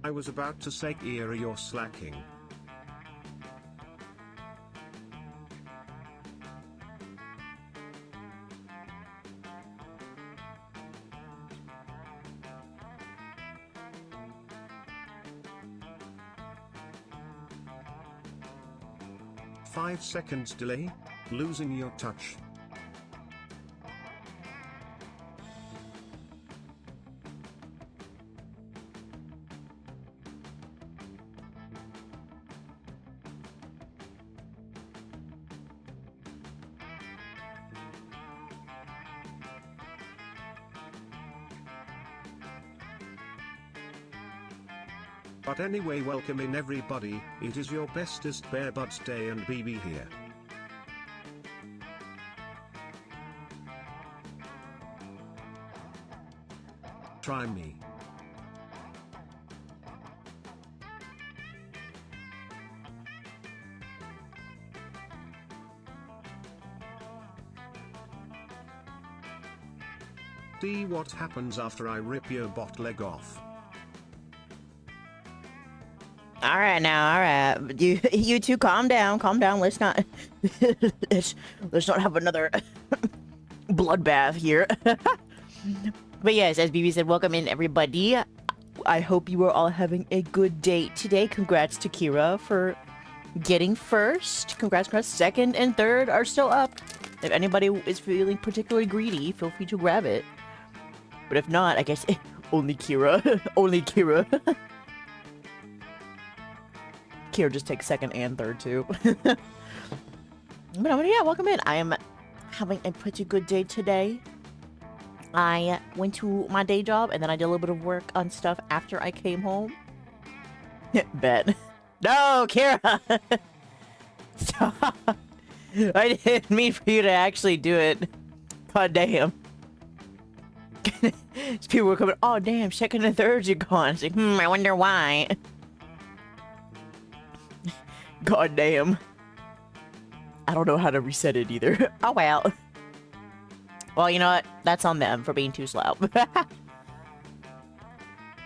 I was about to say Kira, you're slacking. Five seconds delay, losing your touch. But anyway, welcome in everybody, it is your bestest bear buds Dae and BB here. Try me. See what happens after I rip your bot leg off. Alright now, alright. You two calm down, let's not let's not have another bloodbath here. But yes, as BB said, welcome in everybody. I hope you are all having a good day today. Congrats to Kira for getting first. Congrats, second and third are still up. If anybody is feeling particularly greedy, feel free to grab it. But if not, I guess only Kira. Only Kira. Kira just takes second and third too. But yeah, welcome in. I am having a pretty good day today. I went to my day job and then I did a little bit of work on stuff after I came home. Bet. No, Kira! Stop! I didn't mean for you to actually do it. God damn. People were coming, oh damn, second and thirds are gone. It's like, I wonder why. God damn. I don't know how to reset it either. Oh well. Well, you know what? That's on them for being too slow.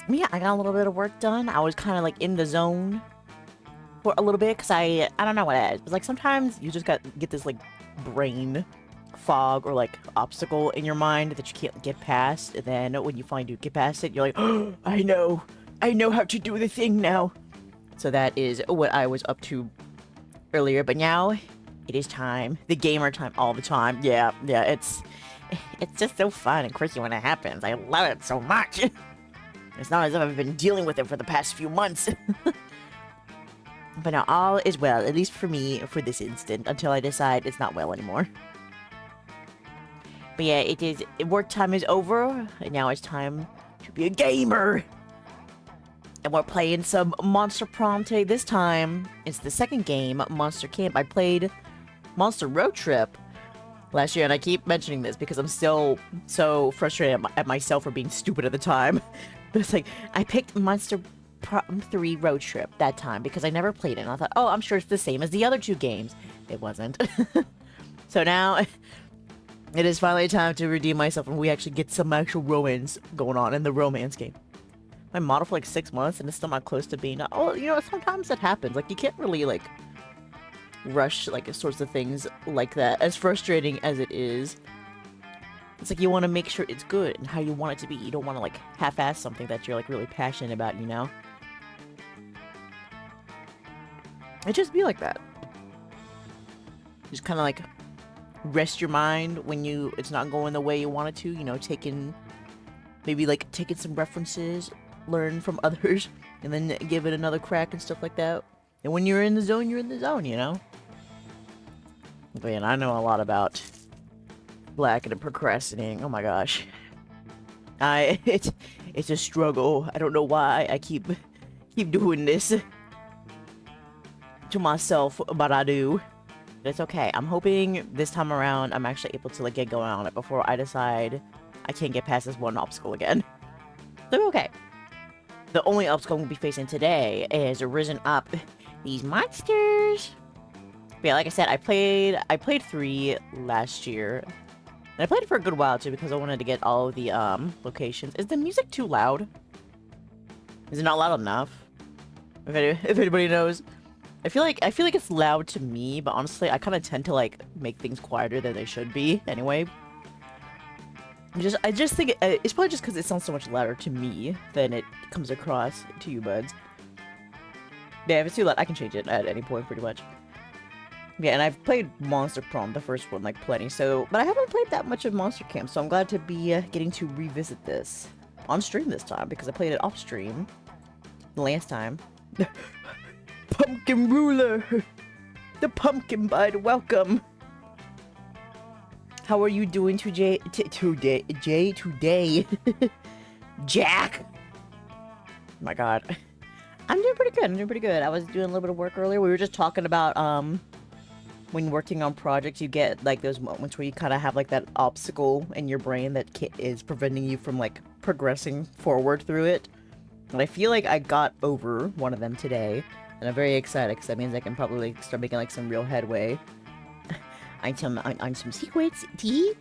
Yeah, I got a little bit of work done. I was kind of like in the zone for a little bit because I don't know what it is. But like sometimes you just get this like brain fog or like obstacle in your mind that you can't get past. And then when you finally do get past it, you're like, oh, I know how to do the thing now. So that is what I was up to earlier. But now it is time. The gamer time all the time. Yeah, it's just so fun and quirky when it happens. I love it so much. It's not as if I've been dealing with it for the past few months. But now all is well, at least for me, for this instant, until I decide it's not well anymore. But yeah, work time is over, and now it's time to be a gamer. And we're playing some Monster Prom today. This time, it's the second game, Monster Camp. I played Monster Road Trip last year, and I keep mentioning this because I'm still so frustrated at myself for being stupid at the time. But it's like, I picked Monster Prom 3 Road Trip that time because I never played it. And I thought, oh, I'm sure it's the same as the other two games. It wasn't. So now, it is finally time to redeem myself and we actually get some actual romance going on in the romance game. I modeled for like 6 months and it's still not close to being... Oh, you know, sometimes that happens. Like, you can't really, like, rush, like, sorts of things like that. As frustrating as it is, it's like you want to make sure it's good and how you want it to be. You don't want to, like, half-ass something that you're, like, really passionate about, you know? It just be like that. Just kind of, like, rest your mind when it's not going the way you want it to, you know, maybe, like, taking some references, learn from others, and then give it another crack and stuff like that. And when you're in the zone, you're in the zone, you know? Man, I know a lot about blacking and procrastinating. Oh my gosh. It's a struggle. I don't know why I keep doing this to myself, but I do. But it's okay. I'm hoping this time around I'm actually able to like get going on it before I decide I can't get past this one obstacle again. So okay. The only obstacle we'll be facing today is risen up these monsters. But yeah, like I said, I played 3 last year. And I played it for a good while too because I wanted to get all of the locations. Is the music too loud? Is it not loud enough? If anybody knows. I feel like it's loud to me, but honestly, I kind of tend to like make things quieter than they should be. Anyway, I just think it's probably just because it sounds so much louder to me than it comes across to you buds. Yeah, if it's too loud, I can change it at any point, pretty much. Yeah, and I've played Monster Prom, the first one, like plenty. So, but I haven't played that much of Monster Camp, so I'm glad to be getting to revisit this on stream this time because I played it off stream the last time. Pumpkin ruler, the pumpkin bud, welcome. How are you doing today? Today, Jack. Oh my God, I'm doing pretty good. I'm doing pretty good. I was doing a little bit of work earlier. We were just talking about when working on projects, you get like those moments where you kind of have like that obstacle in your brain that is preventing you from like progressing forward through it. And I feel like I got over one of them today. And I'm very excited because that means I can probably start making like some real headway on some secrets tea.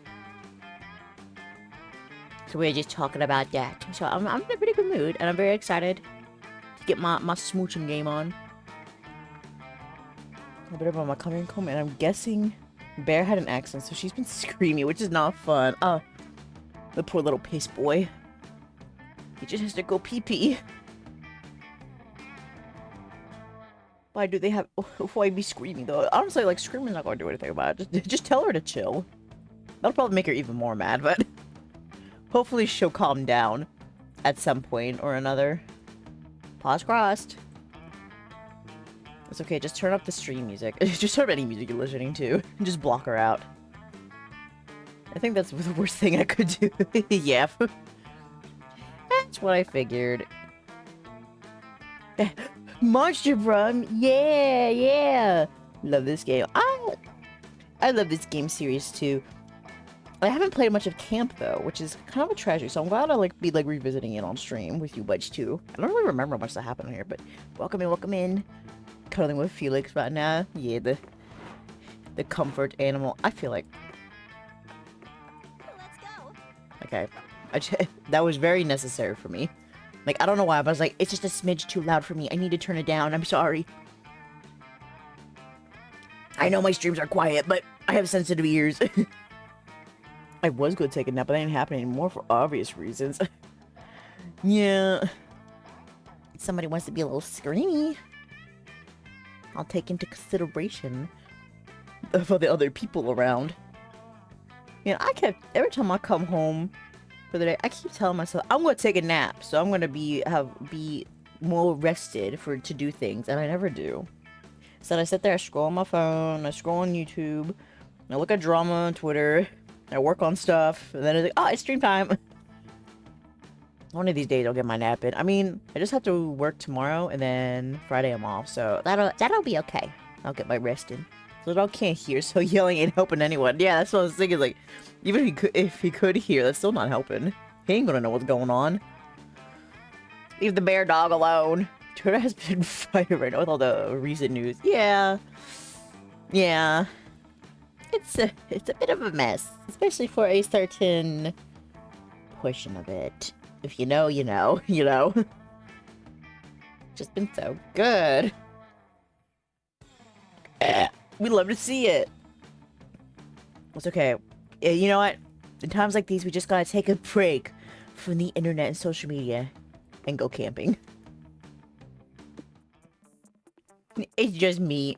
So we're just talking about that. So I'm in a pretty good mood and I'm very excited to get my smooching game on. A bit about my coming home, and I'm guessing Bear had an accent, so she's been screaming, which is not fun. The poor little piss boy. He just has to go pee-pee. Why do they have... Why be screaming, though? Honestly, like, screaming's not gonna do anything about it. Just tell her to chill. That'll probably make her even more mad, but... hopefully she'll calm down at some point or another. Paws crossed. It's okay, just turn up the stream music. Just turn up any music you're listening to. And just block her out. I think that's the worst thing I could do. Yeah. That's what I figured. Monster Prom! Yeah, yeah! Love this game. I love this game series too. I haven't played much of Camp though, which is kind of a tragedy, so I'm glad I'll be revisiting it on stream with you buds too. I don't really remember much that happened here, but welcome in. Cuddling with Felix right now. Yeah, the comfort animal. I feel like... Let's go. Okay. That was very necessary for me. Like, I don't know why, but I was like, it's just a smidge too loud for me. I need to turn it down. I'm sorry. I know my streams are quiet, but I have sensitive ears. I was going to take a nap, but that ain't happening anymore for obvious reasons. Yeah. If somebody wants to be a little screamy, I'll take into consideration of the other people around. You know, every time I come home for the day, I keep telling myself I'm gonna take a nap, so I'm gonna be more rested to do things, and I never do. So I sit there, I scroll on my phone, I scroll on YouTube, I look at drama on Twitter, I work on stuff, and then it's like, oh, it's stream time. One of these days I'll get my nap in. I mean, I just have to work tomorrow, and then Friday I'm off, so that'll be okay. I'll get my rest in. So dog can't hear, so yelling ain't helping anyone. Yeah, that's what I was thinking. Like, even if he could hear, that's still not helping. He ain't gonna know what's going on. Leave the bear dog alone. Twitter has been fighting right now with all the recent news. Yeah, yeah. It's a bit of a mess, especially for a certain portion of it. If you know, you know, you know. Just been so good. We love to see it. It's okay. You know what? In times like these, we just gotta take a break from the internet and social media and go camping. It's just me.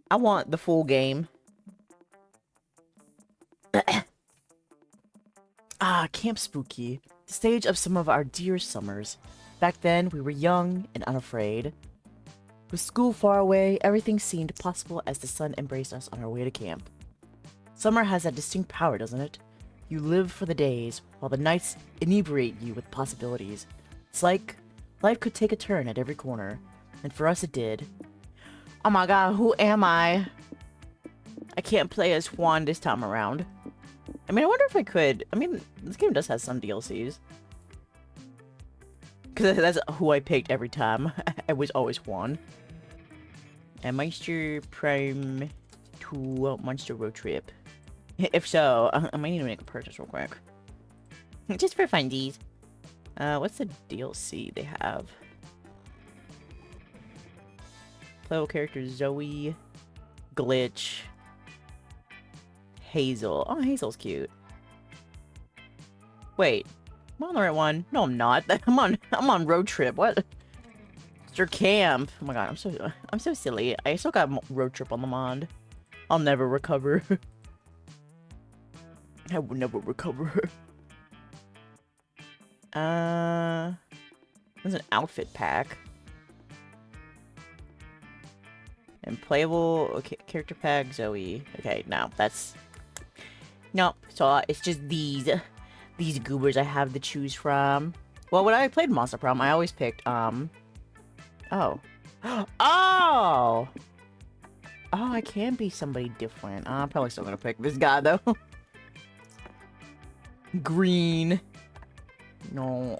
I want the full game. Camp Spooky. The stage of some of our dear summers. Back then, we were young and unafraid. With school far away, everything seemed possible as the sun embraced us on our way to camp. Summer has that distinct power, doesn't it? You live for the days, while the nights inebriate you with possibilities. It's like life could take a turn at every corner, and for us it did. Oh my god, who am I? I can't play as Juan this time around. I mean, I wonder if I could. I mean, this game does have some DLCs. Because that's who I picked every time. I was always Juan. And Monster Prime to Monster Road Trip. If so, I might need to make a purchase real quick. Just for fundies. What's the DLC they have? Playable characters Zoe, Glitch, Hazel. Oh, Hazel's cute. Wait, I'm on the right one. No, I'm not. I'm on road trip. What? Mr. Camp. Oh my god, I'm so silly. I still got road trip on the mod. I'll never recover. I will never recover. There's an outfit pack. And playable okay, character pack Zoe. Okay, no, that's no. So it's just these goobers I have to choose from. Well, when I played Monster Prom, I always picked oh, oh, oh! I can be somebody different. I'm probably still gonna pick this guy though. Green. No,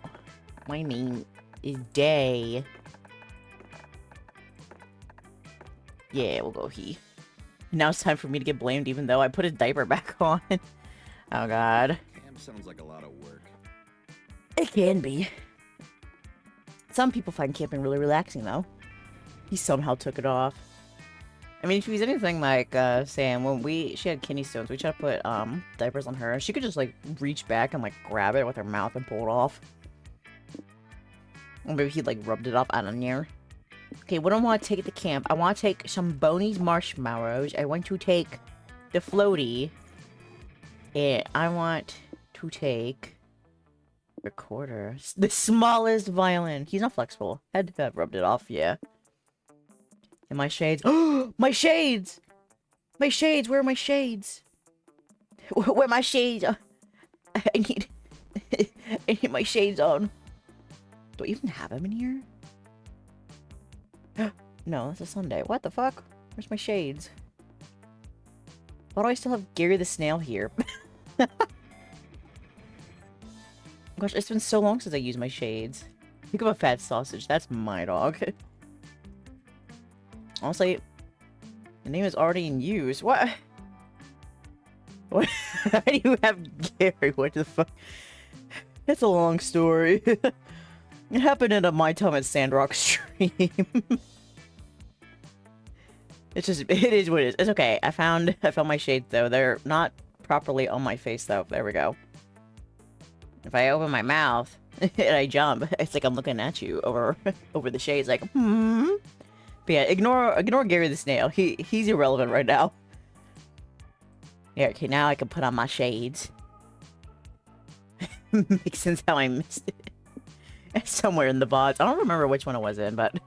my name is Dae. Yeah, we'll go he. Now it's time for me to get blamed even though I put his diaper back on. Oh god. Camp sounds like a lot of work. It can be. Some people find camping really relaxing though. He somehow took it off. I mean, if he's anything like Sam, when she had kidney stones, we tried to put diapers on her. She could just like reach back and like grab it with her mouth and pull it off. Or maybe he like rubbed it off. I don't know. Okay, what do I want to take at the camp? I want to take some Boney's marshmallows. I want to take the floaty. And I want to take recorder. The smallest violin. He's not flexible. Had to have rubbed it off, yeah. And my shades. Oh, my shades! My shades, where are my shades? Where are my shades? I need I need my shades on. Do I even have them in here? No, it's a Sunday. What the fuck? Where's my shades? Why do I still have Gary the Snail here? Gosh, it's been so long since I used my shades. Think of a fat sausage. That's my dog. Honestly, the name is already in use. What? What? How do you have Gary? What the fuck? It's a long story. It happened in my time at Sandrock stream. It is what it is. It's okay. I found my shades though. They're not properly on my face though. There we go. If I open my mouth and I jump, it's like I'm looking at you over the shades, like hmm. But yeah, ignore Gary the Snail. He's irrelevant right now. Yeah, okay, now I can put on my shades. Makes sense how I missed it. It's somewhere in the bots. I don't remember which one it was in, but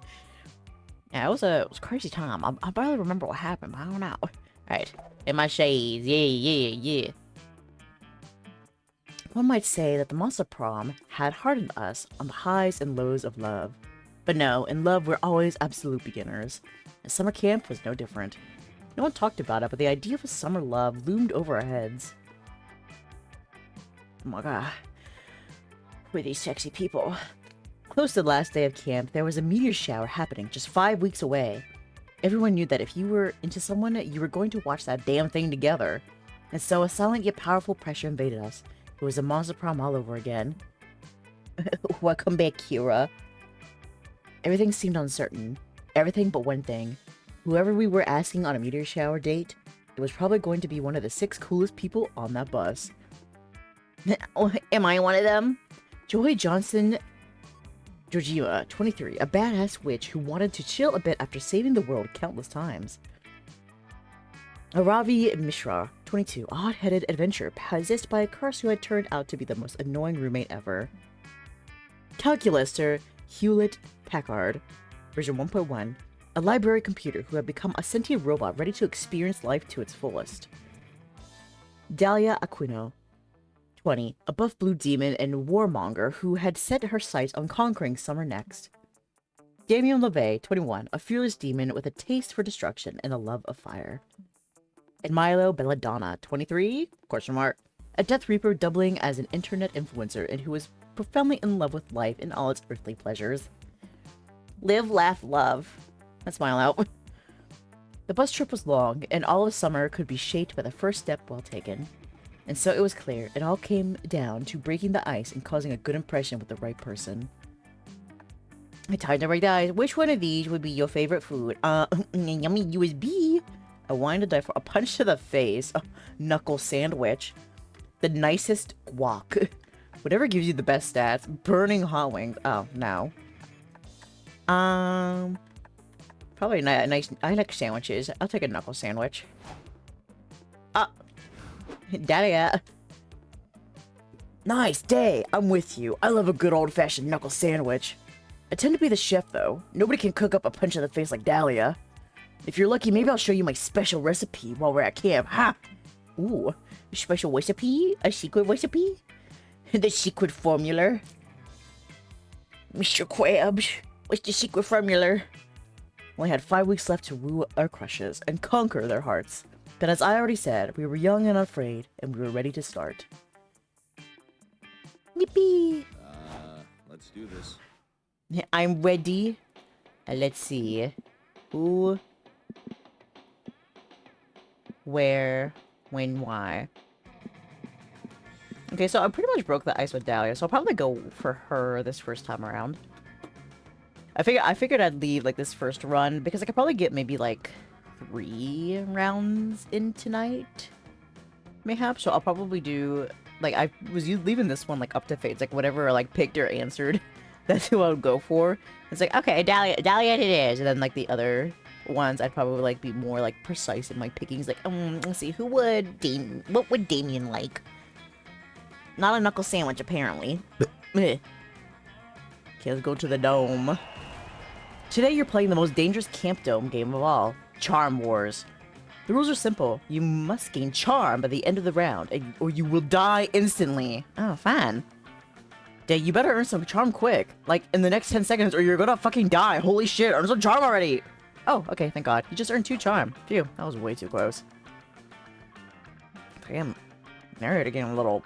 yeah, it was a crazy time. I barely remember what happened, but I don't know. Alright, in my shades. Yeah. One might say that the Monster Prom had hardened us on the highs and lows of love. But no, in love we're always absolute beginners. And summer camp was no different. No one talked about it, but the idea of a summer love loomed over our heads. Oh my god. Who are these sexy people? Close to the last day of camp, there was a meteor shower happening just 5 weeks away. Everyone knew that if you were into someone, you were going to watch that damn thing together. And so a silent yet powerful pressure invaded us. It was a Monster Prom all over again. Welcome back, Kira. Everything seemed uncertain. Everything but one thing. Whoever we were asking on a meteor shower date, it was probably going to be one of the 6 coolest people on that bus. Am I one of them? Joy Johnson Georgieva, 23, a badass witch who wanted to chill a bit after saving the world countless times. Ravi Mishra, 22, a hot-headed adventurer possessed by a curse who had turned out to be the most annoying roommate ever. Calculator Hewlett Packard, version 1.1, a library computer who had become a sentient robot ready to experience life to its fullest. Dahlia Aquino, 20, a buff blue demon and warmonger who had set her sights on conquering summer next. Damien LeVay, 21, a fearless demon with a taste for destruction and a love of fire. And Milo Belladonna, 23, question mark, a Death Reaper doubling as an internet influencer and who was profoundly in love with life and all its earthly pleasures. Live, laugh, love. That's Milo. The bus trip was long, and all of summer could be shaped by the first step well taken. And so it was clear. It all came down to breaking the ice and causing a good impression with the right person. Time to break the ice. Which one of these would be your favorite food? Yummy USB. A wine to die for. A punch to the face. A knuckle sandwich. The nicest guac. Whatever gives you the best stats. Burning hot wings. Oh, no. Probably a nice. I like sandwiches. I'll take a knuckle sandwich. Daddy. Nice day. I'm with you. I love a good old-fashioned knuckle sandwich. I tend to be the chef, though. Nobody can cook up a punch to the face like Dahlia. If you're lucky, maybe I'll show you my special recipe while we're at camp. Ha! Ooh, a special recipe? A secret recipe? The secret formula? Mr. Krabs, what's the secret formula? We had 5 weeks left to woo our crushes and conquer their hearts. But as I already said, we were young and unafraid, and we were ready to start. Yippee! Let's do this. I'm ready. Let's see. Who, where, when, why. Okay, so I pretty much broke the ice with Dahlia, so I'll probably go for her this first time around. I figured I'd leave like this first run because I could probably get maybe like 3 rounds in tonight, mayhap. So I'll probably do like I was leaving this one like up to fates, like whatever like picked or answered. That's who I would go for. It's like, okay, Dahlia it is. And then, like, the other ones, I'd probably, like, be more, like, precise in my pickings. Like, let's see, what would Damien like? Not a knuckle sandwich, apparently. Okay, let's go to the dome. Today, you're playing the most dangerous camp dome game of all. Charm Wars. The rules are simple. You must gain charm by the end of the round, or you will die instantly. Oh, fine. Dae, you better earn some charm quick. Like, in the next 10 seconds, or you're gonna fucking die. Holy shit, earn some charm already! Oh, okay, thank God. You just earned 2 charm. Phew, that was way too close. Damn, narrator getting a little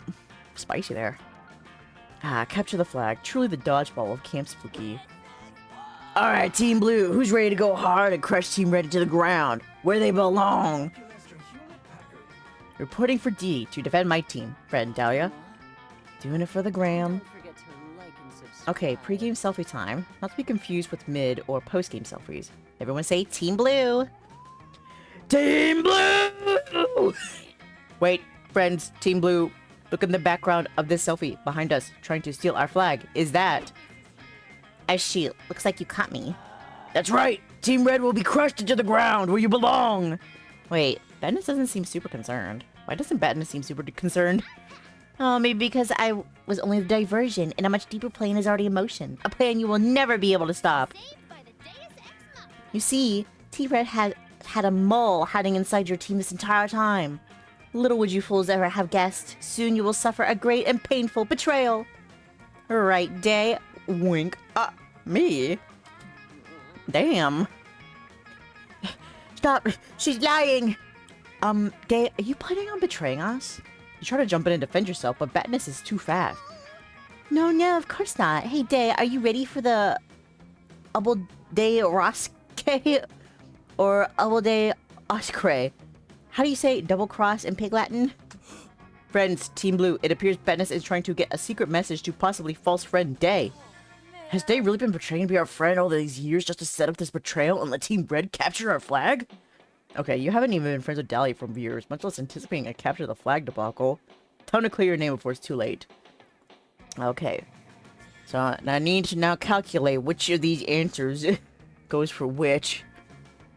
spicy there. Capture the flag. Truly the dodgeball of Camp Spooky. Alright, Team Blue, who's ready to go hard and crush Team Red to the ground? Where they belong? Reporting for D to defend my team. Friend, Dahlia. Doing it for the gram. Okay, pre-game selfie time. Not to be confused with mid or post-game selfies. Everyone say Team Blue! Team Blue! Wait, friends, Team Blue. Look in the background of this selfie behind us, trying to steal our flag. Is that... Oh shoot, looks like you caught me. That's right! Team Red will be crushed into the ground where you belong! Wait, Badness doesn't seem super concerned. Why doesn't Badness seem super concerned? Oh, maybe because I was only the diversion, and a much deeper plane is already in motion. A plan you will never be able to stop. You see, T-Red had a mole hiding inside your team this entire time. Little would you fools ever have guessed. Soon you will suffer a great and painful betrayal. Right, Dae? Wink. Me? Damn. Stop! She's lying! Dae, are you planning on betraying us? You try to jump in and defend yourself, but Badness is too fast. No, of course not. Hey, Dae, are you ready for the Dae Ursa or Dae Ursa? How do you say double cross in Pig Latin? Friends, Team Blue, it appears Badness is trying to get a secret message to possibly false friend Dae. Has Dae really been betraying to be our friend all these years just to set up this betrayal and let Team Red capture our flag? Okay, you haven't even been friends with Dahlia for years, much less anticipating a capture the flag debacle. Time to clear your name before it's too late. Okay. So, I need to now calculate which of these answers goes for which.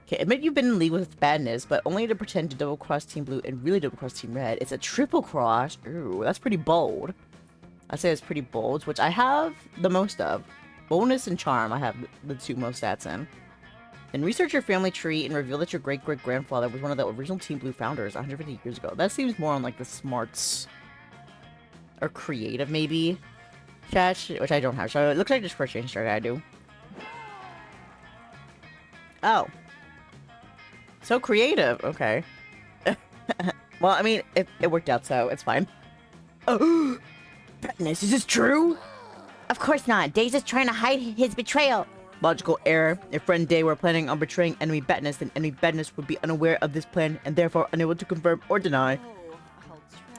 Okay, admit you've been in league with Badness, but only to pretend to double-cross Team Blue and really double-cross Team Red. It's a triple cross. Ooh, that's pretty bold. I'd say it's pretty bold, which I have the most of. Bonus and Charm, I have the 2 most stats in. Then research your family tree and reveal that your great-great-grandfather was one of the original Team Blue founders 150 years ago. That seems more on, like, the smarts. Or creative, maybe. Chat, which I don't have. So it looks like just for change start I do. Oh. So creative. Okay. Well, I mean, it worked out, so it's fine. Oh! Badness, is this true? Of course not. Dae's just trying to hide his betrayal. Logical error. If friend Dae were planning on betraying enemy Badness, then enemy Badness would be unaware of this plan and therefore unable to confirm or deny.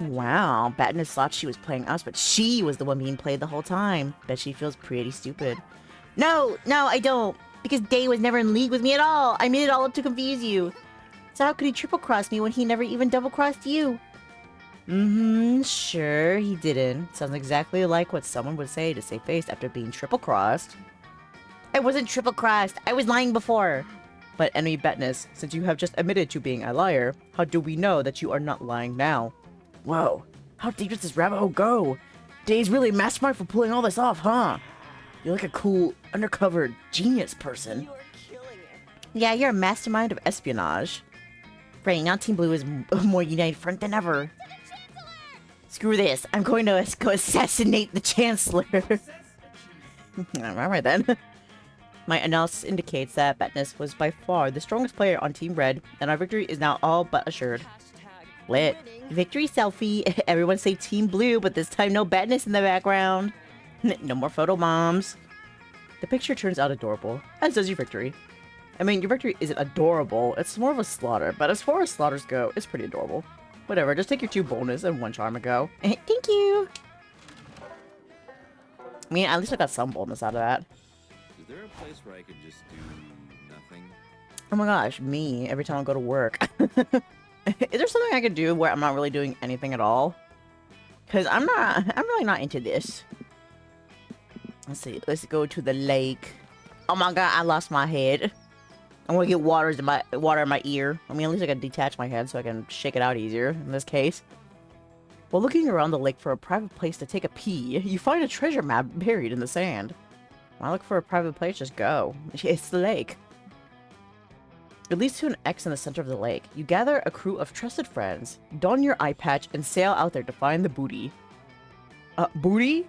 Wow, Batness thought she was playing us, but she was the one being played the whole time. Bet she feels pretty stupid. No, I don't. Because Dae was never in league with me at all. I made it all up to confuse you. So how could he triple-cross me when he never even double-crossed you? Sure, he didn't. Sounds exactly like what someone would say to save face after being triple-crossed. I wasn't triple-crossed. I was lying before. But enemy Batness, since you have just admitted to being a liar, how do we know that you are not lying now? Whoa, how deep does this rabbit hole go? Dae's really a mastermind for pulling all this off, huh? You're like a cool, undercover genius person. You are killing it. Yeah, you're a mastermind of espionage. Right, now Team Blue is a more united front than ever. Screw this, I'm going to go assassinate the Chancellor. Alright then. My analysis indicates that Batness was by far the strongest player on Team Red, and our victory is now all but assured. Lit. Victory selfie. Everyone say Team Blue, but this time no Batness in the background. No more photo bombs. The picture turns out adorable, as does your victory. I mean, your victory isn't adorable, it's more of a slaughter, but as far as slaughters go, it's pretty adorable. Whatever, just take your 2 bonus and 1 charm and go. Thank you! I mean, at least I got some bonus out of that. Is there a place where I could just do nothing? Oh my gosh, me, every time I go to work. Is there something I could do where I'm not really doing anything at all? Because I'm really not into this. Let's see, let's go to the lake. Oh my god, I lost my head. I'm gonna get water in my ear. I mean, at least I can detach my head so I can shake it out easier in this case. While looking around the lake for a private place to take a pee, you find a treasure map buried in the sand. When I look for a private place, just go. It's the lake. It leads to an X in the center of the lake. You gather a crew of trusted friends, don your eye patch, and sail out there to find the booty. Booty?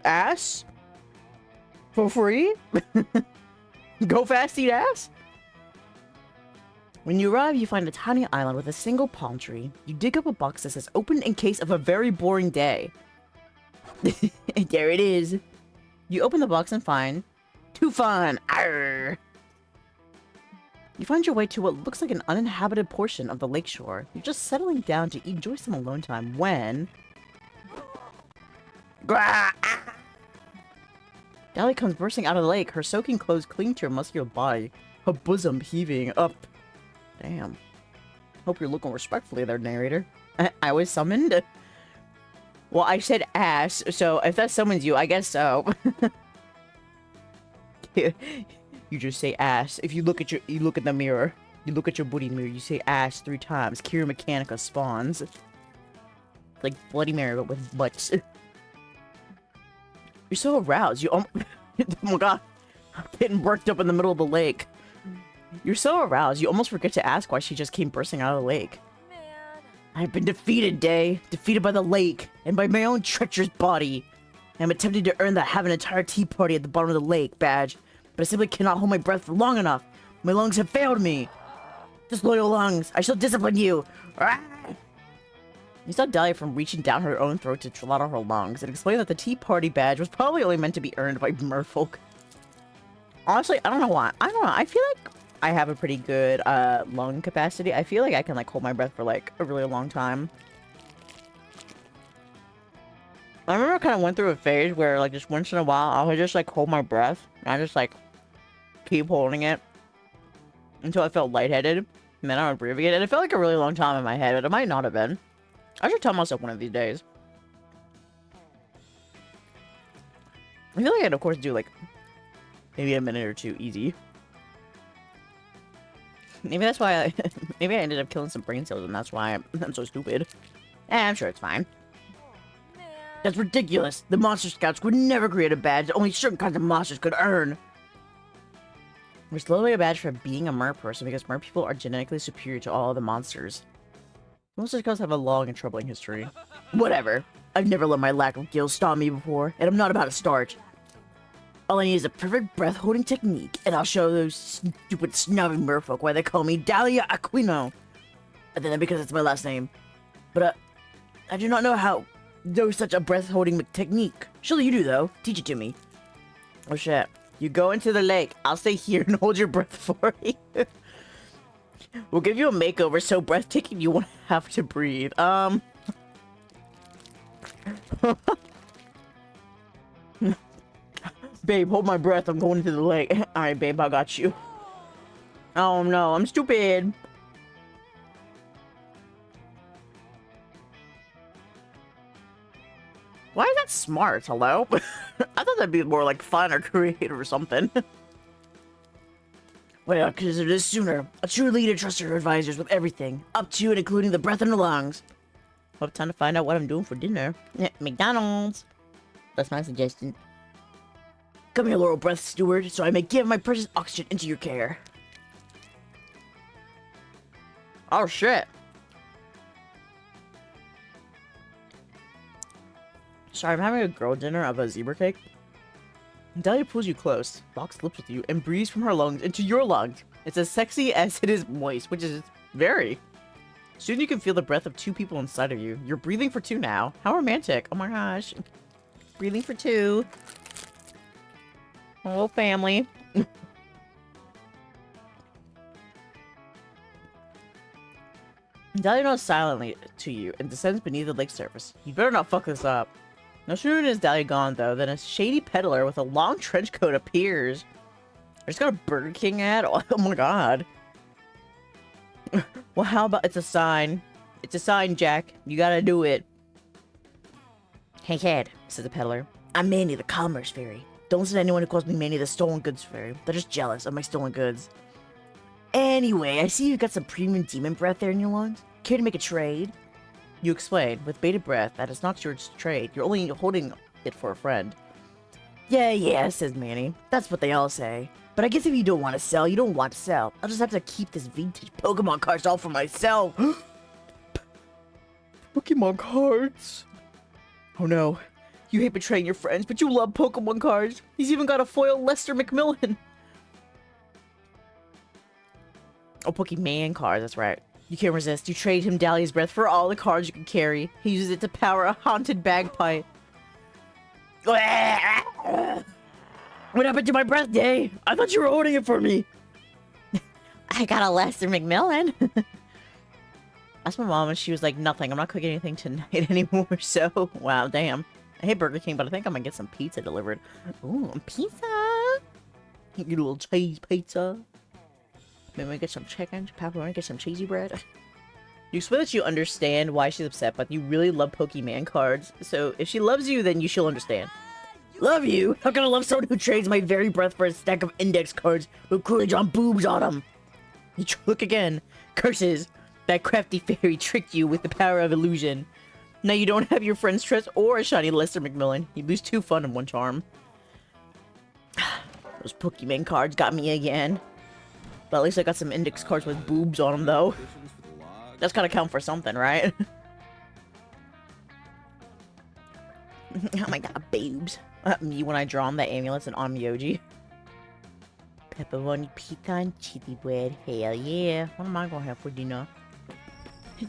Ass? For free? Go fast, eat ass? When you arrive, you find a tiny island with a single palm tree. You dig up a box that says open in case of a very boring day. There it is. You open the box and find... Too fun! Arr! You find your way to what looks like an uninhabited portion of the lakeshore. You're just settling down to enjoy some alone time when... Grah! Dally comes bursting out of the lake, her soaking clothes cling to her muscular body, her bosom heaving up. Damn. Hope you're looking respectfully there, narrator. I was summoned? Well, I said ass, so if that summons you, I guess so. You just say ass. If you look at the mirror, you look at your booty mirror, you say ass 3 times. Kira Mechanica spawns. Like Bloody Mary, but with butts. You're so aroused. Oh my god. I'm getting worked up in the middle of the lake. You're so aroused, you almost forget to ask why she just came bursting out of the lake. Man. I've been defeated, Dae. Defeated by the lake, and by my own treacherous body. I'm attempting to earn the have an entire tea party at the bottom of the lake badge, but I simply cannot hold my breath for long enough. My lungs have failed me. Disloyal lungs, I shall discipline you. Ah! You stopped Dahlia from reaching down her own throat to slaughter her lungs, and explained that the tea party badge was probably only meant to be earned by merfolk. Honestly, I don't know why. I don't know. I feel like I have a pretty good lung capacity. I feel like I can like hold my breath for like a really long time. I remember I kind of went through a phase where like just once in a while I would just like hold my breath and I just like keep holding it until I felt lightheaded, and then I would breathe again. And it felt like a really long time in my head, but it might not have been. I should tell myself one of these days. I feel like I'd of course do like maybe a minute or 2 easy. Maybe that's why maybe I ended up killing some brain cells and that's why I'm so stupid. I'm sure it's fine. Man. That's ridiculous. The Monster Scouts would never create a badge that only certain kinds of monsters could earn. There's literally a badge for being a mer person because mer people are genetically superior to all other monsters. Monster Scouts have a long and troubling history. Whatever. I've never let my lack of gills stop me before, and I'm not about to start. All I need is a perfect breath-holding technique, and I'll show those stupid snobby merfolk why they call me Dalia Aquino. And then because it's my last name. But, I do not know how do such a breath-holding technique. Surely you do, though. Teach it to me. Oh, shit. You go into the lake. I'll stay here and hold your breath for you. We'll give you a makeover so breathtaking you won't have to breathe. Babe, hold my breath. I'm going into the lake. Alright, babe, I got you. Oh no, I'm stupid. Why is that smart? Hello? I thought that'd be more like fun or creative or something. Well, I consider this sooner. A true leader trusts her advisors with everything, up to and including the breath in her lungs. Well, time to find out what I'm doing for dinner. McDonald's. That's my suggestion. Come here, Laurel Breath Steward, so I may give my precious oxygen into your care. Oh, shit. Sorry, I'm having a girl dinner of a zebra cake. Dahlia pulls you close, locks lips with you, and breathes from her lungs into your lungs. It's as sexy as it is moist, which is very. Soon you can feel the breath of two people inside of you. You're breathing for two now. How romantic. Oh my gosh. Breathing for two. Hello, family. Dahlia nods silently to you and descends beneath the lake surface. You better not fuck this up. No sooner is Dahlia gone, though, than a shady peddler with a long trench coat appears. I just got a Burger King ad? Oh my god. Well, how about it's a sign? It's a sign, Jack. You gotta do it. Hey, kid, says the peddler. I'm Manny, the Commerce Fairy. Don't listen to anyone who calls me Manny, the Stolen Goods Fairy. They're just jealous of my stolen goods. Anyway, I see you've got some premium demon breath there in your lungs. Care to make a trade? You explain, with bated breath, that it's not yours to trade. You're only holding it for a friend. Yeah, says Manny. That's what they all say. But I guess if you don't want to sell, you don't want to sell. I'll just have to keep this vintage Pokemon cards all for myself. Pokemon cards? Oh no. You hate betraying your friends, but you love Pokemon cards. He's even got a foil Lester McMillan. Oh, Pokemon cards, that's right. You can't resist. You trade him Dahlia's breath for all the cards you can carry. He uses it to power a haunted bagpipe. What happened to my breath, Dae? I thought you were holding it for me. I got a Lester McMillan. Asked my mom and she was like, nothing. I'm not cooking anything tonight anymore, so... Wow, damn. I hate Burger King, but I think I'm gonna get some pizza delivered. Ooh, pizza! You little cheese pizza. Maybe we get some chicken, pepperoni, get some cheesy bread. You explain that you understand why she's upset, but you really love Pokemon cards. So if she loves you, then she'll understand. Love you? How can I love someone who trades my very breath for a stack of index cards with clearly drawn boobs on them? You look again. Curses. That crafty fairy tricked you with the power of illusion. Now you don't have your friend's trust or a shiny Lester McMillan. You lose two fun and one charm. Those Pokemon cards got me again. But at least I got some index cards with boobs on them, though. That's gotta count for something, right? Oh my god, boobs. Me when I draw on the amulets and on Myoji. Pepperoni, pizza, and cheesy bread. Hell yeah. What am I gonna have for dinner?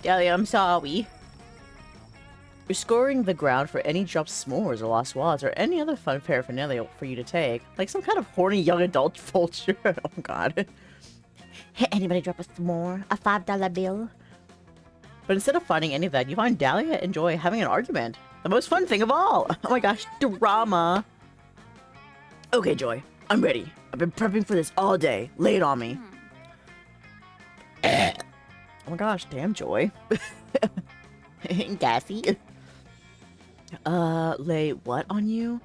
Dahlia, I'm sorry. You're scoring the ground for any dropped s'mores or lost wallets or any other fun paraphernalia for you to take. Like some kind of horny young adult vulture. Oh god. Hey, anybody drop a s'more? A $5 bill? But instead of finding any of that, you find Dahlia and Joy having an argument. The most fun thing of all! Oh my gosh, drama! Okay, Joy, I'm ready. I've been prepping for this all day. Lay it on me. Oh my gosh, damn, Joy. Gassy. Lay what on you?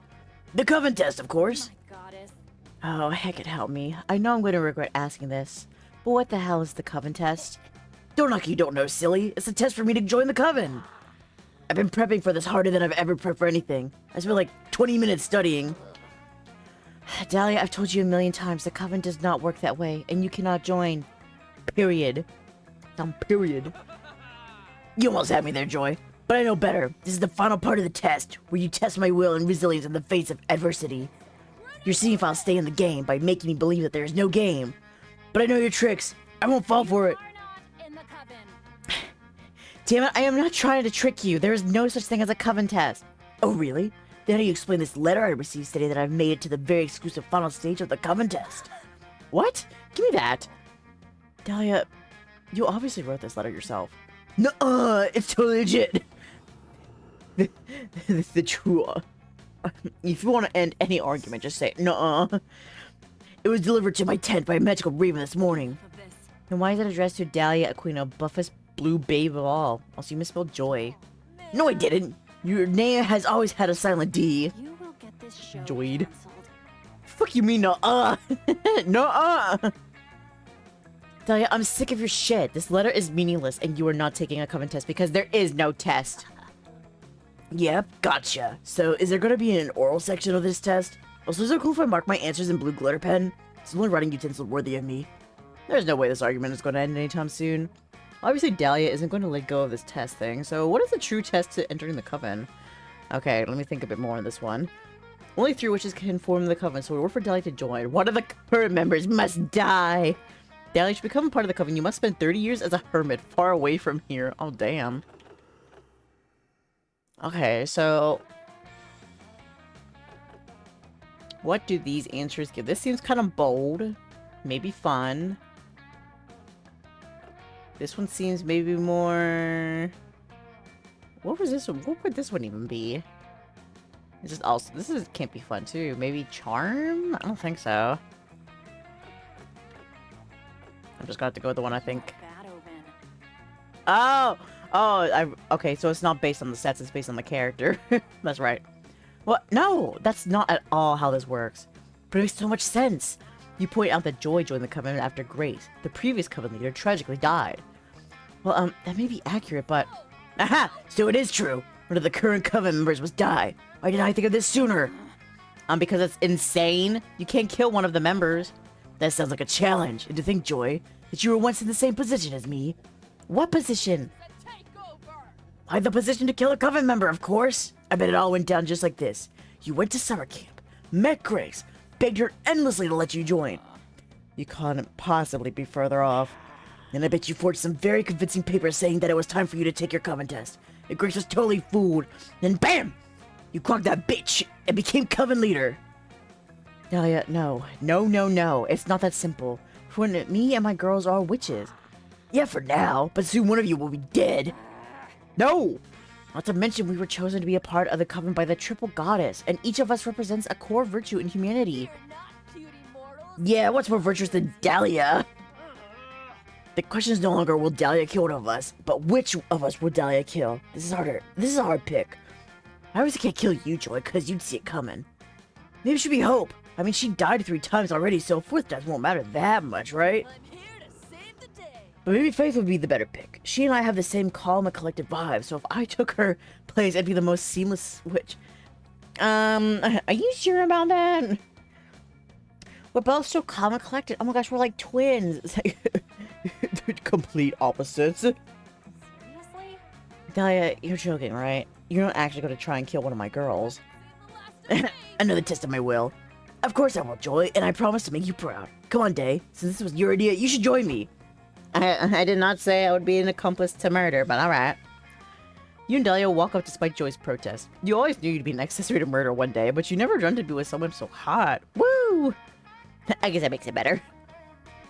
The Coven test, of course! My goddess. Oh, heck it help me. I know I'm going to regret asking this, but what the hell is the Coven test? Don't like you don't know, silly. It's a test for me to join the Coven. I've been prepping for this harder than I've ever prepped for anything. I spent like 20 minutes studying. Dahlia, I've told you a million times the Coven does not work that way, and you cannot join. Period. Period. You almost had me there, Joy. But I know better. This is the final part of the test, where you test my will and resilience in the face of adversity. You're seeing if I'll stay in the game by making me believe that there is no game. But I know your tricks. I won't fall for it. Damn it, I am not trying to trick you. There is no such thing as a Coven test. Oh, really? Then how do you explain this letter I received stating that I've made it to the very exclusive final stage of the Coven test? What? Give me that. Dahlia, you obviously wrote this letter yourself. Nuh-uh, it's totally legit. the true. If you want to end any argument, just say nuh-uh. It was delivered to my tent by a magical raven this morning. Of this. And why is it addressed to Dahlia Aquino, buffest blue babe of all? Also, you misspelled joy. No, I didn't. Your name has always had a silent D. You will get this show Joyed. canceled. Fuck you mean nuh-uh. Nuh-uh. Dahlia, I'm sick of your shit. This letter is meaningless and you are not taking a coven test because there is no test. Yep, gotcha. So, is there gonna be an oral section of this test? Also, is it cool if I mark my answers in blue glitter pen? It's the only writing utensil worthy of me. There's no way this argument is gonna end anytime soon. Obviously, Dahlia isn't going to let go of this test thing, so what is the true test to entering the coven? Okay, let me think a bit more on this one. Only 3 witches can form the coven, so we work for Dahlia to join. One of the current members must die! Dahlia, to become part of the coven, you must spend 30 years as a hermit, far away from here. Oh, damn. Okay, so... what do these answers give? This seems kind of bold. Maybe fun. This one seems maybe more... what was this one? What would this one even be? It's just also... this can't be fun too. Maybe charm? I don't think so. I'm just gonna have to go with the one I think. Bad omen. Oh! Oh, okay, so it's not based on the sets, it's based on the character. That's right. What? No! That's not at all how this works. But it makes so much sense. You point out that Joy joined the coven after Grace, the previous coven leader, tragically died. Well, that may be accurate, but... aha! So it is true! One of the current coven members must die. Why didn't I think of this sooner? Because it's insane. You can't kill one of the members. That sounds like a challenge. And to think, Joy, that you were once in the same position as me. What position? Why, the position to kill a coven member, of course. I bet it all went down just like this. You went to summer camp, met Grace, begged her endlessly to let you join. You couldn't possibly be further off. And I bet you forged some very convincing papers saying that it was time for you to take your coven test. And Grace was totally fooled. Then BAM! You clocked that bitch and became coven leader. Dahlia, no. No. It's not that simple. For me and my girls are witches. Yeah, for now, but soon one of you will be dead. No! Not to mention we were chosen to be a part of the coven by the triple goddess, and each of us represents a core virtue in humanity. Yeah, what's more virtuous than Dahlia? The question is no longer will Dahlia kill one of us, but which of us will Dahlia kill? This is harder. This is a hard pick. I obviously can't kill you, Joy, because you'd see it coming. Maybe it should be Hope. I mean, she died 3 times already, so 4th death won't matter that much, right? I'm here to save the day. But maybe Faith would be the better pick. She and I have the same calm and collected vibe, so if I took her place, I'd be the most seamless witch. Are you sure about that? We're both so calm and collected. Oh my gosh, we're like twins. It's like complete opposites. Seriously? Dahlia, you're joking, right? You're not actually going to try and kill one of my girls. Another test of my will. Of course I will, Joy, and I promise to make you proud. Come on, Dae. Since this was your idea, you should join me. I did not say I would be an accomplice to murder, but alright. You and Dahlia walk up despite Joy's protest. You always knew you'd be an accessory to murder one day, but you never dreamt to be with someone so hot. Woo! I guess that makes it better.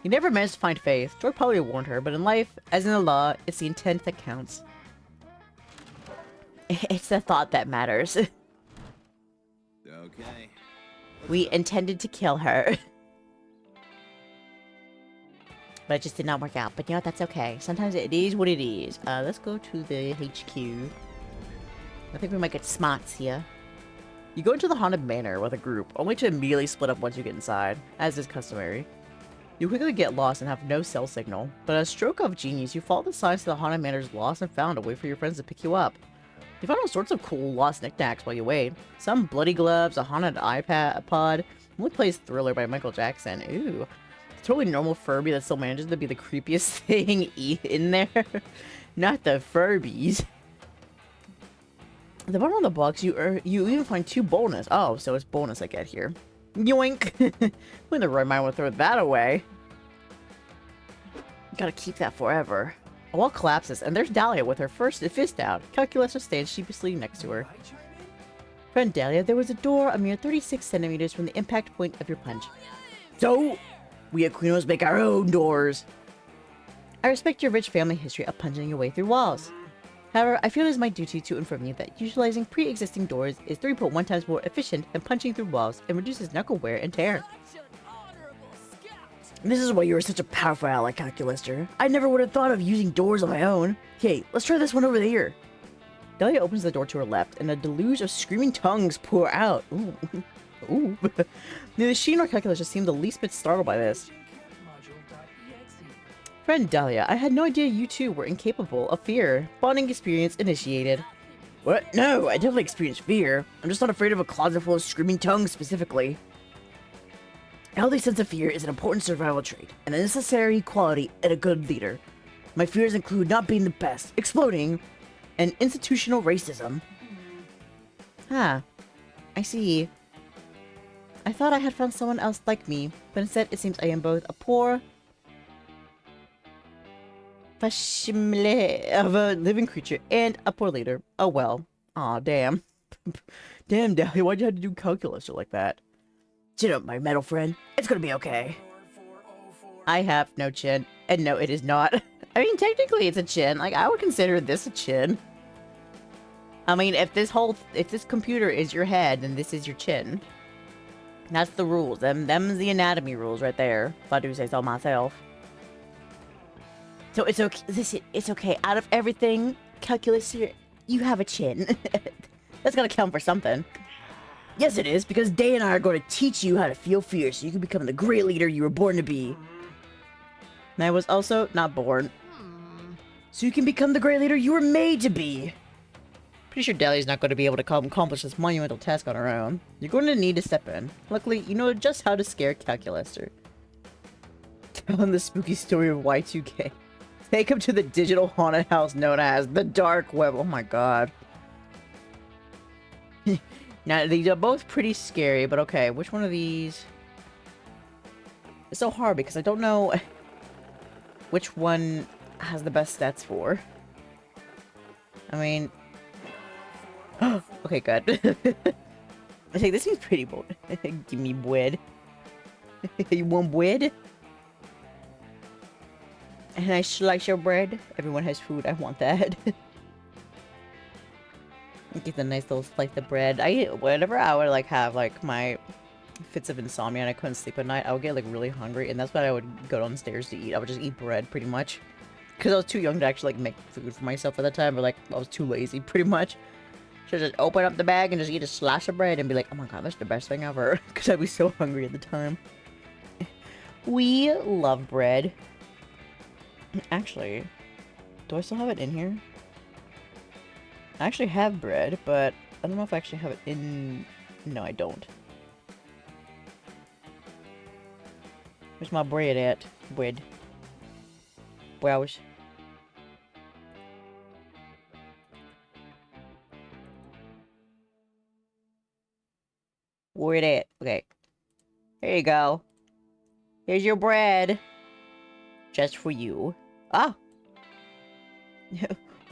You never managed to find Faith. Joy probably warned her, but in life, as in the law, it's the intent that counts. It's the thought that matters. Okay. We intended to kill her. But it just did not work out. But you know what? That's okay. Sometimes it is what it is. Let's go to the HQ. I think we might get smarts here. You go into the haunted manor with a group, only to immediately split up once you get inside, as is customary. You quickly get lost and have no cell signal, but a stroke of genius, you follow the signs to the haunted manor's lost and found and wait for your friends to pick you up. You find all sorts of cool lost knickknacks while you wait. Some bloody gloves, a haunted iPad pod, only plays Thriller by Michael Jackson. Ooh. Totally normal Furby that still manages to be the creepiest thing in there. Not the Furbies. At the bottom of the box, you even find 2 bonus. Oh, so it's bonus I get here. Yoink! When the right mind would throw that away. Gotta keep that forever. A wall collapses, and there's Dahlia with her first fist out. Calculus stands sheepishly next to her. Friend Dahlia, there was a door a mere 36 centimeters from the impact point of your punch. So, we Aquinos make our own doors. I respect your rich family history of punching your way through walls. However, I feel it is my duty to inform you that utilizing pre-existing doors is 3.1 times more efficient than punching through walls and reduces knuckle wear and tear. Such an honorable scout. This is why you are such a powerful ally, Calculaster. I never would have thought of using doors on my own. Okay, let's try this one over here. Dahlia opens the door to her left, and a deluge of screaming tongues pour out. Ooh. Ooh. Neither she nor Calculaster seemed the least bit startled by this. Friend Dahlia, I had no idea you two were incapable of fear. Bonding experience initiated. What? No, I definitely experienced fear. I'm just not afraid of a closet full of screaming tongues specifically. A healthy sense of fear is an important survival trait, and a necessary quality in a good leader. My fears include not being the best, exploding, and institutional racism. Ah, I see. I thought I had found someone else like me, but instead it seems I am both a poor facsimile of a living creature and a poor leader. Oh well. Aw, damn. Damn, Dahlia, why'd you have to do calculus like that? Chin up, my metal friend. It's gonna be okay. I have no chin. And no, it is not. I mean, technically it's a chin. Like, I would consider this a chin. I mean, if this computer is your head, then this is your chin. That's the rules. Them's the anatomy rules right there, if I do say so myself. So it's okay. Listen, it's okay. Out of everything, calculus here, you have a chin. That's gonna count for something. Yes, it is, because Dae and I are going to teach you how to feel fear so you can become the great leader you were born to be. And I was also not born. So you can become the great leader you were made to be. Pretty sure Dahlia's not going to be able to accomplish this monumental task on her own. You're going to need to step in. Luckily, you know just how to scare Calculaster. Tell him the spooky story of Y2K. Take him to the digital haunted house known as the Dark Web. Oh my god. Now, these are both pretty scary, but okay, which one of these? It's so hard because I don't know which one has the best stats for. I mean... okay, good. I think this seems pretty bold. Give me bread. You want bread? And I slice your bread? Everyone has food, I want that. Get a nice little slice of bread. Whenever I would like have like my fits of insomnia and I couldn't sleep at night, I would get like really hungry, and that's what I would go downstairs to eat. I would just eat bread pretty much, because I was too young to actually like make food for myself at the time, or like I was too lazy pretty much. So just open up the bag and just eat a slice of bread and be like, oh my god, that's the best thing ever, because I'd be so hungry at the time. We love bread. Actually, do I still have it in here? I actually have bread, but I don't know if I actually have it in... No, I don't. Where's my bread at? Bread. Wowish. Where it at? Okay. Here you go. Here's your bread. Just for you. Ah!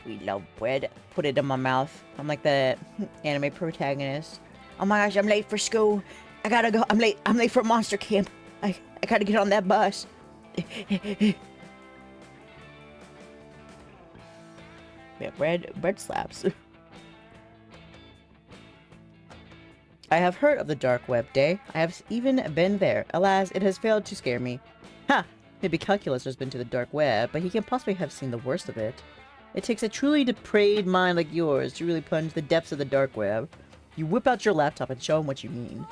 We love bread. Put it in my mouth. I'm like the anime protagonist. Oh my gosh, I'm late for school. I gotta go. I'm late for monster camp. I gotta get on that bus. Yeah, bread slaps. I have heard of the dark web, Dae. I have even been there. Alas, it has failed to scare me. Ha! Maybe Calculus has been to the dark web, but he can possibly have seen the worst of it. It takes a truly depraved mind like yours to really plunge the depths of the dark web. You whip out your laptop and show him what you mean.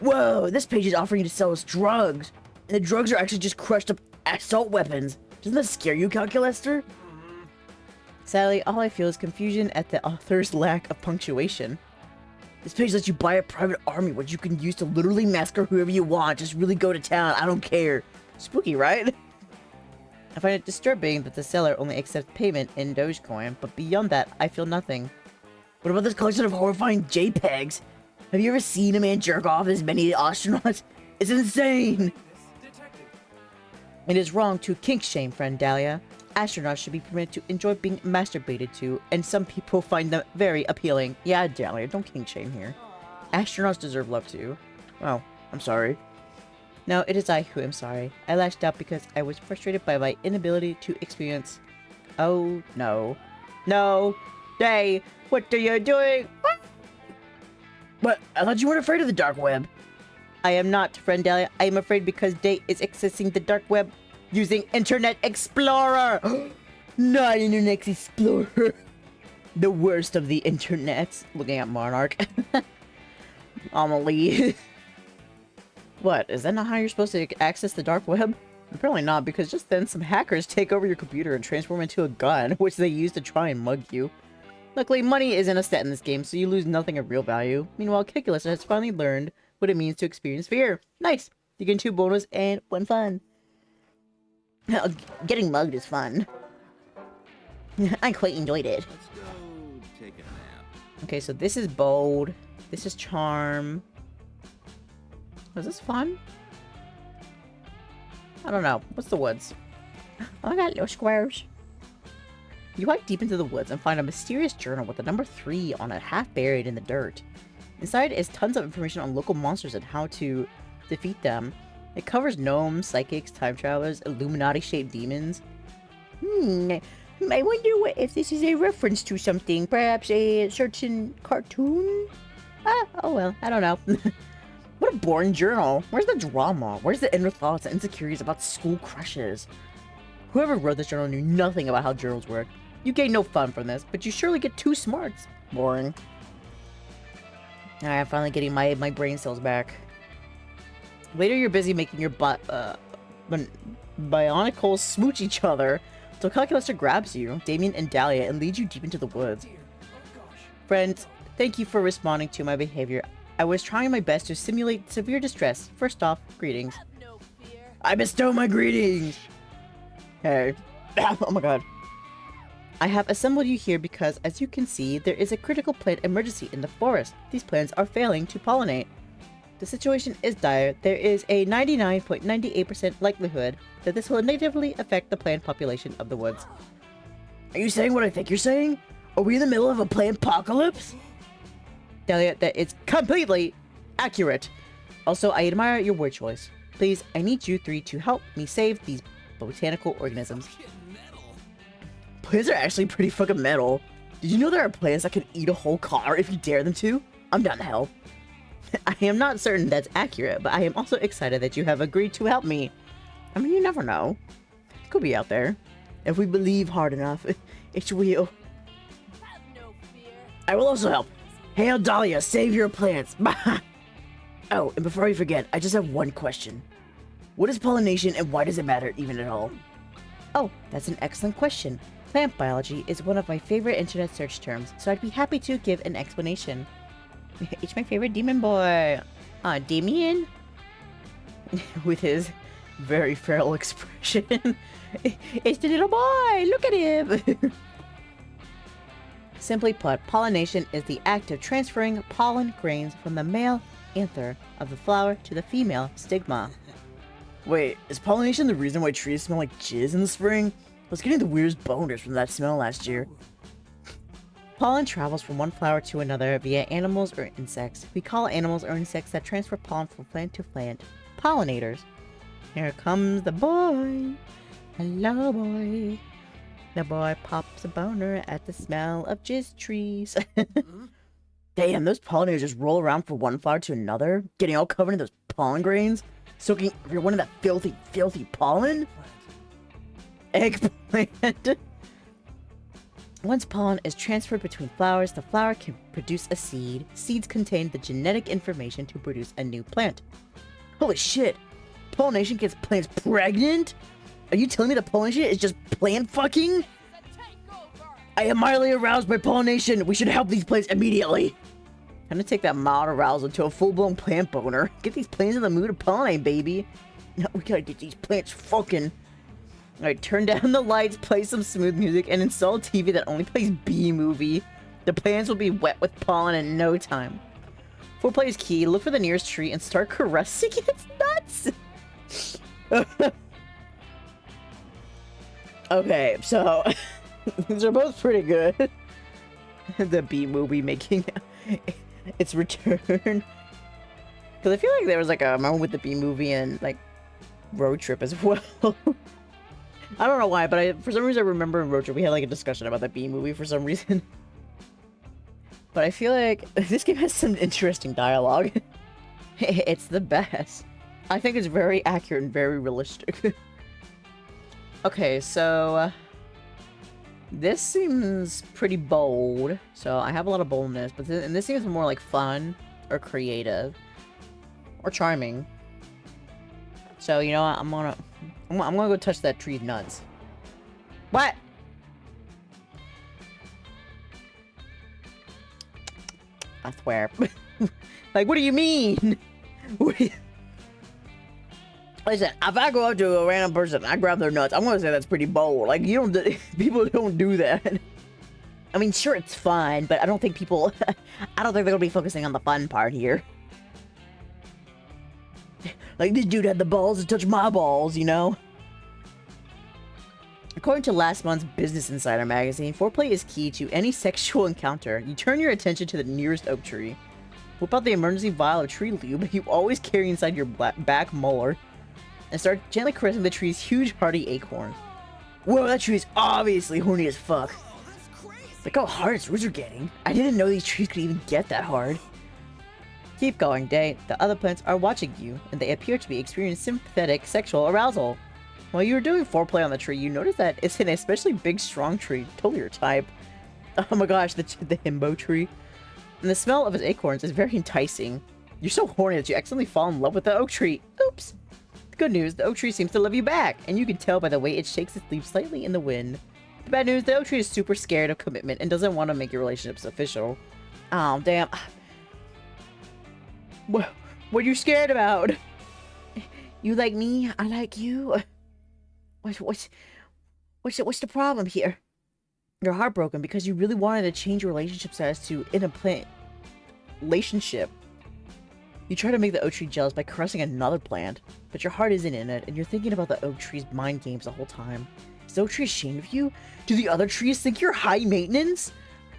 Whoa, this page is offering you to sell us drugs. And the drugs are actually just crushed up assault weapons. Doesn't that scare you, Calculaster? Sadly, all I feel is confusion at the author's lack of punctuation. This page lets you buy a private army, which you can use to literally massacre whoever you want. Just really go to town, I don't care. Spooky, right? I find it disturbing that the seller only accepts payment in Dogecoin, but beyond that, I feel nothing. What about this collection of horrifying JPEGs? Have you ever seen a man jerk off as many astronauts? It's insane! It is wrong to kink shame, friend Dahlia. Astronauts should be permitted to enjoy being masturbated to, and some people find them very appealing. Yeah, Dahlia, don't kink shame here. Astronauts deserve love too. Oh, I'm sorry. No, it is I who am sorry. I lashed out because I was frustrated by my inability to experience... Oh, no. No. Dae, what are you doing? But I thought you weren't afraid of the dark web. I am not, friend Dahlia. I am afraid because Dae is accessing the dark web using Internet Explorer. Not Internet Explorer. The worst of the internets. Looking at Monarch. Amelie. What? Is that not how you're supposed to access the dark web? Apparently not, because just then some hackers take over your computer and transform it into a gun, which they use to try and mug you. Luckily, money isn't a stat in this game, so you lose nothing of real value. Meanwhile, Kikulus has finally learned what it means to experience fear. Nice! You get 2 bonus and 1 fun. Getting mugged is fun. I quite enjoyed it. Let's go take a nap. Okay, so this is bold. This is charm. Was this fun? I don't know. What's the woods? Oh, I got little squares. You hike deep into the woods and find a mysterious journal with the number 3 on it, half buried in the dirt. Inside is tons of information on local monsters and how to defeat them. It covers gnomes, psychics, time travelers, Illuminati-shaped demons. I wonder if this is a reference to something. Perhaps a certain cartoon? Oh well, I don't know. What a boring journal. Where's the drama? Where's the inner thoughts and insecurities about school crushes? Whoever wrote this journal knew nothing about how journals work. You gain no fun from this, but you surely get 2 smarts. Boring. Alright, I'm finally getting my brain cells back. Later, you're busy making your bionicles smooch each other until Calculaster grabs you, Damien and Dahlia, and leads you deep into the woods. Friends, thank you for responding to my behavior. I was trying my best to simulate severe distress. First off, greetings. Have no fear. I bestow my greetings! Hey. Oh my god. I have assembled you here because, as you can see, there is a critical plant emergency in the forest. These plants are failing to pollinate. The situation is dire. There is a 99.98% likelihood that this will negatively affect the plant population of the woods. Are you saying what I think you're saying? Are we in the middle of a plant apocalypse? Dahlia, that is completely accurate. Also, I admire your word choice. Please, I need you 3 to help me save these botanical organisms. Plants are actually pretty fucking metal. Did you know there are plants that can eat a whole car if you dare them to? I'm down to help. I am not certain that's accurate, but I am also excited that you have agreed to help me. I mean, you never know. It could be out there. If we believe hard enough, it will. Have no fear. I will also help. Hail Dahlia, save your plants. Oh, and before I forget, I just have one question. What is pollination and why does it matter even at all? Oh, that's an excellent question. Plant biology is one of my favorite internet search terms, so I'd be happy to give an explanation. It's my favorite demon boy. Damien? With his very feral expression. It's the little boy! Look at him! Simply put, pollination is the act of transferring pollen grains from the male anther of the flower to the female stigma. Wait, is pollination the reason why trees smell like jizz in the spring? I was getting the weirdest boners from that smell last year. Pollen travels from one flower to another via animals or insects. We call animals or insects that transfer pollen from plant to plant pollinators. Here comes the boy. Hello, boy. The boy pops a boner at the smell of jizz trees. Damn, those pollinators just roll around from one flower to another, getting all covered in those pollen grains, soaking every one of that filthy, filthy pollen. Eggplant. Once pollen is transferred between flowers, the flower can produce a seed. Seeds contain the genetic information to produce a new plant. Holy shit! Pollination gets plants pregnant? Are you telling me that pollination is just plant fucking? The takeover. I am mildly aroused by pollination. We should help these plants immediately. I'm gonna take that mild arousal to a full-blown plant boner. Get these plants in the mood to pollinate, baby. No, we gotta get these plants fucking. Alright, turn down the lights, play some smooth music, and install a TV that only plays B-movie. The plants will be wet with pollen in no time. Foreplay is key. Look for the nearest tree and start caressing its nuts. Okay, so these are both pretty good. The B-movie making its return. Because I feel like there was like a moment with the B-movie and like Road Trip as well. I don't know why, but for some reason I remember in Road Trip we had like a discussion about that B movie for some reason. But I feel like this game has some interesting dialogue. It's the best. I think it's very accurate and very realistic. Okay, so this seems pretty bold. So I have a lot of boldness, but and this seems more like fun or creative or charming. So you know what? I'm gonna go touch that tree's nuts. What? I swear. Like, what do you mean? Listen, if I go up to a random person and I grab their nuts, I'm gonna say that's pretty bold. Like, you don't, people don't do that. I mean, sure, it's fun, but I don't think people, I don't think they're gonna be focusing on the fun part here. Like, this dude had the balls to touch my balls, you know? According to last month's Business Insider magazine, foreplay is key to any sexual encounter. You turn your attention to the nearest oak tree. Whip out the emergency vial of tree lube you always carry inside your back molar, and start gently caressing the tree's huge, hardy acorn. Whoa, that tree is obviously horny as fuck. Look how hard its roots are getting. I didn't know these trees could even get that hard. Keep going, Dae. The other plants are watching you, and they appear to be experiencing sympathetic sexual arousal. While you were doing foreplay on the tree, you noticed that it's an especially big, strong tree, totally your type. Oh my gosh, the himbo tree. And the smell of its acorns is very enticing. You're so horny that you accidentally fall in love with the oak tree. Oops. The good news, the oak tree seems to love you back, and you can tell by the way it shakes its leaves slightly in the wind. The bad news, the oak tree is super scared of commitment and doesn't want to make your relationships official. Oh, damn. What are you scared about? You like me, I like you. What's the problem here? You're heartbroken because you really wanted to change your relationship status to in a plant relationship. You try to make the oak tree jealous by caressing another plant, but your heart isn't in it, and you're thinking about the oak tree's mind games the whole time. Is the oak tree ashamed of you? Do the other trees think you're high maintenance?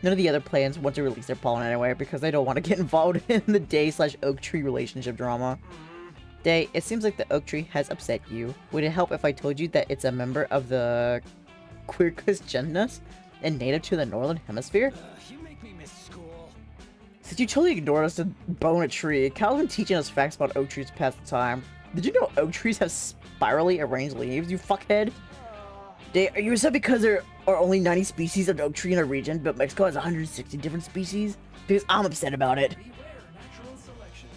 None of the other plants want to release their pollen anyway because they don't want to get involved in the Dae/oak tree relationship drama. Dae, it seems like the oak tree has upset you. Would it help if I told you that it's a member of the Quercus genus and native to the northern hemisphere? You make me miss school. Since you totally ignored us to bone a tree, Cal's been teaching us facts about oak trees past the time. Did you know oak trees have spirally arranged leaves, you fuckhead? Dae, are you upset because there are only 90 species of oak tree in our region, but Mexico has 160 different species? Because I'm upset about it.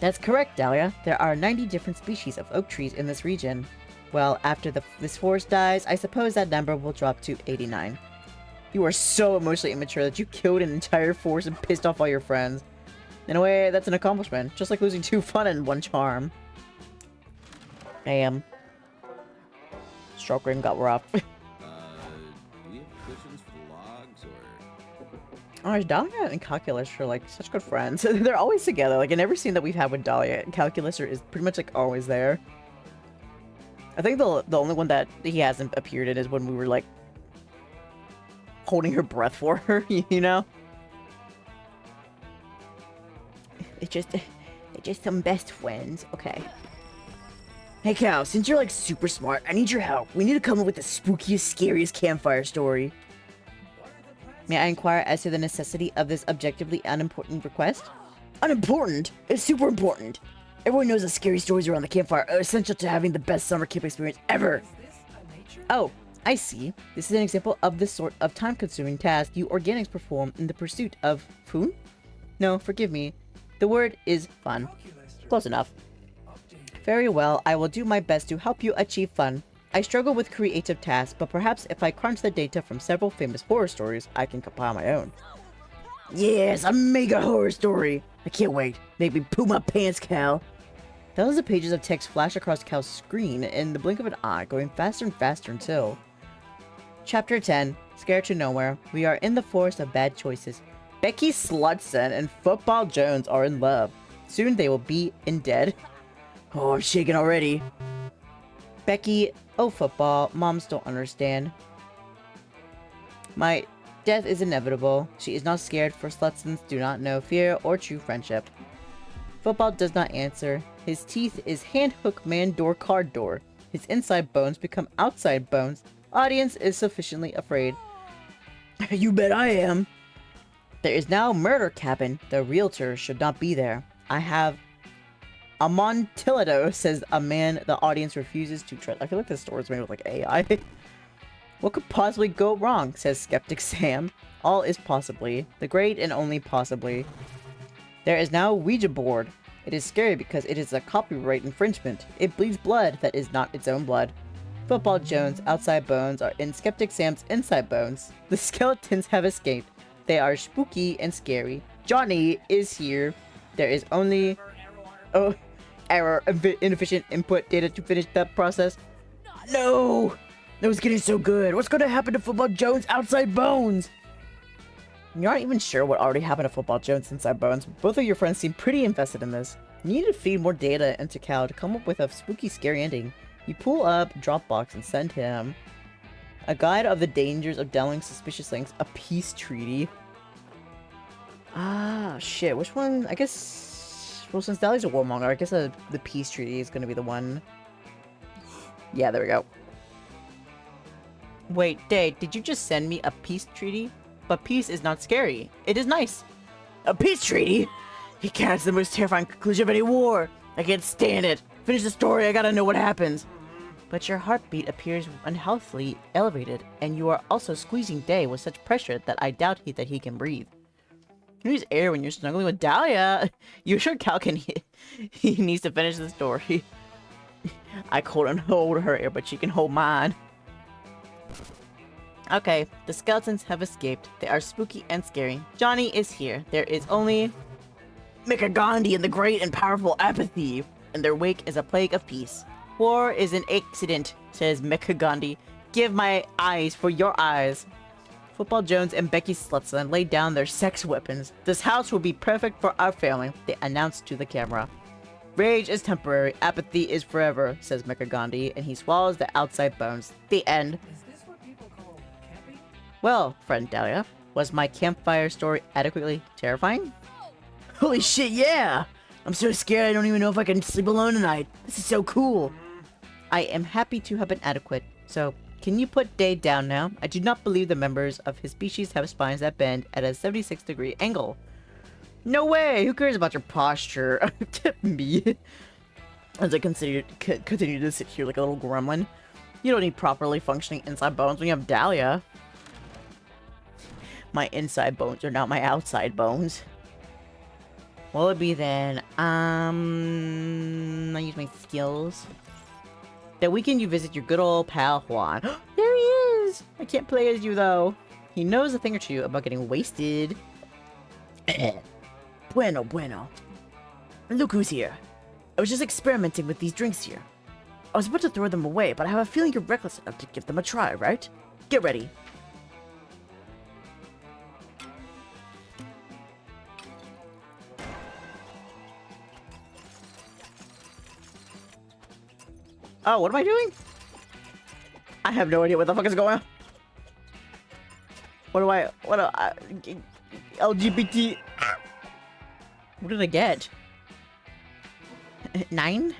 That's correct, Dahlia. There are 90 different species of oak trees in this region. Well, after this forest dies, I suppose that number will drop to 89. You are so emotionally immature that you killed an entire forest and pissed off all your friends. In a way, that's an accomplishment. Just like losing 2 fun and 1 charm. Damn. Stroke ring got rough. Do we have cushions for the logs, or? Oh, Dahlia and Calculus are like such good friends. They're always together. Like in every scene that we've had with Dahlia, Calculus is pretty much like always there. I think the only one that he hasn't appeared in is when we were like holding her breath for her, you know? They're just some best friends. Okay. Hey Cal, since you're like super smart, I need your help. We need to come up with the spookiest, scariest campfire story. May I inquire as to the necessity of this objectively unimportant request? Unimportant? It's super important. Everyone knows that scary stories around the campfire are essential to having the best summer camp experience ever. Oh, I see. This is an example of the sort of time-consuming task you organics perform in the pursuit of food? No, forgive me. The word is fun. Close enough. Very well, I will do my best to help you achieve fun. I struggle with creative tasks, but perhaps if I crunch the data from several famous horror stories, I can compile my own. Yes, a mega horror story! I can't wait. Make me poo my pants, Cal. Thousands of pages of text flash across Cal's screen in the blink of an eye, going faster and faster until... Chapter 10. Scared to Nowhere. We are in the forest of bad choices. Becky Slutson and Football Jones are in love. Soon they will be in dead. Oh, I'm shaking already. Becky, oh football, moms don't understand. My death is inevitable. She is not scared, for Slutsons do not know fear or true friendship. Football does not answer. His teeth is hand hook man door card door. His inside bones become outside bones Audience is sufficiently afraid. You bet I am. There is now murder cabin. The realtor should not be there. I have Amontillado, says a man the audience refuses to trust. I feel like this store is made with like AI. What could possibly go wrong, says Skeptic Sam. All is possibly. The great and only possibly. There is now a Ouija board. It is scary because it is a copyright infringement. It bleeds blood that is not its own blood. Football Jones' outside bones are in Skeptic Sam's inside bones. The skeletons have escaped. They are spooky and scary. Johnny is here. There is only... Oh, error. Inefficient input data to finish that process. No! That was getting so good. What's going to happen to Football Jones' outside bones? You aren't even sure what already happened to Football Jones' inside bones. Both of your friends seem pretty invested in this. You need to feed more data into Cal to come up with a spooky, scary ending. You pull up Dropbox and send him a guide of the dangers of dealing suspicious links, a peace treaty. Ah, shit. Which one? I guess... Well, since Dali's a warmonger, I guess the peace treaty is going to be the one. Yeah, there we go. Wait, Dae, did you just send me a peace treaty? But peace is not scary. It is nice. A peace treaty? He can't. The most terrifying conclusion of any war. I can't stand it. Finish the story. I gotta know what happens. But your heartbeat appears unhealthily elevated, and you are also squeezing Dae with such pressure that I doubt that he can breathe. You use air when you're snuggling with Dahlia. You sure Cal can... He needs to finish the story. I couldn't hold her air, but she can hold mine. Okay, the skeletons have escaped. They are spooky and scary. Johnny is here. There is only Mika Gandhi and the great and powerful apathy. In their wake is a plague of peace. War is an accident, says Mika Gandhi. Give my eyes for your eyes. Football Jones and Becky Slutson laid down their sex weapons. This house will be perfect for our family, they announced to the camera. Rage is temporary, apathy is forever, says Mika Gandhi, and he swallows the outside bones. The end. Is this what people call camping? Well, friend Dahlia, was my campfire story adequately terrifying? Holy shit, yeah! I'm so scared I don't even know if I can sleep alone tonight. This is so cool. I am happy to have been adequate, so can you put Dae down now? I do not believe the members of his species have spines that bend at a 76-degree angle. No way! Who cares about your posture? Me. As I continue to sit here like a little gremlin. You don't need properly functioning inside bones when you have Dahlia. My inside bones are not my outside bones. What will it be then? I use my skills. That weekend you visit your good old pal Juan. There he is! I can't play as you though. He knows a thing or two about getting wasted. Bueno, bueno. Look who's here. I was just experimenting with these drinks here. I was about to throw them away, but I have a feeling you're reckless enough to give them a try, right? Get ready. Oh, what am I doing? I have no idea what the fuck is going on. What do I LGBT. What did I get? 9?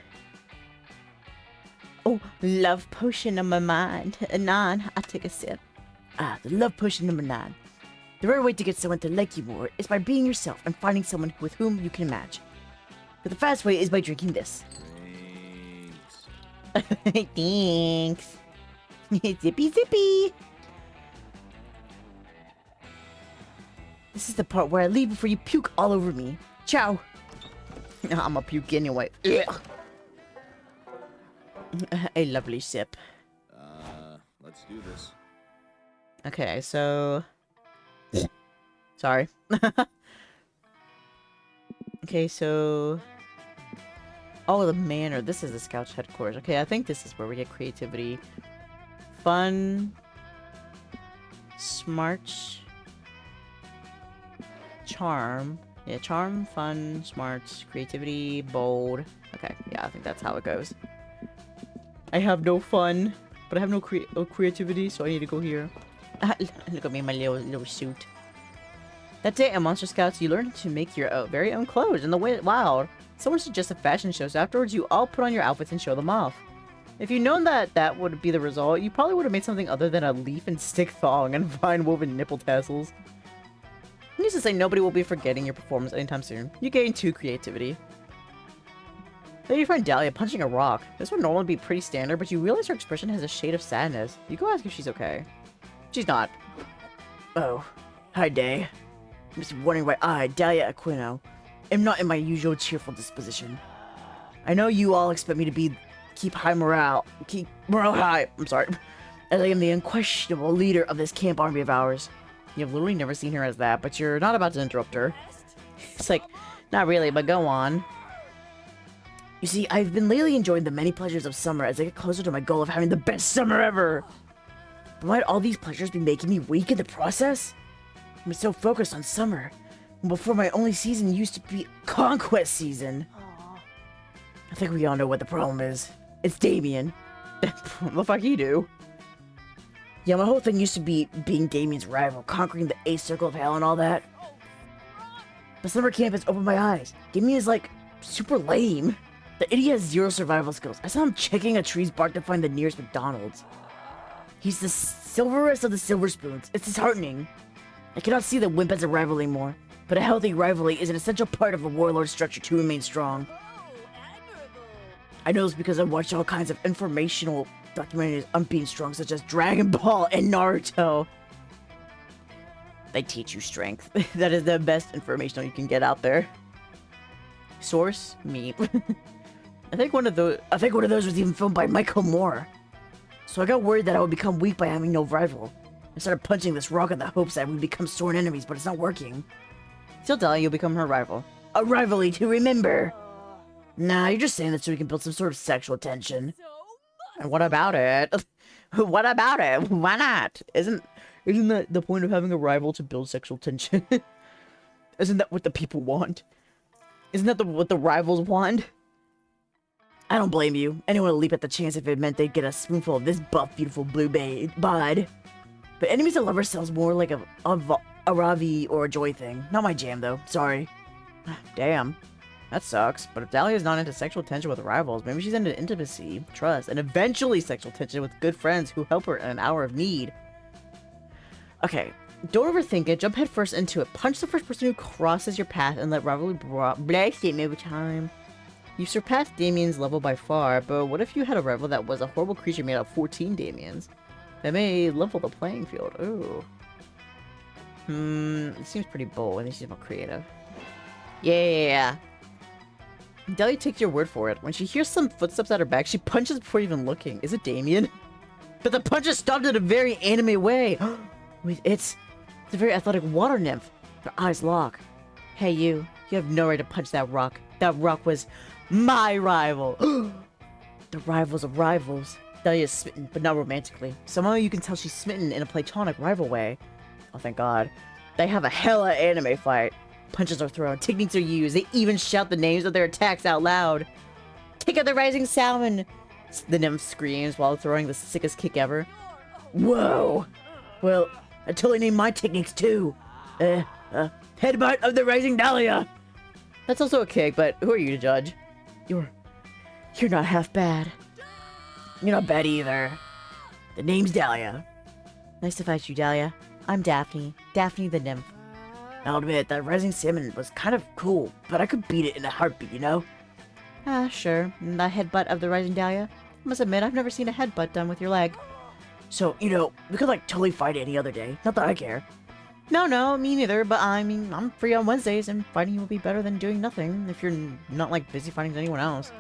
Oh, love potion number 9. 9. I take a sip. Ah, the love potion number 9. The rare way to get someone to like you more is by being yourself and finding someone with whom you can match. But the fast way is by drinking this. Thanks. Zippy zippy. This is the part where I leave before you puke all over me. Ciao. I'm a puke anyway. Ugh. A lovely sip. Let's do this. Okay, so... Sorry. Okay, so... Oh, the manor. This is the Scout's headquarters. Okay, I think this is where we get creativity. Fun. Smart. Charm. Yeah, charm, fun, smart, creativity, bold. Okay, yeah, I think that's how it goes. I have no fun, but I have no creativity, so I need to go here. Look at me in my little suit. That day at Monster Scouts, you learned to make your very own clothes in the wild. Someone suggested fashion shows. Afterwards, you all put on your outfits and show them off. If you'd known that that would be the result, you probably would have made something other than a leaf and stick thong and vine-woven nipple tassels. Needless to say, nobody will be forgetting your performance anytime soon. You gain 2 creativity. Then you find Dahlia punching a rock. This would normally be pretty standard, but you realize her expression has a shade of sadness. You go ask if she's okay. She's not. Oh. Hi, Dae. I'm just wondering why I, Dahlia Aquino, am not in my usual cheerful disposition. I know you all expect me to keep morale high, I'm sorry, as I am the unquestionable leader of this camp army of ours. You've literally never seen her as that, but you're not about to interrupt her. It's like, not really, but go on. You see, I've been lately enjoying the many pleasures of summer as I get closer to my goal of having the best summer ever. But might all these pleasures be making me weak in the process? I'm so focused on summer, when before my only season used to be conquest season. I think we all know what the problem is. It's Damien. What the fuck he do? Yeah, my whole thing used to be being Damien's rival, conquering the 8th circle of hell and all that. But summer camp has opened my eyes. Damien is like super lame. The idiot has 0 survival skills. I saw him checking a tree's bark to find the nearest McDonald's. He's the silverest of the silver spoons. It's disheartening. I cannot see the wimp as a rival anymore, but a healthy rivalry is an essential part of a warlord structure to remain strong. I know this because I've watched all kinds of informational documentaries on being strong, such as Dragon Ball and Naruto. They teach you strength. That is the best information you can get out there. Source? Me. I think one of those was even filmed by Michael Moore. So I got worried that I would become weak by having no rival. I started punching this rock in the hopes that we'd become sworn enemies, but it's not working. Still telling you'll become her rival. A rivalry to remember! Nah, you're just saying that so we can build some sort of sexual tension. And what about it? What about it? Why not? Isn't that the point of having a rival, to build sexual tension? Isn't that what the people want? Isn't that what the rivals want? I don't blame you. Anyone would leap at the chance if it meant they'd get a spoonful of this buff, beautiful blue bud. But enemies that love ourselves more like a Ravi or a Joy thing. Not my jam, though. Sorry. Damn. That sucks. But if Dahlia's not into sexual tension with rivals, maybe she's into intimacy, trust, and eventually sexual tension with good friends who help her in an hour of need. Okay. Don't overthink it. Jump headfirst into it. Punch the first person who crosses your path and let rivalry blast him every time. You've surpassed Damien's level by far, but what if you had a rival that was a horrible creature made out of 14 Damiens? That may level the playing field. Ooh. It seems pretty bold. I think she's more creative. Yeah. Dahlia takes your word for it. When she hears some footsteps at her back, she punches before even looking. Is it Damien? But the punch is stopped in a very anime way. Wait, it's a very athletic water nymph. Her eyes lock. Hey, you have no right to punch that rock. That rock was my rival. The rivals of rivals. Dahlia is smitten, but not romantically. Somehow you can tell she's smitten in a platonic rival way. Oh, thank God. They have a hella anime fight. Punches are thrown, techniques are used, they even shout the names of their attacks out loud. Take out the rising salmon! The nymph screams while throwing the sickest kick ever. Whoa! Well, I totally named my techniques too. Headbutt of the rising Dahlia! That's also a kick, but who are you to judge? You're not half bad. You're not bad either. The name's Dahlia. Nice to fight you, Dahlia. I'm Daphne. Daphne the nymph. I'll admit, that rising salmon was kind of cool, but I could beat it in a heartbeat, you know? Sure. And that headbutt of the rising Dahlia? I must admit, I've never seen a headbutt done with your leg. So, you know, we could, like, totally fight any other day. Not that I care. No, me neither, but I mean, I'm free on Wednesdays, and fighting you will be better than doing nothing, if you're not, like, busy fighting anyone else.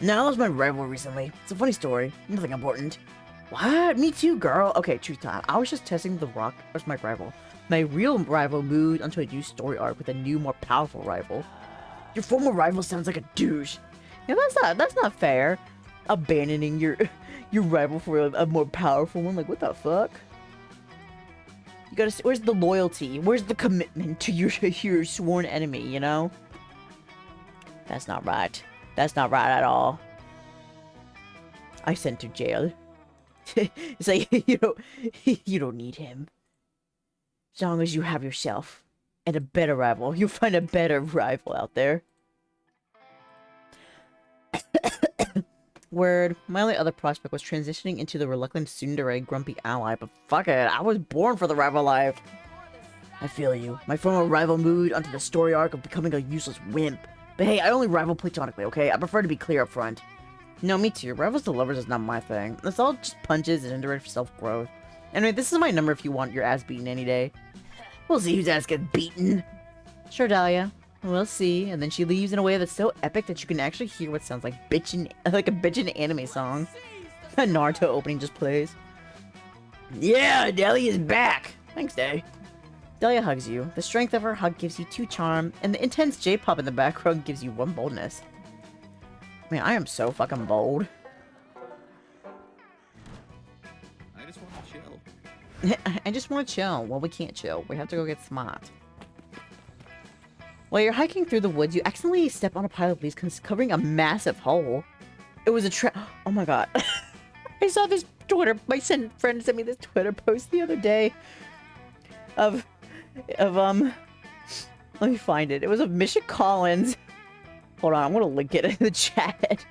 No, I lost my rival recently. It's a funny story. Nothing important. What? Me too, girl. Okay, truth time. I was just testing the rock as my rival. My real rival moved onto a new story arc with a new, more powerful rival. Your former rival sounds like a douche. Yeah, that's not fair. Abandoning your rival for a more powerful one. Like, what the fuck? You gotta. Where's the loyalty? Where's the commitment to your sworn enemy? You know. That's not right. That's not right at all. I sent to jail. It's like you don't need him. As long as you have yourself and a better rival, you'll find a better rival out there. Word. My only other prospect was transitioning into the reluctant tsundere grumpy ally, but fuck it, I was born for the rival life. I feel you. My former rival moved onto the story arc of becoming a useless wimp. But hey, I only rival platonically, okay? I prefer to be clear up front. No, me too. Rivals to lovers is not my thing. It's all just punches and indirect self-growth. Anyway, this is my number if you want your ass beaten any day. We'll see whose ass gets beaten. Sure, Dahlia. We'll see. And then she leaves in a way that's so epic that you can actually hear what sounds like a bitchin' anime song. A Naruto opening just plays. Yeah, Dahlia's back. Thanks, Dae. Dahlia hugs you. The strength of her hug gives you 2 charm, and the intense J-pop in the background gives you 1 boldness. Man, I am so fucking bold. I just want to chill. I just want to chill. Well, we can't chill. We have to go get smart. While you're hiking through the woods, you accidentally step on a pile of leaves covering a massive hole. It was a trap. Oh my god. I saw this Twitter. My friend sent me this Twitter post the other day of let me find it. It was of Misha Collins. Hold on, I'm gonna link it in the chat.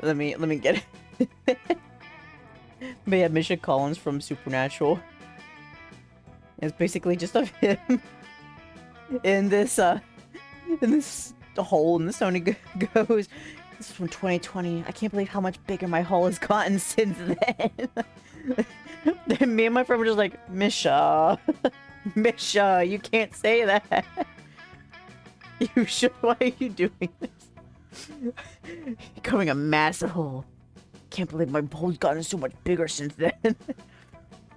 Let me get it. But yeah, Misha Collins from Supernatural. It's basically just of him in this hole in the stone. He goes, "This is from 2020. I can't believe how much bigger my hole has gotten since then." Then me and my friend were just like, Misha, Misha, you can't say that. You should. Why are you doing this? You're covering a massive hole. Can't believe my hole's gotten so much bigger since then.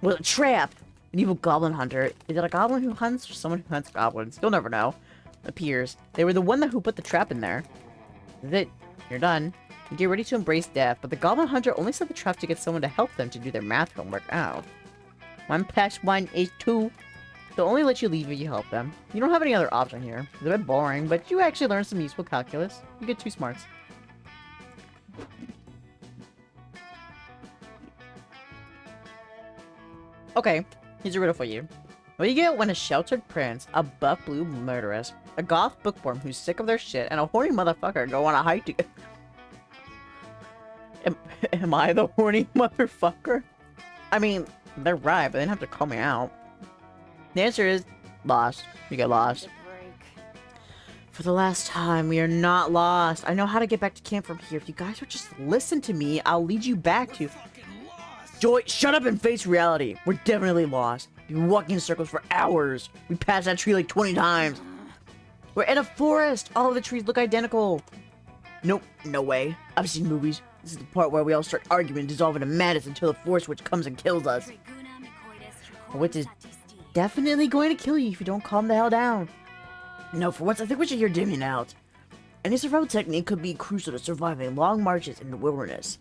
Well, a trap. An evil goblin hunter. Is it a goblin who hunts or someone who hunts goblins? You'll never know. Appears. They were the one who put the trap in there. That's it. You're done. You get ready to embrace death, but the goblin hunter only set the trap to get someone to help them to do their math homework. Oh. 1 + 1 is 2. They'll only let you leave if you help them. You don't have any other option here. It's a bit boring, but you actually learn some useful calculus. You get 2 smarts. Okay, here's a riddle for you. What do you get when a sheltered prince, a buff blue murderess, a goth bookworm who's sick of their shit, and a horny motherfucker go on a hike together? Am I the horny motherfucker? I mean, they're right, but they didn't have to call me out. The answer is lost. You get lost. For the last time, we are not lost. I know how to get back to camp from here. If you guys would just listen to me, I'll lead you back to... Joy, shut up and face reality. We're definitely lost. We've been walking in circles for hours. We passed that tree like 20 times. We're in a forest. All of the trees look identical. Nope, no way. I've seen movies. This is the part where we all start arguing and dissolve into madness until the force witch comes and kills us. A witch is definitely going to kill you if you don't calm the hell down. No, for once, I think we should hear Damien out. Any survival technique could be crucial to surviving long marches in the wilderness.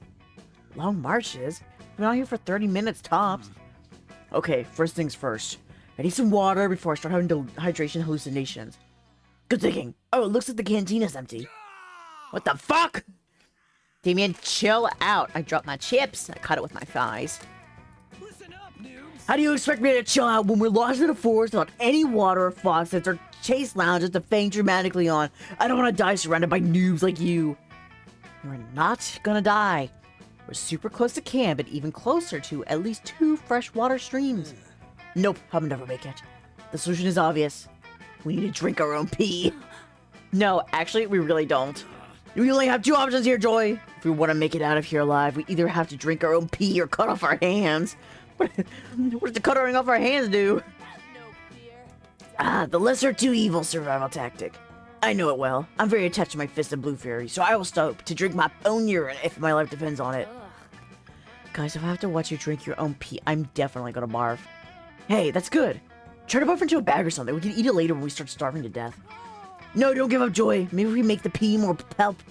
Long marches? We've been out here for 30 minutes tops. Okay, first things first. I need some water before I start having dehydration hallucinations. Good thinking. Oh, it looks like the canteen is empty. What the fuck? Damien, chill out. I dropped my chips. I caught it with my thighs. Listen up, noobs. How do you expect me to chill out when we're lost in a forest without any water or faucets or chase lounges to fang dramatically on? I don't want to die surrounded by noobs like you. We're not gonna die. We're super close to camp and even closer to at least 2 freshwater streams. Nope, I'll never make it. The solution is obvious. We need to drink our own pee. No, actually, we really don't. We only have 2 options here, Joy. If we want to make it out of here alive, we either have to drink our own pee or cut off our hands. What does the cutting off our hands do? Ah, the lesser 2 evil survival tactic. I know it well. I'm very attached to my fist and blue fairy, so I will stop to drink my own urine if my life depends on it. Guys, if I have to watch you drink your own pee, I'm definitely gonna barf. Hey, that's good. Try to barf into a bag or something. We can eat it later when we start starving to death. No, don't give up, Joy. Maybe if we make the pee more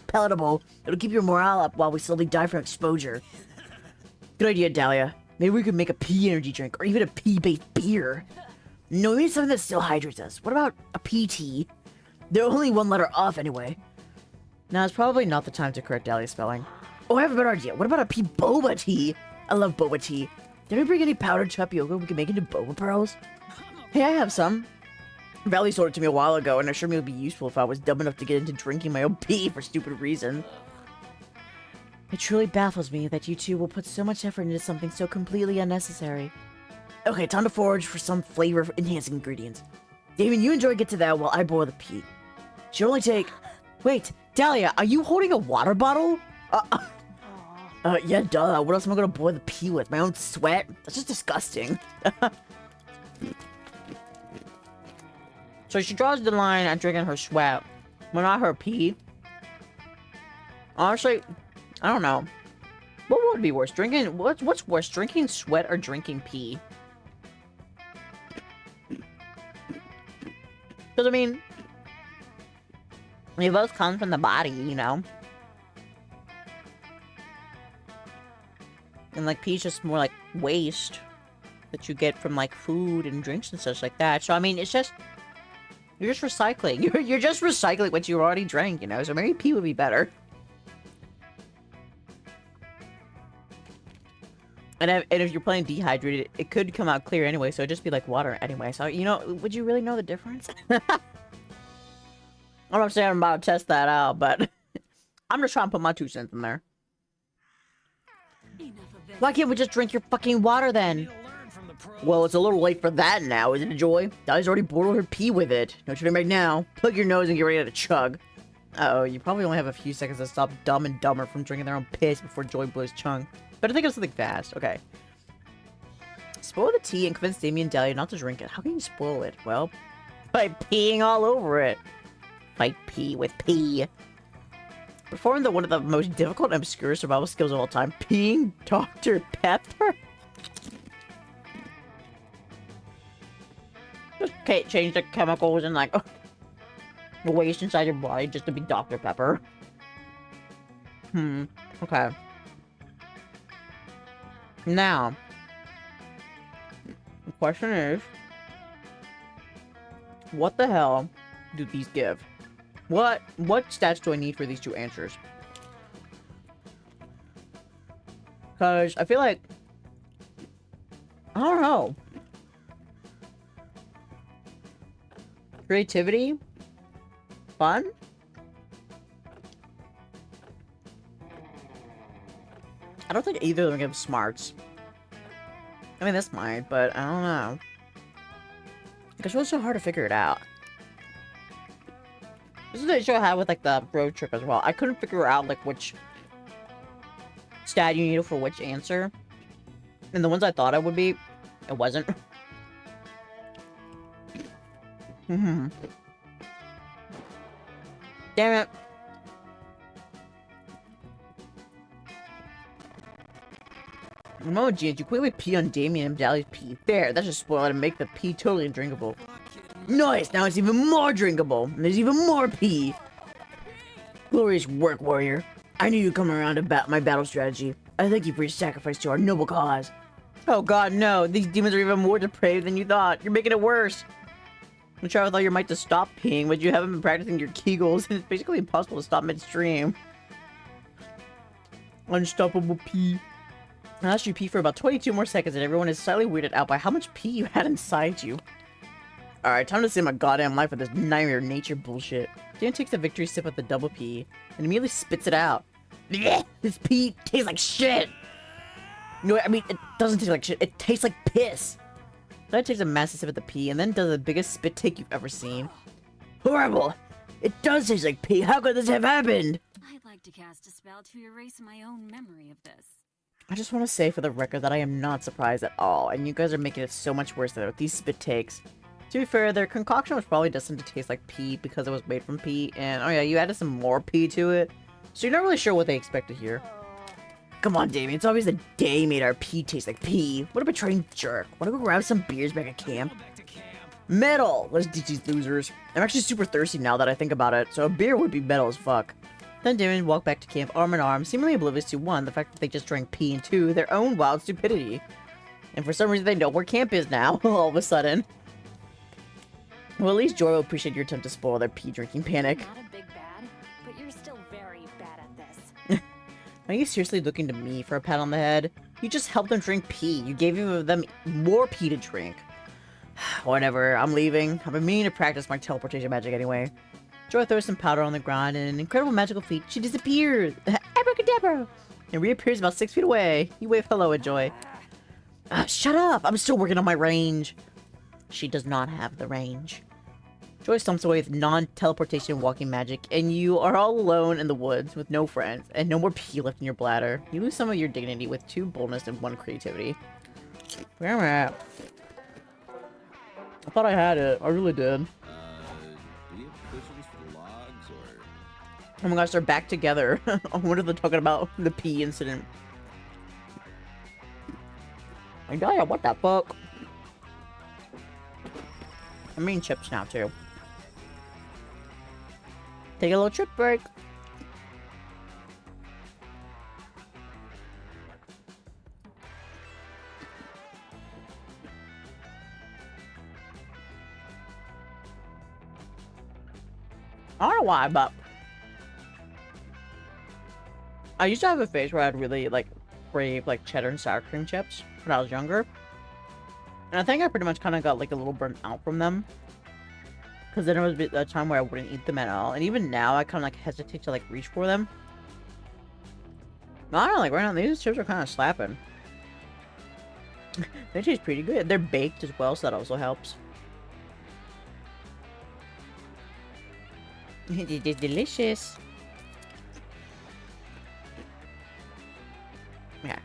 palatable, it'll keep your morale up while we slowly die from exposure. Good idea, Dahlia. Maybe we could make a pee energy drink, or even a pee-based beer. No, we need something that still hydrates us. What about a PT? They're only 1 letter off anyway. Now, it's probably not the time to correct Dahlia's spelling. Oh, I have a better idea. What about a pea boba tea? I love boba tea. Did we bring any powdered tapioca we can make into boba pearls? Hey, I have some. Valley sold it to me a while ago, and I'm sure it would be useful if I was dumb enough to get into drinking my own pee for stupid reason. It truly baffles me that you two will put so much effort into something so completely unnecessary. Okay, time to forage for some flavor-enhancing ingredients. Damien, you enjoy get to that while I boil the pee. Should only take... Wait, Dahlia, are you holding a water bottle? Yeah, duh. What else am I gonna boil the pee with? My own sweat? That's just disgusting. So she draws the line at drinking her sweat, but not her pee. Honestly, I don't know. What would be worse? Drinking... What's worse? Drinking sweat or drinking pee? Because, I mean... They both come from the body, you know? And, like, pee's just more like waste that you get from, like, food and drinks and such like that. So, I mean, it's just... You're just recycling. You're just recycling what you already drank, you know? So maybe pee would be better. And if you're playing dehydrated, it could come out clear anyway, so it'd just be like water anyway. So, you know, would you really know the difference? I'm not saying I'm about to test that out, but I'm just trying to put my 2 cents in there. Why can't we just drink your fucking water then? Well, it's a little late for that now, isn't it, Joy? Dahlia's already boiled her pee with it. Don't you do it right now. Plug your nose and get ready to chug. Uh-oh, you probably only have a few seconds to stop Dumb and Dumber from drinking their own piss before Joy blows chung. Better think of something fast. Okay. Spoil the tea and convince Damien and Dahlia not to drink it. How can you spoil it? Well, by peeing all over it. Fight pee with pee. Perform one of the most difficult and obscure survival skills of all time. Peeing Dr. Pepper? Just can't change the chemicals and like the waste inside your body just to be Dr. Pepper. Okay. Now, the question is, what the hell do these give? What stats do I need for these 2 answers? Because I feel like, I don't know. Creativity? Fun? I don't think either of them give smarts. I mean, this might, but I don't know. It's really so hard to figure it out. This is the issue I had with, like, the road trip as well. I couldn't figure out, like, which stat you needed for which answer. And the ones I thought it would be, it wasn't. Damn it. Emoji, you quickly pee on Damien and Dahlia's pee. There, that should spoil it and make the pee totally undrinkable. Nice, now it's even more drinkable. And there's even more pee. Glorious work, warrior. I knew you'd come around to my battle strategy. I thank you for your sacrifice to our noble cause. Oh god, no. These demons are even more depraved than you thought. You're making it worse. I'm sure I thought you might to stop peeing, but you haven't been practicing your Kegels, and it's basically impossible to stop midstream. Unstoppable pee. I asked you pee for about 22 more seconds, and everyone is slightly weirded out by how much pee you had inside you. Alright, time to save my goddamn life with this nightmare nature bullshit. Dan takes a victory sip of the double pee, and immediately spits it out. Blech, this pee tastes like shit! You know what, I mean, it doesn't taste like shit, it tastes like piss! Dan takes a massive sip of the pee, and then does the biggest spit take you've ever seen. Horrible! It does taste like pee, how could this have happened? I'd like to cast a spell to erase my own memory of this. I just want to say for the record that I am not surprised at all, and you guys are making it so much worse with these spit takes. To be fair, their concoction was probably destined to taste like pee because it was made from pee, and oh yeah, you added some more pee to it, so you're not really sure what they expected here. Come on, Damien, it's obvious that Dae made our pee taste like pee. What a betraying jerk. Wanna go grab some beers back at camp? Metal! Let's ditch these losers. I'm actually super thirsty now that I think about it, so a beer would be metal as fuck. Then Damien walked back to camp arm in arm, seemingly oblivious to 1, the fact that they just drank pee, and 2, their own wild stupidity. And for some reason they know where camp is now, all of a sudden. Well, at least Joy will appreciate your attempt to spoil their pee drinking panic. Not a big bad, but you're still very bad at this. Are you seriously looking to me for a pat on the head? You just helped them drink pee. You gave them more pee to drink. Whatever, I'm leaving. I've been meaning to practice my teleportation magic anyway. Joy throws some powder on the ground, and in an incredible magical feat, she disappears! Abracadabra! And reappears about 6 feet away. You wave hello at Joy. Shut up! I'm still working on my range. She does not have the range. Joy stomps away with non-teleportation walking magic, and you are all alone in the woods with no friends, and no more pee left in your bladder. You lose some of your dignity with 2 boldness and 1 creativity. Where am I at? I thought I had it. I really did. Do you have cushions for the logs or? Oh my gosh, they're back together. What are they talking about? The pee incident. I die. What the fuck? I'm eating chips now too. Take a little trip break. I don't know why, but I used to have a phase where I'd really like crave like cheddar and sour cream chips when I was younger. And I think I pretty much kind of got like a little burnt out from them. Because then it was a time where I wouldn't eat them at all. And even now, I kind of like hesitate to like reach for them. I don't know, like right now, these chips are kind of slapping. They taste pretty good. They're baked as well, so that also helps. It is delicious. Yeah.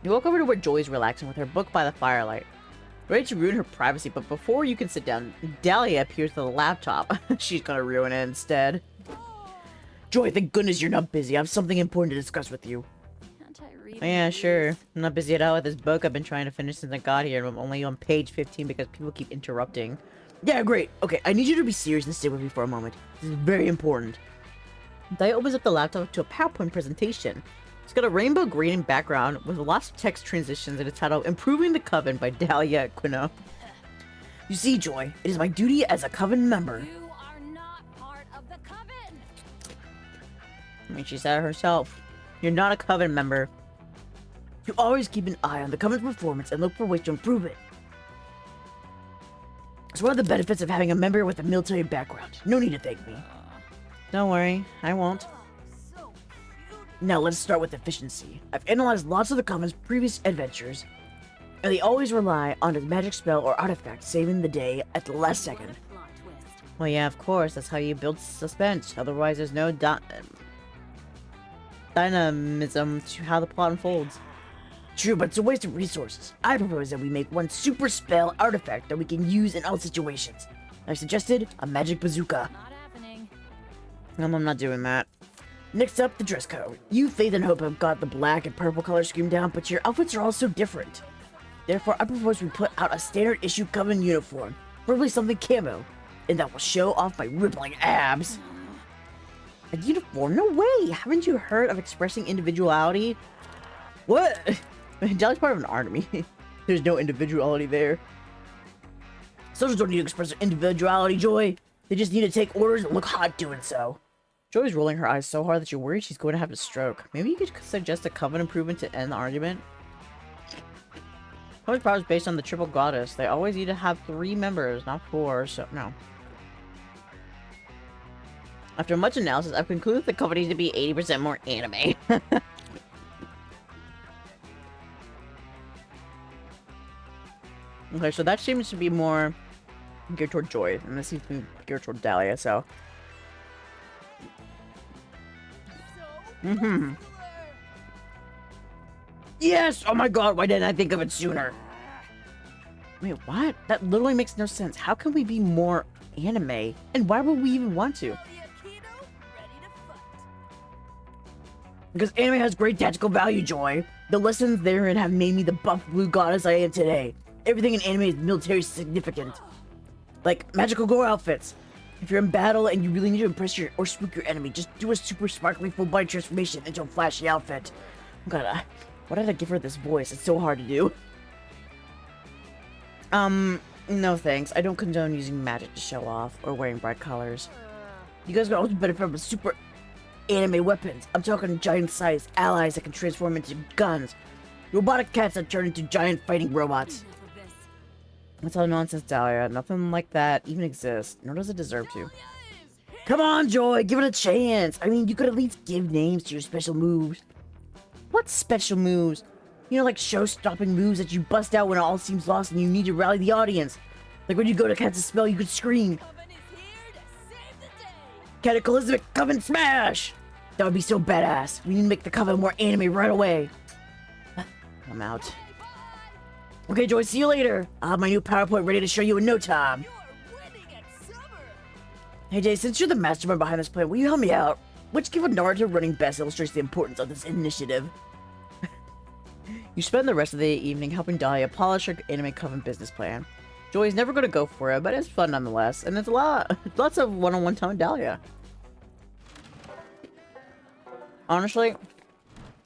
You walk over to where Joy's relaxing with her book by the firelight. Ready to ruin her privacy, but before you can sit down, Dahlia appears with the laptop. She's gonna ruin it instead. Joy, thank goodness you're not busy. I have something important to discuss with you. Can't I read? Oh, yeah, sure. I'm not busy at all with this book I've been trying to finish since I got here, and I'm only on page 15 because people keep interrupting. Yeah, great. Okay, I need you to be serious and stay with me for a moment. This is very important. Dahlia opens up the laptop to a PowerPoint presentation. It's got a rainbow green background with lots of text transitions and a title, Improving the Coven by Dahlia Quino. You see, Joy, it is my duty as a Coven member. You are not part of the coven. I mean, she said it herself. You're not a Coven member. You always keep an eye on the Coven's performance and look for ways to improve it. It's one of the benefits of having a member with a military background. No need to thank me. Don't worry, I won't. So cute. Now let's start with efficiency. I've analyzed lots of the Coven's previous adventures, and they always rely on a magic spell or artifact saving the day at the last second. Plot twist. Well, yeah, of course, that's how you build suspense. Otherwise, there's no dynamism to how the plot unfolds. True, but it's a waste of resources. I propose that we make one super spell artifact that we can use in all situations. I suggested a magic bazooka. Not happening. I'm not doing that. Next up, the dress code. You, Faith, and Hope have got the black and purple color scheme down, but your outfits are all so different. Therefore, I propose we put out a standard issue Coven uniform, probably something camo, and that will show off my rippling abs. A uniform? No way! Haven't you heard of expressing individuality? What? Dahlia's part of an army. There's no individuality there. Soldiers don't need to express their individuality, Joy. They just need to take orders and look hot doing so. Joy's rolling her eyes so hard that you're worried she's going to have a stroke. Maybe you could suggest a Coven improvement to end the argument? Coven's power is based on the triple goddess. They always need to have 3 members, not 4, so no. After much analysis, I've concluded the Coven needs to be 80% more anime. Okay, so that seems to be more geared toward Joy, and this seems to be geared toward Dahlia, so... So Yes! Oh my god, why didn't I think of it sooner? Wait, what? That literally makes no sense. How can we be more anime? And why would we even want to? Because anime has great tactical value, Joy. The lessons therein have made me the buff blue goddess I am today. Everything in anime is military significant. Like magical gore outfits. If you're in battle and you really need to impress your or spook your enemy, just do a super sparkly full body transformation into a flashy outfit. Oh god, why did I give her this voice? It's so hard to do. No thanks. I don't condone using magic to show off or wearing bright colors. You guys can also benefit from super anime weapons. I'm talking giant-sized allies that can transform into guns. Robotic cats that turn into giant fighting robots. Enough of this. That's all nonsense, Dahlia. Nothing like that even exists, nor does it deserve to. Come on, Joy, give it a chance. I mean, you could at least give names to your special moves. What special moves? You know, like show-stopping moves that you bust out when it all seems lost and you need to rally the audience. Like when you go to cast a spell, you could scream, Coven is here to save the day. Cataclysmic Coven Smash! That would be so badass. We need to make the Coven more anime right away. I'm out. Okay, Joy, see you later. I'll have my new PowerPoint ready to show you in no time. You are winning at summer. Hey, Jay, since you're the mastermind behind this plan, will you help me out? Which given narrative running best illustrates the importance of this initiative? You spend the rest of the evening helping Dahlia polish her anime Coven business plan. Joy's never going to go for it, but it's fun nonetheless, and it's lots of one-on-one time with Dahlia. Honestly,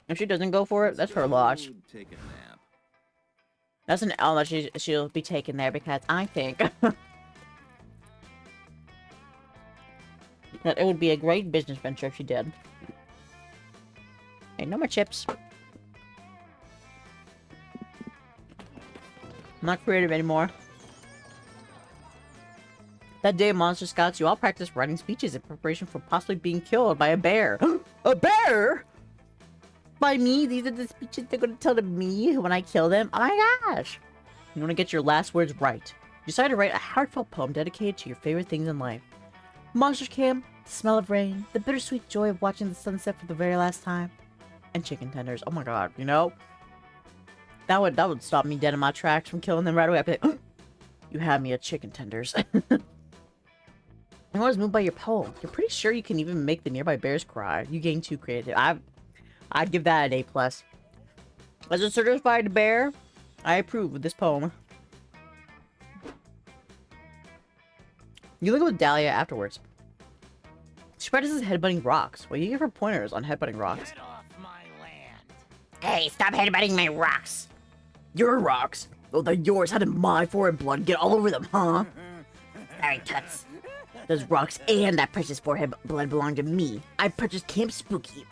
if she doesn't go for it, that's her loss. Take a nap. That's an L that she'll be taking there because I think that it would be a great business venture if she did. Hey, no more chips. I'm not creative anymore. That day, Monster Scouts, you all practiced writing speeches in preparation for possibly being killed by a bear. A bear? By me? These are the speeches they're gonna tell to me when I kill them? Oh my gosh! You wanna get your last words right. You decide to write a heartfelt poem dedicated to your favorite things in life. Monster camp, the smell of rain, the bittersweet joy of watching the sunset for the very last time, and chicken tenders. Oh my god, you know? That would stop me dead in my tracks from killing them right away. I'd be like, you had me at chicken tenders. I was moved by your poem. You're pretty sure you can even make the nearby bears cry. You gain 2 creative. I'd give that an A+. As a certified bear, I approve of this poem. You look with Dahlia afterwards. She practices headbutting rocks. Well, you give her pointers on headbutting rocks. Get off my land. Hey, stop headbutting my rocks. Your rocks? Well, they're yours. How did my forehead blood get all over them, huh? Sorry, Tuts. Those rocks and that precious forehead blood belong to me. I purchased Camp Spooky.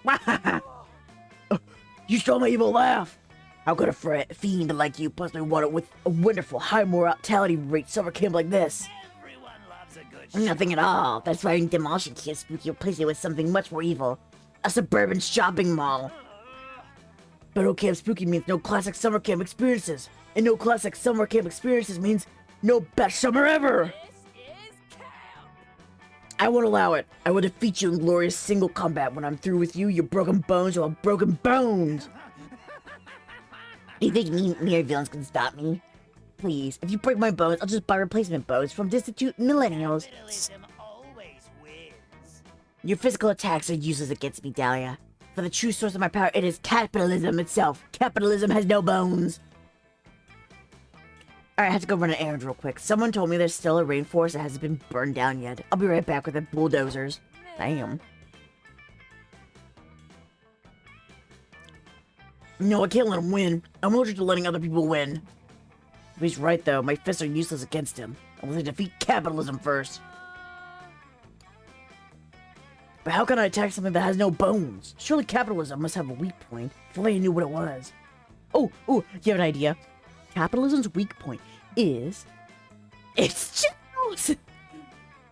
You stole my evil laugh. How could a fiend like you possibly want it with a wonderful high mortality rate summer camp like this? Everyone loves a good Nothing at all. That's why I'm demolishing Camp Spooky, replacing it with something much more evil. A suburban shopping mall. But no Camp Spooky means no classic summer camp experiences. And no classic summer camp experiences means no best summer ever. This is camp. I won't allow it. I will defeat you in glorious single combat. When I'm through with you, your broken bones will have broken bones. You think mere villains can stop me? Please, if you break my bones, I'll just buy replacement bones from destitute millennials. Capitalism always wins. Your physical attacks are useless against me, Dahlia. For the true source of my power, it is capitalism itself. Capitalism has no bones. Alright, I have to go run an errand real quick. Someone told me there's still a rainforest that hasn't been burned down yet. I'll be right back with the bulldozers. Damn. No, I can't let him win. I'm allergic to letting other people win. If he's right, though, my fists are useless against him. I want to defeat capitalism first. But how can I attack something that has no bones? Surely capitalism must have a weak point. If only I knew what it was. Oh, you have an idea. Capitalism's weak point is... It's generals!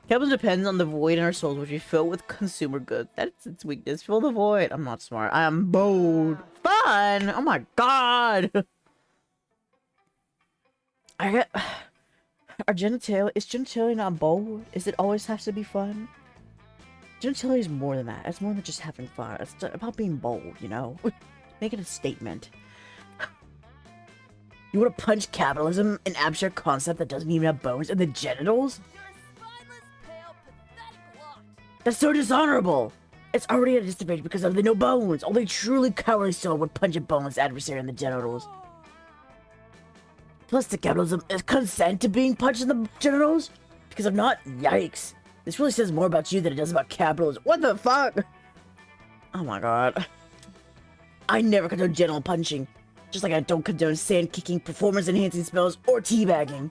Capitalism depends on the void in our souls which we fill with consumer goods. That's its weakness. Fill the void. I'm not smart. I am bold. Fun! Oh my god! I got... Our genitalia... Is genitalia not bold? Is it always has to be fun? Genitalia is more than that. It's more than just having fun. It's about being bold, you know? Make it a statement. You want to punch capitalism, an abstract concept that doesn't even have bones, in the genitals? You're a spineless, pale, pathetic lot. That's so dishonorable! It's already at a disadvantage because of the no bones. Only truly cowardly soul would punch a boneless adversary in the genitals. Plus, the capitalism is consent to being punched in the genitals? Because if not, yikes. This really says more about you than it does about capitalism. What the fuck? Oh my god. I never condone genital punching. Just like I don't condone sand kicking, performance enhancing spells, or teabagging.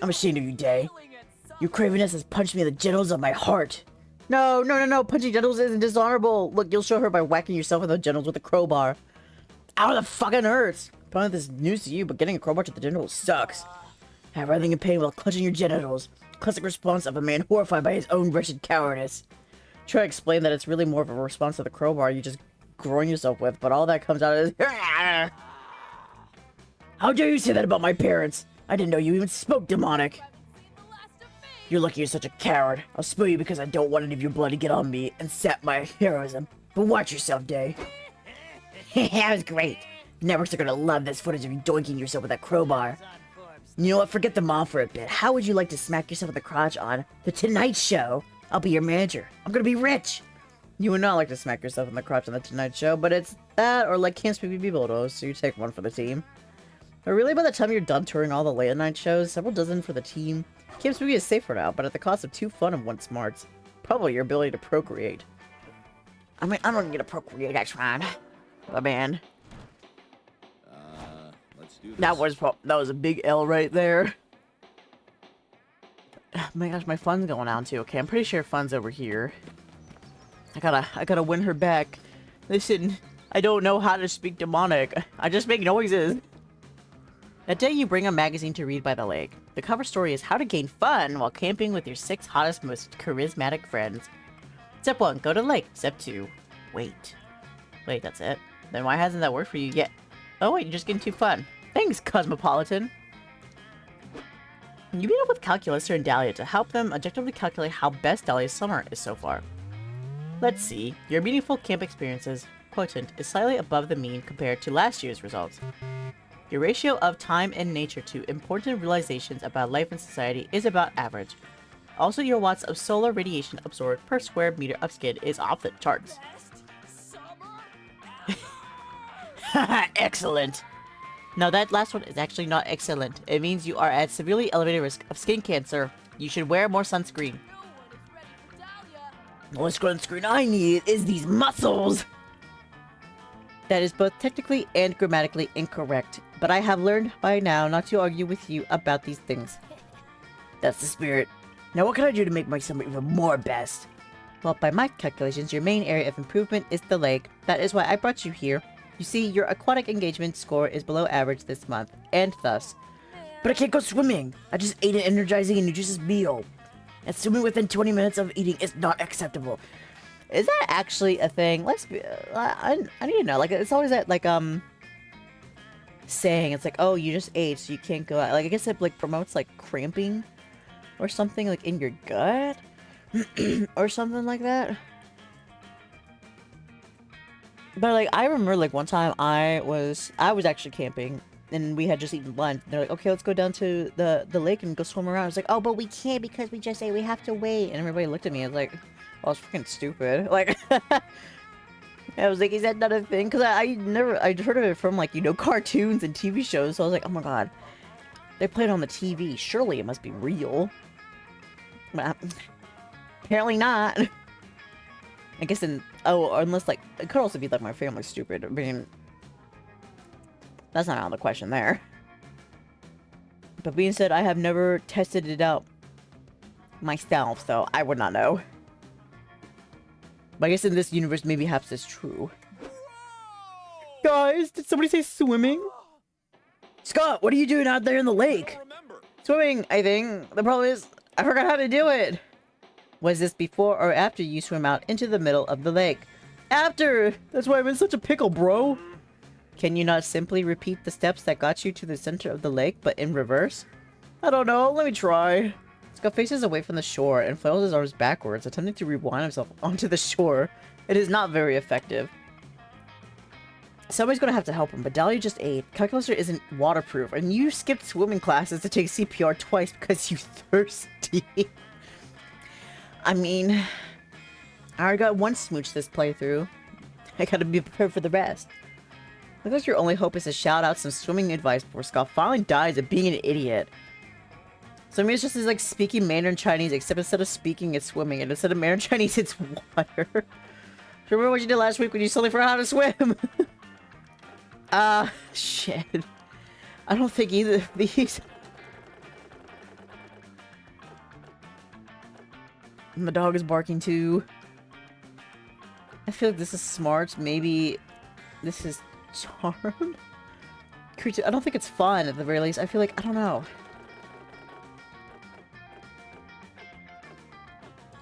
I'm ashamed of you, Dae. Your cravenness has punched me in the genitals of my heart. No. Punching genitals isn't dishonorable. Look, you'll show her by whacking yourself in the genitals with a crowbar. Ow, that fucking hurts. Probably this news to you, but getting a crowbar to the genitals sucks. Have writhing in pain while clutching your genitals. Classic response of a man horrified by his own wretched cowardice. Try to explain that it's really more of a response to the crowbar you just groin yourself with, but all that comes out is How dare you say that about my parents? I didn't know you even spoke demonic. Haven't seen the last of me. You're lucky you're such a coward. I'll spill you because I don't want any of your blood to get on me and sap my heroism. But watch yourself, Dae. That was great. The networks are gonna love this footage of you doinking yourself with that crowbar. You know what? Forget the mom for a bit. How would you like to smack yourself in the crotch on The Tonight Show? I'll be your manager. I'm gonna be rich. You would not like to smack yourself in the crotch on The Tonight Show, but it's that or like Can't Speak People Does, so you take one for the team. But really, by the time you're done touring all the late night shows, several dozen for the team, Camp Spooky is safe for now, but at the cost of 2 fun and 1 smarts. Probably your ability to procreate. I mean, I don't get to procreate, I tried. But man, Let's do this. that was a big L right there. Oh my gosh, my fun's going down too. Okay, I'm pretty sure fun's over here. I gotta win her back. Listen, I don't know how to speak demonic. I just make noises. That day you bring a magazine to read by the lake. The cover story is how to gain fun while camping with your 6 hottest, most charismatic friends. Step 1, go to the lake. Step 2, wait. Wait, that's it? Then why hasn't that worked for you yet? Oh wait, you're just getting too fun. Thanks, Cosmopolitan. You meet up with Calculuster and Dahlia to help them objectively calculate how best Dahlia's summer is so far. Let's see. Your meaningful camp experiences quotient is slightly above the mean compared to last year's results. Your ratio of time and nature to important realizations about life and society is about average. Also, your watts of solar radiation absorbed per square meter of skin is off the charts. Best summer. Excellent! Now that last one is actually not excellent. It means you are at severely elevated risk of skin cancer. You should wear more sunscreen. No one is ready for Dahlia. The only sunscreen I need is these muscles! That is both technically and grammatically incorrect, but I have learned by now not to argue with you about these things. That's the spirit. Now what can I do to make my summer even more best? Well, by my calculations, your main area of improvement is the lake. That is why I brought you here. You see, your aquatic engagement score is below average this month, and thus. But I can't go swimming! I just ate an energizing and nutritious meal. And swimming within 20 minutes of eating is not acceptable. Is that actually a thing? Let's be, I need to know. Like, it's always that, like, saying, it's like, oh, you just ate, so you can't go out. Like, I guess it, like, promotes, like, cramping or something, like, in your gut? Or something like that. But, like, I remember, like, one time I was actually camping, and we had just eaten lunch. And they're like, okay, let's go down to the lake and go swim around. I was like, oh, but we can't because we just ate. We have to wait. And everybody looked at me and was like, well, it's freaking stupid. Like, I was like, is that not a thing? Because I'd heard of it from, like, you know, cartoons and TV shows. So I was like, oh my god, they play it on the TV. Surely it must be real. But apparently not. I guess unless, like, it could also be, like, my family's stupid. I mean, that's not out of the question there. But being said, I have never tested it out myself, so I would not know. But I guess in this universe, maybe perhaps it's true. Guys, did somebody say swimming? Scott, what are you doing out there in the lake? Swimming, I think. The problem is, I forgot how to do it. Was this before or after you swim out into the middle of the lake? After! That's why I'm in such a pickle, bro. Can you not simply repeat the steps that got you to the center of the lake, but in reverse? I don't know. Let me try. Scott faces away from the shore and flails his arms backwards, attempting to rewind himself onto the shore. It is not very effective. Somebody's gonna have to help him, but Dahlia just ate. Calculator isn't waterproof, and you skipped swimming classes to take CPR twice because you thirsty. I mean, I already got one smooch this playthrough. I gotta be prepared for the rest. Looks like your only hope is to shout out some swimming advice before Scott finally dies of being an idiot. So maybe it's just like speaking Mandarin Chinese, except instead of speaking, it's swimming, and instead of Mandarin Chinese, it's water. Remember what you did last week when you suddenly forgot how to swim? Shit. I don't think either of these. And the dog is barking too. I feel like this is smart. Maybe this is charm? Creature. I don't think it's fun at the very least. I feel like, I don't know.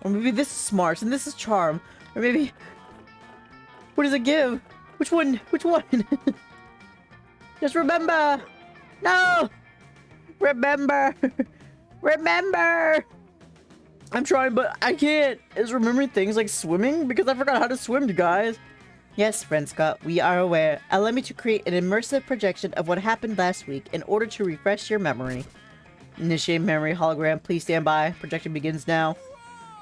Or maybe this is smarts and this is charm. Or maybe... What does it give? Which one? Which one? Just remember! No! Remember! Remember! I'm trying, but I can't. Is remembering things like swimming? Because I forgot how to swim, you guys. Yes, friend Scott, we are aware. Allow me to create an immersive projection of what happened last week in order to refresh your memory. Initiate memory hologram. Please stand by. Projection begins now.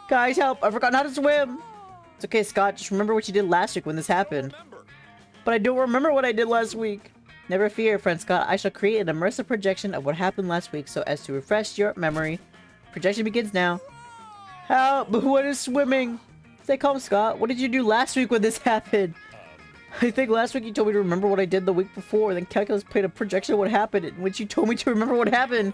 Guys, help! I've forgotten how to swim! It's okay, Scott. Just remember what you did last week when this happened. But I don't remember what I did last week. Never fear, friend Scott. I shall create an immersive projection of what happened last week so as to refresh your memory. Projection begins now. Help! What is swimming? Stay calm, Scott. What did you do last week when this happened? I think last week you told me to remember what I did the week before, then Calculus played a projection of what happened, in which you told me to remember what happened.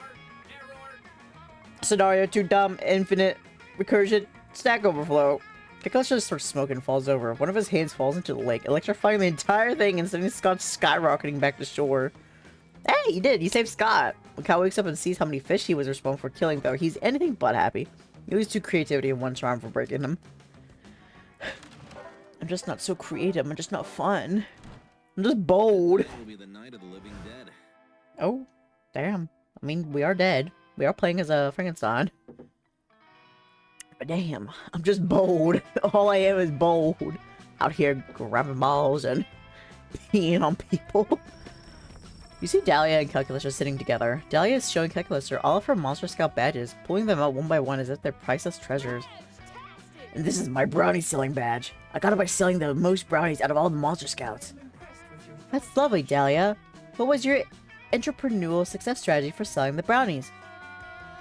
Scenario too dumb, infinite, recursion, stack overflow. Calculus just starts smoking and falls over. One of his hands falls into the lake, electrifying the entire thing and sending Scott skyrocketing back to shore. Hey, you did! You saved Scott! When Cal wakes up and sees how many fish he was responsible for killing, though, he's anything but happy. He loses 2 creativity and 1 charm for breaking him. I'm just not so creative. I'm just not fun. I'm just bold. It'll be the night of the living dead. Oh, damn. I mean, we are dead. We are playing as a Frankenstein. But damn, I'm just bold. All I am is bold. Out here grabbing balls and peeing on people. You see Dahlia and Calculus are sitting together. Dahlia is showing Calculus all of her Monster Scout badges, pulling them out one by one as if they're priceless treasures. And this is my brownie selling badge. I got it by selling the most brownies out of all the Monster Scouts. That's lovely, Dahlia. What was your entrepreneurial success strategy for selling the brownies?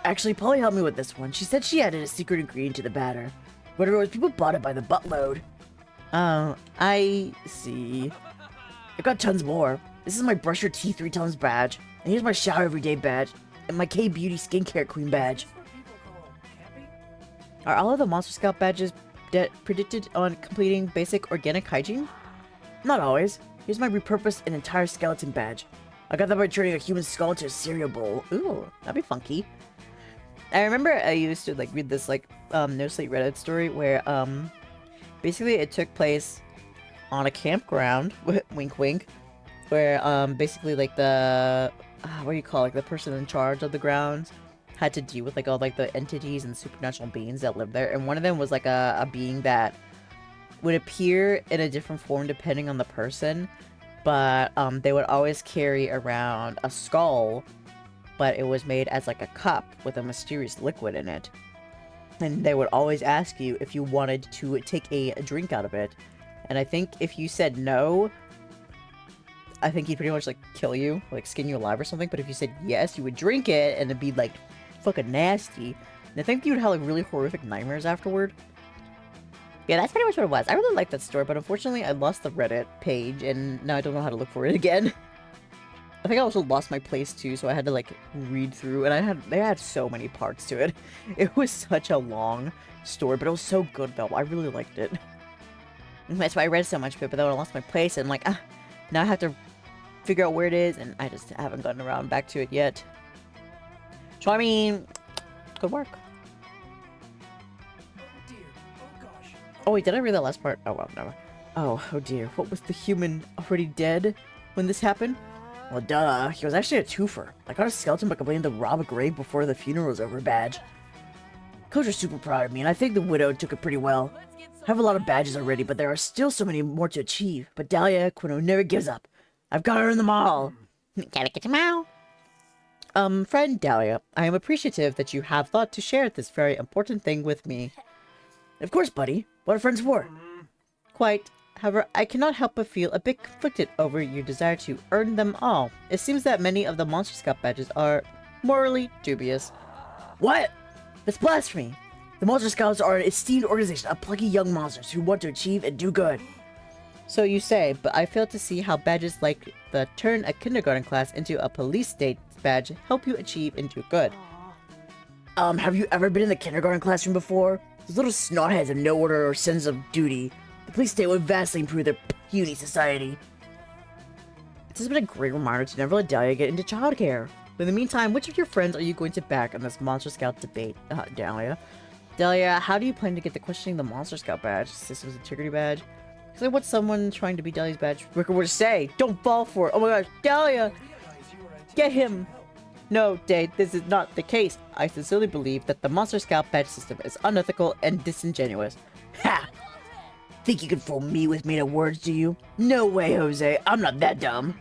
Actually, Polly helped me with this one. She said she added a secret ingredient to the batter. Whatever it was, people bought it by the buttload. Oh, I see. I've got tons more. This is my brush your teeth 3 times badge. And here's my shower every day badge. And my K-Beauty skincare queen badge. Are all of the Monster Scout badges predicted on completing basic organic hygiene? Not always. Here's my repurposed and entire skeleton badge. I got that by turning a human skull into a cereal bowl. Ooh, that'd be funky. I remember I used to read this No Sleep Reddit story where basically it took place on a campground, wink wink, where basically the what do you call it, the person in charge of the grounds had to deal with all the entities and supernatural beings that lived there, and one of them was a being that would appear in a different form depending on the person, but they would always carry around a skull, but it was made as a cup with a mysterious liquid in it, and they would always ask you if you wanted to take a drink out of it, and I think if you said no, I think he'd pretty much kill you, skin you alive or something, but if you said yes, you would drink it and it'd be fucking nasty, and I think you would have really horrific nightmares afterward. Yeah, that's pretty much what it was. I really liked that story, but unfortunately I lost the Reddit page and now I don't know how to look for it again. I think I also lost my place too, so I had to read through, and they had so many parts to it. It was such a long story, but it was so good though. I really liked it. That's why I read so much of it, but then I lost my place and now I have to figure out where it is, and I just haven't gotten around back to it yet. So I mean, good work. Oh wait, did I read that last part? Oh well, never. Oh dear, what was the human already dead when this happened? Well duh, he was actually a twofer. I got a skeleton by completing the rob a grave before the funeral was over badge. Coach are super proud of me, and I think the widow took it pretty well. I have a lot of badges already, but there are still so many more to achieve. But Dahlia Quino never gives up. I've got to earn them all. Gotta get them out. Friend Dahlia, I am appreciative that you have thought to share this very important thing with me. Of course, buddy. What are friends for? Quite. However, I cannot help but feel a bit conflicted over your desire to earn them all. It seems that many of the Monster Scout badges are morally dubious. What? That's blasphemy. The Monster Scouts are an esteemed organization of plucky young monsters who want to achieve and do good. So you say, but I fail to see how badges like the turn a kindergarten class into a police state badge help you achieve and do good. Have you ever been in the kindergarten classroom before? Those little snotheads have no order or sense of duty. The police state would vastly improve their puny society. This has been a great reminder to never let Dahlia get into childcare. But in the meantime, which of your friends are you going to back on this Monster Scout debate, Dahlia? Dahlia, how do you plan to get the questioning the Monster Scout badge? System's integrity badge? Because I want someone trying to be Dahlia's badge Ricker would say, don't fall for it. Oh my gosh, Dahlia! Get him! No, Dae, this is not the case. I sincerely believe that the Monster Scout badge system is unethical and disingenuous. Ha! Think you can fool me with made-up words, do you? No way, Jose. I'm not that dumb.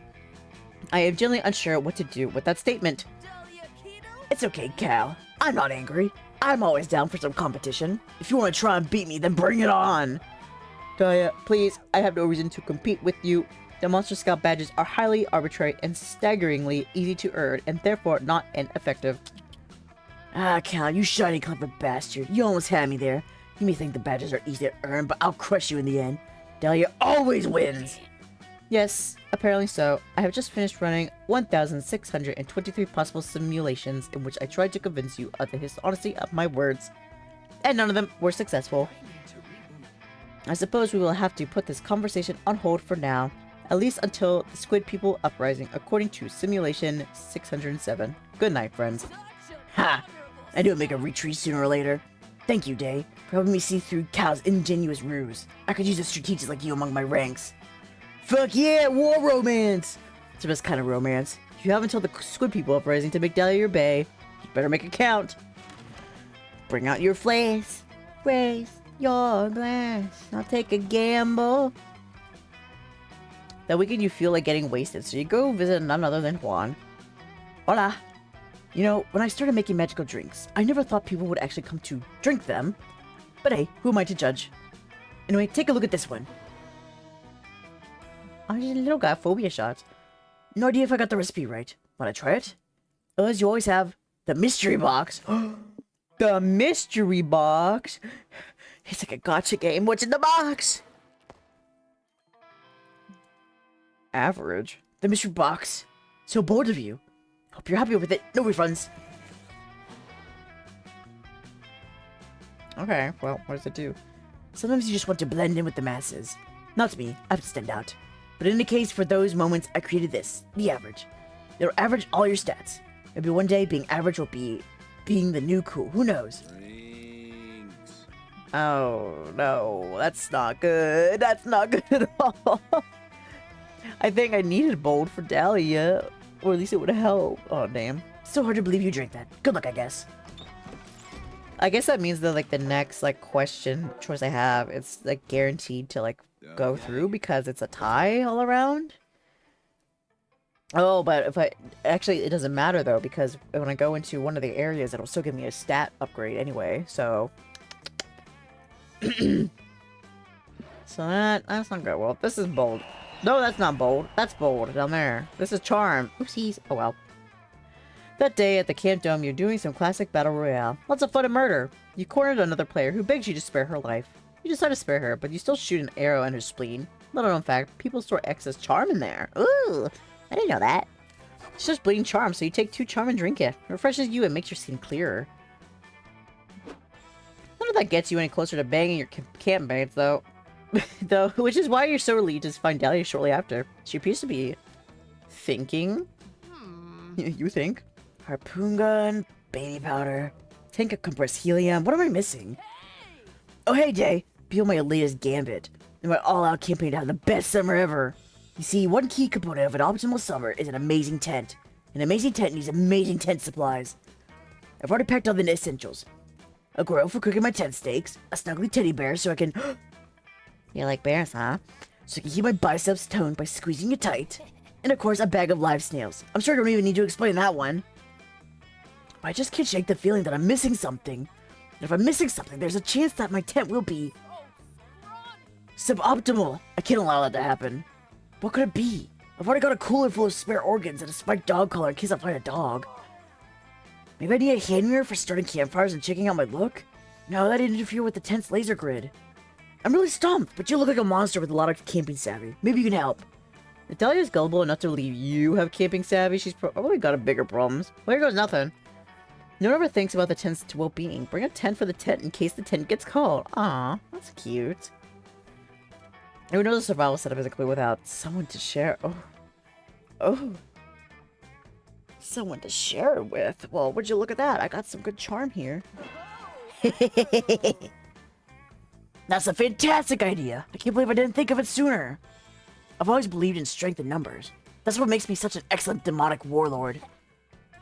I am genuinely unsure what to do with that statement. It's okay, Cal. I'm not angry. I'm always down for some competition. If you want to try and beat me, then bring it on. Dahlia, please, I have no reason to compete with you. The Monster Scout badges are highly arbitrary and staggeringly easy to earn, and therefore not ineffective. Ah, Cal, you shiny clever bastard. You almost had me there. You may think the badges are easy to earn, but I'll crush you in the end. Dahlia always wins! Yes, apparently so. I have just finished running 1,623 possible simulations in which I tried to convince you of the honesty of my words. And none of them were successful. I suppose we will have to put this conversation on hold for now. At least until the Squid People Uprising, according to Simulation 607. Good night, friends. Ha! I knew I'd make a retreat sooner or later. Thank you, Dae, for helping me see through Cal's ingenuous ruse. I could use a strategist like you among my ranks. Fuck yeah, war romance! It's the best kind of romance. You have until the Squid People Uprising to make Dahlia your bae. You better make it count. Bring out your flares. Raise your glass. I'll take a gamble. That weekend you feel like getting wasted, so you go visit none other than Juan. Hola. You know, when I started making magical drinks, I never thought people would actually come to drink them. But hey, who am I to judge? Anyway, take a look at this one. Oh, just a little guy, phobia shot. No idea if I got the recipe right. Wanna try it? As you always have, the mystery box. The mystery box? It's like a gotcha game. What's in the box? Average. The mystery box. So bored of you. Hope you're happy with it. No refunds. Okay, well, what does it do? Sometimes you just want to blend in with the masses. Not me. I have to stand out. But in any case, for those moments, I created this. The average. It'll average all your stats. Maybe one day being average will be being the new cool. Who knows? Drinks. Oh, no. That's not good. That's not good at all. I think I needed bold for Dahlia. Or at least it would help. Oh, damn. So hard to believe you drank that. Good luck, I guess. I guess that means that, like, the next, like, question choice I have, it's, like, guaranteed to, like, go through because it's a tie all around. Oh, but if I... Actually, it doesn't matter, though, because when I go into one of the areas, it'll still give me a stat upgrade anyway, so... So that's not good. Well, this is bold. No, that's not bold. That's bold down there. This is charm. Oopsies. Oh well. That day at the Camp Dome, you're doing some classic battle royale. Lots of fun and murder. You cornered another player who begs you to spare her life. You decide to spare her, but you still shoot an arrow in her spleen. Little known fact, people store excess charm in there. Ooh, I didn't know that. It's just bleeding charm, so you take 2 charm and drink it. It refreshes you and makes your skin clearer. None of that gets you any closer to banging your campmates, though. Which is why you're so relieved to find Dahlia shortly after. She appears to be thinking. You think? Harpoon gun, baby powder, tank of compressed helium. What am I missing? Oh hey, Dae. Feel my latest gambit. And my all-out campaign to have the best summer ever. You see, one key component of an optimal summer is an amazing tent. An amazing tent needs amazing tent supplies. I've already packed all the essentials. A grill for cooking my tent steaks, a snuggly teddy bear so I can... You like bears, huh? So I can keep my biceps toned by squeezing it tight. And of course, a bag of live snails. I'm sure I don't even need to explain that one. But I just can't shake the feeling that I'm missing something. And if I'm missing something, there's a chance that my tent will be... suboptimal. I can't allow that to happen. What could it be? I've already got a cooler full of spare organs and a spiked dog collar in case I find a dog. Maybe I need a hand mirror for starting campfires and checking out my look? No, that'd interfere with the tent's laser grid. I'm really stumped, but you look like a monster with a lot of camping savvy. Maybe you can help. If Dahlia's gullible enough to believe you have camping savvy, she's probably got a bigger problems. Well, here goes nothing. No one ever thinks about the tent's well-being. Bring a tent for the tent in case the tent gets cold. Aw, that's cute. And we know the survival setup is a clue without someone to share. Oh. Someone to share it with. Well, would you look at that? I got some good charm here. That's a fantastic idea. I can't believe I didn't think of it sooner. I've always believed in strength in numbers. That's what makes me such an excellent demonic warlord.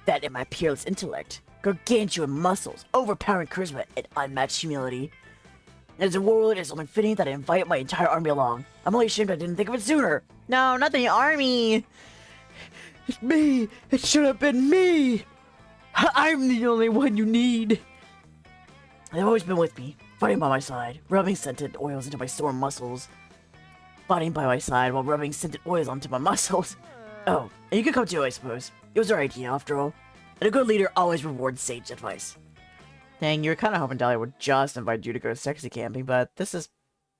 That and my peerless intellect, gargantuan muscles, overpowering charisma, and unmatched humility. And as a warlord, it's only fitting that I invite my entire army along. I'm only ashamed I didn't think of it sooner. No, not the army. It's me. It should have been me. I'm the only one you need. They've always been with me, fighting by my side, rubbing scented oils into my sore muscles. Fighting by my side while rubbing scented oils onto my muscles. Oh, and you could come too, I suppose. It was our idea, after all. And a good leader always rewards sage advice. Dang, you were kind of hoping Dahlia would just invite you to go sexy camping, but this is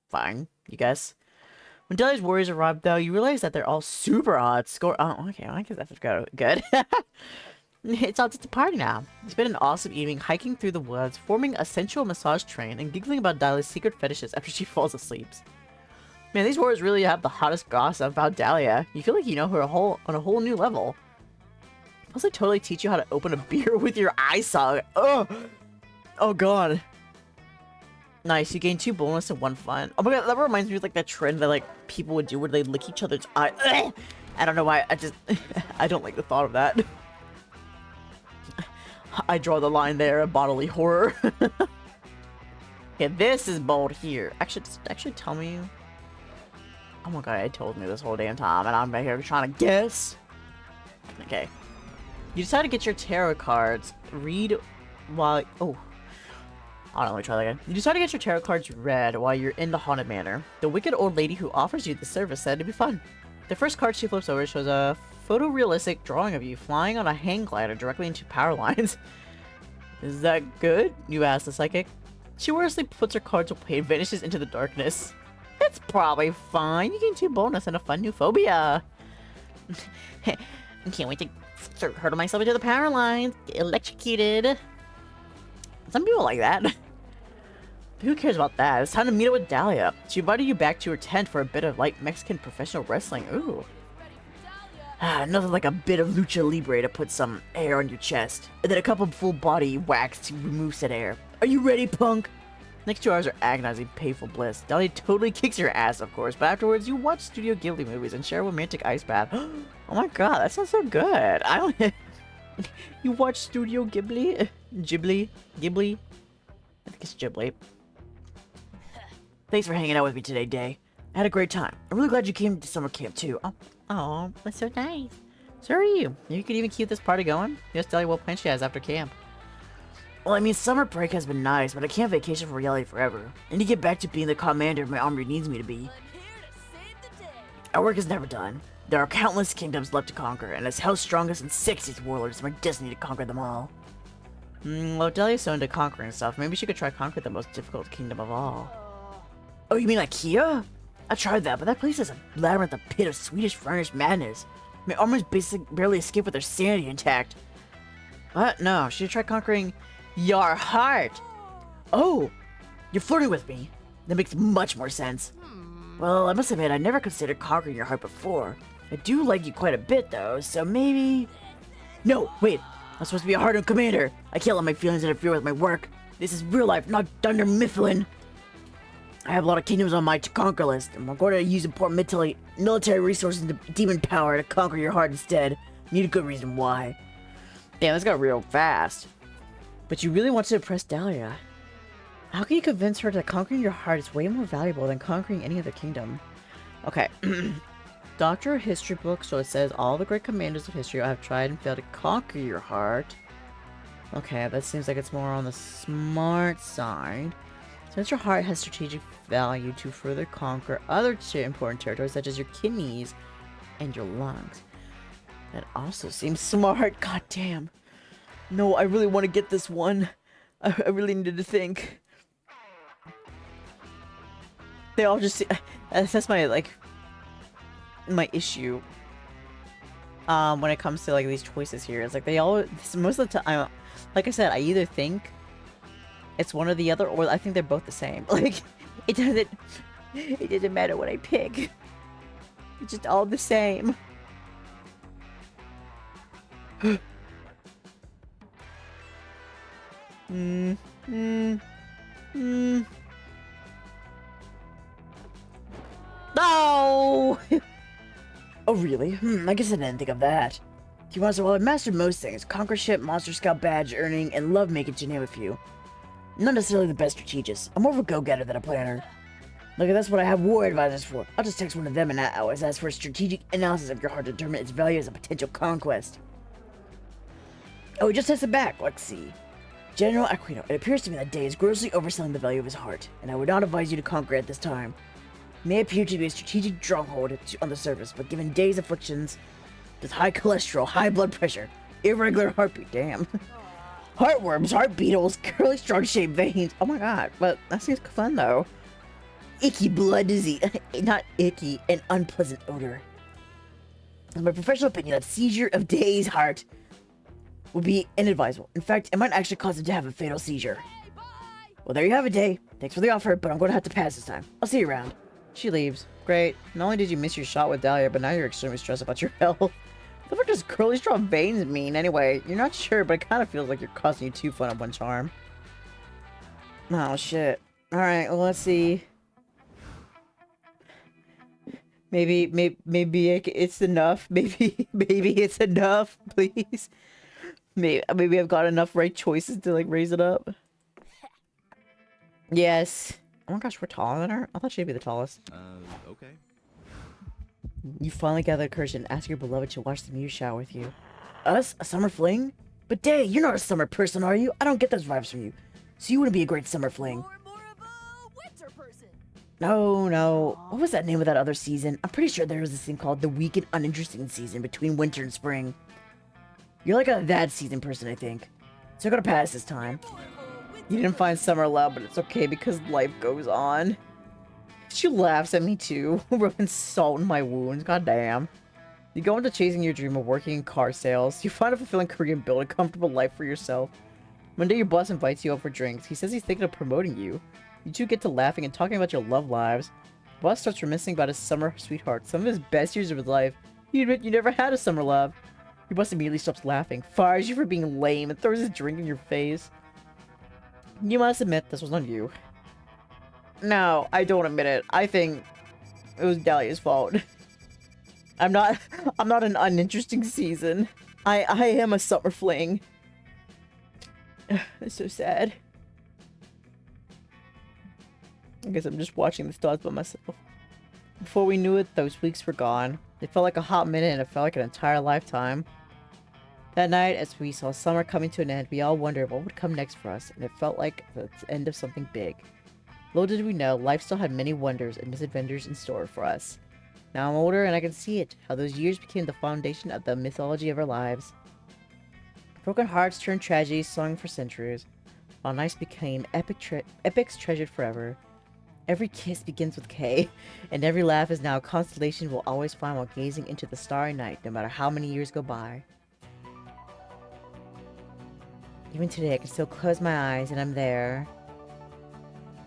fine, you guess. When Dahlia's warriors arrive, though, you realize that they're all super hot. Oh, okay, I guess that's good. It's all just a party now. It's been an awesome evening hiking through the woods, forming a sensual massage train, and giggling about Dahlia's secret fetishes after she falls asleep. Man, these warriors really have the hottest gossip about Dahlia. You feel like you know her on a whole new level. Plus, they totally teach you how to open a beer with your eye socket. Oh god. Nice, you gain 2 bonus and 1 fun. Oh my god, that reminds me of like that trend that like people would do where they lick each other's eye. Ugh! I don't know why, I don't like the thought of that. I draw the line there, bodily horror. Okay, this is bold here. Actually tell me. Oh my god, it told me this whole damn time, and I'm back here trying to guess. Okay. You decide to get your tarot cards. Read while... Oh. Hold on, let me try that again. You decide to get your tarot cards read while you're in the haunted manor. The wicked old lady who offers you the service said it'd be fun. The first card she flips over shows a photorealistic drawing of you flying on a hang glider directly into power lines. Is that good? You ask the psychic. She wordlessly puts her cards away and vanishes into the darkness. It's probably fine. You gain 2 bonus and a fun new phobia. I can't wait to start hurtle myself into the power lines. Get electrocuted. Some people like that. Who cares about that? It's time to meet up with Dahlia. She invited you back to her tent for a bit of light Mexican professional wrestling. Ooh. Nothing like a bit of lucha libre to put some air on your chest. And then a couple of full body whacks to remove said air. Are you ready, punk? Next 2 hours are agonizing, painful bliss. Dahlia totally kicks your ass, of course, but afterwards you watch Studio Ghibli movies and share a romantic ice bath. Oh my god, that sounds so good. I don't... You watch Studio Ghibli? Ghibli? I think it's Ghibli. Thanks for hanging out with me today, Dae. I had a great time. I'm really glad you came to summer camp, too. Oh, that's so nice. So are you. You could even keep this party going. Just tell you what plan she has after camp. Well, I mean, summer break has been nice, but I can't vacation from reality forever. I need to get back to being the commander my army needs me to be. I'm here to save the day. Our work is never done. There are countless kingdoms left to conquer, and as hell's strongest and sexiest warlords, it's my destiny to conquer them all. Well, Dahlia's so into conquering stuff, maybe she could try conquer the most difficult kingdom of all. Oh, you mean IKEA? I tried that, but that place is a labyrinth, a pit of Swedish furnished madness. My armors barely escape with their sanity intact. What? No, she should try conquering your heart. Oh, you're flirting with me. That makes much more sense. Well, I must admit, I never considered conquering your heart before. I do like you quite a bit, though, so maybe... No, wait. I'm supposed to be a hardened commander. I can't let my feelings interfere with my work. This is real life, not Dunder Mifflin. I have a lot of kingdoms on my to-conquer list, and I'm going to use important military resources and demon power to conquer your heart instead. Need a good reason why. Damn, this got real fast. But you really want to impress Dahlia. How can you convince her that conquering your heart is way more valuable than conquering any other kingdom? Okay. Doctor of History book, so it says all the great commanders of history have tried and failed to conquer your heart. Okay, that seems like it's more on the smart side. Since your heart has strategic value to further conquer other important territories such as your kidneys and your lungs. That also seems smart. God damn. No, I really want to get this one. I really needed to think. They all just... That's my, like... my issue. When it comes to, like, these choices here. It's like, they all... Most of the time... Like I said, I either think it's one or the other, or I think they're both the same. Like, it doesn't matter what I pick. It's just all the same. No! Oh, really? I guess I didn't think of that. Well, I've mastered most things. Conquer ship, monster scout badge earning, and love making, to name a few. Not necessarily the best strategist. I'm more of a go-getter than a planner. Look, that's what I have war advisors for. I'll just text one of them and always ask for a strategic analysis of your heart to determine its value as a potential conquest. Oh, just test it back. Let's see. General Aquino, it appears to me that Dae is grossly overselling the value of his heart, and I would not advise you to conquer it at this time. It may appear to be a strategic stronghold on the surface, but given Dae's afflictions, with high cholesterol, high blood pressure, irregular heartbeat, damn. Heartworms, heart beetles, curly strong-shaped veins. Oh my god, but that seems fun though. Icky blood disease, not icky, an unpleasant odor. In my professional opinion, that seizure of Dae's heart would be inadvisable. In fact, it might actually cause him to have a fatal seizure. Well, there you have it, Dae. Thanks for the offer, but I'm going to have to pass this time. I'll see you around. She leaves. Great. Not only did you miss your shot with Dahlia, but now you're extremely stressed about your health. What the fuck does curly strong veins mean anyway? You're not sure, but it kind of feels like you're costing you 2 fun on 1 charm. Oh, shit. Alright, well, let's see. Maybe it's enough. Maybe it's enough, please. Maybe I've got enough right choices to, like, raise it up. Yes. Oh my gosh, we're taller than her? I thought she'd be the tallest. Okay. You finally gather the courage and ask your beloved to watch the meteor shower with you. Us? A summer fling? But Dae, you're not a summer person, are you? I don't get those vibes from you. So you wouldn't be a great summer fling. Or more of a winter person. No. What was that name of that other season? I'm pretty sure there was this thing called the weak and uninteresting season between winter and spring. You're like a that season person, I think. So I'm gonna pass this time. You didn't find summer love, but it's okay because life goes on. She laughs at me too, rubbing salt in my wounds. God damn. You go into chasing your dream of working in car sales. You find a fulfilling career and build a comfortable life for yourself. One day your boss invites you out for drinks. He says he's thinking of promoting you. You two get to laughing and talking about your love lives. The boss starts reminiscing about his summer sweetheart, some of his best years of his life. You admit you never had a summer love. Your boss immediately stops laughing, fires you for being lame, and throws his drink in your face. You must admit this was on you. No, I don't admit it. I think it was Dahlia's fault. I'm not an uninteresting season. I am a summer fling. It's so sad. I guess I'm just watching the stars by myself. Before we knew it, those weeks were gone. It felt like a hot minute and it felt like an entire lifetime. That night, as we saw summer coming to an end, we all wondered what would come next for us, and it felt like the end of something big. Little did we know, life still had many wonders and misadventures in store for us. Now I'm older and I can see it, how those years became the foundation of the mythology of our lives. Broken hearts turned tragedies sung for centuries, while nights became epics treasured forever. Every kiss begins with K, and every laugh is now a constellation we'll always find while gazing into the starry night, no matter how many years go by. Even today, I can still close my eyes and I'm there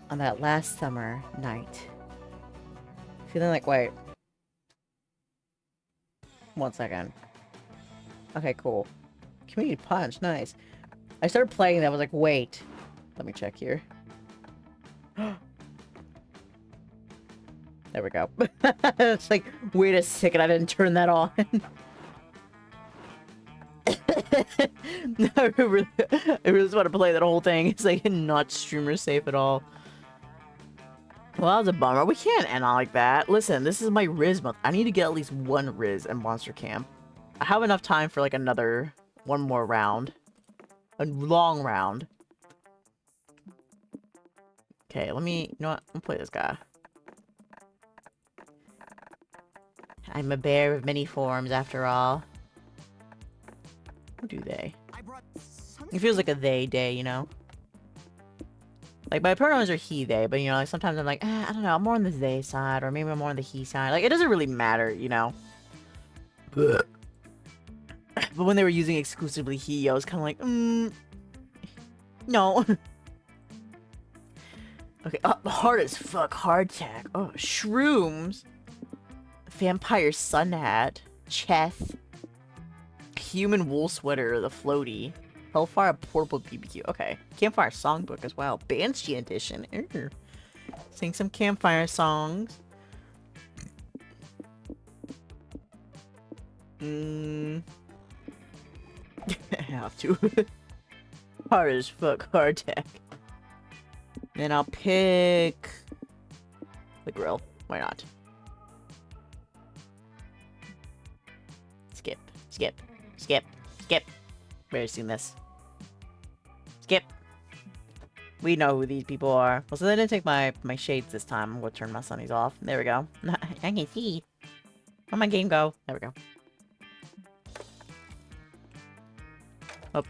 on that last summer night. Feeling like, wait. 1 second. Okay, cool. Community punch, nice. I started playing that, I was like, wait. Let me check here. There we go. It's like, wait a second, I didn't turn that on. I really just want to play that whole thing. It's like not streamer safe at all. Well, that was a bummer. We can't end on like that. Listen, this is my Riz month. I need to get at least 1 Riz in Monster Camp. I have enough time for like one more round. A long round. Okay, you know what? I'm gonna play this guy. I'm a bear of many forms after all. Who do they? It feels like a they day, you know? Like, my pronouns are he, they, but, you know, like, sometimes I'm like, I don't know, I'm more on the they side, or maybe I'm more on the he side. Like, it doesn't really matter, you know? But when they were using exclusively he, I was kind of like, no. Okay, hard as fuck, hardtack. Oh, shrooms. Vampire sun hat. Cheth. Human wool sweater, the floaty. Hellfire Portable BBQ. Okay. Campfire Songbook as well. Banshee Edition. Ooh. Sing some campfire songs. I have to. Hard as fuck, hard tech. Then I'll pick the grill. Why not? Skip, skip, skip, skip. Barely seen this. Skip. We know who these people are. Well, so they didn't take my shades this time. We'll turn my sunnies off. There we go. I can see. Where'd my game go? There we go. Oh.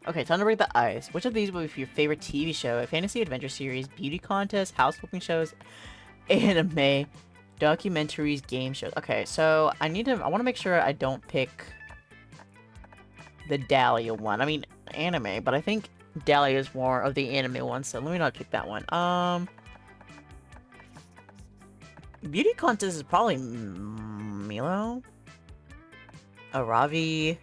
Okay, time to break the ice. Which of these would be your favorite TV show, a fantasy adventure series, beauty contest, house flipping shows, anime, documentaries, game shows? Okay, so I want to make sure I don't pick the Dahlia one. I mean, anime, but I think Dahlia is more of the anime one, so let me not pick that one. Beauty contest is probably Milo? Ravi.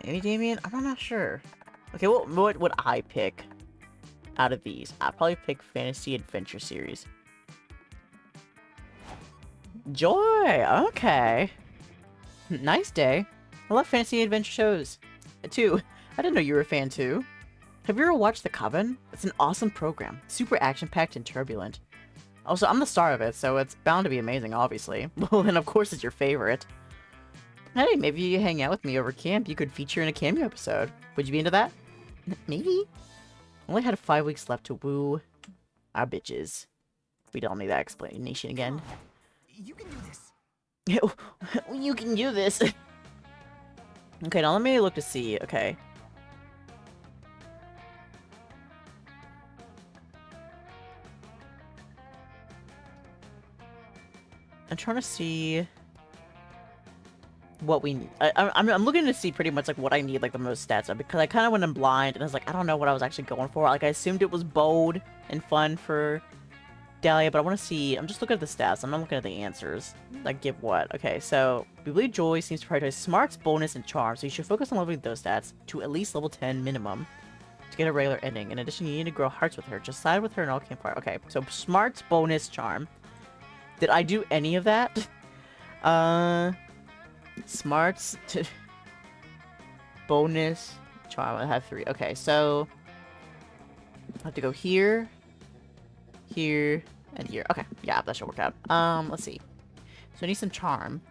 Maybe Damien? I'm not sure. Okay, what would I pick out of these? I'd probably pick Fantasy Adventure Series. Joy! Okay. Nice day. I love fantasy adventure shows, too. I didn't know you were a fan, too. Have you ever watched The Coven? It's an awesome program. Super action-packed and turbulent. Also, I'm the star of it, so it's bound to be amazing, obviously. Well, then of course it's your favorite. Hey, maybe you hang out with me over camp. You could feature in a cameo episode. Would you be into that? Maybe? Only had 5 weeks left to woo our bitches. We don't need that explanation again. You can do this. You can do this. Okay, now let me look to see. Okay. I'm trying to see what we need. I'm looking to see pretty much like what I need like the most stats of, because I kind of went in blind and I was like, I don't know what I was actually going for. Like I assumed it was bold and fun for Dahlia, but I want to see. I'm just looking at the stats. I'm not looking at the answers. Like give what? Okay, so we believe Joy seems to prioritize smarts, bonus, and charm, so you should focus on leveling those stats to at least level 10 minimum to get a regular ending. In addition, you need to grow hearts with her. Just side with her and all campfire. Okay, so smarts, bonus, charm. Did I do any of that? Smarts to bonus, charm. I have 3. Okay, so I have to go here, here, and here. Okay, yeah, that should work out. Let's see. So I need some charm.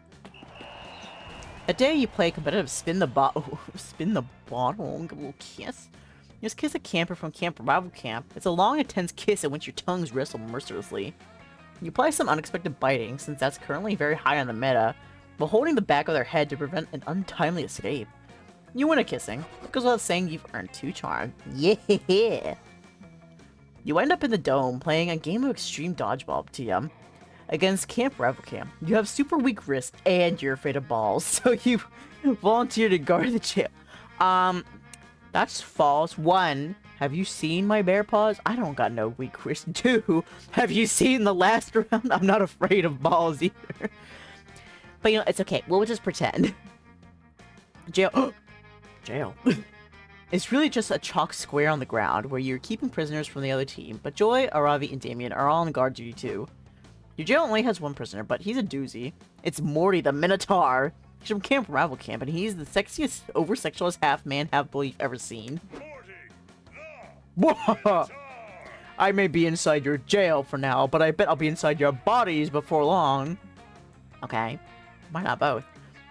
A day you play competitive spin the bottle, give a little kiss. You just kiss a camper from Camp Rival Camp. It's a long, intense kiss in which your tongues wrestle mercilessly. You apply some unexpected biting, since that's currently very high on the meta, while holding the back of their head to prevent an untimely escape. You win a kissing. It goes without saying you've earned 2 charm. Yeah! You end up in the dome playing a game of extreme dodgeball, TM, against Camp Rival Camp. You have super weak wrists and you're afraid of balls, so you volunteer to guard the jail. That's false. 1, have you seen my bear paws? I don't got no weak wrists. 2, have you seen the last round? I'm not afraid of balls either. But you know, it's okay. We'll just pretend. Jail. Jail. It's really just a chalk square on the ground where you're keeping prisoners from the other team, but Joy, Aravi, and Damien are all on guard duty too. Your jail only has 1 prisoner, but he's a doozy. It's Morty the Minotaur. He's from Camp Rival Camp, and he's the sexiest, over-sexualized half-man, half-bull you've ever seen. I may be inside your jail for now, but I bet I'll be inside your bodies before long. Okay. Why not both?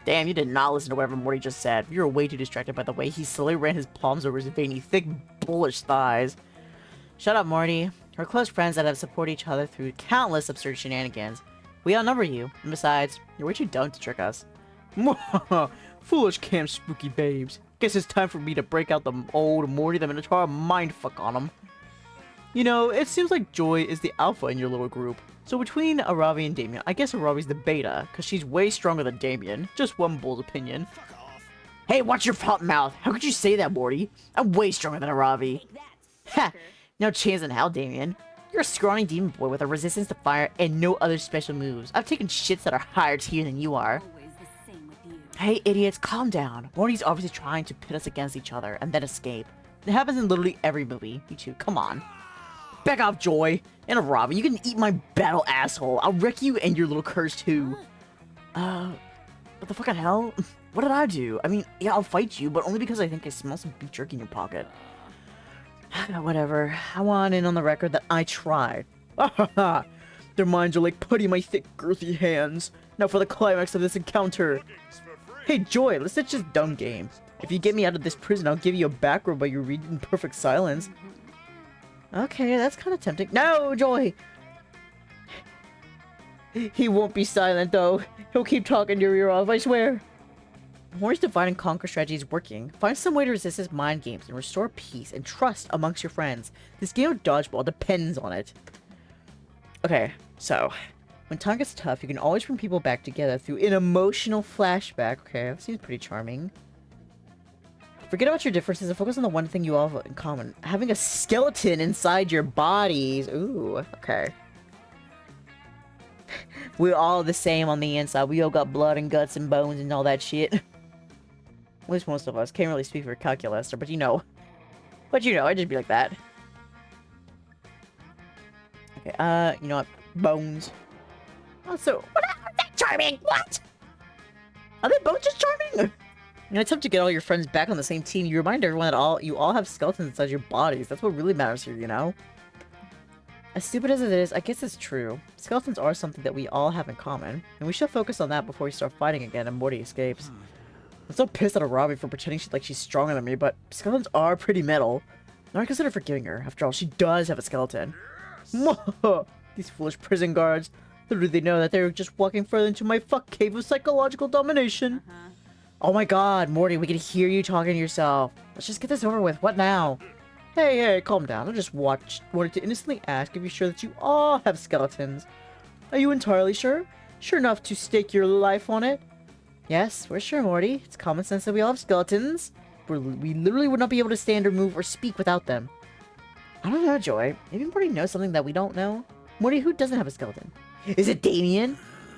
Damn, you did not listen to whatever Morty just said. You were way too distracted by the way he slowly ran his palms over his veiny, thick, bullish thighs. Shut up, Morty. We're close friends that have supported each other through countless absurd shenanigans. We outnumber you, and besides, you're way too dumb to trick us. Foolish camp spooky babes. Guess it's time for me to break out the old Morty the Minotaur mindfuck on him. You know, it seems like Joy is the alpha in your little group. So between Aravi and Damien, I guess Aravi's the beta, because she's way stronger than Damien. Just one bold opinion. Fuck off. Hey, watch your mouth! How could you say that, Morty? I'm way stronger than Aravi. Take that, Ha! sucker. No chance in hell, Damien. You're a scrawny demon boy with a resistance to fire and no other special moves. I've taken shits that are higher tier than you are. Always the Hey, idiots, calm down. Morty's obviously trying to pit us against each other and then escape. It happens in literally every movie. You two, come on. Back off, Joy. And Robin, you can eat my battle, asshole. I'll wreck you and your little curse too. What the fucking hell? What did I do? I mean, yeah, I'll fight you, but only because I think I smell some beef jerky in your pocket. Whatever. I want in on the record that I tried. Their minds are like putty in my thick, girthy hands. Now for the climax of this encounter. Hey, Joy, let's not just dumb game. If you get me out of this prison, I'll give you a back rub while you read in perfect silence. Okay, that's kind of tempting. No, Joy! He won't be silent, though. He'll keep talking your ear off, I swear. Morty's divide and conquer strategy is working. Find some way to resist his mind games and restore peace and trust amongst your friends. This game of dodgeball depends on it. Okay, so when time gets tough, you can always bring people back together through an emotional flashback. Okay, that seems pretty charming. Forget about your differences and focus on the one thing you all have in common. Having a skeleton inside your bodies. Ooh, okay. We're all the same on the inside. We all got blood and guts and bones and all that shit. At least most of us. Can't really speak for calculus, but you know. But you know, I'd just be like that. Okay, you know what? Bones. Also, what are they charming? What? Are they both just charming? In an attempt to get all your friends back on the same team, you remind everyone that you all have skeletons inside your bodies. That's what really matters here, you know? As stupid as it is, I guess it's true. Skeletons are something that we all have in common, and we should focus on that before we start fighting again and Morty escapes. I'm so pissed at Robbie for pretending she's stronger than me, but skeletons are pretty metal. Now I consider forgiving her. After all, she does have a skeleton. These foolish prison guards. Little do they know that they're just walking further into my fuck cave of psychological domination. Oh my god, Morty, we can hear you talking to yourself. Let's just get this over with. What now? Hey, calm down. I just wanted to innocently ask if you're sure that you all have skeletons. Are you entirely sure? Sure enough to stake your life on it? Yes, we're sure, Morty. It's common sense that we all have skeletons. We literally would not be able to stand or move or speak without them. I don't know, Joy. Maybe Morty knows something that we don't know. Morty, who doesn't have a skeleton? Is it Damien?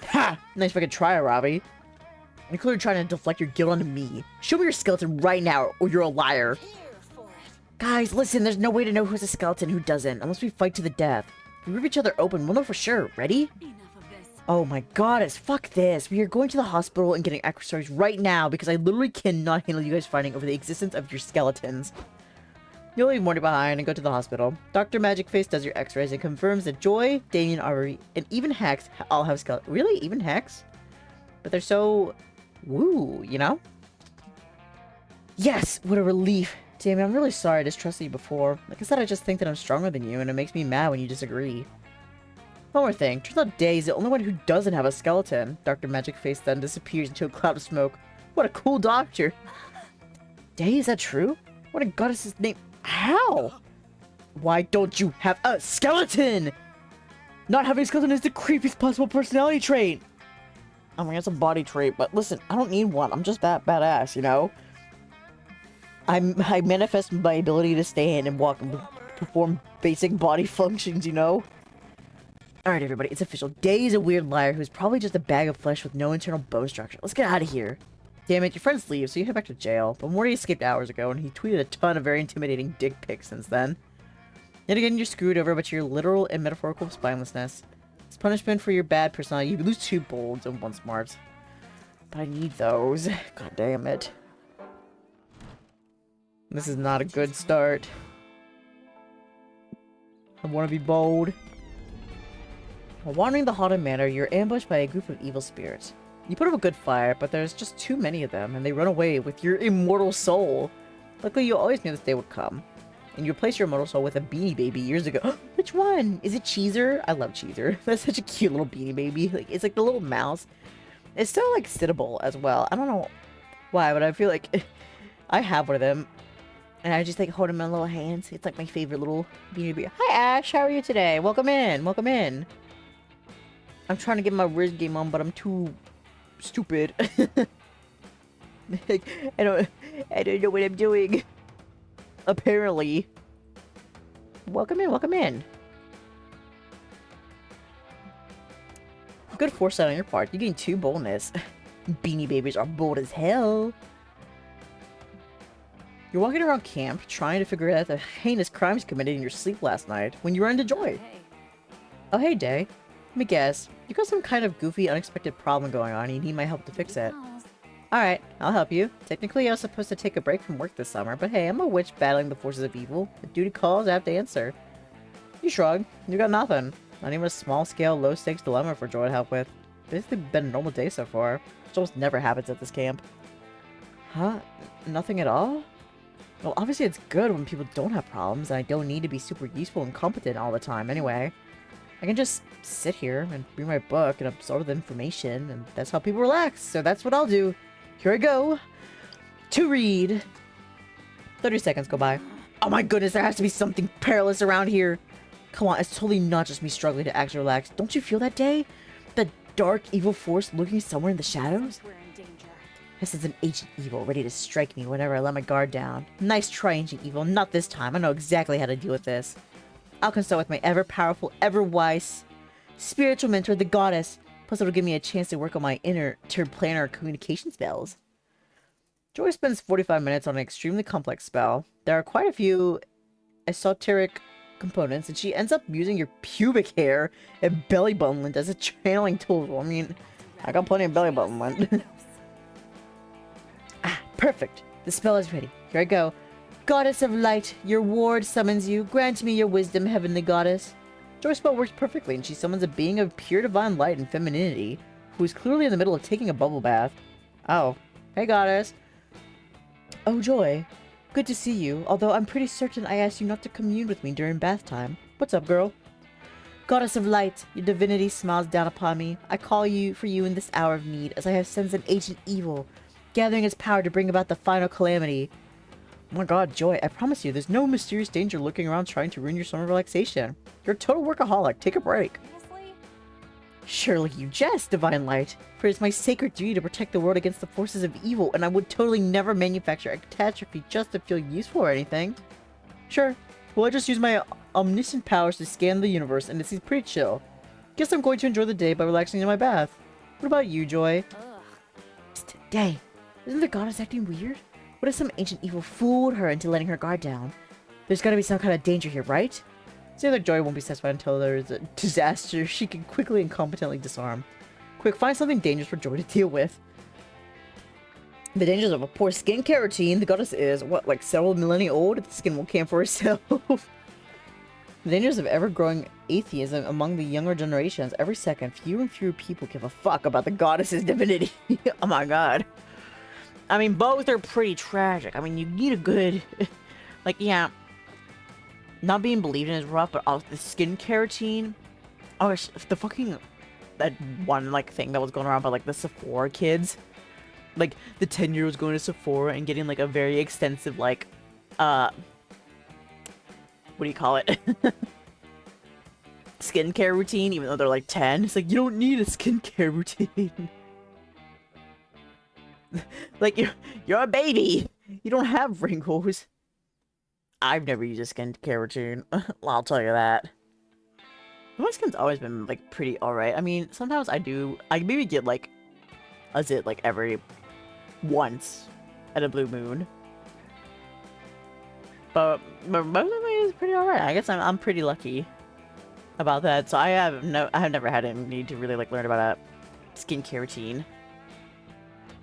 Ha! Nice fucking try, Robbie. You're clearly trying to deflect your guilt onto me. Show me your skeleton right now, or you're a liar. Guys, listen, there's no way to know who has a skeleton and who doesn't, unless we fight to the death. If we rip each other open, we'll know for sure. Ready? Oh my goddess, fuck this. We are going to the hospital and getting accurate stories right now because I literally cannot handle you guys fighting over the existence of your skeletons. You'll leave Morty behind and go to the hospital. Dr. Magicface does your x-rays and confirms that Joy, Damien, Arbery, and even Hex all have skeletons. Really? Even Hex? But they're so... woo, you know? Yes! What a relief. Damien, I'm really sorry I distrusted you before. Like I said, I just think that I'm stronger than you, and it makes me mad when you disagree. One more thing. Turns out Dae is the only one who doesn't have a skeleton. Dr. Magicface then disappears into a cloud of smoke. What a cool doctor. Dae, is that true? What a goddess's name. How? Why don't you have a skeleton? Not having a skeleton is the creepiest possible personality trait. I mean, it's a body trait, but listen, I don't need one. I'm just that badass, you know? I manifest my ability to stand and walk and perform basic body functions, you know? Alright, everybody, it's official. Dae is a weird liar who's probably just a bag of flesh with no internal bone structure. Let's get out of here. Damn it, your friends leave, so you head back to jail. But Morty escaped hours ago, and he tweeted a ton of very intimidating dick pics since then. Yet again, you're screwed over by your literal and metaphorical spinelessness. As punishment for your bad personality, you lose 2 bolds and 1 smarts. But I need those. God damn it. This is not a good start. I want to be bold. While wandering the haunted manor, you're ambushed by a group of evil spirits. You put up a good fight, but there's just too many of them, and they run away with your immortal soul. Luckily, you always knew this day would come. And you replaced your immortal soul with a Beanie Baby years ago. Which one? Is it Cheezer? I love Cheezer. That's such a cute little Beanie Baby. Like, it's like the little mouse. It's so, like, sittable as well. I don't know why, but I feel like I have one of them. And I just, like, hold him in my little hands. It's, like, my favorite little Beanie Baby. Hi, Ash. How are you today? Welcome in. Welcome in. I'm trying to get my Riz game on, but I'm too stupid. Like, I don't know what I'm doing. Apparently. Welcome in, welcome in. Good foresight on your part. You gain 2 boldness. Beanie Babies are bold as hell. You're walking around camp trying to figure out the heinous crimes committed in your sleep last night when you run into Joy. Hey, Oh, hey, Dae. Let me guess. You got some kind of goofy, unexpected problem going on and you need my help to fix it. Smells. Alright, I'll help you. Technically, I was supposed to take a break from work this summer, but hey, I'm a witch battling the forces of evil. If duty calls, I have to answer. You shrug. You got nothing. Not even a small-scale, low-stakes dilemma for Joy to help with. Basically been a normal day so far, which almost never happens at this camp. Huh? Nothing at all? Well, obviously it's good when people don't have problems, and I don't need to be super useful and competent all the time anyway. I can just sit here and read my book and absorb the information, and that's how people relax, so that's what I'll do. Here I go. To read. 30 seconds go by. Oh my goodness, there has to be something perilous around here. Come on, it's totally not just me struggling to actually relax. Don't you feel that, Dae? The dark, evil force lurking somewhere in the shadows? We're in danger. This is an ancient evil ready to strike me whenever I let my guard down. Nice try, ancient evil. Not this time. I know exactly how to deal with this. I'll consult with my ever-powerful, ever-wise spiritual mentor, the goddess. Plus, it'll give me a chance to work on my interplanar communication spells. Joy spends 45 minutes on an extremely complex spell. There are quite a few esoteric components, and she ends up using your pubic hair and belly button lint as a channeling tool. I mean, I got plenty of belly button lint. Ah, perfect. The spell is ready. Here I go. Goddess of light, your ward summons you. Grant me your wisdom, heavenly goddess. Joy's spell works perfectly, and she summons a being of pure divine light and femininity, who is clearly in the middle of taking a bubble bath. Oh. Hey, goddess. Oh, Joy. Good to see you, although I'm pretty certain I asked you not to commune with me during bath time. What's up, girl? Goddess of light, your divinity smiles down upon me. I call you for you in this hour of need, as I have sensed an ancient evil, gathering its power to bring about the final calamity. Oh my god, Joy, I promise you, there's no mysterious danger lurking around trying to ruin your summer relaxation. You're a total workaholic. Take a break. Honestly, Surely you jest, divine light, for it is my sacred duty to protect the world against the forces of evil, and I would totally never manufacture a catastrophe just to feel useful or anything. Sure, well I just use my omniscient powers to scan the universe, and it seems pretty chill. Guess I'm going to enjoy the day by relaxing in my bath. What about you, Joy? ugh. Psst, Dae, isn't the goddess acting weird? What if some ancient evil fooled her into letting her guard down? There's gotta be some kind of danger here, right? Say that Joy won't be satisfied until there's a disaster she can quickly and competently disarm. Quick, find something dangerous for Joy to deal with. The dangers of a poor skincare routine. The goddess is, what, like several millennia old? The skin won't care for herself. The dangers of ever-growing atheism among the younger generations. Every second, fewer and fewer people give a fuck about the goddess's divinity. Oh my god. I mean, both are pretty tragic. I mean, you need a good... like, yeah. Not being believed in is rough, but also the skincare routine. Oh, the fucking... that one, like, thing that was going around by, like, the Sephora kids. Like, the 10-year-olds going to Sephora and getting, like, a very extensive, like, what do you call it? Skincare routine, even though they're, like, 10. It's like, you don't need a skincare routine. Like, you're a baby. You don't have wrinkles. I've never used a skincare routine. I'll tell you that. My skin's always been, like, pretty alright. I mean, sometimes I maybe get, like, a zit, like, every once at a blue moon. But most of it is pretty alright. I guess I'm pretty lucky about that. So I have never had any need to really, like, learn about a skincare routine.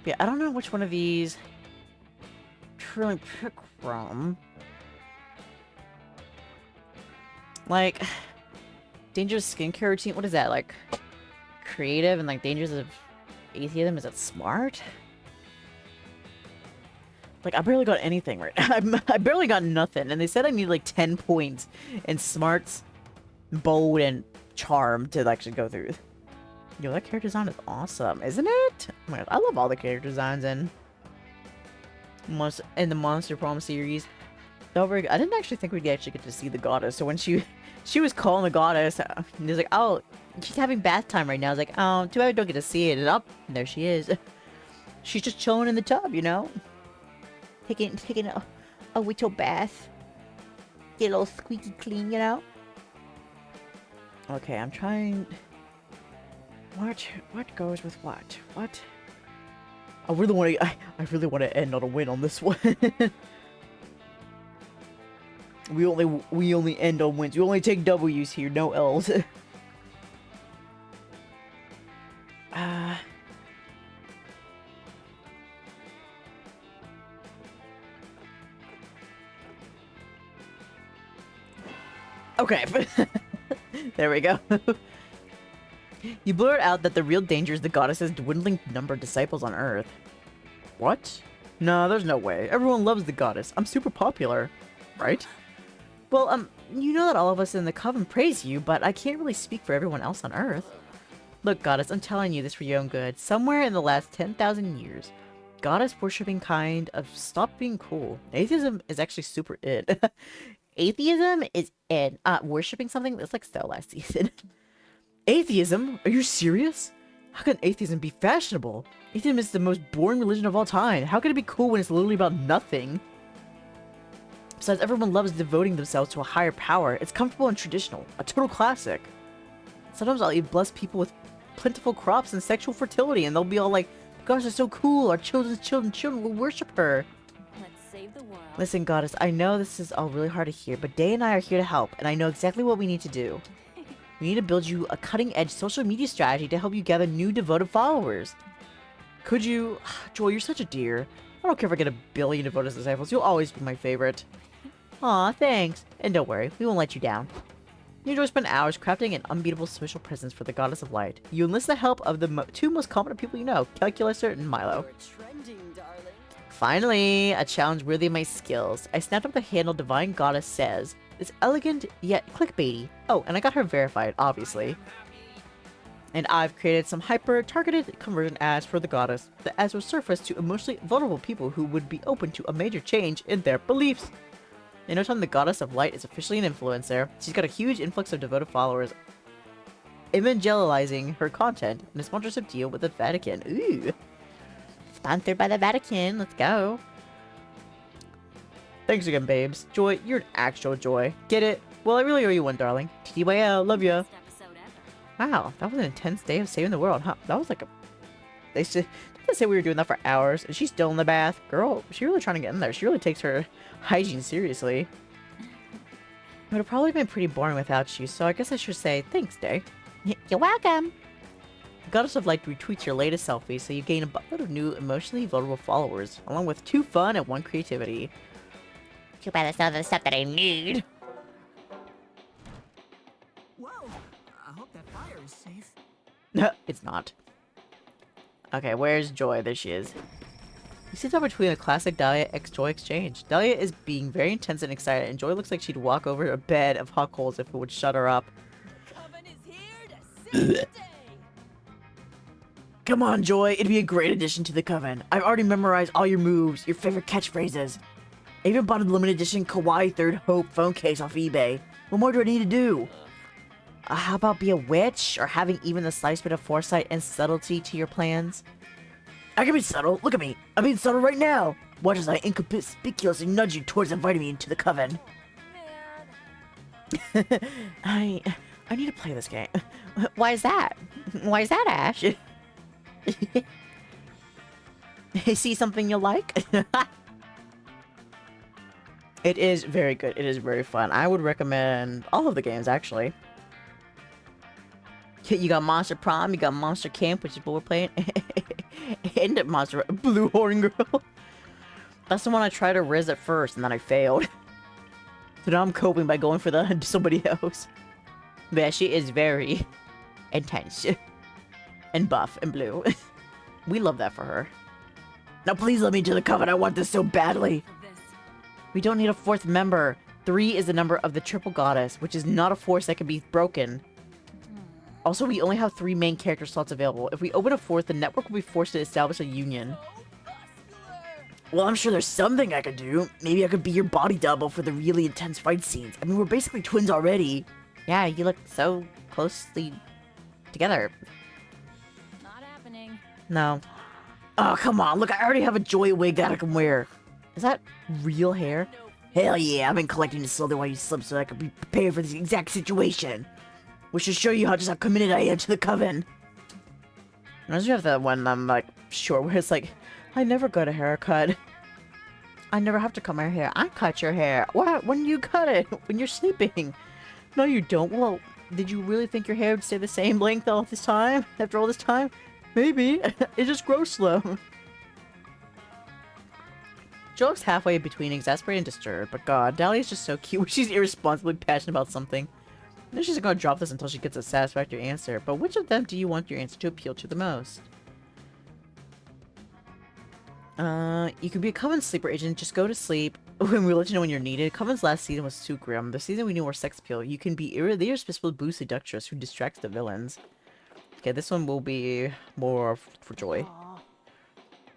Yeah, I don't know which one of these to really pick from. Like, dangerous skincare routine. What is that? Like, creative and, like, dangers of atheism. Is it smart? Like, I barely got anything right. I barely got nothing. And they said I need, like, 10 points in smarts, bold, and charm to actually go through. Yo, that character design is awesome, isn't it? Oh my god, I love all the character designs in the Monster Prom series. I didn't actually think we'd actually get to see the goddess. So when she was calling the goddess, and he was like, "Oh, she's having bath time right now." I was like, "Oh, too bad I don't get to see it." And up, and there she is. She's just chilling in the tub, you know, taking a little bath, get a little squeaky clean, you know. Okay, I'm trying. What goes with what? What? I really want to. I really want to end on a win on this one. we only end on wins. We only take W's here, no L's. Okay. There we go. You blurt out that the real danger is the goddess's dwindling number of disciples on Earth. What? No, there's no way. Everyone loves the goddess. I'm super popular. Right? Well, you know that all of us in the coven praise you, but I can't really speak for everyone else on Earth. Look, goddess, I'm telling you this for your own good. Somewhere in the last 10,000 years, goddess worshipping kind of stopped being cool. Atheism is actually super in. Atheism is in. Worshipping something that's like so last season. Atheism? Are you serious? How can atheism be fashionable? Atheism is the most boring religion of all time. How can it be cool when it's literally about nothing? Besides, everyone loves devoting themselves to a higher power. It's comfortable and traditional. A total classic. Sometimes I'll even bless people with plentiful crops and sexual fertility, and they'll be all like, gosh, it's so cool. Our children will worship her. Let's save the world. Listen, goddess, I know this is all really hard to hear, but Dae and I are here to help, and I know exactly what we need to do. We need to build you a cutting-edge social media strategy to help you gather new devoted followers. Could you... Joy, you're such a dear. I don't care if I get 1 billion devoted disciples. You'll always be my favorite. Aw, thanks. And don't worry, we won't let you down. You enjoy spend hours crafting an unbeatable social presence for the goddess of light. You enlist the help of the two most competent people you know, Calculator and Milo. You're trending, darling. Finally, a challenge worthy of my skills. I snapped up the handle Divine Goddess Says. It's elegant, yet clickbaity. Oh, and I got her verified, obviously. And I've created some hyper-targeted conversion ads for the goddess. The ads will surface to emotionally vulnerable people who would be open to a major change in their beliefs. In no time, the goddess of light is officially an influencer. She's got a huge influx of devoted followers, evangelizing her content in a sponsorship deal with the Vatican. Ooh. Sponsored by the Vatican. Let's go. Thanks again, babes. Joy, you're an actual joy. Get it? Well, I really owe you one, darling. TDYL, love ya. Best episode ever. Wow, that was an intense day of saving the world, huh? That was like a... They say we were doing that for hours, and she's still in the bath. Girl, she's really trying to get in there. She really takes her hygiene seriously. It would have probably been pretty boring without you, so I guess I should say thanks, Dae. You're welcome. The Goddess of Light retweets your latest selfie, so you gain a buttload of new, emotionally vulnerable followers, along with 2 fun and 1 creativity. Too bad that's not the stuff that I need. Whoa! I hope that fire is safe. It's not. Okay, where's Joy? There she is. You sit down between a classic Dahlia x Joy exchange. Dahlia is being very intense and excited, and Joy looks like she'd walk over a bed of hot coals if it would shut her up. Coven is here to save the day. Come on, Joy. It'd be a great addition to the Coven. I've already memorized all your moves, your favorite catchphrases. I even bought a limited edition Kawaii Third Hope phone case off eBay. What more do I need to do? How about be a witch, or having even the slightest bit of foresight and subtlety to your plans? I can be subtle. Look at me. I'm being subtle right now. Watch as I inconspicuously nudge you towards inviting me into the Coven. Man. I need to play this game. Why is that? Why is that, Ash? See something you like? It is very good. It is very fun. I would recommend all of the games, actually. You got Monster Prom, you got Monster Camp, which is what we're playing. And Monster Blue Horn Girl. That's the one I tried to riz at first, and then I failed. So now I'm coping by going for the somebody else. But yeah, she is very intense. And buff and blue. We love that for her. Now please let me into the Coven. I want this so badly. Of this. We don't need a 4th member. 3 is the number of the triple goddess, which is not a force that can be broken. Also, we only have 3 main character slots available. If we open a 4th, the network will be forced to establish a union. Well, I'm sure there's something I could do. Maybe I could be your body double for the really intense fight scenes. I mean, we're basically twins already. Yeah, you look so closely together. Not happening. No. Oh, come on. Look, I already have a Joy wig that I can wear. Is that real hair? Hell yeah, I've been collecting it slowly while you slept so I could be prepared for this exact situation. Which should show you how committed I am to the Coven. Unless you have that one, I'm like, sure, where it's like, I never got a haircut. I never have to cut my hair. I cut your hair. What? When you cut it? When you're sleeping? No, you don't. Well, did you really think your hair would stay the same length all this time? After all this time? Maybe. It just grows slow. Joe looks halfway between exasperated and disturbed, but god, Dahlia is just so cute when she's irresponsibly passionate about something. I know she's gonna drop this until she gets a satisfactory answer, but which of them do you want your answer to appeal to the most? You can be a Coven sleeper agent, just go to sleep when we let you know when you're needed. Coven's last season was too grim. The season we knew more sex appeal. You can be the irresistible boo seductress who distracts the villains. Okay, this one will be more for Joy.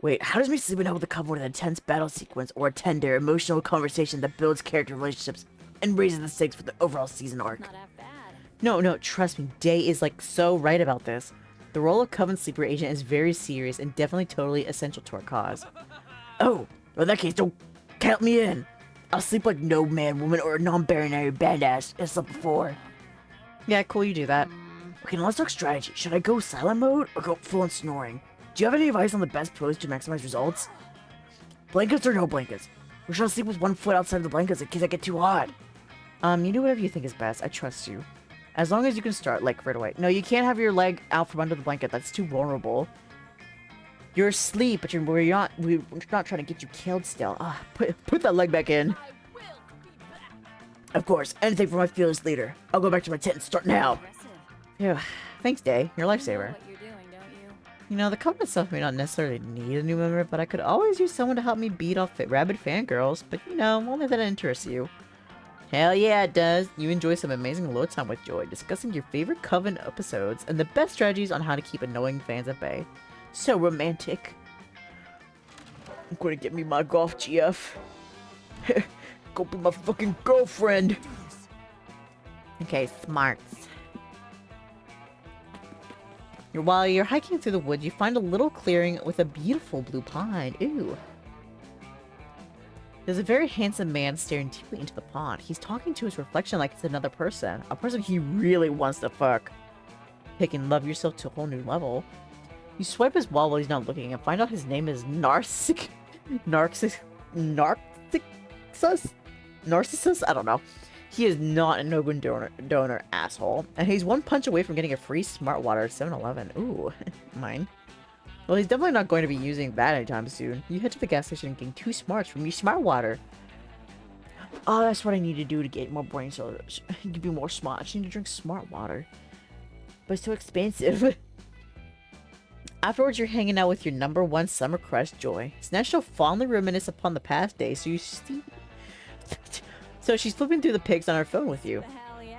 Wait, how does me sleeping out with a Coven with an intense battle sequence or a tender, emotional conversation that builds character relationships and raises the stakes for the overall season arc? Not half bad. No, trust me, Dae is like so right about this. The role of Coven sleeper agent is very serious and definitely totally essential to our cause. Oh, well in that case, don't count me in. I'll sleep like no man, woman, or non-binary badass as slept before. Yeah, cool, you do that. Okay, now let's talk strategy. Should I go silent mode or go full on snoring? Do you have any advice on the best pose to maximize results? Blankets or no blankets? Or should I sleep with one foot outside of the blankets in case I get too hot? You do whatever you think is best. I trust you. As long as you can start, like, right away. No, you can't have your leg out from under the blanket. That's too vulnerable. You're asleep, but we're not trying to get you killed still. Put that leg back in. I will be back. Of course, anything for my fearless leader. I'll go back to my tent and start now. Aggressive. Yeah, thanks, Dae. You're a You know lifesaver. what you're doing, don't you? You know, the Coven itself may not necessarily need a new member, but I could always use someone to help me beat off rabid fangirls. But, you know, only that interests you. Hell yeah, it does. You enjoy some amazing load time with Joy, discussing your favorite Coven episodes and the best strategies on how to keep annoying fans at bay. So romantic. I'm gonna get me my golf GF. Go be my fucking girlfriend. Okay, smarts. While you're hiking through the woods, you find a little clearing with a beautiful blue pond. Ooh. There's a very handsome man staring deeply into the pond. He's talking to his reflection like it's another person. A person he really wants to fuck. He can love yourself to a whole new level. You swipe his wall while he's not looking and find out his name is Narcissus? I don't know. He is not an open donor asshole. And he's one punch away from getting a free smart water at 7-Eleven. Ooh, mine. Well, he's definitely not going to be using that anytime soon. You head to the gas station and gain 2 smarts from your smart water. Oh, that's what I need to do to get more brain cells. To be more smart. I just need to drink smart water. But it's so expensive. Afterwards, you're hanging out with your #1 summer crush, Joy. It's natural to fondly reminisce upon the past days, so you see... So she's flipping through the pics on her phone with you. Hell yeah.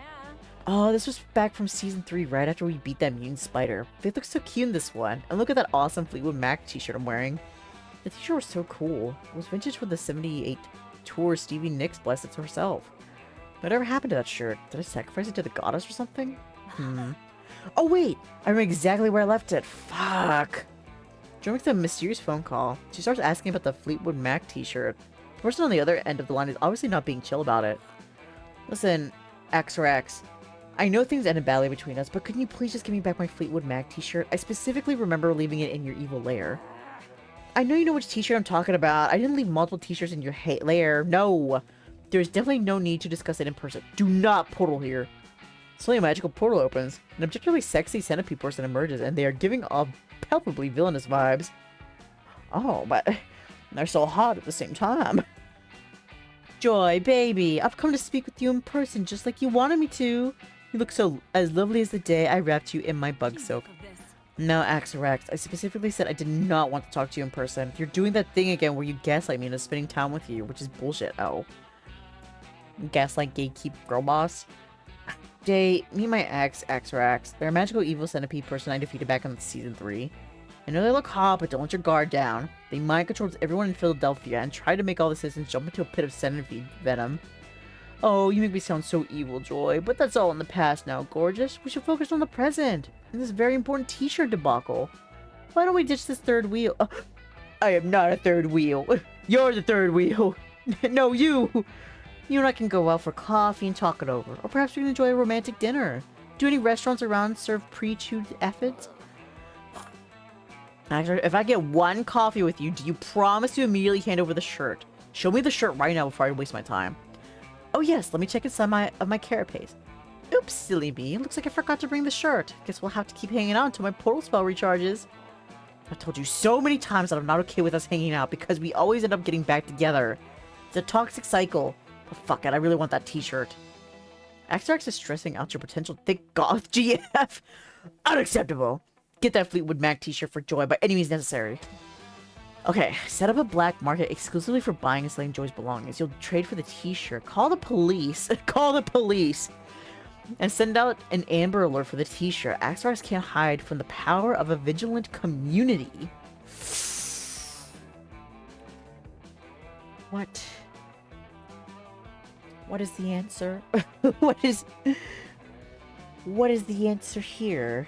Oh, this was back from season 3, right after we beat that mutant spider. They look so cute in this one. And look at that awesome Fleetwood Mac t-shirt I'm wearing. The t-shirt was so cool. It was vintage with the 78 tour Stevie Nicks blessed it herself. Whatever happened to that shirt? Did I sacrifice it to the goddess or something? Oh wait! I remember exactly where I left it. Fuck! Jo makes a mysterious phone call. She starts asking about the Fleetwood Mac t-shirt. The person on the other end of the line is obviously not being chill about it. Listen, XRX. I know things ended badly between us, but couldn't you please just give me back my Fleetwood Mac t-shirt? I specifically remember leaving it in your evil lair. I know you know which t-shirt I'm talking about. I didn't leave multiple t-shirts in your lair. No! There's definitely no need to discuss it in person. Do not portal here. Suddenly a magical portal opens. An objectively sexy centipede person emerges, and they are giving off palpably villainous vibes. Oh, but they're so hot at the same time. Joy, baby, I've come to speak with you in person just like you wanted me to. You look so as lovely as the day I wrapped you in my bug soak. No, Axorax, I specifically said I did not want to talk to you in person. You're doing that thing again where you gaslight me into spending time with you, which is bullshit. Oh. Gaslight gatekeep girl boss. Dae, meet my ex, Axorax. They're a magical evil centipede person I defeated back in season 3. I know they look hot, but don't let your guard down. They mind controls everyone in Philadelphia and try to make all the citizens jump into a pit of centipede venom. Oh, you make me sound so evil, Joy, but that's all in the past now, gorgeous. We should focus on the present, and this very important t-shirt debacle. Why don't we ditch this third wheel? I am not a third wheel. You're the third wheel. No, you! You and I can go out for coffee and talk it over, or perhaps we can enjoy a romantic dinner. Do any restaurants around serve pre-chewed efforts? Actually, if I get one coffee with you, do you promise to immediately hand over the shirt? Show me the shirt right now before I waste my time. Oh yes, let me check inside my carapace. Oops, silly me. Looks like I forgot to bring the shirt. Guess we'll have to keep hanging out until my portal spell recharges. I've told you so many times that I'm not okay with us hanging out because we always end up getting back together. It's a toxic cycle. But fuck it, I really want that t-shirt. Axarax is stressing out your potential thick goth GF. Unacceptable. Get that Fleetwood Mac t-shirt for Joy by any means necessary. Okay, set up a black market exclusively for buying and selling Joy's belongings. You'll trade for the t-shirt. Call the police. Call the police. And send out an Amber Alert for the t-shirt. Axarax can't hide from the power of a vigilant community. What? What is the answer? What is the answer here?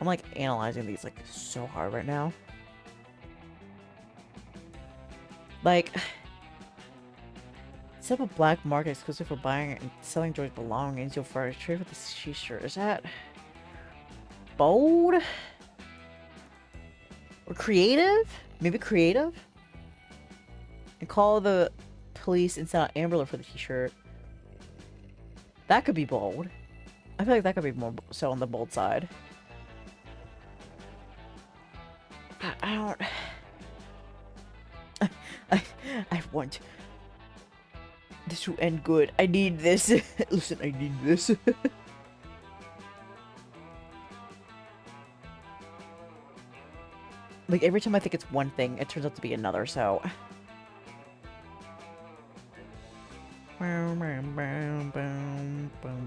I'm like analyzing these like so hard right now. Like, set up a black market exclusive for buying and selling Joy's belongings. You'll furnish trade with this t-shirt. Is that bold? Or creative? Maybe creative? And call the police and send out Amber Alert for the t-shirt. That could be bold. I feel like that could be more so on the bold side. I don't... I want this to end good. I need this. Listen, I need this. Like, every time I think it's one thing, it turns out to be another, so...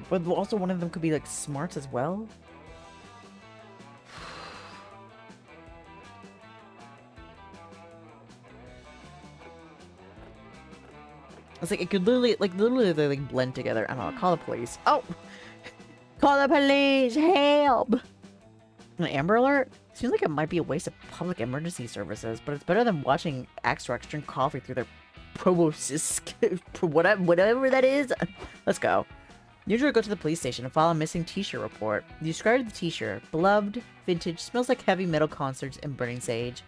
But also one of them could be, like, smarts as well? It's like, it could literally, they, like, blend together. I don't know, call the police. Oh! Call the police! Help! An Amber Alert? Seems like it might be a waste of public emergency services, but it's better than watching Axarax drink coffee through their proboscis, whatever that is. Let's go. Usually go to the police station and file a missing t-shirt report. You describe the t-shirt. Beloved, vintage, smells like heavy metal concerts and burning sage.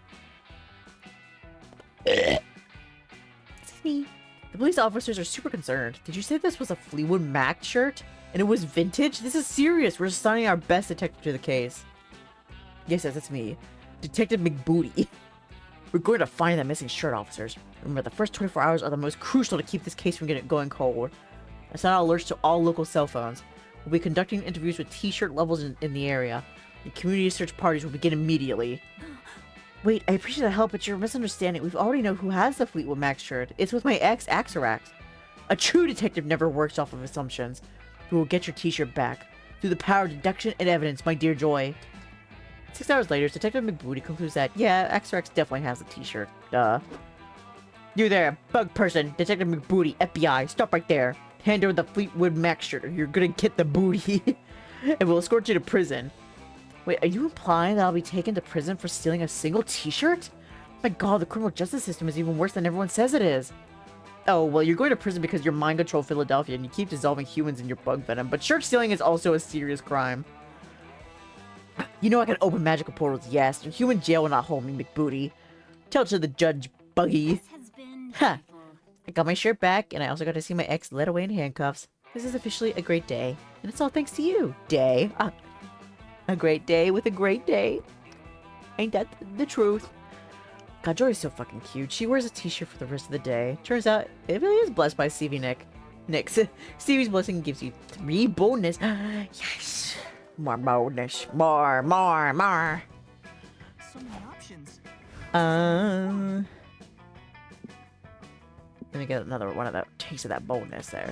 Excuse me. The police officers are super concerned. Did you say this was a Fleetwood Mac shirt? And it was vintage? This is serious. We're assigning our best detective to the case. Yes, that's me. Detective McBooty. We're going to find that missing shirt, officers. Remember, the first 24 hours are the most crucial to keep this case from going cold. I sent out alerts to all local cell phones. We'll be conducting interviews with t-shirt levels in the area. And community search parties will begin immediately. Wait, I appreciate the help, but you're misunderstanding. We've already know who has the Fleetwood Mac shirt. It's with my ex, Axarax. A true detective never works off of assumptions. We will get your t-shirt back. Through the power of deduction and evidence, my dear Joy. 6 hours later, Detective McBooty concludes that, yeah, Axarax definitely has a t-shirt. Duh. You there, bug person, Detective McBooty, FBI, stop right there. Hand over the Fleetwood Mac shirt or you're gonna get the booty. And we'll escort you to prison. Wait, are you implying that I'll be taken to prison for stealing a single t-shirt? My god, the criminal justice system is even worse than everyone says it is. Oh, well, you're going to prison because you're mind control Philadelphia and you keep dissolving humans in your bug venom, but shirt stealing is also a serious crime. You know I can open magical portals, yes. Your human jail will not hold me, McBooty. Tell it to the Judge Buggy. This has been Ha! beautiful. I got my shirt back, and I also got to see my ex led away in handcuffs. This is officially a great day. And it's all thanks to you, Dae. A great day with a great day. Ain't that the truth? God, Joy is so fucking cute. She wears a t-shirt for the rest of the day. Turns out, it really is blessed by Stevie Nicks. Stevie's blessing gives you 3 bonus. Yes! More bonus. More. So many options. Let me get another one of that taste of that bonus there.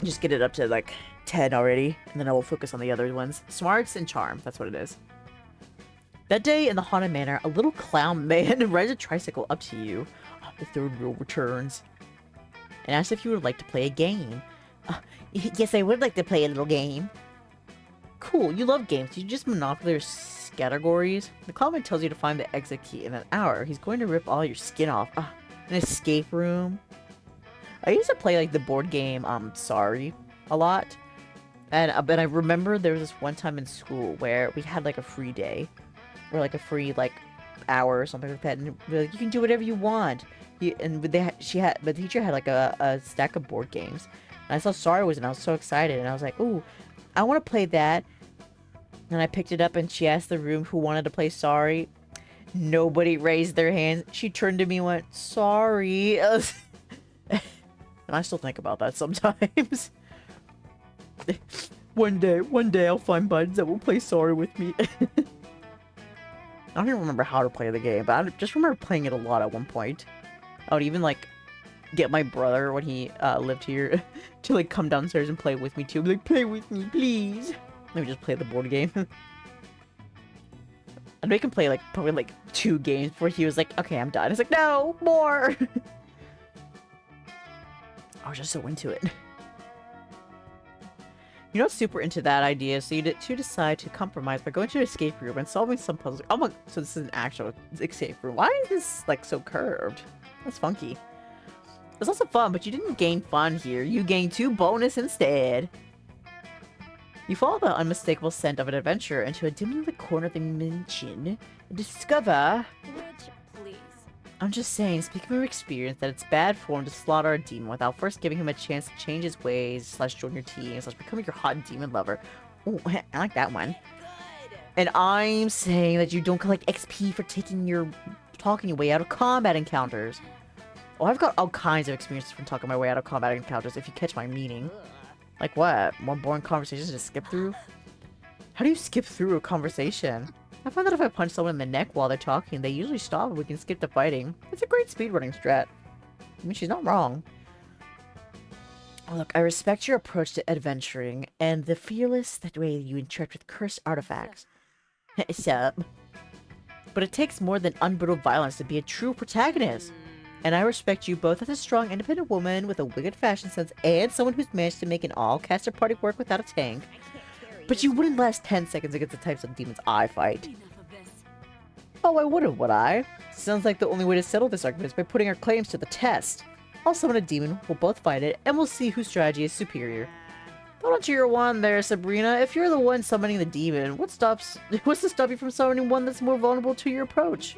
Just get it up to like 10 already, and then I will focus on the other ones. Smarts and charm, that's what it is. That day in the Haunted Manor, a little clown man rides a tricycle up to you. The third wheel returns. And asks if you would like to play a game. Yes, I would like to play a little game. Cool, you love games. You just monopoly your categories. The clown man tells you to find the exit key in an hour. He's going to rip all your skin off. An escape room. I used to play like the board game, Sorry, a lot. And but I remember there was this one time in school where we had like a free day, or like a free like hour or something like that, and we're like, you can do whatever you want. And the teacher had like a stack of board games, and I saw Sorry was, and I was so excited, and I was like, ooh, I want to play that. And I picked it up, and she asked the room who wanted to play Sorry. Nobody raised their hands. She turned to me and went, sorry. And I still think about that sometimes. One day I'll find buds that will play Sorry with me. I don't even remember how to play the game, but I just remember playing it a lot at one point. I would even, like, get my brother, when he lived here, to, like, come downstairs and play with me, too. Be like, play with me, please. Let me just play the board game. I'd make him play, like, probably, like, 2 games before he was like, okay, I'm done. It's like, no, more! I was just so into it. You're not super into that idea, so you decide to compromise by going to an escape room and solving some puzzles. Oh my, so this is an actual escape room. Why is this, like, so curved? That's funky. It's also fun, but you didn't gain fun here. You gained 2 bonus instead. You follow the unmistakable scent of an adventure into a dimly lit corner of the mansion and discover... Which, please? I'm just saying, speaking from experience, that it's bad form to slaughter a demon without first giving him a chance to change his ways, / join your team, / becoming your hot demon lover. Ooh, I like that one. And I'm saying that you don't collect XP for talking your way out of combat encounters. Oh, I've got all kinds of experiences from talking my way out of combat encounters, if you catch my meaning. Like what? More boring conversations to skip through? How do you skip through a conversation? I find that if I punch someone in the neck while they're talking, they usually stop and we can skip the fighting. It's a great speedrunning strat. I mean, she's not wrong. Look, I respect your approach to adventuring and the fearless that way you interact with cursed artifacts. Sup? But it takes more than unbridled violence to be a true protagonist. And I respect you both as a strong, independent woman with a wicked fashion sense and someone who's managed to make an all-caster party work without a tank. But you wouldn't last 10 seconds against the types of demons I fight. Oh, I wouldn't, would I? Sounds like the only way to settle this argument is by putting our claims to the test. I'll summon a demon, we'll both fight it, and we'll see whose strategy is superior. Don't cheer your wand there, Sabrina. If you're the one summoning the demon, what's to stop you from summoning one that's more vulnerable to your approach?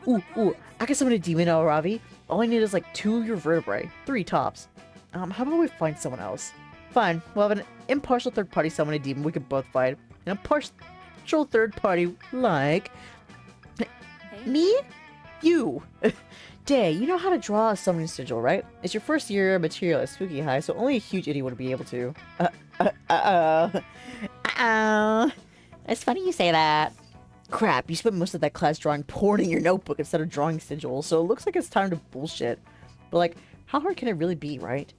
Ooh, I can summon a demon, Ravi. All I need is like 2 of your vertebrae. 3 tops. How about we find someone else? Fine, we'll have an impartial third party summon a demon we could both fight. An impartial third party like... Me? You! Dae, you know how to draw a summoning sigil, right? It's your first year material at Spooky High, so only a huge idiot would be able to. It's funny you say that. Crap, you spent most of that class drawing porn in your notebook instead of drawing sigils, so it looks like it's time to bullshit. But like, how hard can it really be, right?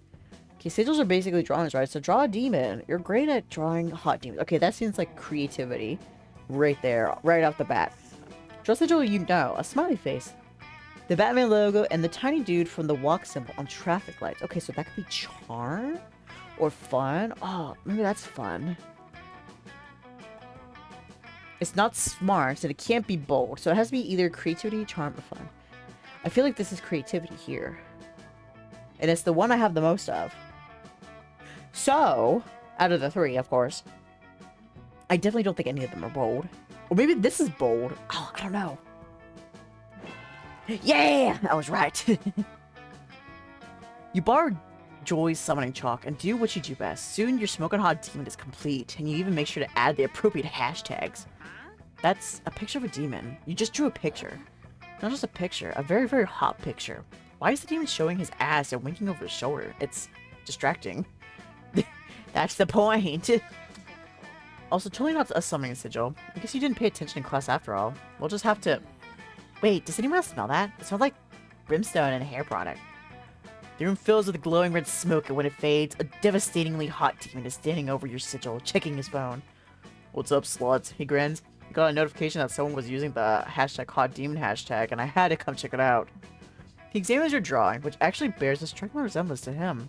Okay, sigils are basically drawings, right? So draw a demon. You're great at drawing hot demons. Okay, that seems like creativity. Right there, right off the bat. Draw a sigil you know, a smiley face. The Batman logo and the tiny dude from the walk symbol on traffic lights. Okay, so that could be charm? Or fun? Oh, maybe that's fun. It's not smart, and it can't be bold, so it has to be either creativity, charm, or fun. I feel like this is creativity here. And it's the one I have the most of. So, out of the 3, of course, I definitely don't think any of them are bold. Or maybe this is bold. Oh, I don't know. Yeah! I was right. You borrow Joy's summoning chalk and do what you do best. Soon your smoking hot demon is complete, and you even make sure to add the appropriate hashtags. That's a picture of a demon. You just drew a picture. Not just a picture, a very, very hot picture. Why is the demon showing his ass and winking over his shoulder? It's distracting. That's the point. Also, totally not a summoning sigil. I guess you didn't pay attention in class after all. We'll just have to... Wait, does anyone else smell that? It smells like brimstone and a hair product. The room fills with glowing red smoke, and when it fades, a devastatingly hot demon is standing over your sigil, checking his phone. What's up, sluts? He grins. I got a notification that someone was using the hashtag hot demon hashtag, and I had to come check it out. He examines your drawing, which actually bears a striking resemblance to him.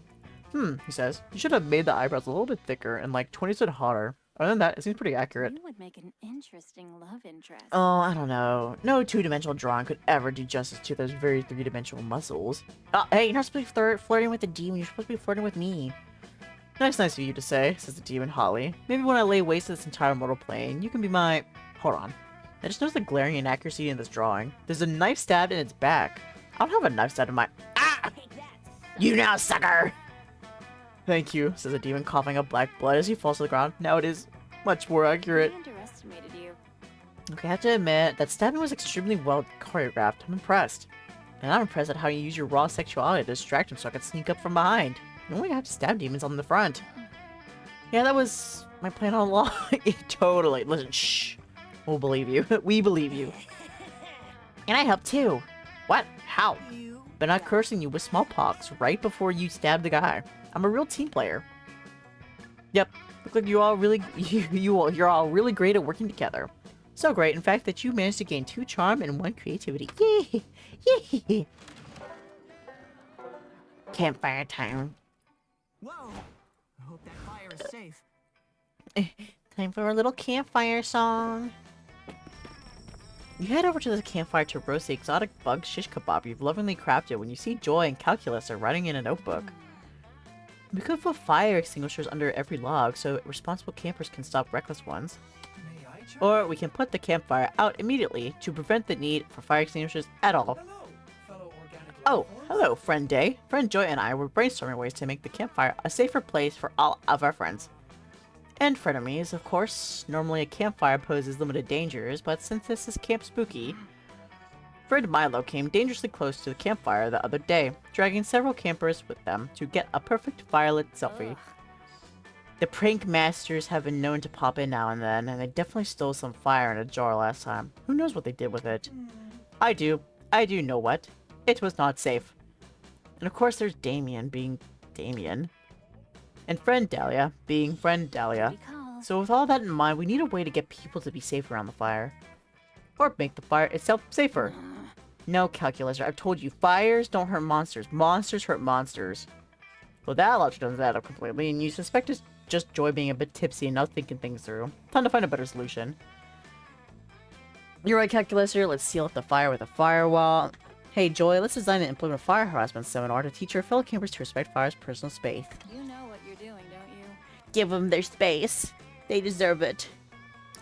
He says. You should have made the eyebrows a little bit thicker and like 20% hotter. Other than that, it seems pretty accurate. You would make an interesting love interest. Oh, I don't know. No two-dimensional drawing could ever do justice to those very three-dimensional muscles. Hey, you're not supposed to be flirting with the demon. You're supposed to be flirting with me. Nice of you to say, says the demon Holly. Maybe when I lay waste to this entire mortal plane, you can be my... Hold on. I just noticed the glaring inaccuracy in this drawing. There's a knife stabbed in its back. I don't have a knife stabbed in my... Ah! You now, sucker! Thank you, says the demon, coughing up black blood as he falls to the ground. Now it is much more accurate. I underestimated you. Okay, I have to admit, that stabbing was extremely well choreographed. I'm impressed. And I'm impressed at how you use your raw sexuality to distract him so I could sneak up from behind. You only have to stab demons on the front. Yeah, that was my plan all along. Totally. Listen, shh. We'll believe you. We believe you. And I helped too. What? How? But not cursing you with smallpox right before you stabbed the guy. I'm a real team player. Yep. Look like you all really you're all really great at working together. So great, in fact, that you managed to gain 2 charm and 1 creativity. Yay! Yay! Campfire time. Whoa! I hope that fire is safe. Time for a little campfire song. You head over to the campfire to roast the exotic bug shish kebab you've lovingly crafted when you see Joy and Calculus are writing in a notebook. We could put fire extinguishers under every log so responsible campers can stop reckless ones. Or we can put the campfire out immediately to prevent the need for fire extinguishers at all. Oh, hello, friend Dae. Friend Joy and I were brainstorming ways to make the campfire a safer place for all of our friends. And frenemies, of course. Normally a campfire poses limited dangers, but since this is Camp Spooky, friend Milo came dangerously close to the campfire the other day, dragging several campers with them to get a perfect firelit selfie. The prank masters have been known to pop in now and then, and they definitely stole some fire in a jar last time. Who knows what they did with it? I do know what. It was not safe. And of course there's Damien being Damien. And friend Dahlia being friend Dahlia. So with all that in mind, we need a way to get people to be safe around the fire. Or make the fire itself safer. No, Calculator, I've told you, fires don't hurt monsters. Monsters hurt monsters. Well, that logic doesn't add up completely, and you suspect it's just Joy being a bit tipsy and not thinking things through. Time to find a better solution. You're right, Calculator, let's seal up the fire with a firewall. Hey, Joy, let's design and implement a fire harassment seminar to teach our fellow campers to respect fire's personal space. You know what you're doing, don't you? Give them their space. They deserve it.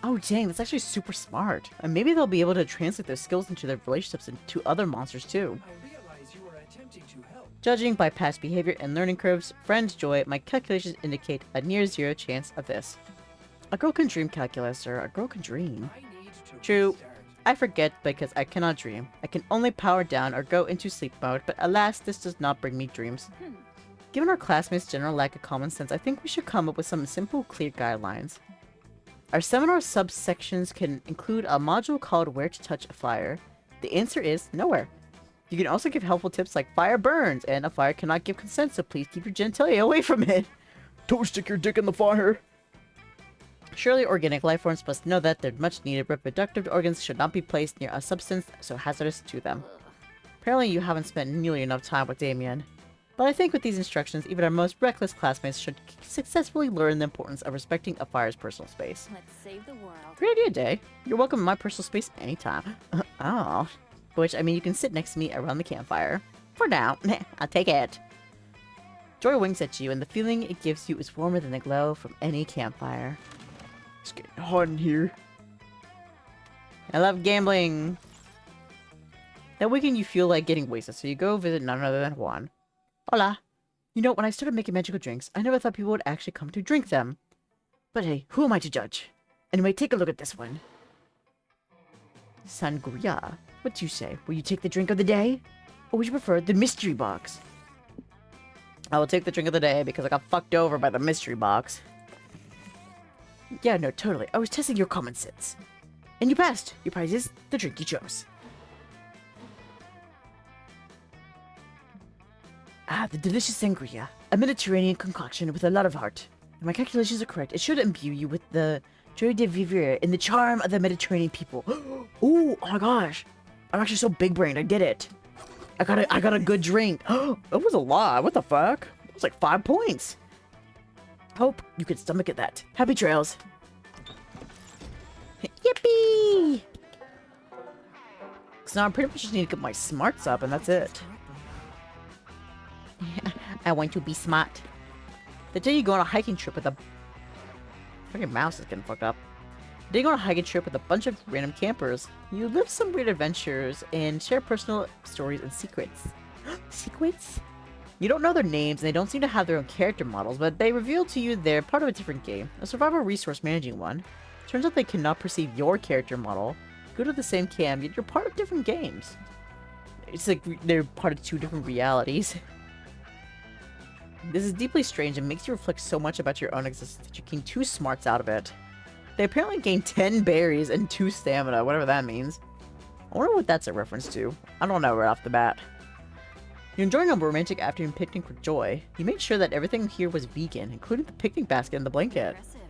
Oh, dang, that's actually super smart. And maybe they'll be able to translate their skills into their relationships into other monsters, too. I realize you are attempting to help. Judging by past behavior and learning curves, friend Joy, my calculations indicate a near 0 chance of this. A girl can dream, Calculator. A girl can dream. I need to True. restart. I forget because I cannot dream. I can only power down or go into sleep mode, but alas, this does not bring me dreams. Given our classmates' general lack of common sense, I think we should come up with some simple, clear guidelines. Our seminar subsections can include a module called Where to Touch a Fire. The answer is nowhere. You can also give helpful tips like fire burns, and a fire cannot give consent, so please keep your genitalia away from it. Don't stick your dick in the fire. Surely organic life forms must know that their much needed reproductive organs should not be placed near a substance so hazardous to them. Apparently you haven't spent nearly enough time with Damien. But I think with these instructions, even our most reckless classmates should successfully learn the importance of respecting a fire's personal space. Let's save the world. Great idea, Dae. You're welcome in my personal space anytime. Oh. Which, I mean, you can sit next to me around the campfire. For now. I'll take it. Joy winks at you, and the feeling it gives you is warmer than the glow from any campfire. It's getting hot in here. I love gambling. That weekend you feel like getting wasted, so you go visit none other than Juan. Hola. You know, when I started making magical drinks, I never thought people would actually come to drink them. But hey, who am I to judge? Anyway, take a look at this one. Sangria. What do you say? Will you take the drink of the day? Or would you prefer the mystery box? I will take the drink of the day because I got fucked over by the mystery box. Yeah, no, totally. I was testing your common sense. And you passed. Your prize is the drink you chose. Ah, the delicious sangria. A Mediterranean concoction with a lot of heart. If my calculations are correct, it should imbue you with the joie de vivre and the charm of the Mediterranean people. Ooh, oh my gosh. I'm actually so big-brained. I did it. I got a good drink. Oh, that was a lot. What the fuck? It was like 5 points. Hope you can stomach at that. Happy trails. Yippee! So now I pretty much just need to get my smarts up and that's it. I want to be smart. The day you go on a hiking trip with a... Freaking mouse is getting fucked up. The day you go on a hiking trip with a bunch of random campers. You live some weird adventures and share personal stories and secrets. Secrets? You don't know their names and they don't seem to have their own character models, but they reveal to you they're part of a different game. A survival resource managing one. Turns out they cannot perceive your character model. Go to the same camp, yet you're part of different games. It's like they're part of two different realities. This is deeply strange and makes you reflect so much about your own existence that you gain 2 smarts out of it. They apparently gain 10 berries and 2 stamina, whatever that means. I wonder what that's a reference to. I don't know right off the bat. You're enjoying a romantic afternoon picnic with Joy. You made sure that everything here was vegan, including the picnic basket and the blanket. Impressive.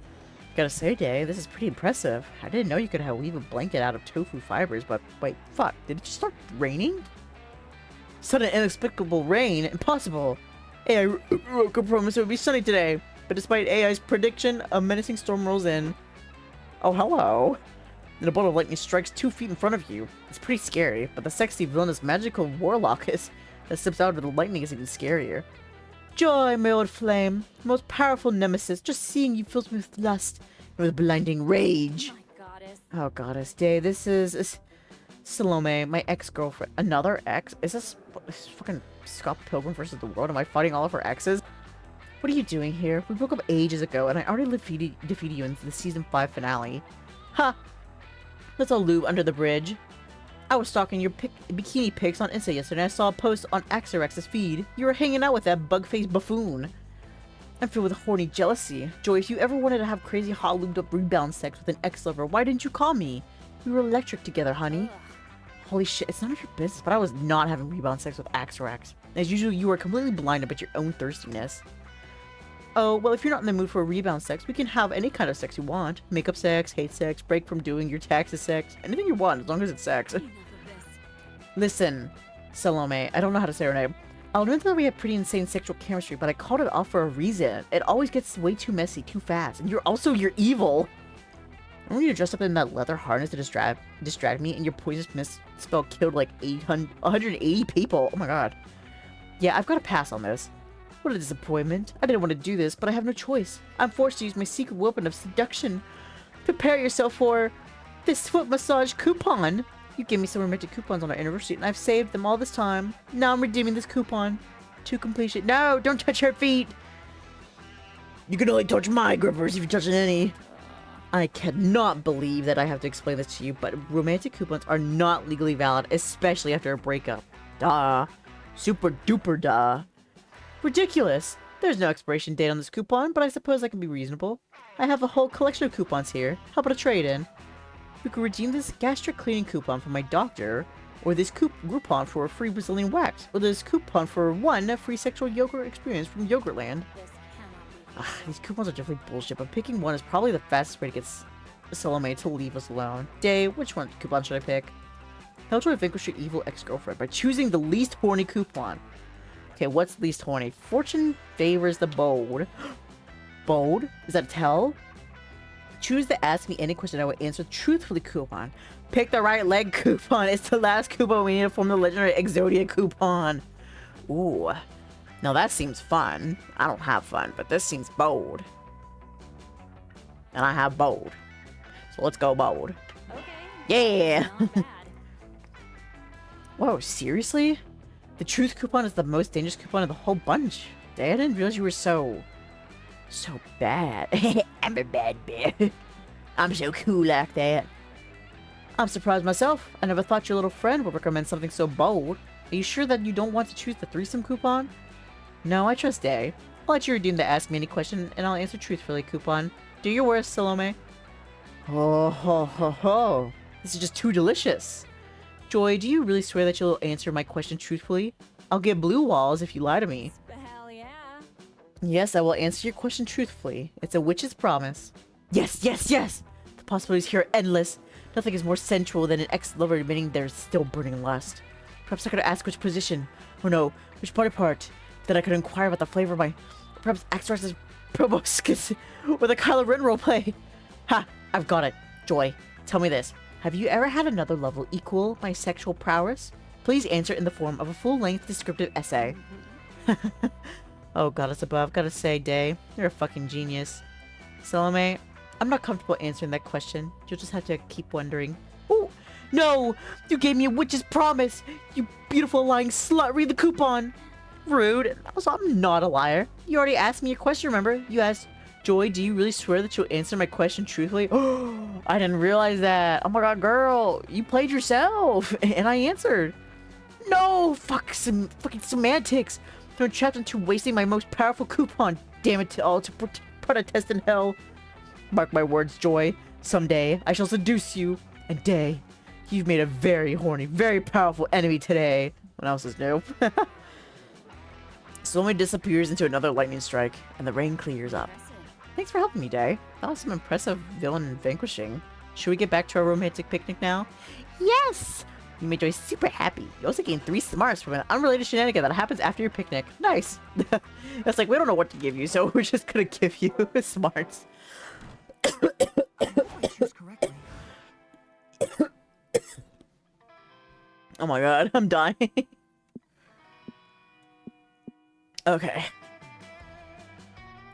Gotta say, Dae, this is pretty impressive. I didn't know you could weave a blanket out of tofu fibers, but wait, fuck, did it just start raining? Sudden inexplicable rain? Impossible! AI could promise it would be sunny today, but despite AI's prediction, a menacing storm rolls in. Oh, hello. And a bolt of lightning strikes 2 feet in front of you. It's pretty scary, but the sexy villainous magical warlock that steps out of the lightning is even scarier. Joy, my old flame, most powerful nemesis, just seeing you fills me with lust and with blinding rage. My goddess. Oh, goddess, Dae, this is Salome, my ex-girlfriend. Another ex? Is this fucking Scott Pilgrim versus the world? Am I fighting all of her exes? What are you doing here? We broke up ages ago, and I already defeated you in the season 5 finale. Ha! Let's all lube under the bridge. I was stalking your bikini pics on Insta yesterday, and I saw a post on Axorex's feed. You were hanging out with that bug-faced buffoon. I'm filled with horny jealousy. Joy, if you ever wanted to have crazy hot lubed-up rebound sex with an ex-lover, why didn't you call me? We were electric together, honey. Holy shit, it's none of your business, but I was not having rebound sex with Axorex. As usual, you are completely blinded by your own thirstiness. Oh, well, if you're not in the mood for rebound sex, we can have any kind of sex you want. Makeup sex, hate sex, break from doing your taxes sex, anything you want, as long as it's sex. Enough of this. Listen, Salome, I don't know how to say her name. I'll admit that we have pretty insane sexual chemistry, but I called it off for a reason. It always gets way too messy, too fast, and you're evil. I want you to dress up in that leather harness to distract me, and your poisonous mist spell killed like 180 people. Oh my god. Yeah, I've got to pass on this. What a disappointment. I didn't want to do this, but I have no choice. I'm forced to use my secret weapon of seduction. Prepare yourself for this foot massage coupon. You gave me some romantic coupons on our anniversary, and I've saved them all this time. Now I'm redeeming this coupon to completion. No, don't touch her feet. You can only touch my grippers if you're touching any. I cannot believe that I have to explain this to you, but romantic coupons are not legally valid, especially after a breakup. Duh. Super duper duh. Ridiculous. There's no expiration date on this coupon, but I suppose I can be reasonable. I have a whole collection of coupons here. How about a trade-in? You can redeem this gastric cleaning coupon from my doctor, or this coupon for a free Brazilian wax, or this coupon for one free sexual yogurt experience from Yogurtland. This cannot be. These coupons are definitely bullshit, but picking one is probably the fastest way to get Salome to leave us alone. Dae, which one coupon should I pick? Help to vanquish your evil ex-girlfriend by choosing the least horny coupon. Okay, what's least horny? Fortune favors the bold. Bold? Is that a tell? Choose the ask me any question I will answer truthfully coupon. Pick the right leg coupon. It's the last coupon we need to form the legendary Exodia coupon. Ooh. Now that seems fun. I don't have fun, but this seems bold. And I have bold. So let's go bold. Okay. Yeah! Not bad. Whoa, seriously? The truth coupon is the most dangerous coupon of the whole bunch. Dae, I didn't realize you were so bad. I'm a bad bear. I'm so cool like that. I'm surprised myself. I never thought your little friend would recommend something so bold. Are you sure that you don't want to choose the threesome coupon? No, I trust Dae. I'll let you redeem the ask me any question, and I'll answer truthfully coupon. Do your worst, Salome. Oh ho ho ho. This is just too delicious. Joy, do you really swear that you'll answer my question truthfully? I'll get blue walls if you lie to me. Hell yeah. Yes, I will answer your question truthfully. It's a witch's promise. Yes, yes, yes! The possibilities here are endless. Nothing is more sensual than an ex-lover admitting there's still burning lust. Perhaps I could ask which position, or no, which body part, that I could inquire about the flavor of my... Perhaps Axorex's proboscis, or the Kylo Ren roleplay. Ha! I've got it. Joy, tell me this. Have you ever had another level equal my sexual prowess? Please answer in the form of a full-length descriptive essay. Oh, goddess above, gotta say, Dae, you're a fucking genius. Salome, I'm not comfortable answering that question. You'll just have to keep wondering. Oh, no! You gave me a witch's promise! You beautiful lying slut, read the coupon! Rude. Also, I'm not a liar. You already asked me a question, remember? You asked, Joy, do you really swear that you'll answer my question truthfully? Oh, I didn't realize that. Oh my god, girl, you played yourself. And I answered. No! Fuck some fucking semantics! I'm trapped into wasting my most powerful coupon. Damn it all to put a test in hell. Mark my words, Joy. Someday I shall seduce you. And Dae, you've made a very horny, very powerful enemy today. What else is new? Salome disappears into another lightning strike, and the rain clears up. Thanks for helping me, Dae. That was some impressive villain vanquishing. Should we get back to our romantic picnic now? Yes! You made Joy super happy. You also gained 3 smarts from an unrelated shenanigan that happens after your picnic. Nice. It's like, we don't know what to give you, so we're just gonna give you smarts. I choose correctly. Oh my god, I'm dying. Okay.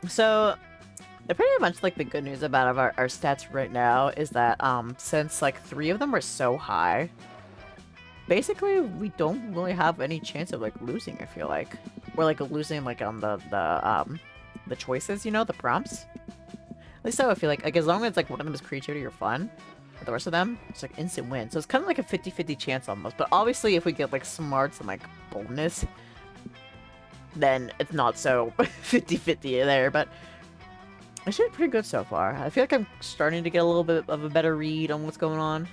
So, pretty much like the good news about our stats right now is that since like 3 of them are so high, basically we don't really have any chance of like losing. I feel like we're like losing like on the choices, you know, the prompts. At least I would feel like as long as like one of them is creativity or fun, the rest of them it's like instant win. So it's kind of like a 50-50 chance almost. But obviously if we get like smarts and like bonus, then it's not so 50-50 there. But it's been pretty good so far. I feel like I'm starting to get a little bit of a better read on what's going on.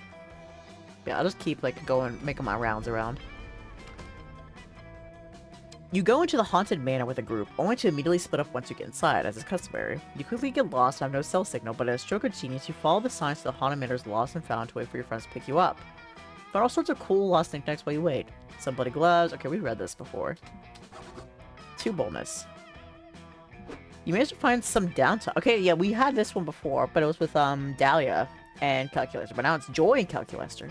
Yeah, I'll just keep like going, making my rounds around. You go into the haunted manor with a group, only to immediately split up once you get inside, as is customary. You quickly get lost and have no cell signal, but as a stroke of genius, you follow the signs to the haunted manor's lost and found to wait for your friends to pick you up. There are all sorts of cool lost knickknacks while you wait. Some bloody gloves. Okay, we read this before. 2 boldness. You managed to find some downtime. Okay, yeah, we had this one before, but it was with Dahlia and Calculator, but now it's Joy and Calculator.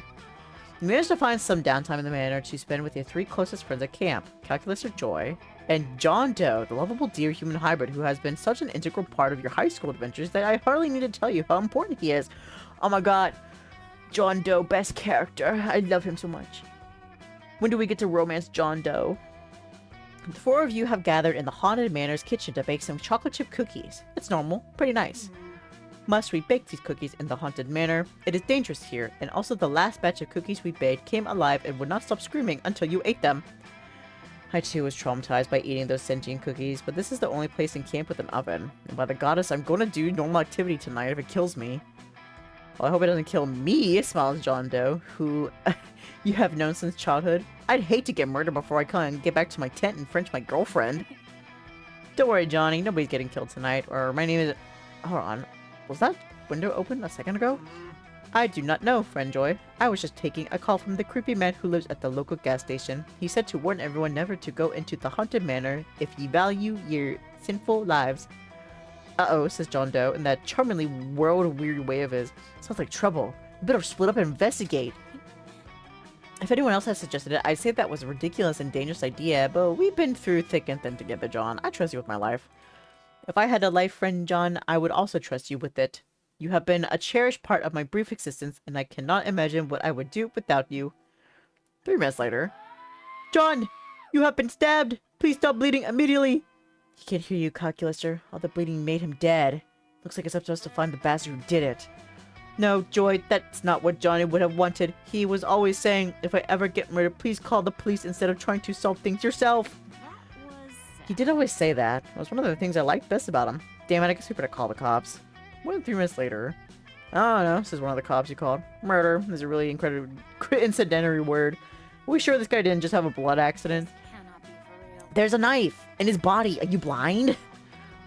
You managed to find some downtime in the manor to spend with your 3 closest friends at camp, Calculator Joy, and John Doe, the lovable deer human hybrid who has been such an integral part of your high school adventures that I hardly need to tell you how important he is. Oh my god, John Doe, best character. I love him so much. When do we get to romance John Doe? The 4 of you have gathered in the haunted manor's kitchen to bake some chocolate chip cookies. It's normal, pretty nice. Must we bake these cookies in the haunted manor? It is dangerous here, and also the last batch of cookies we baked came alive and would not stop screaming until you ate them. I too was traumatized by eating those sentient cookies, but this is the only place in camp with an oven. And by the goddess, I'm gonna do normal activity tonight if it kills me. Well, I hope it doesn't kill me, smiles John Doe, who you have known since childhood. I'd hate to get murdered before I can get back to my tent and French my girlfriend. Don't worry, Johnny, nobody's getting killed tonight, or my name is... Hold on. Was that window open a second ago? I do not know, friend Joy. I was just taking a call from the creepy man who lives at the local gas station. He said to warn everyone never to go into the haunted manor if ye value your sinful lives. Uh-oh, says John Doe in that charmingly world-weary way of his. Sounds like trouble. We better split up and investigate. If anyone else has suggested it, I'd say that was a ridiculous and dangerous idea, but we've been through thick and thin together, John. I trust you with my life. If I had a life friend, John, I would also trust you with it. You have been a cherished part of my brief existence, and I cannot imagine what I would do without you. 3 minutes later. John! You have been stabbed! Please stop bleeding immediately! He can't hear you, Calculator. All the bleeding made him dead. Looks like it's up to us to find the bastard who did it. No, Joy, that's not what Johnny would have wanted. He was always saying, if I ever get murdered, please call the police instead of trying to solve things yourself. He did always say that. It was one of the things I liked best about him. Damn it, I guess we better call the cops. More than 3 minutes later. I don't know, says one of the cops you called. Murder is a really incredibly incendiary word. Are we sure this guy didn't just have a blood accident? Cannot be for real. There's a knife in his body. Are you blind?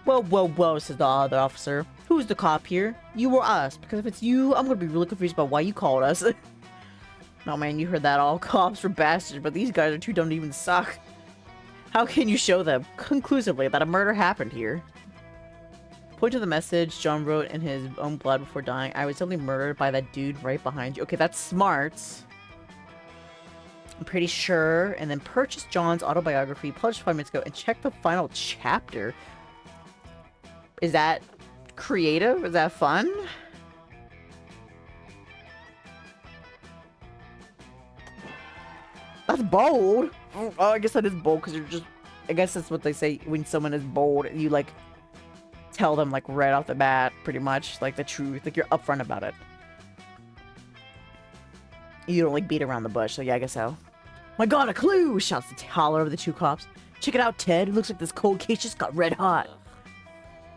Whoa, whoa, whoa, says the other officer. Who's the cop here? You or us? Because if it's you, I'm going to be really confused about why you called us. Oh man, you heard that. All cops are bastards, but these guys are too dumb to even suck. How can you show them conclusively that a murder happened here? Point to the message John wrote in his own blood before dying. I was only murdered by that dude right behind you. Okay, that's smart. I'm pretty sure. And then purchase John's autobiography, published 5 minutes ago, and check the final chapter. Is that creative? Is that fun? That's bold. Oh, I guess that is bold because you're just... I guess that's what they say when someone is bold. You, like, tell them, like, right off the bat, pretty much. Like, the truth. Like, you're upfront about it. You don't, like, beat around the bush. So, yeah, I guess so. My god, a clue! Shouts the taller of the 2 cops. Check it out, Ted. It looks like this cold case just got red hot.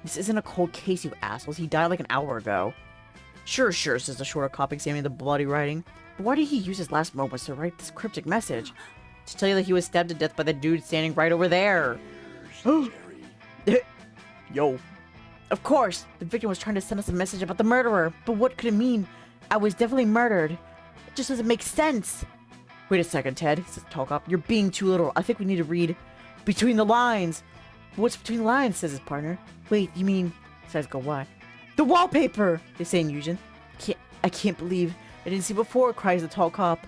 This isn't a cold case, you assholes. He died like an hour ago. Sure, says the shorter cop, examining the bloody writing. But why did he use his last moments to write this cryptic message? To tell you that he was stabbed to death by the dude standing right over there. Yo. Of course, the victim was trying to send us a message about the murderer. But what could it mean? I was definitely murdered. It just doesn't make sense. Wait a second, Ted, says the tall cop. You're being too literal. I think we need to read between the lines. What's between the lines, says his partner. Wait, you mean... Says go, why? The wallpaper, they say in Eugen. I can't believe I didn't see before, cries the tall cop.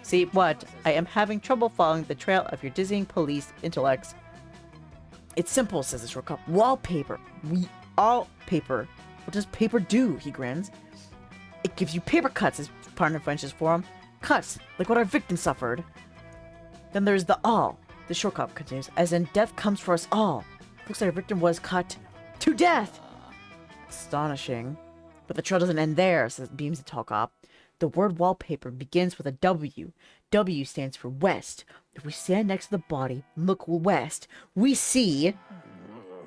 See, what? I am having trouble following the trail of your dizzying police intellects. It's simple, says the short cop. Wallpaper. Wallpaper. What does paper do? He grins. It gives you paper cuts, his partner French's for him. Cuts, like what our victim suffered. Then there's the all. The short cop continues. As in, death comes for us all. Looks like our victim was cut to death. Astonishing. But the trail doesn't end there, says beams the tall cop. The word wallpaper begins with a W. W stands for west. If we stand next to the body and look west, we see...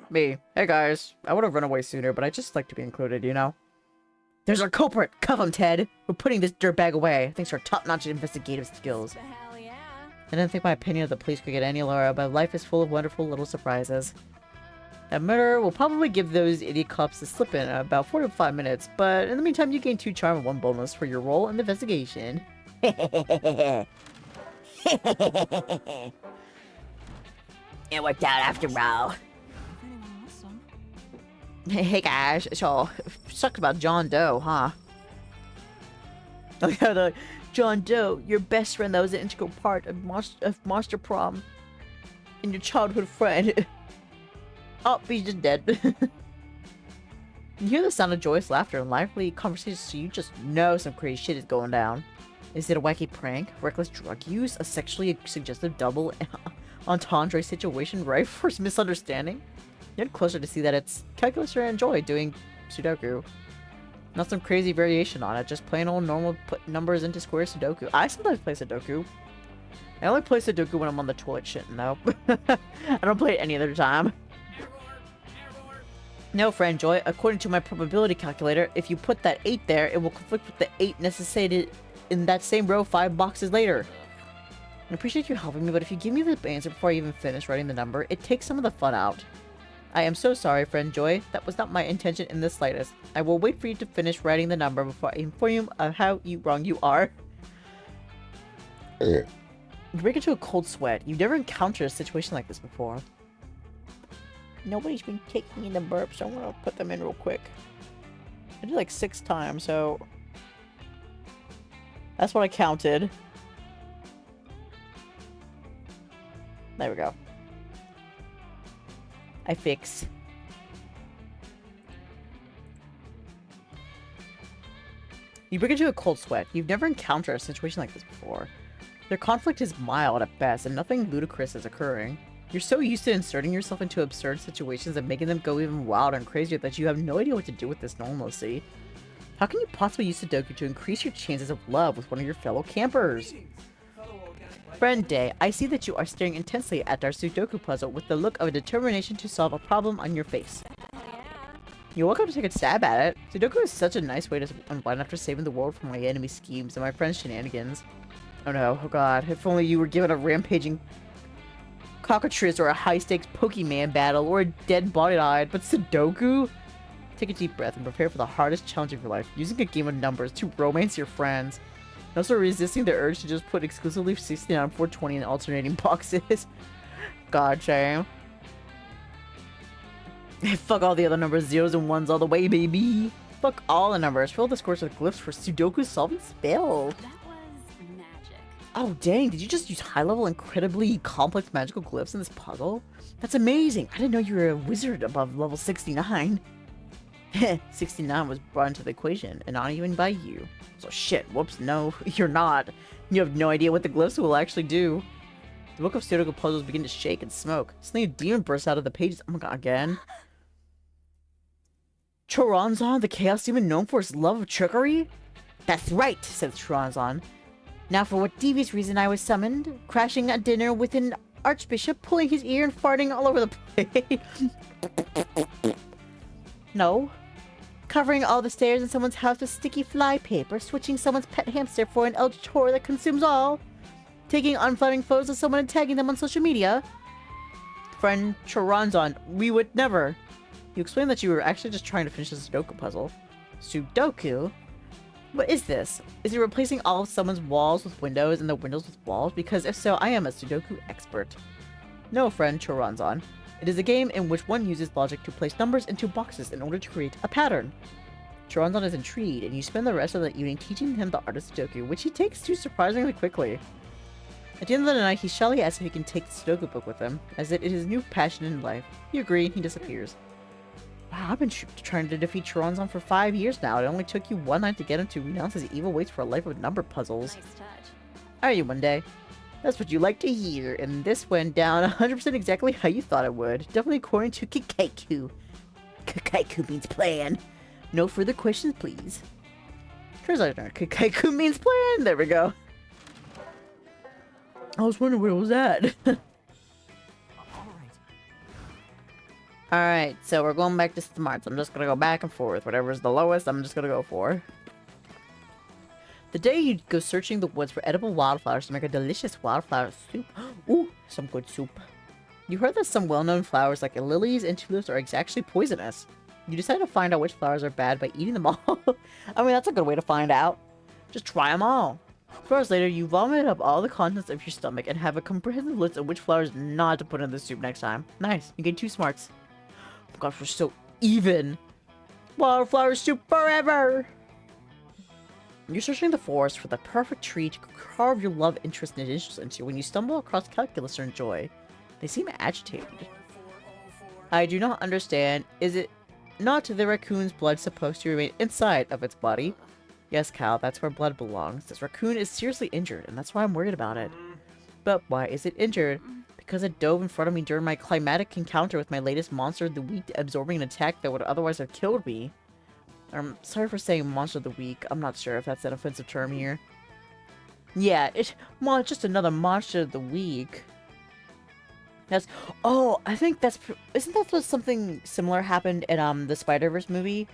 Me. Hey guys, I would have run away sooner, but I just like to be included, you know? There's our culprit! Cuff him, Ted! We're putting this dirtbag away, thanks to our top-notch investigative skills. Hell yeah. I didn't think my opinion of the police could get any lower, but life is full of wonderful little surprises. That murderer will probably give those idiot cops a slip in about 4 to 5 minutes, but in the meantime, you gain 2 charm and 1 bonus for your role in the investigation. It worked out after all. If anyone wants some. Hey guys, so sucked about John Doe, huh? Like how the John Doe, your best friend that was an integral part of Monster Prom, and your childhood friend. Oh, he's just dead. You hear the sound of joyous laughter and lively conversation, so you just know some crazy shit is going down. Is it a wacky prank, reckless drug use, a sexually suggestive double entendre situation rife for misunderstanding? You're closer to see that it's calculus or enjoy doing Sudoku. Not some crazy variation on it, just plain old normal put numbers into square Sudoku. I sometimes play Sudoku. I only play Sudoku when I'm on the toilet shitting though. I don't play it any other time. No, friend Joy, according to my probability calculator, if you put that 8 there, it will conflict with the 8 necessitated in that same row 5 boxes later. I appreciate you helping me, but if you give me the answer before I even finish writing the number, it takes some of the fun out. I am so sorry, friend Joy. That was not my intention in the slightest. I will wait for you to finish writing the number before I inform you of how wrong you are. You break into a cold sweat. You've never encountered a situation like this before. Nobody's been taking in the burp, so I'm gonna put them in real quick. I did like 6 times, so... That's what I counted. There we go. I fix. You break into a cold sweat. You've never encountered a situation like this before. Their conflict is mild at best, and nothing ludicrous is occurring. You're so used to inserting yourself into absurd situations and making them go even wilder and crazier that you have no idea what to do with this normalcy. How can you possibly use Sudoku to increase your chances of love with one of your fellow campers? Friend Dae, I see that you are staring intensely at our Sudoku puzzle with the look of a determination to solve a problem on your face. You're welcome to take a stab at it. Sudoku is such a nice way to unwind after saving the world from my enemy schemes and my friend's shenanigans. Oh no, oh god, if only you were given a rampaging cockatrice or a high-stakes Pokemon battle or a dead body-eyed, but Sudoku? Take a deep breath and prepare for the hardest challenge of your life, using a game of numbers to romance your friends. And also resisting the urge to just put exclusively 69 and 420 in alternating boxes. God, shame. Fuck all the other numbers, 0s and 1s all the way, baby. Fuck all the numbers. Fill the scores with glyphs for Sudoku solving spells. That was magic. Oh, dang, did you just use high-level, incredibly complex magical glyphs in this puzzle? That's amazing. I didn't know you were a wizard above level 69. 69 was brought into the equation, and not even by you. So shit, whoops, no, you're not. You have no idea what the glyphs will actually do. The book of Sudoku puzzles begin to shake and smoke. Suddenly a demon bursts out of the pages. Oh my god, again? Choronzon, the chaos demon known for his love of trickery? That's right, said Choronzon. Now for what devious reason I was summoned, crashing at dinner with an archbishop, pulling his ear and farting all over the place. No. Covering all the stairs in someone's house with sticky fly paper, switching someone's pet hamster for an eldritch horror that consumes all, taking unflattering photos of someone and tagging them on social media. Friend Choronzon, we would never. You explained that you were actually just trying to finish the Sudoku puzzle. Sudoku? What is this? Is it replacing all of someone's walls with windows and the windows with walls? Because if so, I am a Sudoku expert. No, friend Choronzon. It is a game in which one uses logic to place numbers into boxes in order to create a pattern. Choronzon is intrigued, and you spend the rest of the evening teaching him the art of Sudoku, which he takes to surprisingly quickly. At the end of the night, he shyly asks if he can take the Sudoku book with him, as it is his new passion in life. You agree, and he disappears. Wow, I've been trying to defeat Choronzon for 5 years now. It only took you one night to get him to renounce his evil ways for a life of number puzzles. Nice touch. Are you one day? That's what you like to hear, and this went down 100% exactly how you thought it would. Definitely according to Kikaiku. Kikaiku means plan. No further questions, please. Translator, Kikaiku means plan. There we go. I was wondering where it was at. Alright, so we're going back to smarts. I'm just gonna go back and forth. Whatever's the lowest, I'm just gonna go for. The day you go searching the woods for edible wildflowers to make a delicious wildflower soup. Ooh, some good soup. You heard that some well-known flowers like lilies and tulips are actually poisonous. You decide to find out which flowers are bad by eating them all. I mean, that's a good way to find out. Just try them all. 4 hours later, you vomit up all the contents of your stomach and have a comprehensive list of which flowers not to put in the soup next time. Nice, you get 2 smarts. Oh gosh, we're so even. Wildflower soup forever! You're searching the forest for the perfect tree to carve your love interest and initials into when you stumble across calculus and joy. They seem agitated. I do not understand. Is it not the raccoon's blood supposed to remain inside of its body? Yes, Cal, that's where blood belongs. This raccoon is seriously injured, and that's why I'm worried about it. But why is it injured? Because it dove in front of me during my climatic encounter with my latest monster of the week, absorbing an attack that would otherwise have killed me. I'm sorry for saying monster of the week. I'm not sure if that's an offensive term here. Yeah, it's just another monster of the week. That's... Oh, I think that's... Isn't that what something similar happened in the Spider-Verse movie?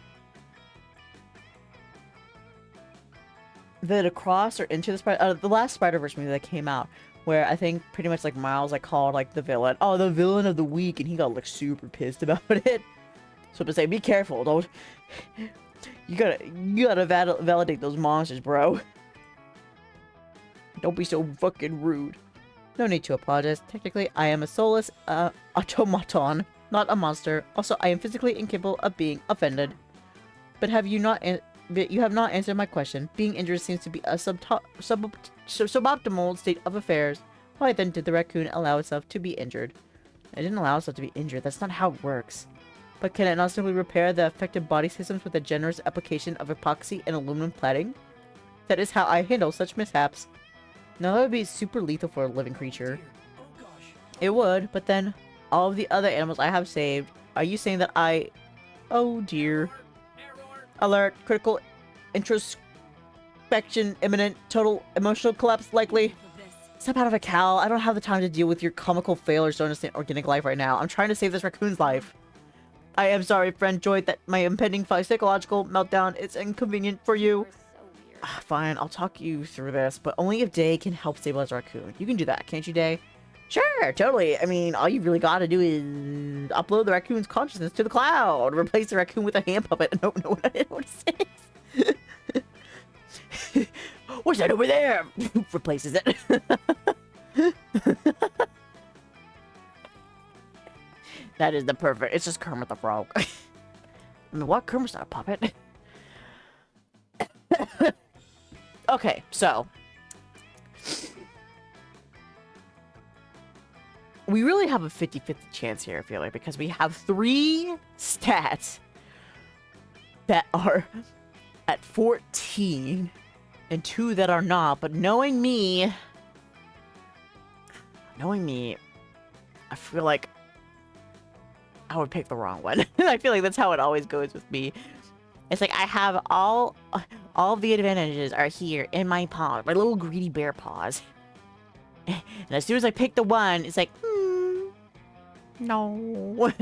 Across or Into the Spider... the last Spider-Verse movie that came out. Where I think pretty much like Miles like called like the villain. Oh, the villain of the week. And he got like super pissed about it. So to say, be careful. Don't... You gotta validate those monsters, bro. Don't be so fucking rude. No need to apologize. Technically, I am a soulless automaton, not a monster. Also, I am physically incapable of being offended. But you have not answered my question. Being injured seems to be a suboptimal state of affairs. Why then did the raccoon allow itself to be injured? It didn't allow itself to be injured. That's not how it works. But can it not simply repair the affected body systems with a generous application of epoxy and aluminum cladding? That is how I handle such mishaps. Now that would be super lethal for a living creature. It would, but then all of the other animals I have saved, are you saying that I... Oh dear. Alert, critical introspection, imminent, total emotional collapse likely. Step out of it, Cal. I don't have the time to deal with your comical failures to understand organic life right now. I'm trying to save this raccoon's life. I am sorry, friend Joy, that my impending psychological meltdown is inconvenient for you. Fine, I'll talk you through this, but only if Dae can help stabilize Raccoon. You can do that, can't you, Dae? Sure, totally. I mean, all you really gotta do is upload the raccoon's consciousness to the cloud. Replace the raccoon with a hand puppet. No, what it says. What's that over there? Replaces it. That is the perfect. It's just Kermit the Frog. I mean, what? Kermit's not a puppet. Okay, so we really have a 50-50 chance here, I feel like, because we have 3 stats that are at 14 and 2 that are not. But knowing me, I feel like I would pick the wrong one. I feel like that's how it always goes with me. It's like I have all the advantages are here in my paws, my little greedy bear paws. And as soon as I pick the one, it's like, no,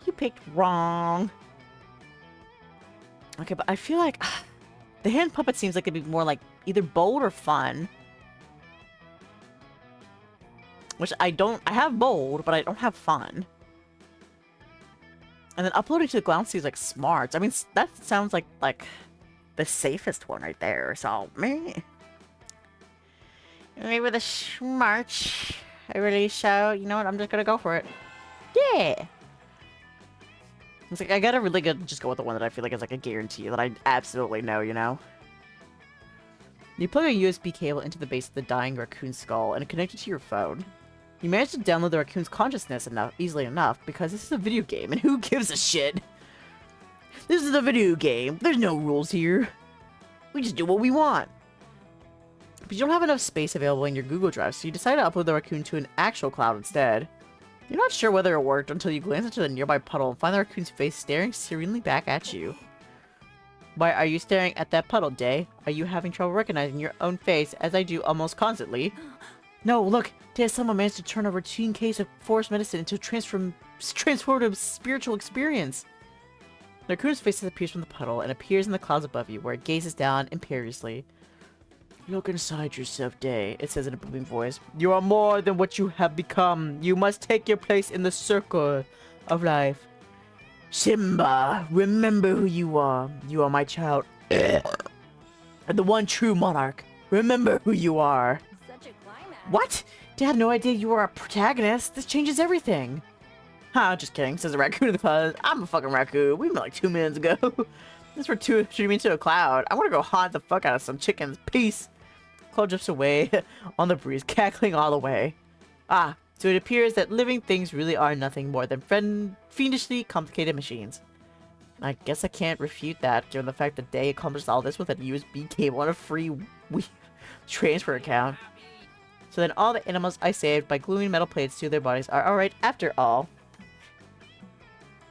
you picked wrong. Okay, but I feel like the hand puppet seems like it'd be more like either bold or fun. Which I have bold, but I don't have fun. And then uploading to the ground seems like smart. I mean, that sounds like the safest one right there. So, maybe the smart. I really so, you know what, I'm just gonna go for it. Yeah! It's like, I gotta really just go with the one that I feel like is like a guarantee that I absolutely know, you know? You plug a USB cable into the base of the dying raccoon skull and connect it to your phone. You managed to download the raccoon's consciousness easily enough because this is a video game and who gives a shit? This is a video game. There's no rules here. We just do what we want. But you don't have enough space available in your Google Drive, so you decide to upload the raccoon to an actual cloud instead. You're not sure whether it worked until you glance into the nearby puddle and find the raccoon's face staring serenely back at you. Why are you staring at that puddle, Dae? Are you having trouble recognizing your own face, as I do almost constantly? No, look! Dae someone managed to turn a routine case of forest medicine into a transformative spiritual experience. The raccoon's face disappears from the puddle and appears in the clouds above you, where it gazes down imperiously. Look inside yourself, Dae, it says in a booming voice. You are more than what you have become. You must take your place in the circle of life. Simba, remember who you are. You are my child. And the one true monarch. Remember who you are. Such a climax. What? Dad had no idea you were a protagonist. This changes everything. Ha, just kidding, says the raccoon in the clouds. I'm a fucking raccoon. We met like 2 minutes ago. This for shooting me into a cloud. I want to go haunt the fuck out of some chickens. Peace. Cloud drifts away on the breeze, cackling all the way. Ah, so it appears that living things really are nothing more than fiendishly complicated machines. I guess I can't refute that, given the fact that Dae accomplished all this with a USB cable on a free transfer account. So then all the animals I saved by gluing metal plates to their bodies are alright after all.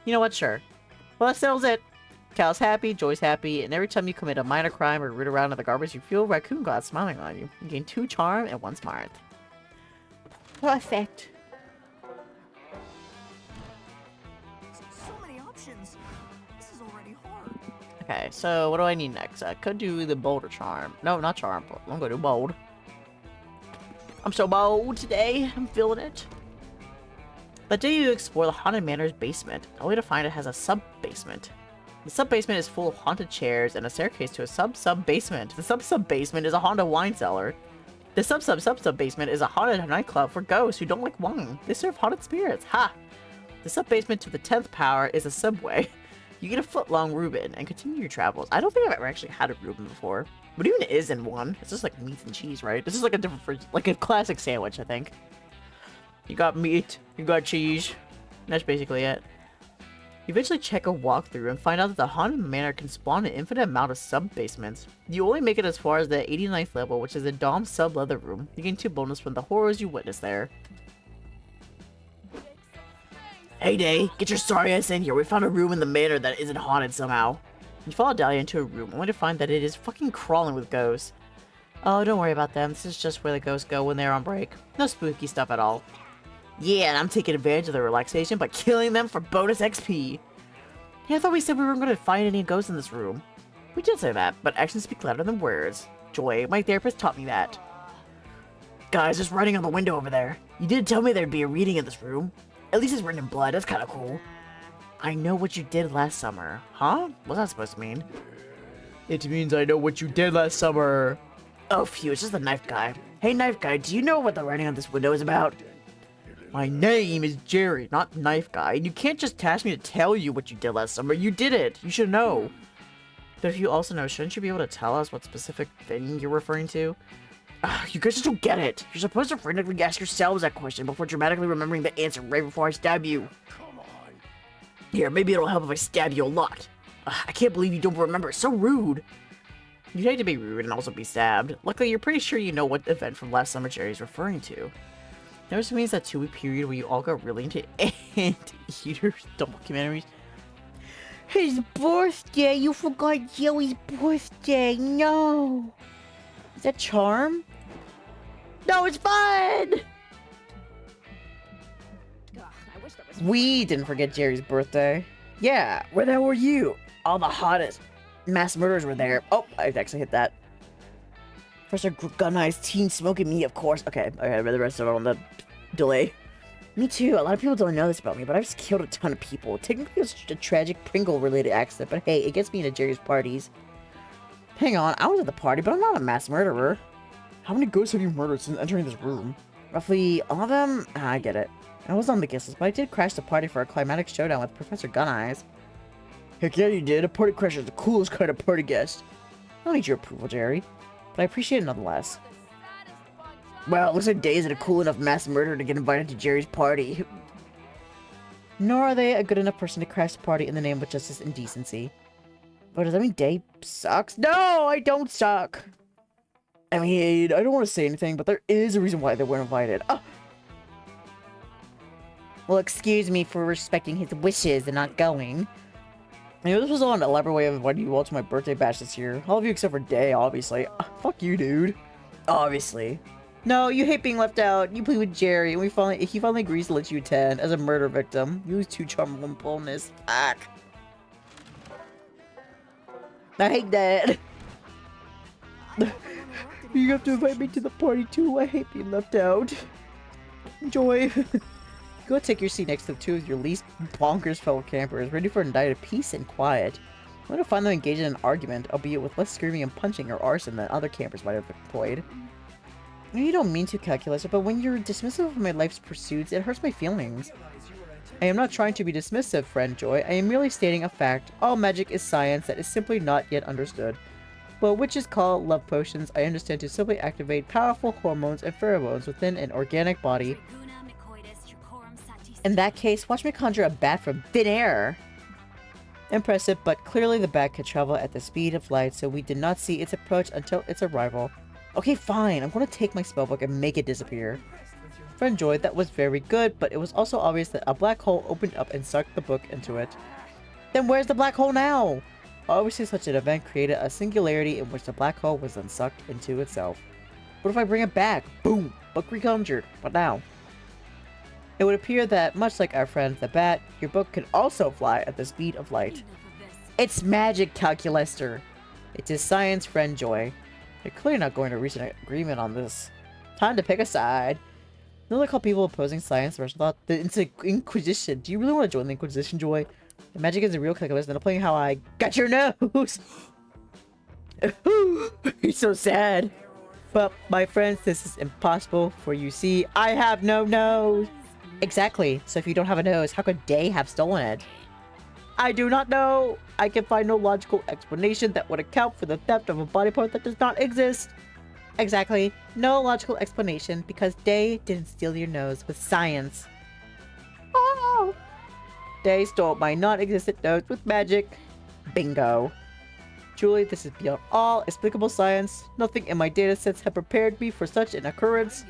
You know what, sure. Well, that settles it. Cal's happy, Joy's happy, and every time you commit a minor crime or root around in the garbage, you feel Raccoon God smiling on you. You gain 2 charm and 1 smart. Perfect. So many options. This is already hard. Okay, so what do I need next? I could do the bold or charm. No, not charm. I'm gonna do bold. I'm so bold today. I'm feeling it. That day you explore the Haunted Manor's basement, only to find it has a sub-basement. The sub-basement is full of haunted chairs and a staircase to a sub-sub-basement. The sub-sub-basement is a haunted wine cellar. The sub-sub-sub-sub-basement is a haunted nightclub for ghosts who don't like wine. They serve haunted spirits. Ha! The sub-basement to the 10th power is a subway. You get a foot-long Reuben and continue your travels. I don't think I've ever actually had a Reuben before. What even is in one? It's just like meat and cheese, right? This is like a different, like a classic sandwich, I think. You got meat, you got cheese. That's basically it. You eventually check a walkthrough and find out that the Haunted Manor can spawn an infinite amount of sub-basements. You only make it as far as the 89th level, which is the Dom sub-leather room. You gain 2 bonus from the horrors you witness there. Hey Dae, get your sorry ass in here. We found a room in the manor that isn't haunted somehow. You follow Dahlia into a room only to find that it is fucking crawling with ghosts. Oh, don't worry about them. This is just where the ghosts go when they're on break. No spooky stuff at all. Yeah, and I'm taking advantage of the relaxation by killing them for bonus XP. Yeah, I thought we said we weren't going to find any ghosts in this room. We did say that, but actions speak louder than words. Joy, my therapist taught me that. Guys, there's writing on the window over there. You did tell me there'd be a reading in this room. At least it's written in blood. That's kind of cool. I know what you did last summer. Huh? What's that supposed to mean? It means I know what you did last summer. Oh, phew, it's just the knife guy. Hey, knife guy, do you know what the writing on this window is about? My name is Jerry, not Knife Guy, and you can't just task me to tell you what you did last summer. You did it. You should know. But if you also know, shouldn't you be able to tell us what specific thing you're referring to? You guys just don't get it. You're supposed to frantically ask yourselves that question before dramatically remembering the answer right before I stab you. Come on. Here, maybe it'll help if I stab you a lot. I can't believe you don't remember. It's so rude. You'd hate to be rude and also be stabbed. Luckily, you're pretty sure you know what event from last summer Jerry's referring to. That also means that 2-week period where you all got really into anteater documentaries. His birthday! You forgot Joey's birthday! No! Is that Charm? No, it's fun! Ugh, I wish that was We didn't forget Jerry's birthday. Yeah, where the hell were you? All the hottest mass murderers were there. Oh, I actually hit that. Professor Gun-Eyes teen smoking me, of course. Okay, I read the rest of it on the delay. Me too. A lot of people don't know this about me, but I've just killed a ton of people. Technically, it was just a tragic Pringle-related accident, but hey, it gets me into Jerry's parties. Hang on, I was at the party, but I'm not a mass murderer. How many ghosts have you murdered since entering this room? Roughly all of them? I get it. I was on the guest list, but I did crash the party for a climatic showdown with Professor Gun-Eyes. Heck yeah, you did. A party crasher is the coolest kind of party guest. I don't need your approval, Jerry, but I appreciate it nonetheless. Well, it looks like Dae isn't a cool enough mass murderer to get invited to Jerry's party. Nor are they a good enough person to crash the party in the name of justice and decency. But does that mean Dae sucks? No, I don't suck! I mean, I don't want to say anything, but there is a reason why they weren't invited. Oh. Well, excuse me for respecting his wishes and not going. I mean, this was all an elaborate way of inviting you all to my birthday bash this year. All of you except for Dae, obviously. Fuck you, dude. Obviously. No, you hate being left out. You play with Jerry, and he finally agrees to let you attend as a murder victim. You was too charming and bonus. Fuck. I hate that. You have to invite me to the party too. I hate being left out. Enjoy. Go take your seat next to two of your least bonkers fellow campers, ready for a night of peace and quiet. I'm going to find them engaged in an argument, albeit with less screaming and punching or arson than other campers might have employed. I know you don't mean to, Calculus, but when you're dismissive of my life's pursuits, it hurts my feelings. I am not trying to be dismissive, friend Joy. I am merely stating a fact. All magic is science that is simply not yet understood. What witches call love potions, I understand to simply activate powerful hormones and pheromones within an organic body. In that case, watch me conjure a bat from thin air. Impressive, but clearly the bat could travel at the speed of light, so we did not see its approach until its arrival. Okay, fine. I'm going to take my spellbook and make it disappear. Friend Joy, that was very good, but it was also obvious that a black hole opened up and sucked the book into it. Then where's the black hole now? Obviously, such an event created a singularity in which the black hole was then sucked into itself. What if I bring it back? Boom! Book reconjured. What now? It would appear that, much like our friend the bat, your book can also fly at the speed of light. It's magic, Calculester! It is science, friend Joy. You're clearly not going to reach an agreement on this. Time to pick a side. You know they call people opposing science versus thought? The Inquisition. Do you really want to join the Inquisition, Joy? The magic is a real calculus, and I'm playing how I got your nose! He's so sad. But, my friends, this is impossible, for you see, I have no nose! Exactly, so if you don't have a nose, how could Dae have stolen it? I do not know! I can find no logical explanation that would account for the theft of a body part that does not exist! Exactly, no logical explanation, because Dae didn't steal your nose with science. Oh! Dae stole my non-existent nose with magic. Bingo. Truly, this is beyond all explicable science. Nothing in my datasets have prepared me for such an occurrence.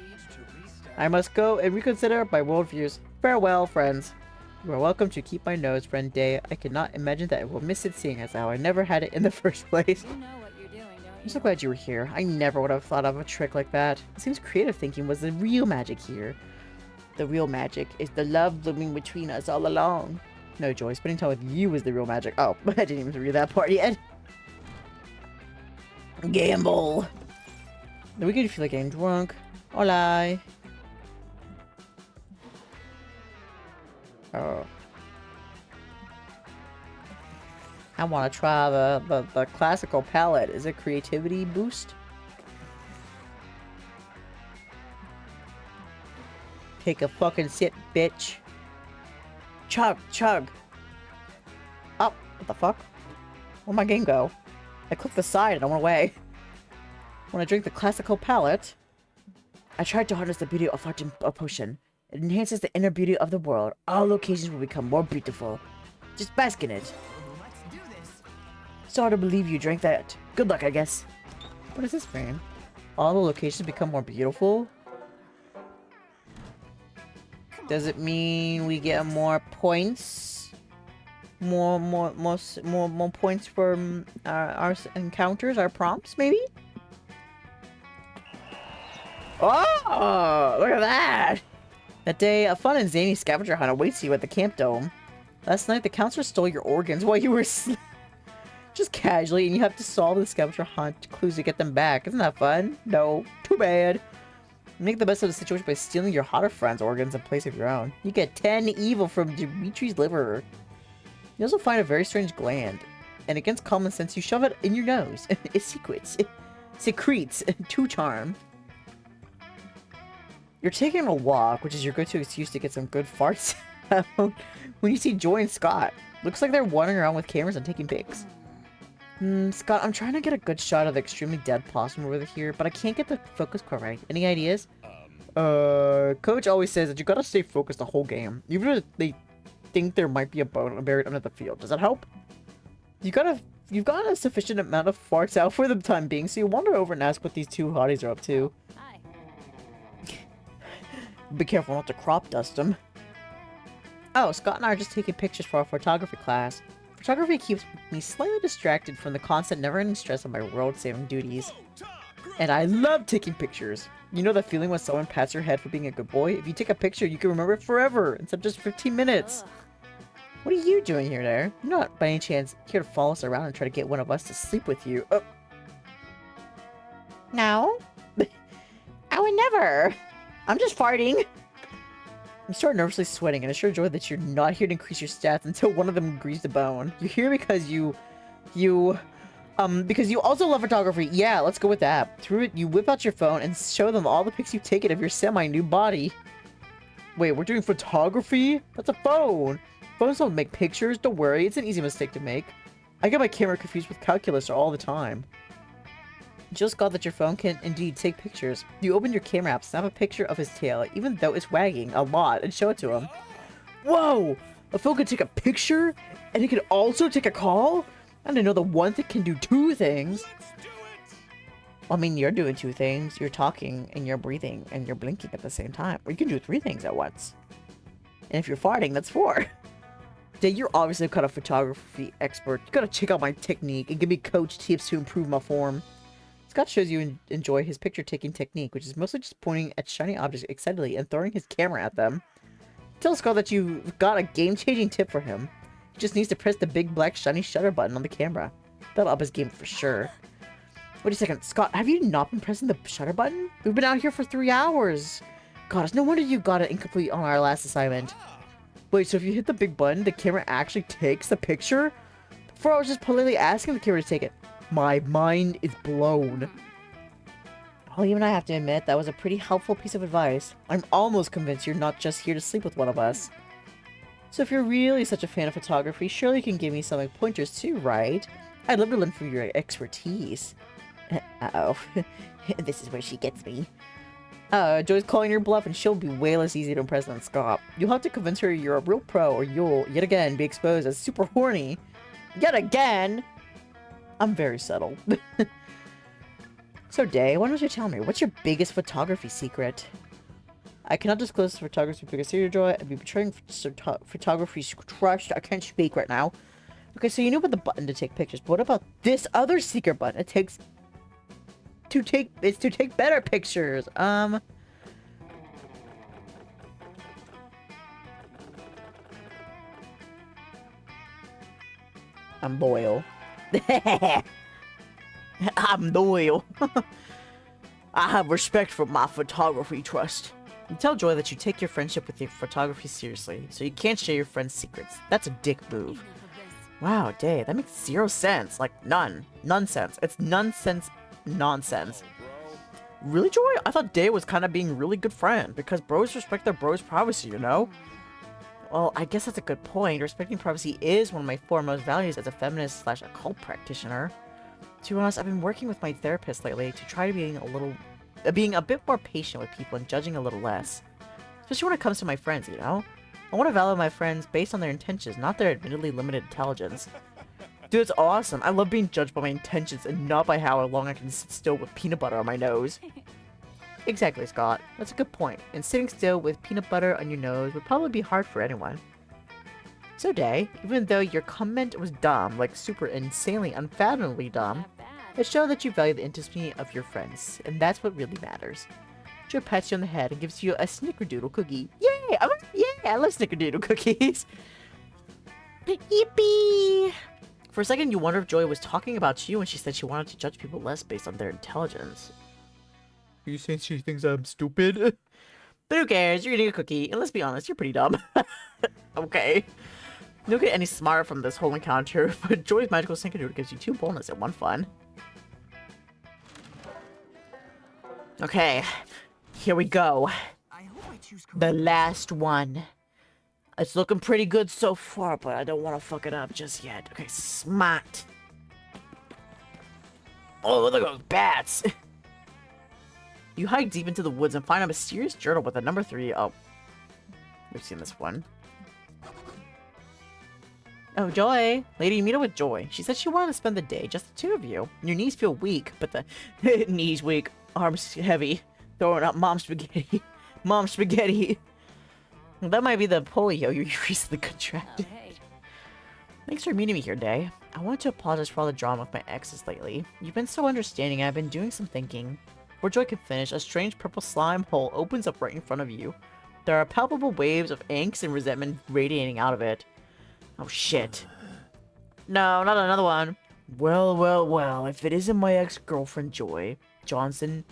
I must go and reconsider my worldviews. Farewell, friends. You are welcome to keep my nose, friend Dae. I cannot imagine that I will miss it, seeing as how I never had it in the first place. You know what you're doing, don't you? I'm so glad you were here. I never would have thought of a trick like that. It seems creative thinking was the real magic here. The real magic is the love blooming between us all along. No, Joy, spending time with you is the real magic. Oh, I didn't even read that part yet. Gamble. The weekend you feel like getting drunk. Hola. Oh. I want to try the classical palette. Is it creativity boost? Take a fucking sip, bitch. Chug, chug. Oh, what the fuck? Where'd my game go? I clicked the side and I went away. When I drink the classical palette, I tried to harness the beauty of a potion. It enhances the inner beauty of the world. All locations will become more beautiful. Just bask in it. Let's do this. It's hard to believe you drank that. Good luck, I guess. What does this mean? All the locations become more beautiful? Does it mean we get more points? More points for our encounters, our prompts, maybe? Oh, look at that! That day, a fun and zany scavenger hunt awaits you at the camp dome. Last night, the counselor stole your organs while you were asleep. Just casually, and you have to solve the scavenger hunt clues to get them back. Isn't that fun? No. Too bad. Make the best of the situation by stealing your hotter friend's organs in place of your own. You get 10 evil from Dimitri's liver. You also find a very strange gland. And against common sense, you shove it in your nose. It secretes 2 charm. You're taking a walk, which is your go-to excuse to get some good farts out when you see Joy and Scott. Looks like they're wandering around with cameras and taking pics. Scott, I'm trying to get a good shot of the extremely dead possum over here, but I can't get the focus correct. Any ideas? Coach always says that you gotta stay focused the whole game, even if they think there might be a bone buried under the field. Does that help? You've got a sufficient amount of farts out for the time being, so you wander over and ask what these 2 hotties are up to. Hi. Be careful not to crop dust them. Oh, Scott and I are just taking pictures for our photography class. Photography keeps me slightly distracted from the constant never-ending stress of my world-saving duties. And I love taking pictures. You know that feeling when someone pats your head for being a good boy? If you take a picture, you can remember it forever, instead of just 15 minutes. Ugh. What are you doing here, there? You're not, by any chance, here to follow us around and try to get one of us to sleep with you. Oh. No? I would never. I'm just farting. You start nervously sweating and assure Joy that you're not here to increase your stats until one of them agrees to bone. You're here because because you also love photography. Yeah, let's go with that. Through it, you whip out your phone and show them all the pics you've taken of your semi-new body. Wait, we're doing photography? That's a phone. Phones don't make pictures. Don't worry, it's an easy mistake to make. I get my camera confused with calculus all the time. Just got that your phone can indeed take pictures. You open your camera app, snap a picture of his tail, even though it's wagging a lot, and show it to him. Whoa! A phone can take a picture? And it can also take a call? I didn't know the one thing can do 2 things. I mean, you're doing 2 things. You're talking, and you're breathing, and you're blinking at the same time. Or you can do 3 things at once. And if you're farting, that's 4. Dae, you're obviously kind of photography expert. You gotta check out my technique and give me coach tips to improve my form. Scott shows you enjoy his picture-taking technique, which is mostly just pointing at shiny objects excitedly and throwing his camera at them. Tell Scott that you've got a game-changing tip for him. He just needs to press the big black shiny shutter button on the camera. That'll up his game for sure. Wait a second, Scott, have you not been pressing the shutter button? We've been out here for 3 hours. God, it's no wonder you got it incomplete on our last assignment. Wait, so if you hit the big button, the camera actually takes the picture? Before I was just politely asking the camera to take it. My mind is blown. Well, even I have to admit, that was a pretty helpful piece of advice. I'm almost convinced you're not just here to sleep with one of us. So if you're really such a fan of photography, surely you can give me some like, pointers too, right? I'd love to learn from your expertise. Uh-oh. This is where she gets me. Joy's calling your bluff and she'll be way less easy to impress than Scott. You'll have to convince her you're a real pro or you'll, yet again, be exposed as super horny. Yet again! I'm very subtle. So, Dae, why don't you tell me, what's your biggest photography secret? I cannot disclose photography's biggest secret, Joy. I'd be betraying photography's trust. I can't speak right now. Okay, so you know about the button to take pictures, but what about this other secret button? It takes... It's to take better pictures. I'm loyal. I'm loyal. I have respect for my photography trust. You tell Joy that you take your friendship with your photography seriously, so you can't share your friend's secrets. That's a dick move. Wow, Dae, that makes 0 sense. Like, none. Nonsense. It's nonsense. Nonsense. Really, Joy? I thought Dae was kind of being a really good friend, because bros respect their bros' privacy, you know? Well, I guess that's a good point. Respecting privacy is one of my foremost values as a feminist / occult practitioner. To be honest, I've been working with my therapist lately to try to be a little being a bit more patient with people and judging a little less. Especially when it comes to my friends, you know? I want to value my friends based on their intentions, not their admittedly limited intelligence. Dude, it's awesome. I love being judged by my intentions and not by how long I can sit still with peanut butter on my nose. Exactly, Scott. That's a good point. And sitting still with peanut butter on your nose would probably be hard for anyone. So, Dae, even though your comment was dumb, like super insanely, unfathomably dumb, Not bad. it showed that you value the intimacy of your friends, and that's what really matters. Joe pats you on the head and gives you a snickerdoodle cookie. Yay! I love snickerdoodle cookies! Yippee! For a second, you wonder if Joy was talking about you when she said she wanted to judge people less based on their intelligence. Are you saying she thinks I'm stupid? But who cares? You're eating a cookie, and let's be honest, you're pretty dumb. Okay. You don't get any smarter from this whole encounter, but Joy's magical snickerdoodle gives you 2 bonus and 1 fun. Okay, here we go. I hope I choose The correctly. last one. It's looking pretty good so far, but I don't want to fuck it up just yet. Okay, smart. Oh, look at those bats. You hike deep into the woods and find a mysterious journal with a number 3. Oh, we've seen this one. Oh, Joy. Lady, you meet up with Joy. She said she wanted to spend the day, just the 2 of you. Your knees feel weak, but the knees weak, arms heavy, throwing up mom spaghetti. Mom spaghetti. That might be the polio you recently Oh, contracted. hey. Thanks for meeting me here, Dae. I want to apologize for all the drama with my exes lately. You've been so understanding and I've been doing some thinking. Before Joy can finish, a strange purple slime hole opens up right in front of you. There are palpable waves of angst and resentment radiating out of it. Oh shit. No, not another one. Well, if it isn't my ex-girlfriend Joy Johnson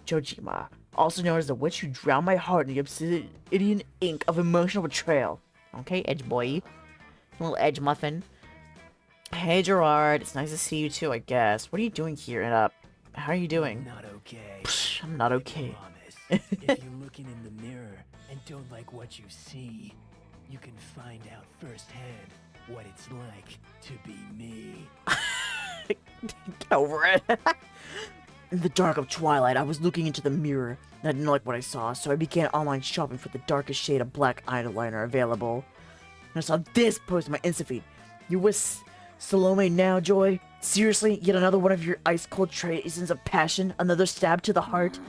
Chojima, also known as the witch who drowned my heart in the obsidian ink of emotional betrayal. Okay, Edge Boy. Little Edge Muffin. Hey Gerard, it's nice to see you too, I guess. What are you doing here? And how are you doing? Not okay. Psh, I'm not okay. Promise. If you're looking in the mirror and don't like what you see, you can find out firsthand what it's like to be me. Get over it. In the dark of twilight, I was looking into the mirror, and I didn't like what I saw, so I began online shopping for the darkest shade of black eyeliner available. And I saw this post on my Insta feed. You with Salome now, Joy? Seriously? Yet another one of your ice-cold traces of passion? Another stab to the heart?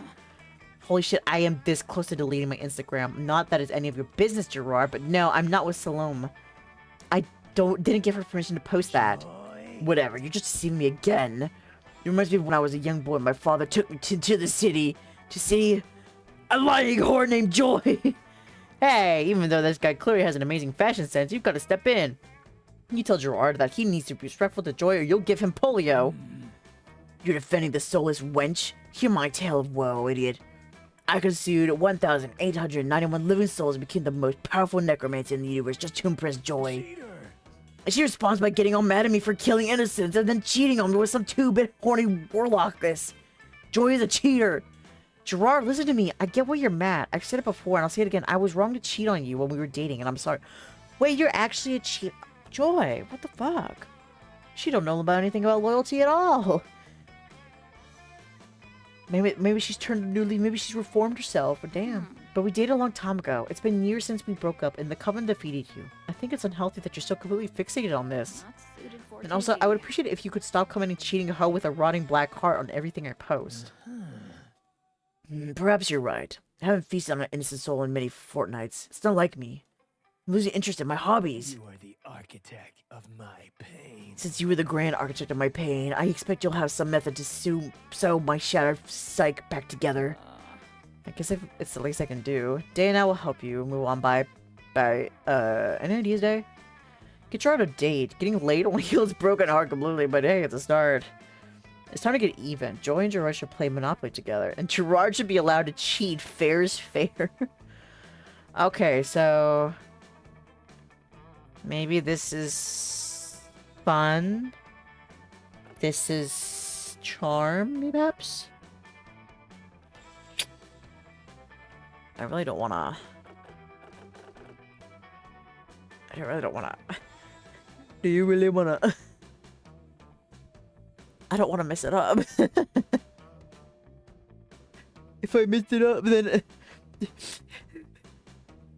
Holy shit, I am this close to deleting my Instagram. Not that it's any of your business, Gerard, but no, I'm not with Salome. I didn't give her permission to post that. Joy. Whatever, you're just deceiving me again. It reminds me of when I was a young boy, my father took me to the city to see a lying whore named Joy. Hey, even though this guy clearly has an amazing fashion sense, you've got to step in. You tell Gerard that he needs to be respectful to Joy or you'll give him polio. You're defending the soulless wench? Hear my tale of woe, idiot. I consumed 1,891 living souls and became the most powerful necromancer in the universe just to impress Joy. Cheater. And she responds by getting all mad at me for killing innocents and then cheating on me with some 2-bit horny warlock this. Joy is a cheater. Gerard, listen to me. I get why you're mad. I've said it before and I'll say it again. I was wrong to cheat on you when we were dating and I'm sorry. Wait, you're actually a cheat. Joy, what the fuck? She don't know about anything about loyalty at all. Maybe she's turned a new leaf. Maybe she's reformed herself. Or damn. But we dated a long time ago. It's been years since we broke up, and the Coven defeated you. I think it's unhealthy that you're so completely fixated on this. Not suited for And also, I would TV. appreciate it if you could stop commenting cheating hoe with a rotting black heart on everything I post. Perhaps you're right. I haven't feasted on an innocent soul in many fortnights. It's not like me. I'm losing interest in my hobbies. You are the architect of my pain. Since you were the grand architect of my pain, I expect you'll have some method to sew my shattered psyche back together. I guess if it's the least I can do. Dae and I will help you move on by any ideas, Dae? Get Gerard a date. Getting laid only heals broken heart completely, but hey, it's a start. It's time to get even. Joy and Gerard should play Monopoly together, and Gerard should be allowed to cheat. Fair is fair. Okay, so maybe this is fun. This is charm, perhaps? I really don't wanna... I really don't wanna... Do you really wanna... I don't wanna mess it up. if I messed it up, then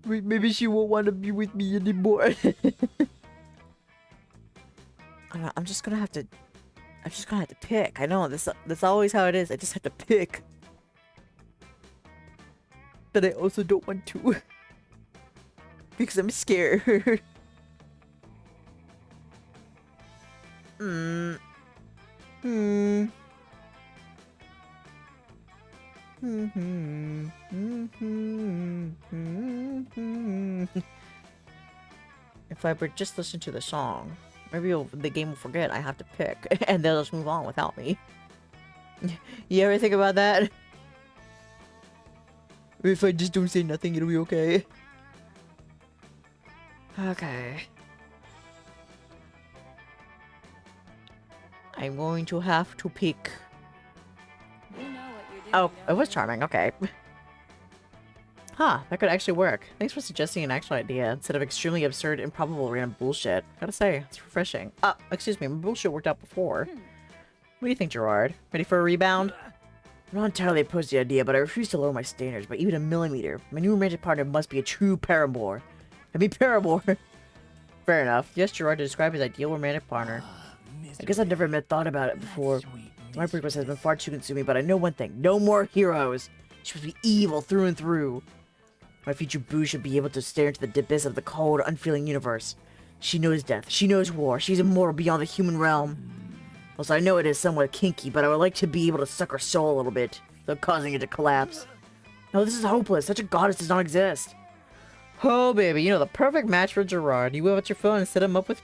maybe she won't want to be with me anymore. I don't know, I'm just gonna have to pick. I know that's always how it is. I just have to pick. But I also don't want to because I'm scared. If I would just listen to the song, maybe the game will forget I have to pick, and they'll just move on without me. You ever think about that? If I just don't say nothing, it'll be okay. Okay. I'm going to have to pick. You know what you're doing. Oh, it don't was you? charming. Okay. Huh, that could actually work. Thanks for suggesting an actual idea instead of extremely absurd, improbable, random bullshit. Gotta say, it's refreshing. Excuse me, my bullshit worked out before. What do you think, Gerard? Ready for a rebound? I'm not entirely opposed to the idea, but I refuse to lower my standards by even a millimeter. My new romantic partner must be a true paramour. I mean, paramour. Fair enough. Yes, Gerard, to describe his ideal romantic partner. I guess I've never thought about it before. My purpose has been far too consuming, but I know one thing. No more heroes. She must be evil through and through. My future boo should be able to stare into the abyss of the cold, unfeeling universe. She knows death. She knows war. She's immortal beyond the human realm. Also, I know it is somewhat kinky, but I would like to be able to suck her soul a little bit, without causing it to collapse. No, this is hopeless. Such a goddess does not exist. Oh, baby, you know, the perfect match for Gerard. You whip out your phone and set him up with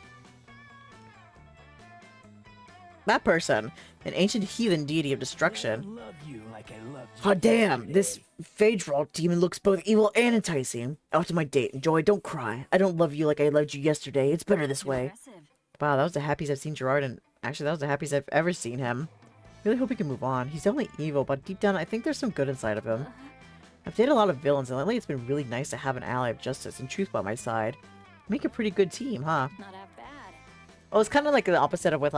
that person, an ancient heathen deity of destruction. Love you like I loved you Oh, damn, yesterday. this Phaedral demon looks both evil and enticing. Out to my date. Joy, don't cry. I don't love you like I loved you yesterday. It's better this way. Impressive. Wow, that was the happiest I've seen Gerard, and actually, that was the happiest I've ever seen him. Really hope he can move on. He's definitely evil, but deep down, I think there's some good inside of him. I've dated a lot of villains, and lately it's been really nice to have an ally of justice and truth by my side. Make a pretty good team, huh? Not half bad. Well, it's kind of like the opposite of with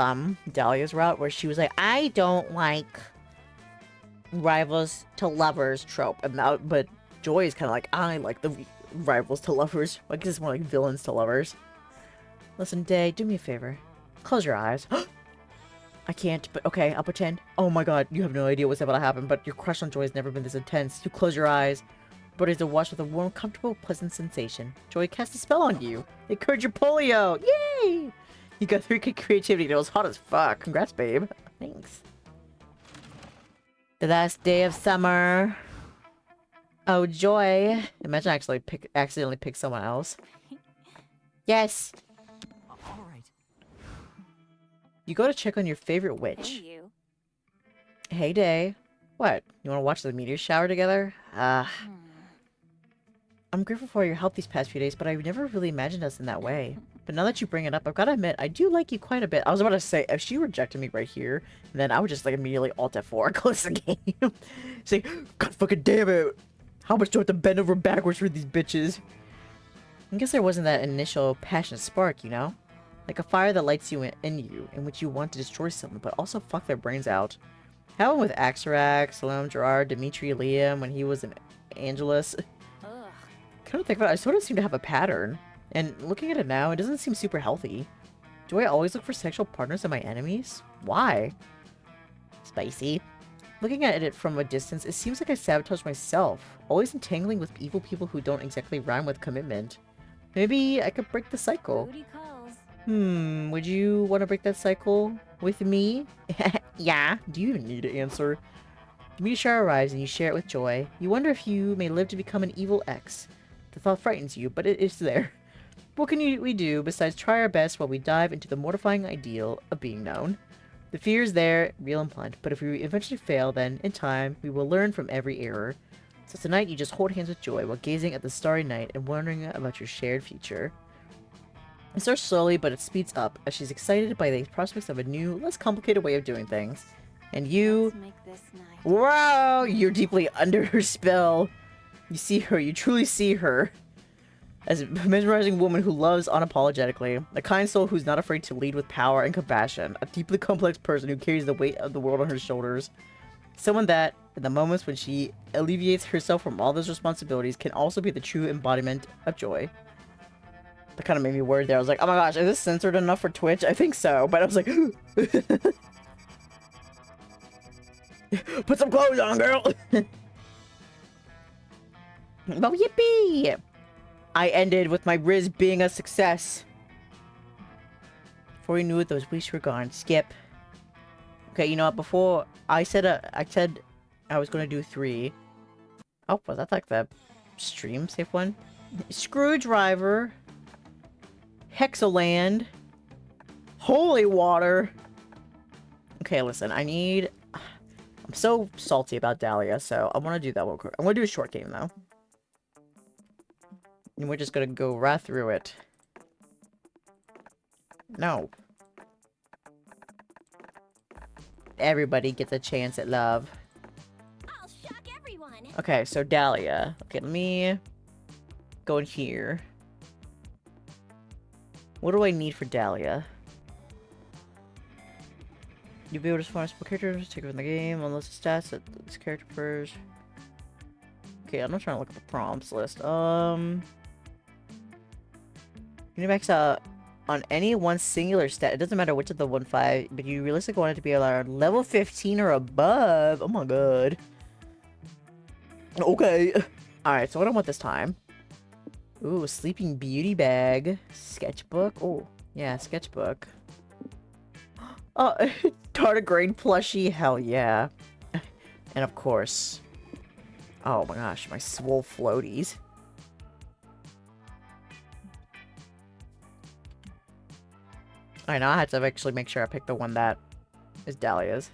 Dahlia's route, where she was like, I don't like rivals to lovers trope, and but Joy is kind of like, I like the rivals to lovers. I guess it's more like villains to lovers. Listen, Dae, do me a favor. Close your eyes. I can't, but okay, I'll pretend. Oh my god, you have no idea what's about to happen, but your crush on Joy has never been this intense. You close your eyes. But it's a watch with a warm, comfortable, pleasant sensation. Joy cast a spell on you. It cured your polio. Yay! You got 3 good creativity. It was hot as fuck. Congrats, babe. Thanks. The last day of summer. Oh, Joy. Imagine I actually accidentally pick someone else. Yes. All right. You go to check on your favorite Hey, witch. you. Hey, Dae. What? You want to watch the meteor shower together? I'm grateful for your help these past few days, but I never really imagined us in that way. But now that you bring it up, I've got to admit, I do like you quite a bit. I was about to say, if she rejected me right here, then I would just like immediately alt F4, close the game. Say, God fucking damn it! How much do I have to bend over backwards for these bitches? I guess there wasn't that initial passionate spark, you know? Like a fire that lights you in you, in which you want to destroy someone, but also fuck their brains out. Happened with Axarac, Salome, Gerard, Dimitri, Liam, when he was an Angelus. Ugh. Kind of think about it, I sort of seem to have a pattern. And looking at it now, it doesn't seem super healthy. Do I always look for sexual partners in my enemies? Why? Spicy. Looking at it from a distance, it seems like I sabotage myself, always entangling with evil people who don't exactly rhyme with commitment. Maybe I could break the cycle. Booty calls. Would you want to break that cycle with me? Yeah. Do you even need to answer? The meteor shower arrives and you share it with Joy. You wonder if you may live to become an evil ex. The thought frightens you, but it is there. What can we do besides try our best while we dive into the mortifying ideal of being known? The fear is there, real and blunt, but if we eventually fail, then, in time, we will learn from every error. So tonight, you just hold hands with Joy while gazing at the starry night and wondering about your shared future. It starts slowly, but it speeds up, as she's excited by the prospects of a new, less complicated way of doing things. And you... Let's make this night. Wow! You're deeply under her spell. You see her, you truly see her. As a mesmerizing woman who loves unapologetically, a kind soul who's not afraid to lead with power and compassion, a deeply complex person who carries the weight of the world on her shoulders. Someone that, in the moments when she alleviates herself from all those responsibilities, can also be the true embodiment of joy. That kind of made me worried there. I was like, oh my gosh, is this censored enough for Twitch? I think so, but I was like, put some clothes on, girl! Oh, yippee! I ended with my Riz being a success. Before we knew it, those weeks were gone. Skip. Okay, you know what? Before I said I was gonna do 3. Oh, was that like the stream safe one? Screwdriver. Hexaland. Holy water. Okay, listen, I'm so salty about Dahlia, so I want to do that real quick. I'm gonna do a short game though. And we're just gonna go right through it. No. Everybody gets a chance at love. I'll shock everyone. Okay, so Dahlia. Okay, let me go in here. What do I need for Dahlia? You'll be able to spawn multiple characters, take over the game, unless the stats that this character prefers. Okay, I'm not trying to look at the prompts list. You need to max out on any one singular stat. It doesn't matter which of the 1-5, but you realistically want it to be around level 15 or above. Oh my god. Okay. Alright, so what do I want this time? Ooh, sleeping beauty bag. Sketchbook. Oh, yeah, sketchbook. Oh, tardigrade plushie. Hell yeah. And of course. Oh my gosh, my swole floaties. Alright, now I have to actually make sure I pick the one that is Dahlia's.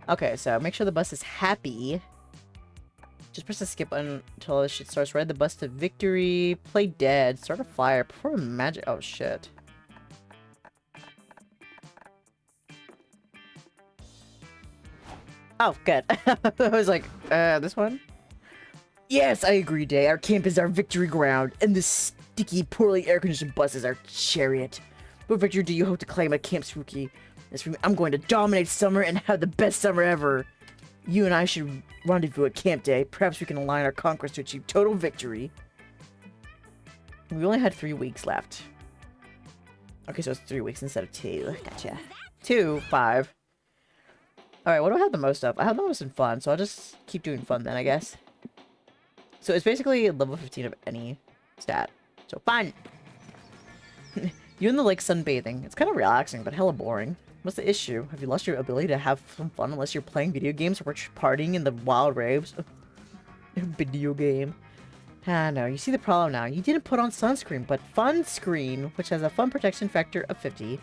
Okay, so make sure the bus is happy. Just press the skip button until this shit starts. Ride the bus to victory. Play dead. Start a fire. Perform a magic. Oh shit. Oh, good. I was like, this one? Yes, I agree, Dae. Our camp is our victory ground, and this sticky, poorly air-conditioned bus is our chariot. What victory do you hope to claim at Camp Spooky? I'm going to dominate summer and have the best summer ever. You and I should rendezvous at Camp Day. Perhaps we can align our conquest to achieve total victory. We only had 3 weeks left. Okay, so it's 3 weeks instead of 2. Gotcha. 2, 5. Alright, what do I have the most of? I have the most in fun, so I'll just keep doing fun then, I guess. So it's basically level 15 of any stat. So fun! You in the lake sunbathing. It's kind of relaxing, but hella boring. What's the issue? Have you lost your ability to have some fun unless you're playing video games or partying in the wild raves? Video game. Ah, no. You see the problem now. You didn't put on sunscreen, but Fun Screen, which has a fun protection factor of 50. You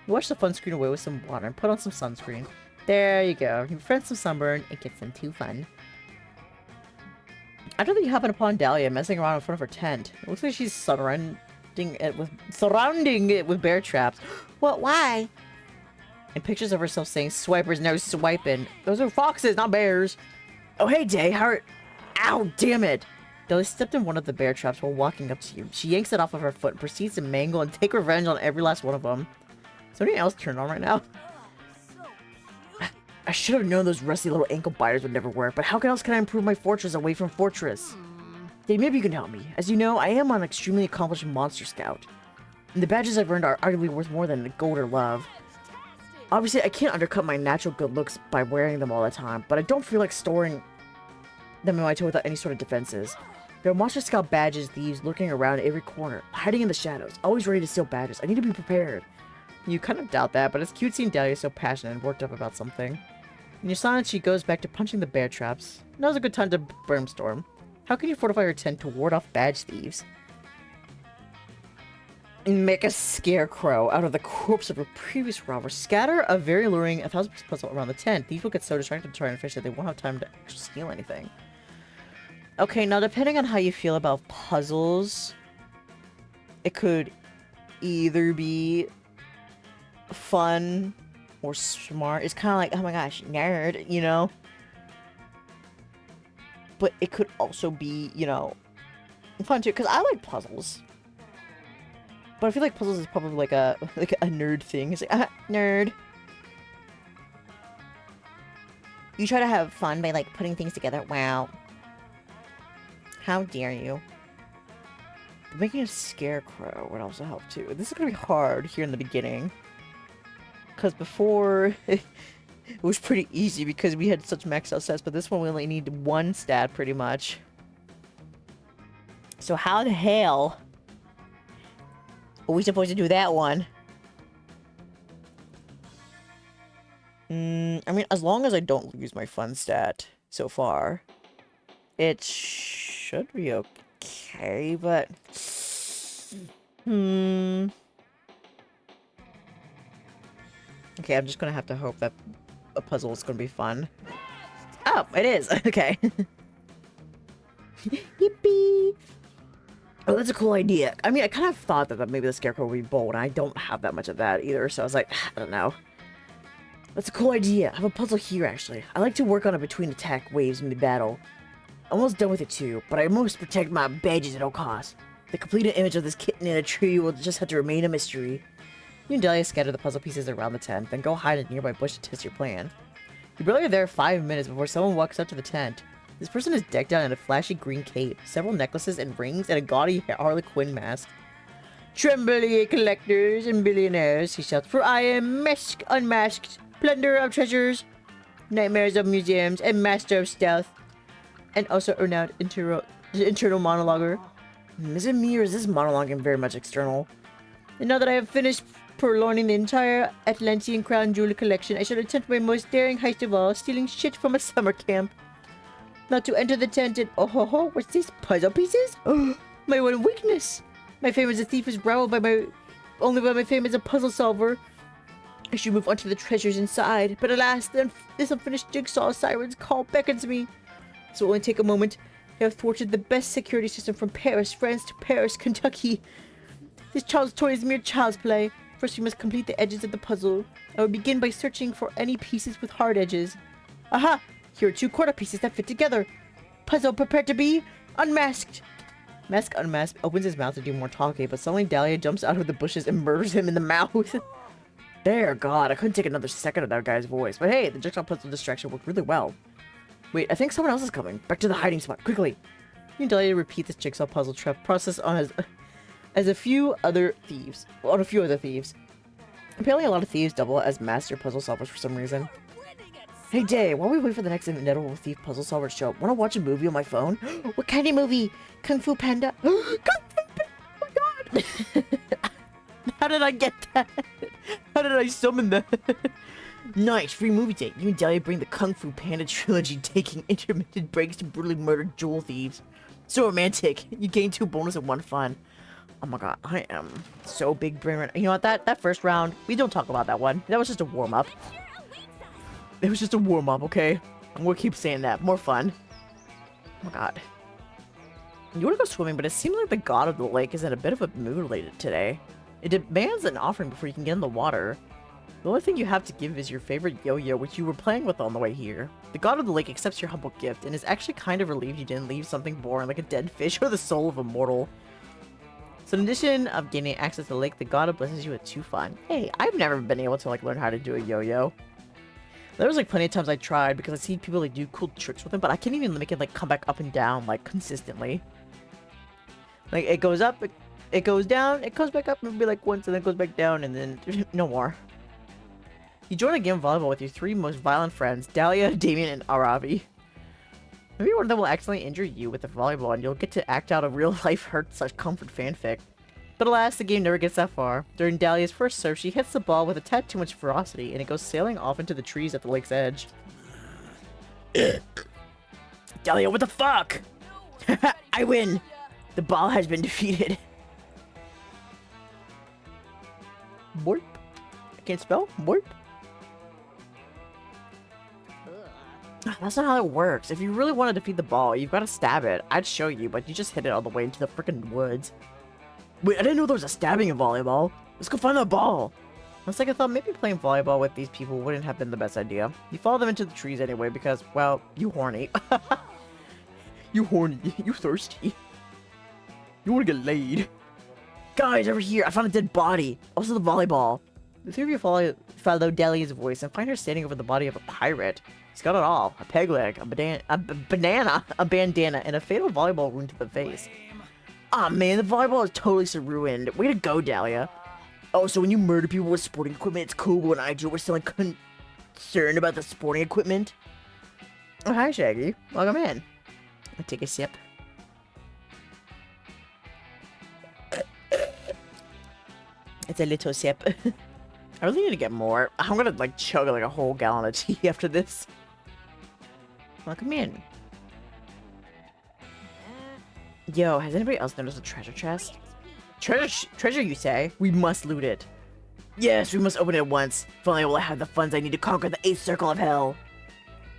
wash the Fun Screen away with some water and put on some sunscreen. There you go. You prevent some sunburn. It gets them too fun. I don't think you happen upon Dahlia messing around in front of her tent. It looks like she's surrounding it with bear traps. What? Why? And pictures of herself saying, "Swipers, no swiping." Those are foxes, not bears. Oh, hey, Dae. Ow, damn it. Dahlia stepped in one of the bear traps while walking up to you. She yanks it off of her foot and proceeds to mangle and take revenge on every last one of them. Is there anything else turned on right now? I should have known those rusty little ankle biters would never work, but how else can I improve my fortress away from fortress? Dae, maybe you can help me. As you know, I am an extremely accomplished monster scout. And the badges I've earned are arguably worth more than gold or love. Obviously, I can't undercut my natural good looks by wearing them all the time, but I don't feel like storing them in my toe without any sort of defenses. There are Monster Scout badges thieves lurking around every corner, hiding in the shadows, always ready to steal badges. I need to be prepared. You kind of doubt that, but it's cute seeing Dahlia so passionate and worked up about something. In your silence, she goes back to punching the bear traps. Now's a good time to brainstorm. How can you fortify your tent to ward off badge thieves? Make a scarecrow out of the corpse of a previous robber. Scatter a very alluring 1,000-piece puzzle around the tent. Thieves will get so distracted to try and fish that they won't have time to actually steal anything. Okay, now depending on how you feel about puzzles, it could either be fun or smart. It's kind of like, oh my gosh, nerd, you know? But it could also be, you know, fun too, because I like puzzles. But I feel like puzzles is probably like a nerd thing. It's like, nerd. You try to have fun by, like, putting things together. Wow. How dare you. But making a scarecrow would also help, too. This is gonna be hard here in the beginning. Because before, it was pretty easy because we had such maxed out stats, but this one we only need 1 stat, pretty much. So how the hell are we supposed to do that one? I mean, as long as I don't lose my fun stat so far, it should be okay, but... Okay, I'm just gonna have to hope that a puzzle is gonna be fun. Oh, it is! Okay. Yippee! Oh, that's a cool idea. I mean, I kind of thought that maybe the scarecrow would be bold, and I don't have that much of that either, so I was like, I don't know. That's a cool idea. I have a puzzle here, actually. I like to work on it between attack waves mid-battle. Almost done with it, too, but I must protect my badges at all costs. The completed image of this kitten in a tree will just have to remain a mystery. You and Dahlia scatter the puzzle pieces around the tent, then go hide in a nearby bush to test your plan. You're barely there 5 minutes before someone walks up to the tent. This person is decked out in a flashy green cape, several necklaces and rings, and a gaudy Harley Quinn mask. Tremble, ye collectors and billionaires, he shouts, for I am unmasked, plunderer of treasures, nightmares of museums, and master of stealth, and also renowned internal monologuer. Is it me or is this monologuing very much external? And now that I have finished purloining the entire Atlantean crown jewel collection, I shall attempt my most daring heist of all, stealing shit from a summer camp. Not to enter the tent and oh ho ho, what's these puzzle pieces? Oh, my one weakness. My fame as a thief is rivaled by only by my fame as a puzzle solver. I should move on to the treasures inside, but alas, this unfinished jigsaw siren's call beckons me. So it will only take a moment. I have thwarted the best security system from Paris, France to Paris, Kentucky. This child's toy is mere child's play. First we must complete the edges of the puzzle. I will begin by searching for any pieces with hard edges. Aha! Here are 2 quarter pieces that fit together. Puzzle prepared to be unmasked. Mask unmasked opens his mouth to do more talking, but suddenly Dahlia jumps out of the bushes and murders him in the mouth. There, God, I couldn't take another second of that guy's voice. But hey, the jigsaw puzzle distraction worked really well. Wait, I think someone else is coming. Back to the hiding spot, quickly. You and Dahlia repeat this jigsaw puzzle trap process on a few other thieves. Apparently a lot of thieves double as master puzzle solvers for some reason. Hey Dae, while we wait for the next inevitable thief puzzle solver to show up, wanna watch a movie on my phone? What kind of movie? Kung Fu Panda? Kung Fu Panda! Oh my god! How did I get that? How did I summon that? Nice, free movie date. You and Dahlia bring the Kung Fu Panda trilogy, taking intermittent breaks to brutally murder jewel thieves. So romantic. You gain 2 bonus and 1 fun. Oh my god, I am so big brain right now. You know what, that first round, we don't talk about that one. That was just a warm-up. It was just a warm-up, okay? I'm gonna keep saying that. More fun. Oh my god. You wanna go swimming, but it seems like the god of the lake is in a bit of a mood later today. It demands an offering before you can get in the water. The only thing you have to give is your favorite yo-yo, which you were playing with on the way here. The god of the lake accepts your humble gift and is actually kind of relieved you didn't leave something boring like a dead fish or the soul of a mortal. So in addition of gaining access to the lake, the god blesses you with 2 fun. Hey, I've never been able to like learn how to do a yo-yo. There was like plenty of times I tried because I see people like do cool tricks with it, but I can't even make it like come back up and down like consistently. Like it goes up, it goes down, it comes back up maybe like once and then it goes back down and then no more. You join a game of volleyball with your 3 most violent friends, Dahlia, Damien, and Aravi. Maybe one of them will accidentally injure you with the volleyball and you'll get to act out a real-life hurt/comfort fanfic. But alas, the game never gets that far. During Dahlia's first serve, she hits the ball with a tad too much ferocity and it goes sailing off into the trees at the lake's edge. Dahlia, what the fuck? I win! The ball has been defeated. Warp? I can't spell? Warp? That's not how it works. If you really want to defeat the ball, you've got to stab it. I'd show you, but you just hit it all the way into the freaking woods. Wait, I didn't know there was a stabbing in volleyball. Let's go find the ball. On second thought, maybe playing volleyball with these people wouldn't have been the best idea. You follow them into the trees anyway because, well, you horny. You horny. You thirsty. You want to get laid. Guys, over here, I found a dead body. Also the volleyball. The 3 of you follow Dahlia's voice and find her standing over the body of a pirate. He's got it all. A peg leg, a banana, a bandana, and a fatal volleyball wound to the face. Aw, man, the volleyball is totally so ruined. Way to go, Dahlia. Oh, so when you murder people with sporting equipment, it's cool, but when I do, we're still concerned about the sporting equipment? Oh, hi, Shaggy. Welcome in. I'll take a sip. It's a little sip. I really need to get more. I'm gonna, like, chug, like, a whole gallon of tea after this. Welcome in. Yo, has anybody else noticed a treasure chest? Treasure, you say? We must loot it. Yes, we must open it once. If only I will have the funds I need to conquer the 8th circle of hell.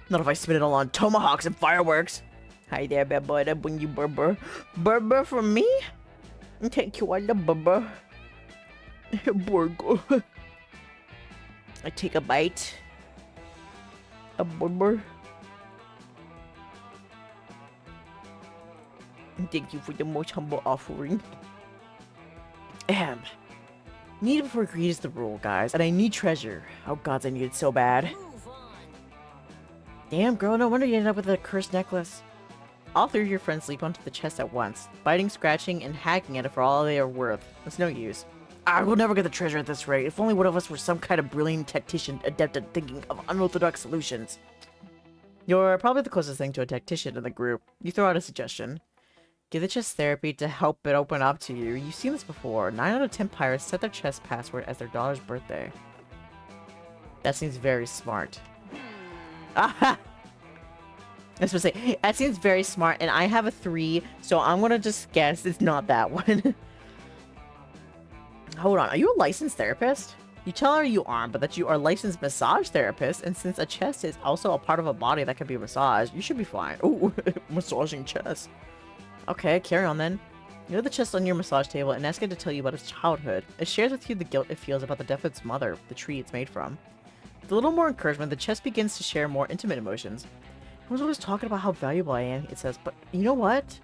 Not if I spend it all on tomahawks and fireworks. Hi there, bad boy. I bring you Berber. Berber for me? Thank you, I love Berber. Burger. I take a bite. A Berber. Thank you for the most humble offering. Ahem. Need before greed is the rule, guys, and I need treasure. Oh gods, I need it so bad. Damn, girl, no wonder you ended up with a cursed necklace. All 3 of your friends leap onto the chest at once, biting, scratching, and hacking at it for all they are worth. It's no use. Ah, we'll never get the treasure at this rate. If only one of us were some kind of brilliant tactician adept at thinking of unorthodox solutions. You're probably the closest thing to a tactician in the group. You throw out a suggestion. Give the chest therapy to help it open up to you. You've seen this before. 9 out of 10 pirates set their chest password as their daughter's birthday. That seems very smart. Aha! I was supposed to say, that seems very smart, and I have a 3, so I'm gonna just guess it's not that one. Hold on, are you a licensed therapist? You tell her you aren't, but that you are a licensed massage therapist, and since a chest is also a part of a body that can be massaged, you should be fine. Ooh, massaging chest. Okay, carry on then. You know the chest on your massage table and ask it to tell you about its childhood. It shares with you the guilt it feels about the death of its mother, the tree it's made from. With a little more encouragement, the chest begins to share more intimate emotions. Everyone's always talking about how valuable I am, it says, but you know what?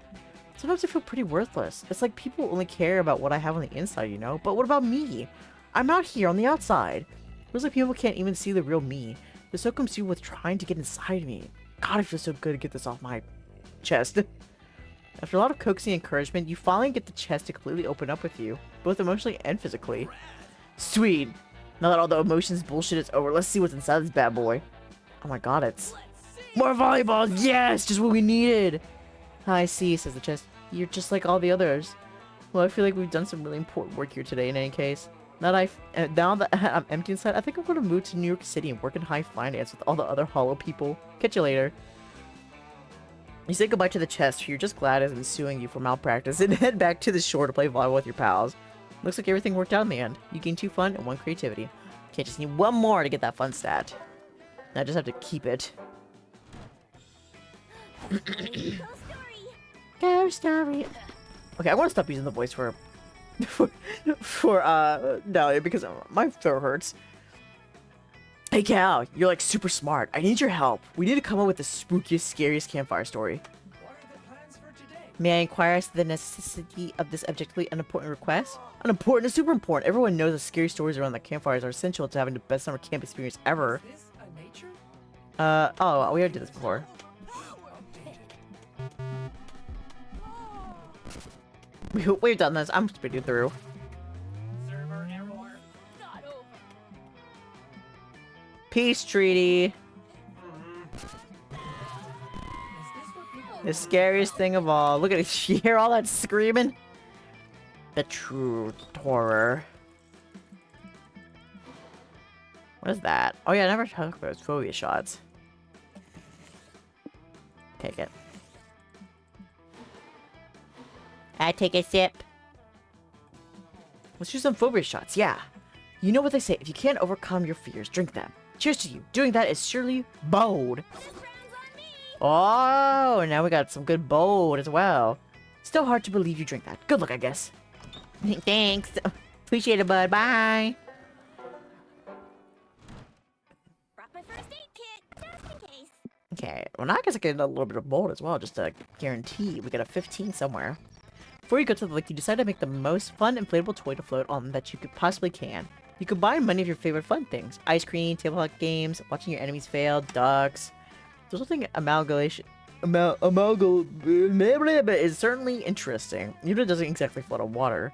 Sometimes I feel pretty worthless. It's like people only care about what I have on the inside, you know? But what about me? I'm out here on the outside. It feels like people can't even see the real me. They're so consumed with trying to get inside me. God, it feels so good to get this off my chest. After a lot of coaxing encouragement, you finally get the chest to completely open up with you, both emotionally and physically. Sweet! Now that all the emotions bullshit is over, let's see what's inside this bad boy. Oh my god, it's... more volleyballs! Yes! Just what we needed! I see, says the chest. You're just like all the others. Well, I feel like we've done some really important work here today in any case. Now that I'm empty inside, I think I'm going to move to New York City and work in high finance with all the other hollow people. Catch you later. You say goodbye to the chest, you're just glad isn't suing you for malpractice, and head back to the shore to play volleyball with your pals. Looks like everything worked out in the end. You gain 2 fun and 1 creativity. Okay, just need 1 more to get that fun stat. I just have to keep it. Ghost story. Okay, I want to stop using the voice for Dahlia because my throat hurts. Hey Cal, you're like super smart. I need your help. We need to come up with the spookiest, scariest campfire story. What are the plans for today? May I inquire as to the necessity of this objectively unimportant request? Unimportant is super important. Everyone knows that scary stories around the campfires are essential to having the best summer camp experience ever. Is this a nature? Oh, we already did this before. We've done this. I'm speeding through. Server error. Not over. Peace treaty. Is this what people The scariest thing of all. Look at it. You hear all that screaming? The true horror. What is that? Oh yeah, I never talked about those phobia shots. Take it. I take a sip. Let's do some phobia shots, yeah. You know what they say, if you can't overcome your fears, drink them. Cheers to you. Doing that is surely bold. Oh, now we got some good bold as well. Still hard to believe you drink that. Good luck, I guess. Thanks. Appreciate it, bud. Bye. Brought my first aid kit, just in case. Okay, well now I guess I get a little bit of bold as well, just to guarantee we get a 15 somewhere. Before you go to the lake, you decide to make the most fun inflatable toy to float on that you could possibly can. You combine many of your favorite fun things. Ice cream, tabletop games, watching your enemies fail, ducks, There's something is certainly interesting, even if it doesn't exactly float on water.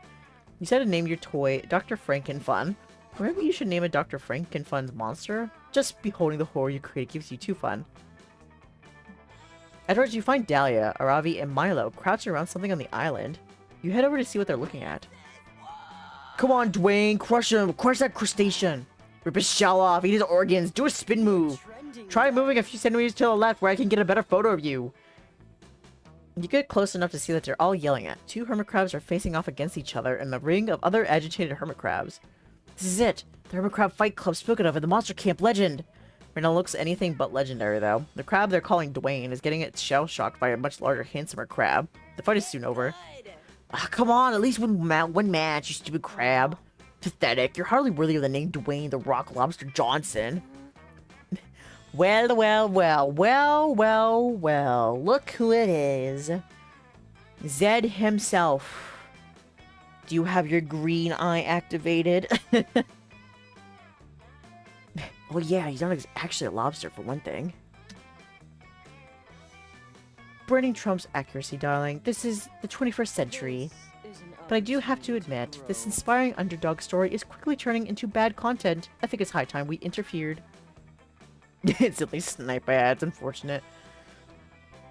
You said to name your toy Dr. Frankenfun. Or maybe you should name it Dr. Frankenfun's monster? Just beholding the horror you create gives you too fun. Afterwards, you find Dahlia, Aravi, and Milo crouching around something on the island. You head over to see what they're looking at. Come on, Dwayne, crush him! Crush that crustacean! Rip his shell off, eat his organs, do a spin move! Try moving a few centimeters to the left where I can get a better photo of you! You get close enough to see that they're all yelling at. Two hermit crabs are facing off against each other in the ring of other agitated hermit crabs. This is it! The Hermit Crab Fight Club spoken of in the Monster Camp legend! Reyna looks anything but legendary, though. The crab they're calling Dwayne is getting its shell shocked by a much larger, handsomer crab. The fight is soon over. Ah, come on, at least one match, you stupid crab. Pathetic, you're hardly worthy of the name Dwayne the Rock Lobster Johnson. Well, look who it is. Zed himself. Do you have your green eye activated? Well, yeah, he's not actually a lobster, for one thing. Branding trumps accuracy, darling. This is the 21st century. But I do have to admit, this inspiring underdog story is quickly turning into bad content. I think it's high time we interfered. It's at least snipe ads, unfortunate.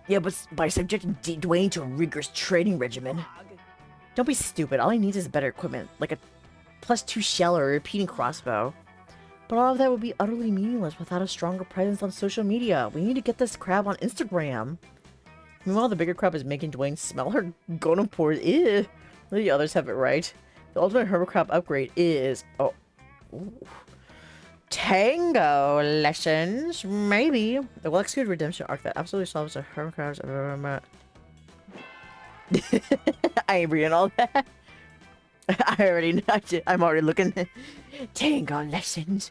Yeah, but by subjecting Dwayne to a rigorous training regimen. Don't be stupid, all he needs is better equipment, like a +2 shell or a repeating crossbow. But all of that would be utterly meaningless without a stronger presence on social media. We need to get this crab on Instagram. Meanwhile, the bigger crab is making Dwayne smell her gonopores. Ew. The others have it right. The ultimate hermit crab upgrade is... Oh. Ooh. Tango lessons? Maybe. The well-executed redemption arc that absolutely solves the hermit crabs I've ever met. I ain't reading all that. I'm already looking. Tango lessons.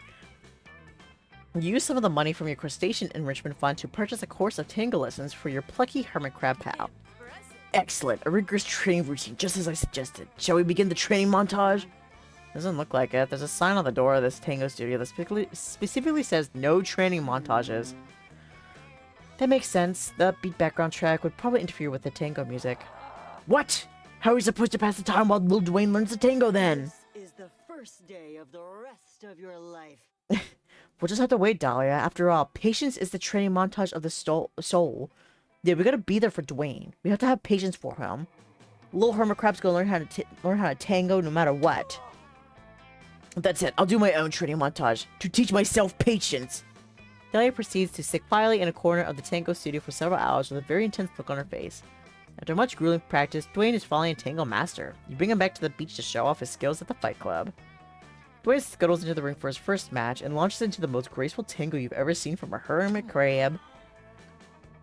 Use some of the money from your crustacean enrichment fund to purchase a course of tango lessons for your plucky hermit crab pal. Excellent. A rigorous training routine, just as I suggested. Shall we begin the training montage? Doesn't look like it. There's a sign on the door of this tango studio that specifically says no training montages. That makes sense. The upbeat background track would probably interfere with the tango music. What? How are we supposed to pass the time while little Dwayne learns the tango then? This is the first day of the rest of your life. We'll just have to wait, Dahlia. After all, patience is the training montage of the soul. Yeah, we gotta be there for Dwayne. We have to have patience for him. Little hermit crab's gonna learn how to tango no matter what. That's it. I'll do my own training montage to teach myself patience. Dahlia proceeds to sit quietly in a corner of the tango studio for several hours with a very intense look on her face. After much grueling practice, Dwayne is finally a tango master. You bring him back to the beach to show off his skills at the fight club. Dwayne scuttles into the ring for his first match and launches into the most graceful tango you've ever seen from a hermit crab.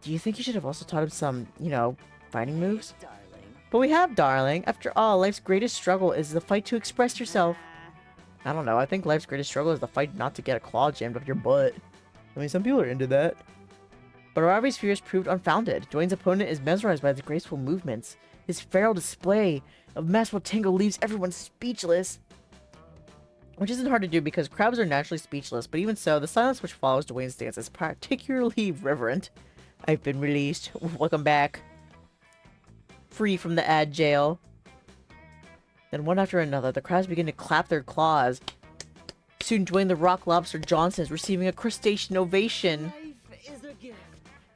Do you think you should have also taught him some, you know, fighting moves? Darling. But we have, darling. After all, life's greatest struggle is the fight to express yourself. I don't know, I think life's greatest struggle is the fight not to get a claw jammed up your butt. I mean, some people are into that. But Aravi's fears proved unfounded. Dwayne's opponent is mesmerized by his graceful movements. His feral display of masterful tango leaves everyone speechless. Which isn't hard to do because crabs are naturally speechless, but even so, the silence which follows Dwayne's dance is particularly reverent. I've been released. Welcome back. Free from the ad jail. Then one after another, the crabs begin to clap their claws. Soon Dwayne the Rock Lobster Johnson is receiving a crustacean ovation. Life is a gift.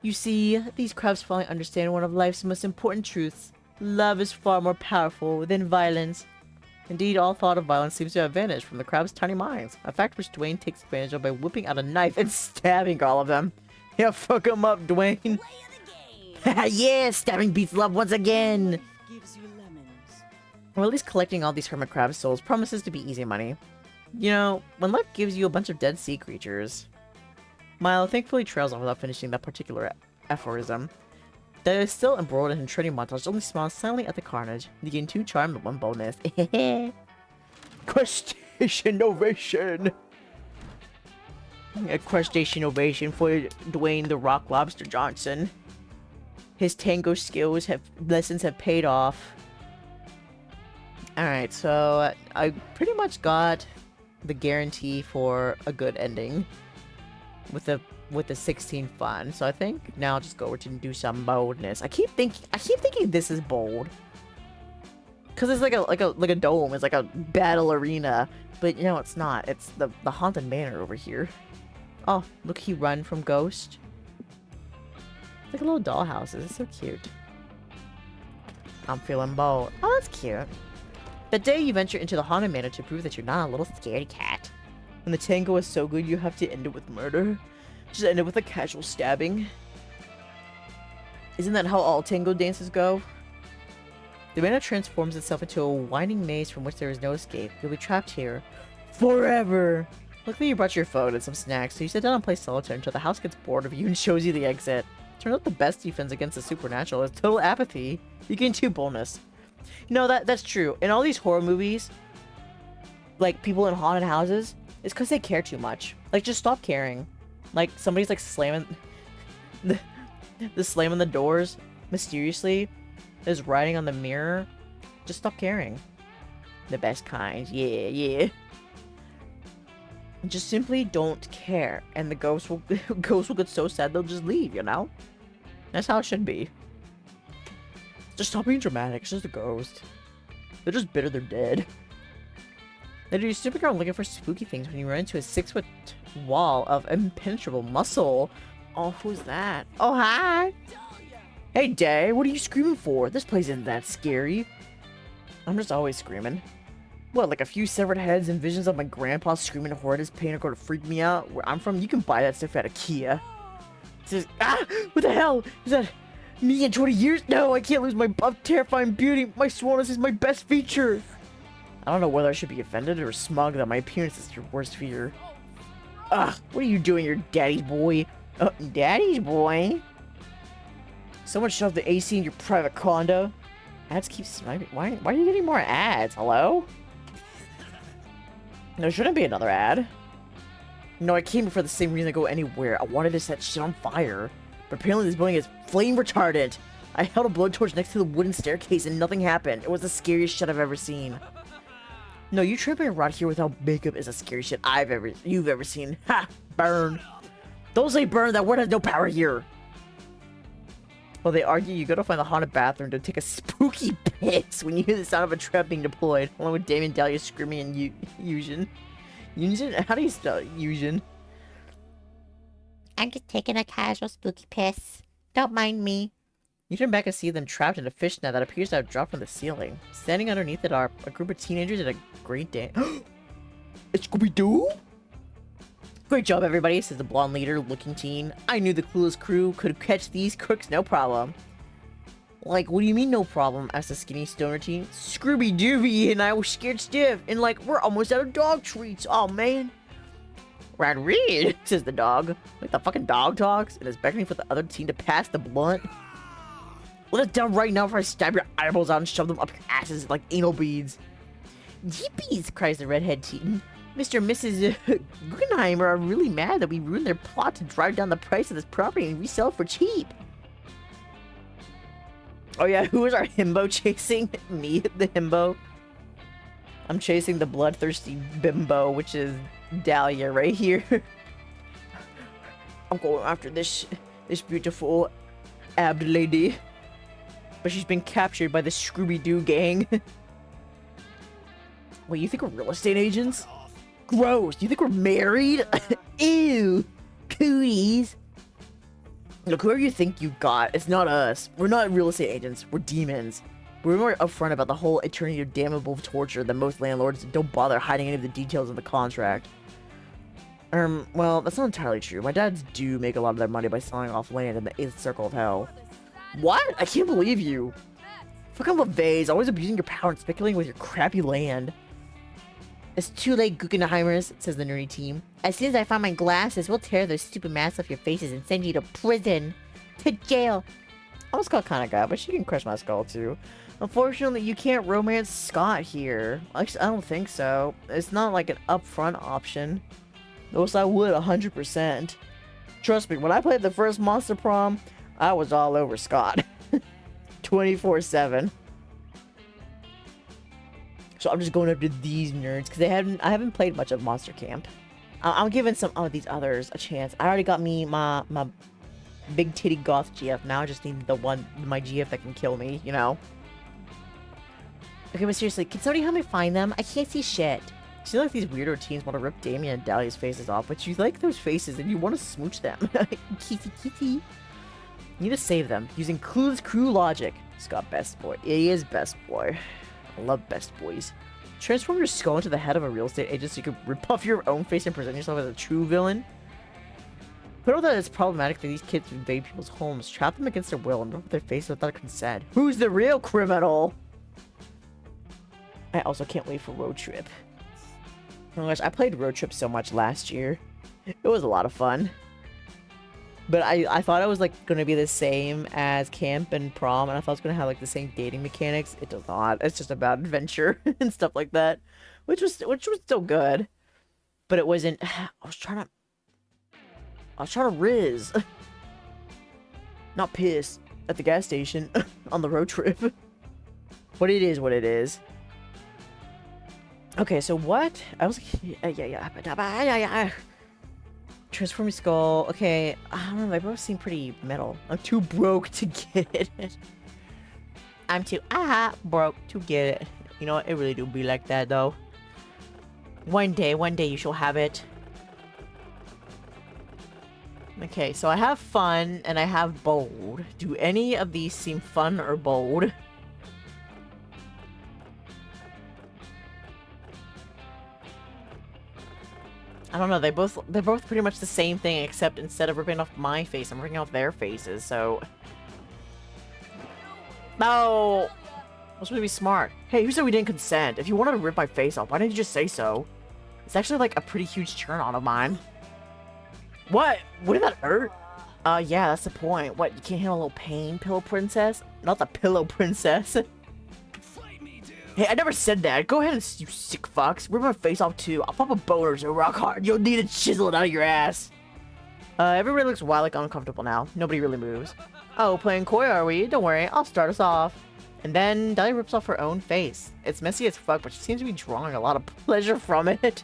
You see, these crabs finally understand one of life's most important truths. Love is far more powerful than violence. Indeed, all thought of violence seems to have vanished from the crab's tiny minds, a fact which Dwayne takes advantage of by whipping out a knife and stabbing all of them. Yeah, fuck him up, Dwayne. Yeah, stabbing beats love once again. Life gives you lemons. Or at least collecting all these hermit crab souls promises to be easy money. You know, when life gives you a bunch of dead sea creatures. Milo thankfully trails off without finishing that particular aphorism. That is still embroiled in training montage, only smiles silently at the carnage. You gain 2 charm and 1 bonus. Crustacean ovation! A crustacean ovation for Dwayne the Rock Lobster Johnson. His tango lessons have paid off. Alright, so I pretty much got the guarantee for a good ending. With the with the 16 fun. So I think now I'll just go over to do some boldness. I keep thinking this is bold. Cause it's like a dome. It's like a battle arena. But you know it's not. It's the haunted manor over here. Oh, look, he run from Ghost. It's like a little dollhouse. It's so cute. I'm feeling bold. Oh, that's cute. The day you venture into the haunted manor to prove that you're not a little scaredy cat. When the tango is so good, you have to end it with murder. Just end it with a casual stabbing. Isn't that how all tango dances go? The manor transforms itself into a winding maze from which there is no escape. You'll be trapped here forever. Luckily, you brought your phone and some snacks, so you sit down and play solitaire until the house gets bored of you and shows you the exit. Turns out the best defense against the supernatural is total apathy. You gain 2 bonus. You know, that's true. In all these horror movies, like, people in haunted houses, it's because they care too much. Like, just stop caring. Like, somebody's, like, slamming... slamming the doors, mysteriously, is writing on the mirror. Just stop caring. The best kind. Yeah, yeah. Just simply don't care. And the ghosts will get so sad they'll just leave, you know? That's how it should be. Just stop being dramatic. It's just a ghost. They're just bitter they're dead. They do stupid around looking for spooky things when you run into a 6-foot wall of impenetrable muscle. Oh, who's that? Oh, hi! Hey, Dae, what are you screaming for? This place isn't that scary. I'm just always screaming. What, like a few severed heads and visions of my grandpa screaming horrendous pain are going to freak me out? Where I'm from, you can buy that stuff at IKEA. It says, ah! What the hell? Is that me in 20 years? No, I can't lose my buff, terrifying beauty. My swollenness is my best feature. I don't know whether I should be offended or smug that my appearance is your worst fear. Ugh, what are you doing, your daddy's boy? Daddy's boy? Someone shoved the AC in your private condo. Ads keep sniping. Why are you getting more ads? Hello? There shouldn't be another ad. No, I came here for the same reason I go anywhere. I wanted to set shit on fire. But apparently this building is flame retardant. I held a blowtorch next to the wooden staircase and nothing happened. It was the scariest shit I've ever seen. No, you tripping around here without makeup is the scariest shit you've ever seen. Ha! Burn. Don't say burn, that word has no power here. While they argue, you go to find the haunted bathroom to take a spooky piss when you hear the sound of a trap being deployed, along with Damien Dahlia screaming in Fusion. Fusion? How do you spell Fusion? I'm just taking a casual spooky piss. Don't mind me. You turn back and see them trapped in a fishnet that appears to have dropped from the ceiling. Standing underneath it are a group of teenagers at a great dance. It's Scooby-Doo? Great job, everybody, says the blonde leader-looking teen. I knew the clueless crew could catch these crooks no problem. Like, what do you mean no problem? Asked the skinny stoner teen. Scooby-Dooby and I were scared stiff, and like, we're almost out of dog treats. Oh, man. Rad Reed, says the dog. Like the fucking dog talks, and is beckoning for the other teen to pass the blunt. Let us down right now before I stab your eyeballs out and shove them up your asses like anal beads. Jeepies, cries the redhead teen. Mr. and Mrs. Guggenheimer are really mad that we ruined their plot to drive down the price of this property and resell it for cheap. Oh yeah, who is our himbo chasing? Me, the himbo. I'm chasing the bloodthirsty bimbo, which is Dahlia right here. I'm going after this beautiful abd lady. But she's been captured by the Scooby-Doo gang. Wait, you think we're real estate agents? Gross. You think we're married? Ew. Cooties. Look, whoever you think you got, it's not us. We're not real estate agents. We're demons. We're more upfront about the whole eternity of damnable torture than most landlords and don't bother hiding any of the details of the contract. Well, that's not entirely true. My dads do make a lot of their money by selling off land in the 8th circle of hell. What? I can't believe you. Fucking LaVey's always abusing your power and speculating with your crappy land. It's too late, Guggenheimers, says the nerdy team. As soon as I find my glasses, we'll tear those stupid masks off your faces and send you to prison. To jail. I'm a Scott kind of guy, but she can crush my skull too. Unfortunately, you can't romance Scott here. Actually, I don't think so. It's not like an upfront option. Those I would 100%. Trust me, when I played the first Monster Prom, I was all over Scott. 24/7. So I'm just going after these nerds because I haven't played much of Monster Camp. I'm giving some of these others a chance. I already got me my big titty goth GF. Now I just need my GF that can kill me, you know? Okay, but seriously, can somebody help me find them? I can't see shit. See, like these weirdo teens want to rip Damien and Dahlia's faces off, but you like those faces and you want to smooch them. Kitty kitty. You need to save them using clueless crew logic. Scott best boy. He is best boy. I love best boys. Transform your skull into the head of a real estate agent so you can rip off your own face and present yourself as a true villain. Put out that it's problematic that these kids invade people's homes, trap them against their will, and rip their faces without consent. Who's the real criminal? I also can't wait for Road Trip. Oh my gosh, I played Road Trip so much last year. It was a lot of fun. But I thought it was like going to be the same as Camp and Prom, and I thought it was going to have like the same dating mechanics. It does not. It's just about adventure and stuff like that, which was still good. But it wasn't. I was trying to riz, not piss at the gas station on the road trip. But it is what it is. Okay, so what? I was yeah. Transform your skull. Okay, I don't know. They both seem pretty metal. I'm too broke to get it. I'm too broke to get it. You know what? It really do be like that though. One day you shall have it. Okay, so I have fun and I have bold. Do any of these seem fun or bold? I don't know, they're both pretty much the same thing, except instead of ripping off my face, I'm ripping off their faces, so... No! I'm supposed to be smart. Hey, who said we didn't consent? If you wanted to rip my face off, why didn't you just say so? It's actually like a pretty huge turn on of mine. What? Wouldn't that hurt? Yeah, that's the point. What, you can't handle a little pain, Pillow Princess? Not the Pillow Princess. Hey, I never said that. Go ahead, you sick fucks. Rip my face off too. I'll pop a boner so rock hard. You'll need to chisel it out of your ass. Everybody looks wildly uncomfortable now. Nobody really moves. Oh, playing coy are we? Don't worry, I'll start us off. And then Dahlia rips off her own face. It's messy as fuck, but she seems to be drawing a lot of pleasure from it.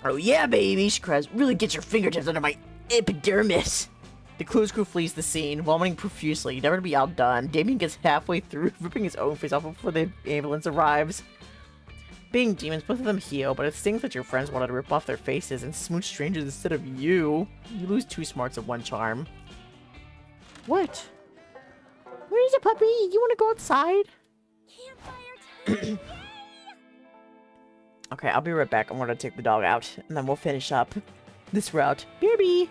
Oh yeah, baby, she cries. Really get your fingertips under my epidermis. The Clues crew flees the scene, vomiting profusely, never to be outdone. Damien gets halfway through, ripping his own face off before the ambulance arrives. Being demons, both of them heal, but it stings that your friends wanted to rip off their faces and smooch strangers instead of you. You lose 2 smarts of 1 charm. What? Where's your puppy? You want to go outside? Campfire time! Okay, I'll be right back. I'm going to take the dog out, and then we'll finish up this route. BRB!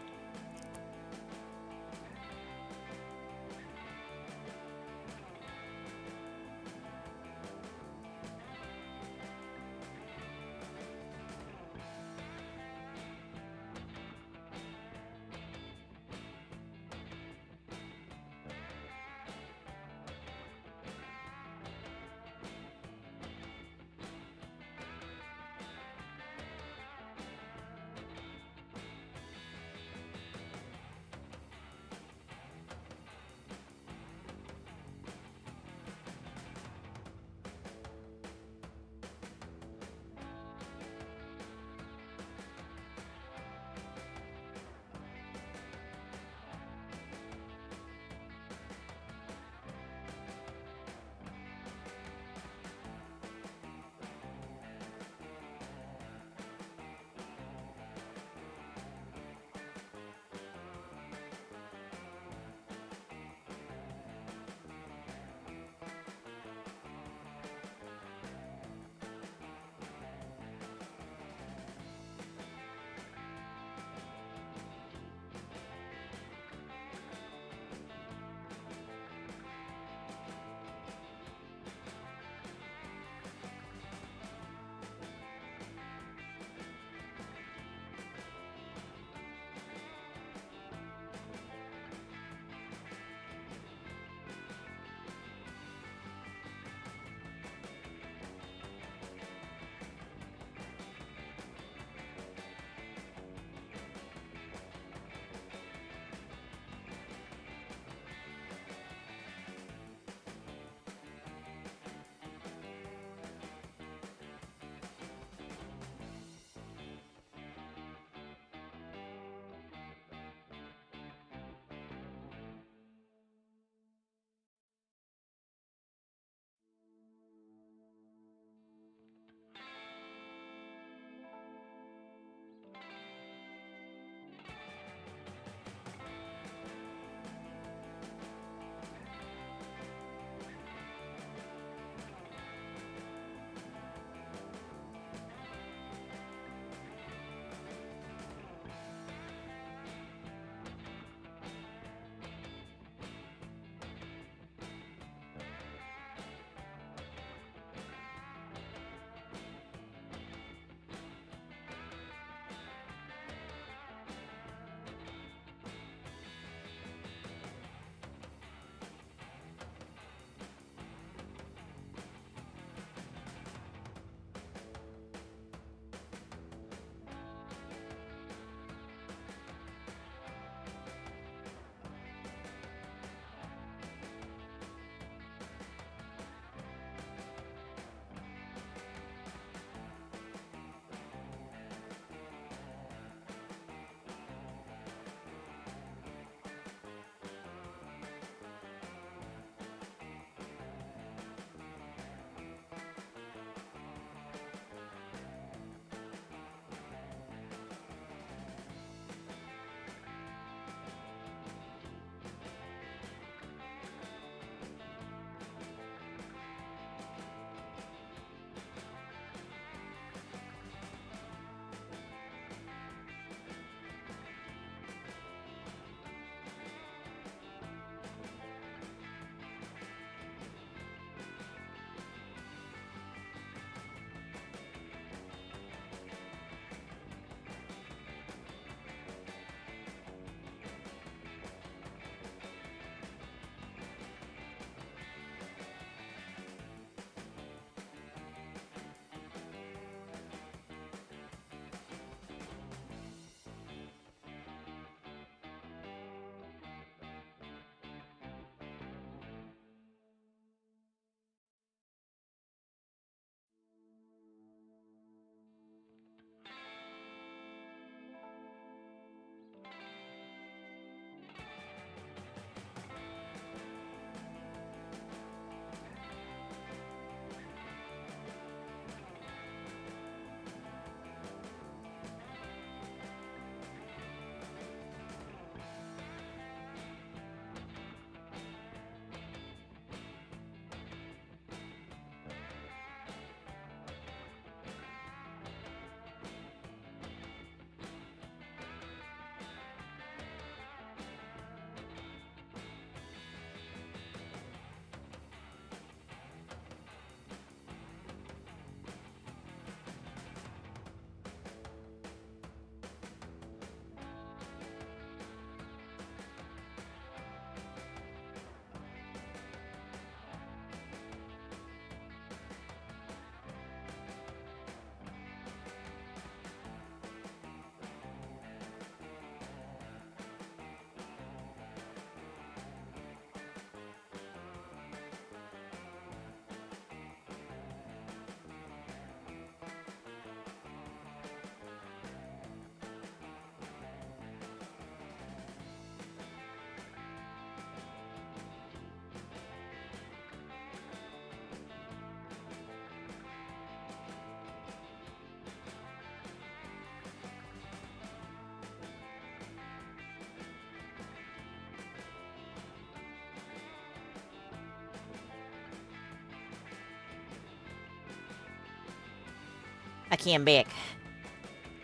I came back.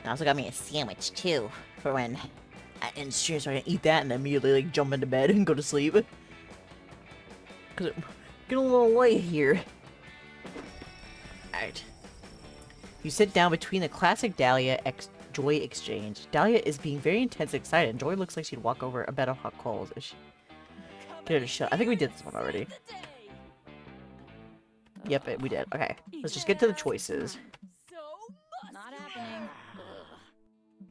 I also got me a sandwich too for when I end stream, so I can eat that and then immediately like jump into bed and go to sleep. Cause it's getting a little late here. Alright. You sit down between the classic Dahlia Joy exchange. Dahlia is being very intense and excited, and Joy looks like she'd walk over a bed of hot coals. Is she? Get her to shut. I think we did this one already. Yep, we did. Okay, let's just get to the choices. So Not happening.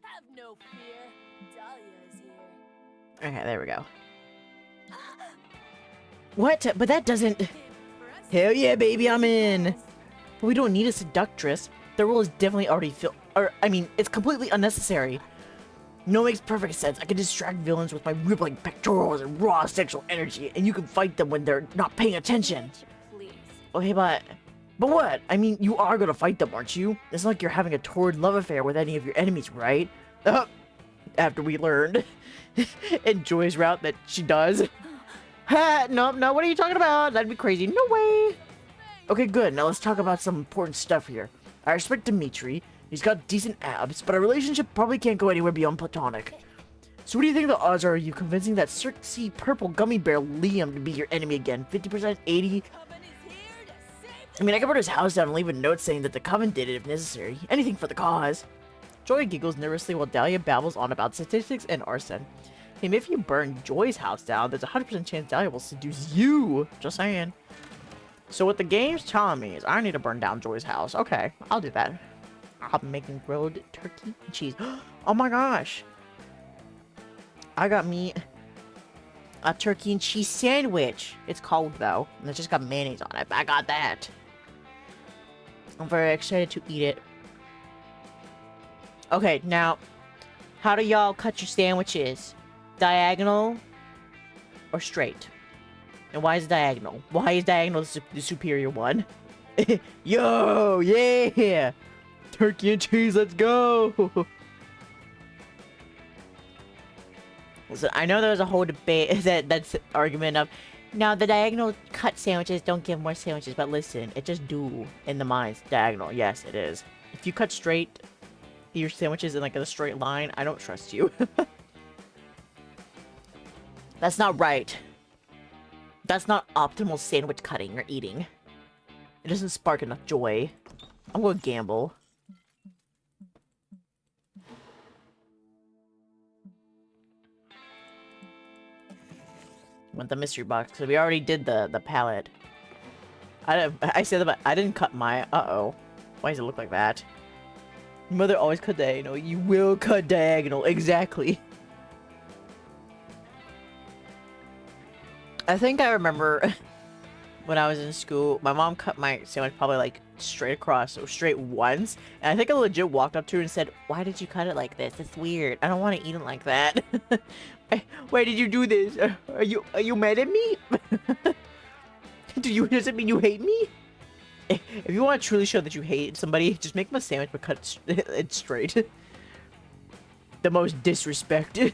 have no fear. Dahlia is here. Okay, there we go. What? But that doesn't... Hell yeah, baby, I'm in! But we don't need a seductress. The role is definitely already filled. Or, I mean, it's completely unnecessary. No, makes perfect sense. I can distract villains with my rippling pectorals and raw sexual energy, and you can fight them when they're not paying attention. Please. Okay, but what? I mean, you are gonna fight them, aren't you? It's not like you're having a torrid love affair with any of your enemies, right? After we learned in Joy's route that she does. Ha! No, what are you talking about? That'd be crazy. No way! Okay, good. Now let's talk about some important stuff here. I respect Dimitri. He's got decent abs, but our relationship probably can't go anywhere beyond platonic. So what do you think the odds are of you convincing that Circe purple gummy bear Liam to be your enemy again? 50%? 80? I mean, I could burn his house down and leave a note saying that the Coven did it if necessary. Anything for the cause. Joy giggles nervously while Dahlia babbles on about statistics and arson. Hey, maybe if you burn Joy's house down, there's a 100% chance Dahlia will seduce you. Just saying. So what the game's telling me is I need to burn down Joy's house. Okay, I'll do that. I'm making grilled turkey and cheese. Oh my gosh. I got me a turkey and cheese sandwich. It's cold though, and it's just got mayonnaise on it. I got that. I'm very excited to eat it. Okay, now, how do y'all cut your sandwiches? Diagonal or straight? And why is it diagonal? Why is diagonal the superior one? Yo, yeah! Turkey and cheese, let's go! Listen, I know there's a whole debate, that's argument of, now the diagonal cut sandwiches don't give more sandwiches, but listen, it just do in the minds. Diagonal, yes, it is. If you cut straight your sandwiches in like a straight line, I don't trust you. That's not right. That's not optimal sandwich cutting or eating. It doesn't spark enough joy. I'm gonna gamble. Want the mystery box, so we already did the palette. I said that, I didn't cut my... Uh-oh. Why does it look like that? Your mother always cut diagonal. You will cut diagonal. Exactly. I think I remember when I was in school, my mom cut my sandwich probably like straight across, or straight once. And I think I legit walked up to her and said, "Why did you cut it like this? It's weird. I don't want to eat it like that." Why did you do this? Are you mad at me? Does it mean you hate me? If you want to truly show that you hate somebody, just make them a sandwich but cut it straight. The most disrespected.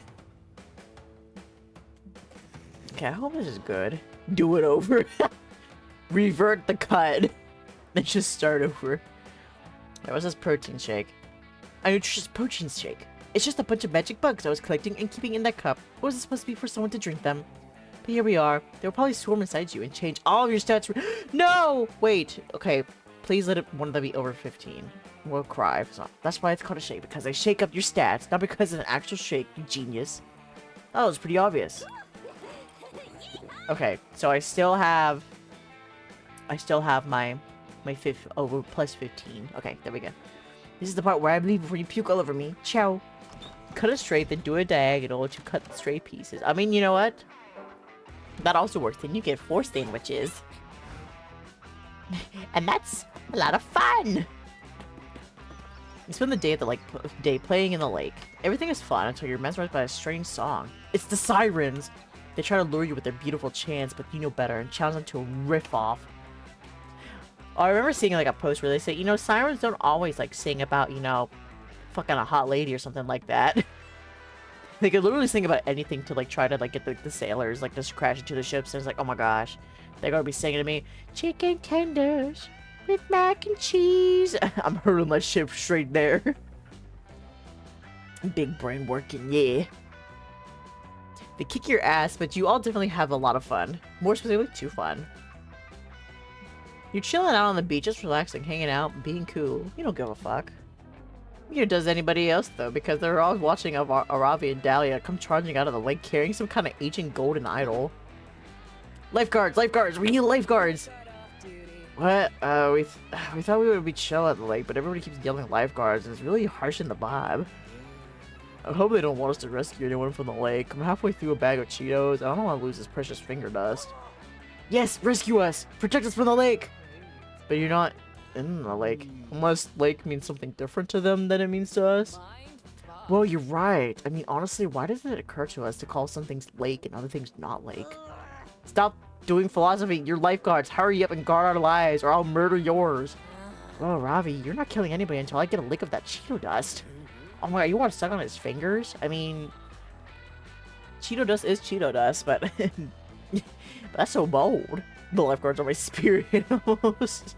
Okay, I hope this is good. Do it over. Revert the cut. Then just start over. That was this protein shake. A nutritious protein shake. It's just a bunch of magic bugs I was collecting and keeping in that cup. What was it supposed to be for someone to drink them? But here we are. They'll probably swarm inside you and change all of your stats. No! Wait. Okay. Please let one of them be over 15. We'll cry. So that's why it's called a shake, because they shake up your stats, not because it's an actual shake, you genius. That was pretty obvious. Okay, so I still have my fifth over plus 15. Okay, there we go. This is the part where I believe before you puke all over me. Ciao. Cut it straight, then do a diagonal to cut the straight pieces. I mean, you know what? That also works. Then you get 4 sandwiches. And that's a lot of fun. You spend the day at the day playing in the lake. Everything is fun until you're mesmerized by a strange song. It's the sirens. They try to lure you with their beautiful chants, but you know better and challenge them to a riff off. Oh, I remember seeing like a post where they say, you know, sirens don't always like sing about, you know, fucking a hot lady or something like that. They could literally sing about anything to like try to like get the sailors like just crash into the ships. And it's like, oh my gosh, they're gonna be singing to me, chicken tenders, with mac and cheese. I'm hurling my ship straight there. Big brain working, yeah. They kick your ass, but you all definitely have a lot of fun. More specifically, too fun. You're chilling out on the beach, just relaxing, hanging out, being cool. You don't give a fuck. Neither does anybody else, though, because they're all watching Aravi and Dahlia come charging out of the lake carrying some kind of ancient golden idol. Lifeguards! Lifeguards! We need lifeguards! What? We thought we would be chill at the lake, but everybody keeps yelling lifeguards, and it's really harshing the vibe. I hope they don't want us to rescue anyone from the lake. I'm halfway through a bag of Cheetos. I don't want to lose this precious finger dust. Yes! Rescue us! Protect us from the lake! But you're not in the lake. Unless lake means something different to them than it means to us. Well, you're right. I mean, honestly, why doesn't it occur to us to call some things lake and other things not lake? Stop doing philosophy. You're lifeguards. Hurry up and guard our lives, or I'll murder yours. Oh, Ravi, you're not killing anybody until I get a lick of that Cheeto dust. Oh my god, you want to suck on his fingers? I mean, Cheeto dust is Cheeto dust, but that's so bold. The lifeguards are my spirit, almost.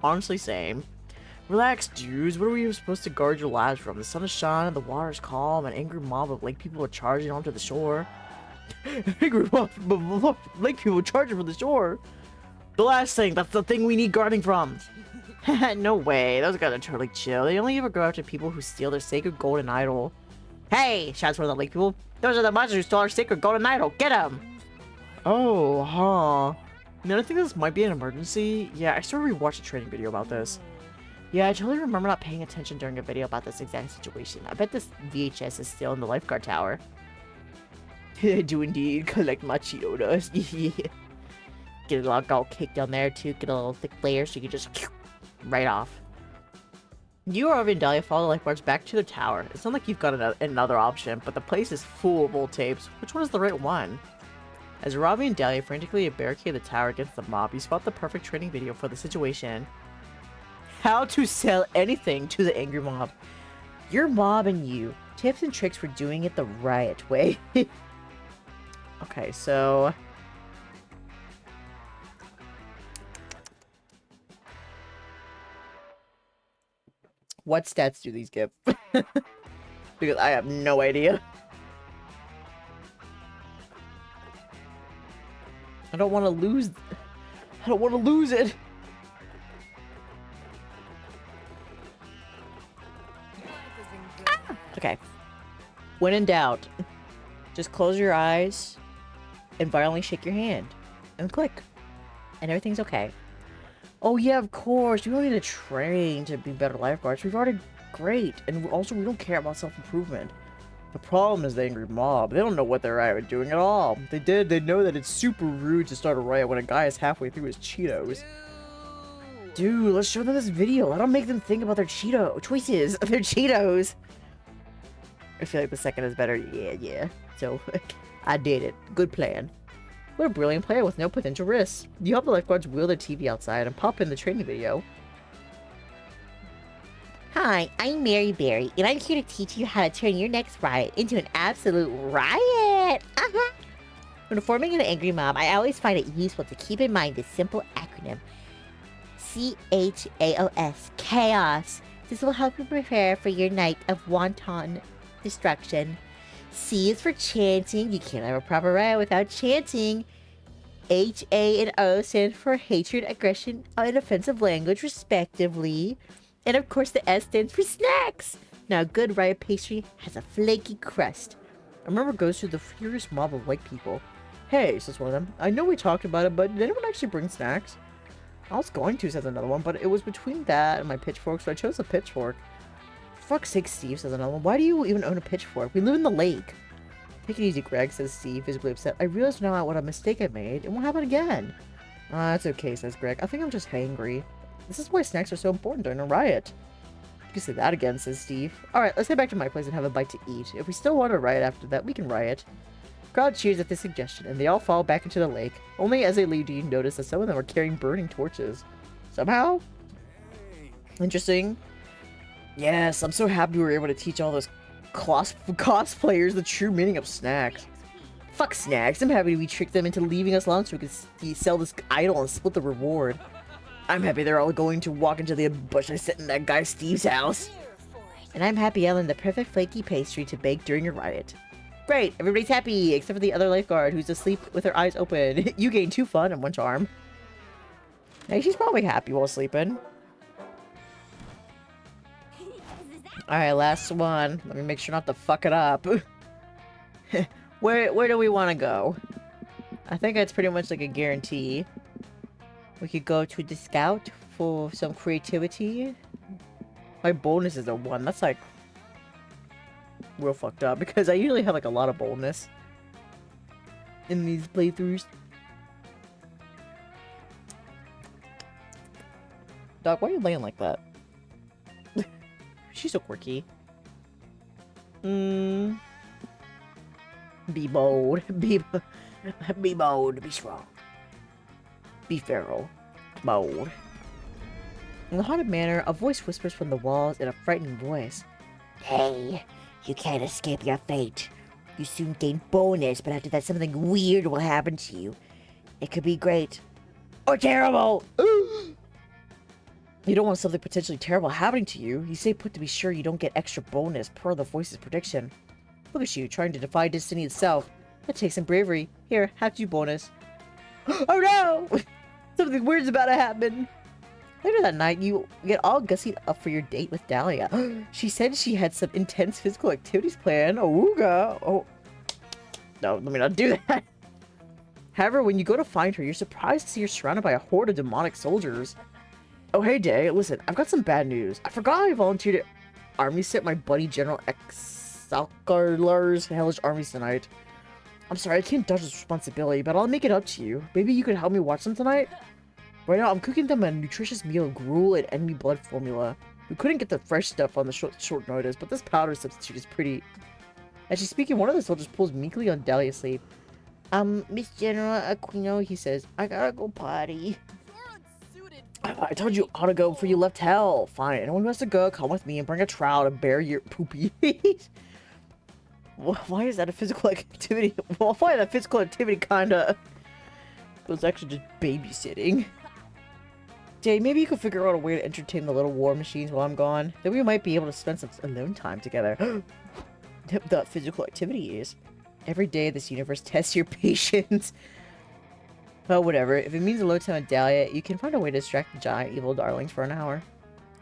Honestly, same. Relax, dudes. What are we even supposed to guard your lives from? The sun is shining, the water is calm, an angry mob of lake people are charging onto the shore. Angry mob of lake people charging from the shore? The last thing, that's the thing we need guarding from. No way, those guys are totally chill. They only ever go after people who steal their sacred golden idol. Hey, shouts one of the lake people. Those are the monsters who stole our sacred golden idol. Get them! Oh, huh. I mean, I think this might be an emergency. Yeah, I started rewatching a training video about this. Yeah, I totally remember not paying attention during a video about this exact situation. I bet this VHS is still in the lifeguard tower. I do indeed collect my Cheeto dust. Yeah. Get it all caked down there too. Get a little thick layer so you can just right off. You, Ravi, and Dahlia follow the lifeguards back to the tower. It's not like you've got another option, but the place is full of old tapes. Which one is the right one? As Ravi and Dahlia frantically barricade the tower against the mob, you spot the perfect training video for the situation. How to sell anything to the angry mob. Your mob and you. Tips and tricks for doing it the right way. Okay, so... what stats do these give? Because I have no idea. I don't want to lose... I don't want to lose it! Ah! Okay. When in doubt, just close your eyes and violently shake your hand. And click. And everything's okay. Oh yeah, of course. We don't need to train to be better lifeguards. We've already... great. And also, we don't care about self-improvement. The problem is the angry mob. They don't know what they're doing at all. If they did, they'd know that it's super rude to start a riot when a guy is halfway through his Cheetos. Dude, let's show them this video. Let them make them think about their Cheeto choices. Their Cheetos. I feel like the second is better. Yeah. So, I did it. Good plan. What a brilliant plan with no potential risks. You help the lifeguards wheel their TV outside and pop in the training video. Hi, I'm Mary Berry, and I'm here to teach you how to turn your next riot into an absolute riot! When forming an angry mob, I always find it useful to keep in mind this simple acronym. CHAOS, chaos. This will help you prepare for your night of wanton destruction. C is for chanting. You can't have a proper riot without chanting. H, A, and O stand for hatred, aggression, and offensive language, respectively. And of course, the S stands for snacks. Now, a good riot pastry has a flaky crust. A murmur goes through the furious mob of white people. Hey, says one of them. I know we talked about it, but did anyone actually bring snacks? I was going to, says another one, but it was between that and my pitchfork, so I chose a pitchfork. For fuck's sake, Steve, says another one. Why do you even own a pitchfork? We live in the lake. Take it easy, Greg, says Steve, visibly upset. I realize now what a mistake I made. It won't happen again. That's okay, says Greg. I think I'm just hangry. This is why snacks are so important during a riot. You can say that again, says Steve. Alright, let's head back to my place and have a bite to eat. If we still want to riot after that, we can riot. The crowd cheers at this suggestion, and they all fall back into the lake. Only as they leave do you notice that some of them are carrying burning torches. Somehow? Interesting. Yes, I'm so happy we were able to teach all those cosplayers the true meaning of snacks. Fuck snacks, I'm happy we tricked them into leaving us alone so we could sell this idol and split the reward. I'm happy they're all going to walk into the ambush I set in that guy Steve's house. Here for it. And I'm happy I learned the perfect flaky pastry to bake during a riot. Great, everybody's happy, except for the other lifeguard who's asleep with her eyes open. You gain 2 fun and 1 charm. Hey, she's probably happy while sleeping. Alright, last one. Let me make sure not to fuck it up. Where do we want to go? I think it's pretty much like a guarantee. We could go to the scout for some creativity. My bonus is a 1. That's like real fucked up because I usually have like a lot of boldness in these playthroughs. Dog, why are you laying like that? She's so quirky. Be bold. Be bold. Be strong. Be feral. Bold. In a haunted manor, a voice whispers from the walls in a frightening voice. Hey, you can't escape your fate. You soon gain bonus, but after that something weird will happen to you. It could be great. Or terrible! You don't want something potentially terrible happening to you. You stay put to be sure you don't get extra bonus per the voice's prediction. Look at you, trying to defy destiny itself. That takes some bravery. Here, have 2 bonus. Oh no! Something weird's about to happen. Later that night, you get all gussied up for your date with Dahlia. She said she had some intense physical activities planned. Ooga. Oh. No, let me not do that. However, when you go to find her, you're surprised to see her surrounded by a horde of demonic soldiers. Oh, hey, Dae. Listen, I've got some bad news. I forgot I volunteered to army sit my buddy General Exalcarlar's hellish armies tonight. I'm sorry, I can't dodge this responsibility, but I'll make it up to you. Maybe you could help me watch them tonight? Right now, I'm cooking them a nutritious meal of gruel and enemy blood formula. We couldn't get the fresh stuff on the short notice, but this powder substitute is pretty... As she's speaking, one of the soldiers pulls meekly on Dahlia's sleeve. Miss General Aquino, he says, I gotta go potty. I told you ought to go before you left hell. Fine, anyone who has to go, come with me and bring a trowel to bear your poopies. Why is that a physical activity? Well, why that physical activity kinda... It was actually just babysitting. Dae, maybe you could figure out a way to entertain the little war machines while I'm gone. Then we might be able to spend some alone time together. The physical activity is. Every day this universe tests your patience. Well, whatever. If it means alone time with Dahlia, you can find a way to distract the giant evil darlings for an hour.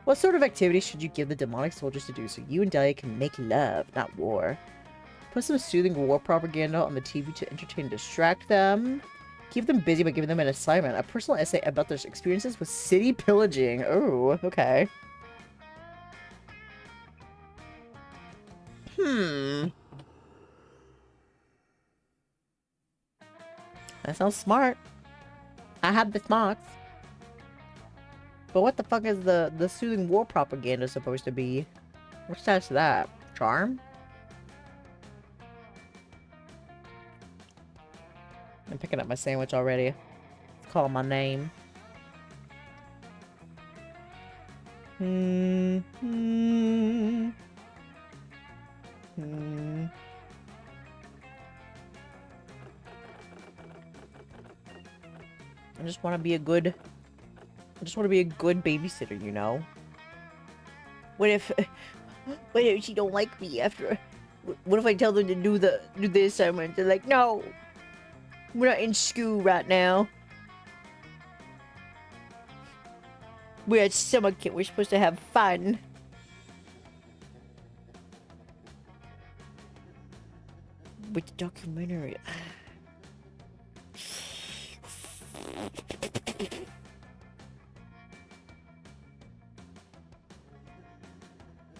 What sort of activity should you give the demonic soldiers to do so you and Dahlia can make love, not war? Put some soothing war propaganda on the TV to entertain and distract them. Keep them busy by giving them an assignment, a personal essay about their experiences with city pillaging. Oh, okay. That sounds smart. I have the smarts. But what the fuck is the soothing war propaganda supposed to be? What's that? Charm? I'm picking up my sandwich already. It's calling my name. I just want to be a good babysitter, you know? What if she don't like me after? What if I tell them to do the assignment? They're like, no, we're not in school right now. We're at summer camp. We're supposed to have fun. With the documentary.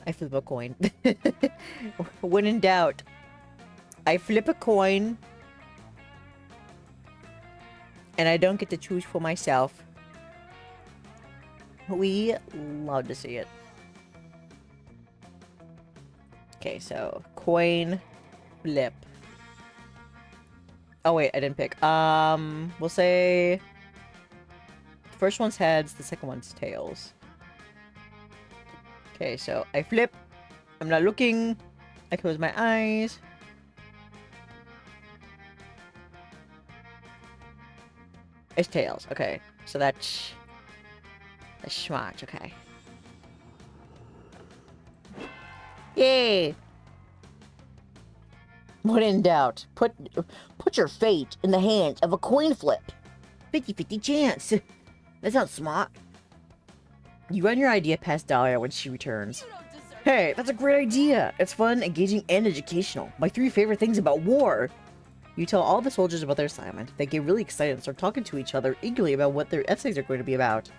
I flip a coin. When in doubt, I flip a coin. And I don't get to choose for myself. We love to see it. Okay, so coin, flip. Oh wait, I didn't pick. We'll say the first one's heads, the second one's tails. Okay, so I flip. I'm not looking. I close my eyes. It's tails. Okay, so that's The schmott, okay. Yay! When in doubt, put your fate in the hands of a coin flip. 50-50 chance. That sounds smart. You run your idea past Dahlia when she returns. Hey, that's a great idea. It's fun, engaging, and educational. My 3 favorite things about war. You tell all the soldiers about their assignment. They get really excited and start talking to each other eagerly about what their essays are going to be about.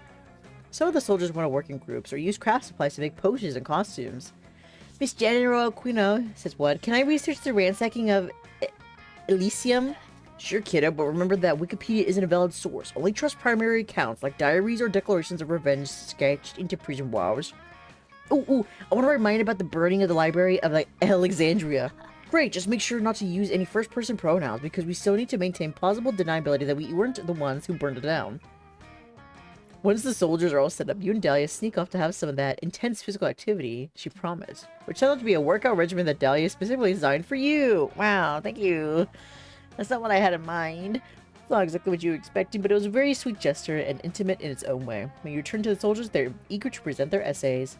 Some of the soldiers want to work in groups or use craft supplies to make potions and costumes. Miss General Aquino says, what? Can I research the ransacking of Elysium? Sure, kiddo, but remember that Wikipedia isn't a valid source. Only trust primary accounts like diaries or declarations of revenge sketched into prison walls. Ooh, I want to remind about the burning of the library of Alexandria. Great, just make sure not to use any first-person pronouns because we still need to maintain plausible deniability that we weren't the ones who burned it down. Once the soldiers are all set up, you and Dahlia sneak off to have some of that intense physical activity she promised, which turned out to be a workout regimen that Dahlia specifically designed for you. Wow, thank you. That's not what I had in mind. It's not exactly what you were expecting, but it was a very sweet gesture and intimate in its own way. When you return to the soldiers, they're eager to present their essays.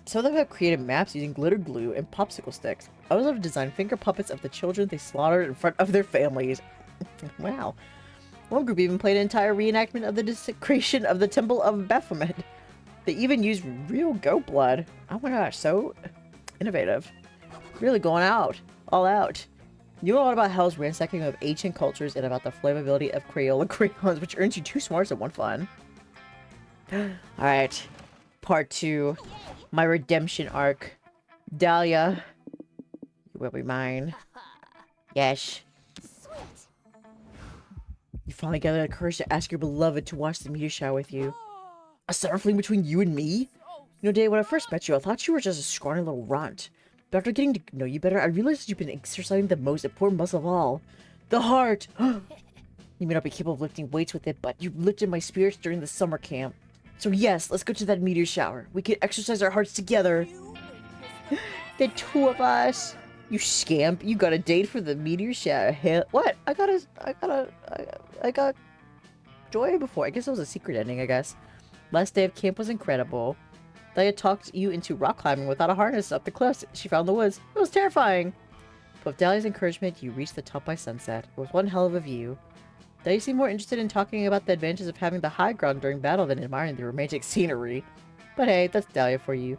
Some of them have created maps using glitter glue and popsicle sticks. Others have designed finger puppets of the children they slaughtered in front of their families. Wow. One group even played an entire reenactment of the desecration of the Temple of Baphomet. They even used real goat blood. Oh my gosh, so innovative. Really going all out. You know a lot about Hell's ransacking of ancient cultures and about the flammability of Crayola crayons, which earns you 2 smarts and 1 fun. Alright. Part 2. My redemption arc. Dahlia. You will be mine. Yes. You finally gathered the courage to ask your beloved to watch the meteor shower with you. A summer fling between you and me? You know, Dae, when I first met you, I thought you were just a scrawny little runt. But after getting to know you better, I realized you've been exercising the most important muscle of all. The heart! You may not be capable of lifting weights with it, but you've lifted my spirits during the summer camp. So yes, let's go to that meteor shower. We can exercise our hearts together. The 2 of us. You scamp, you got a date for the meteor shower. Hell, what? I got joy before. I guess it was a secret ending, I guess. Last day of camp was incredible. Dahlia talked you into rock climbing without a harness up the cliffs she found in the woods. It was terrifying. But with Dahlia's encouragement, you reached the top by sunset. It was one hell of a view. Dahlia seemed more interested in talking about the advantages of having the high ground during battle than admiring the romantic scenery. But hey, that's Dahlia for you.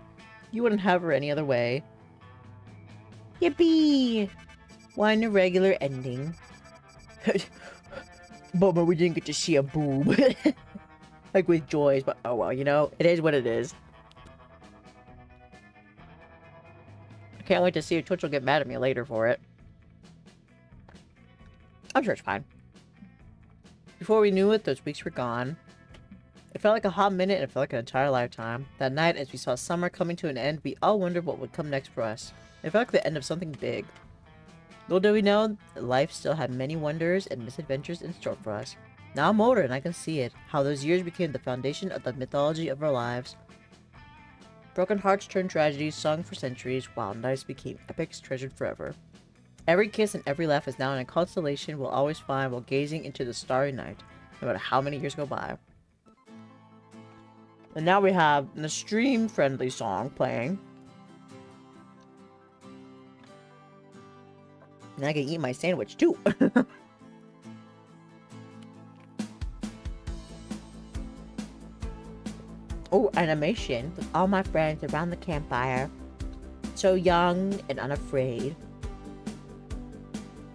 You wouldn't have her any other way. Yippee! One irregular ending. Bummer we didn't get to see a boob. Like with Joy's, but oh well, you know, it is what it is. I can't wait to see if Twitch will get mad at me later for it. I'm sure it's fine. Before we knew it, those weeks were gone. It felt like a hot minute and it felt like an entire lifetime. That night, as we saw summer coming to an end, we all wondered what would come next for us. It felt like the end of something big. Little did we know, life still had many wonders and misadventures in store for us. Now I'm older and I can see it, how those years became the foundation of the mythology of our lives. Broken hearts turned tragedies sung for centuries, while nights became epics treasured forever. Every kiss and every laugh is now in a constellation we'll always find while gazing into the starry night, no matter how many years go by. And now we have an stream-friendly song playing. And I can eat my sandwich too. Oh, animation with all my friends around the campfire. So young and unafraid.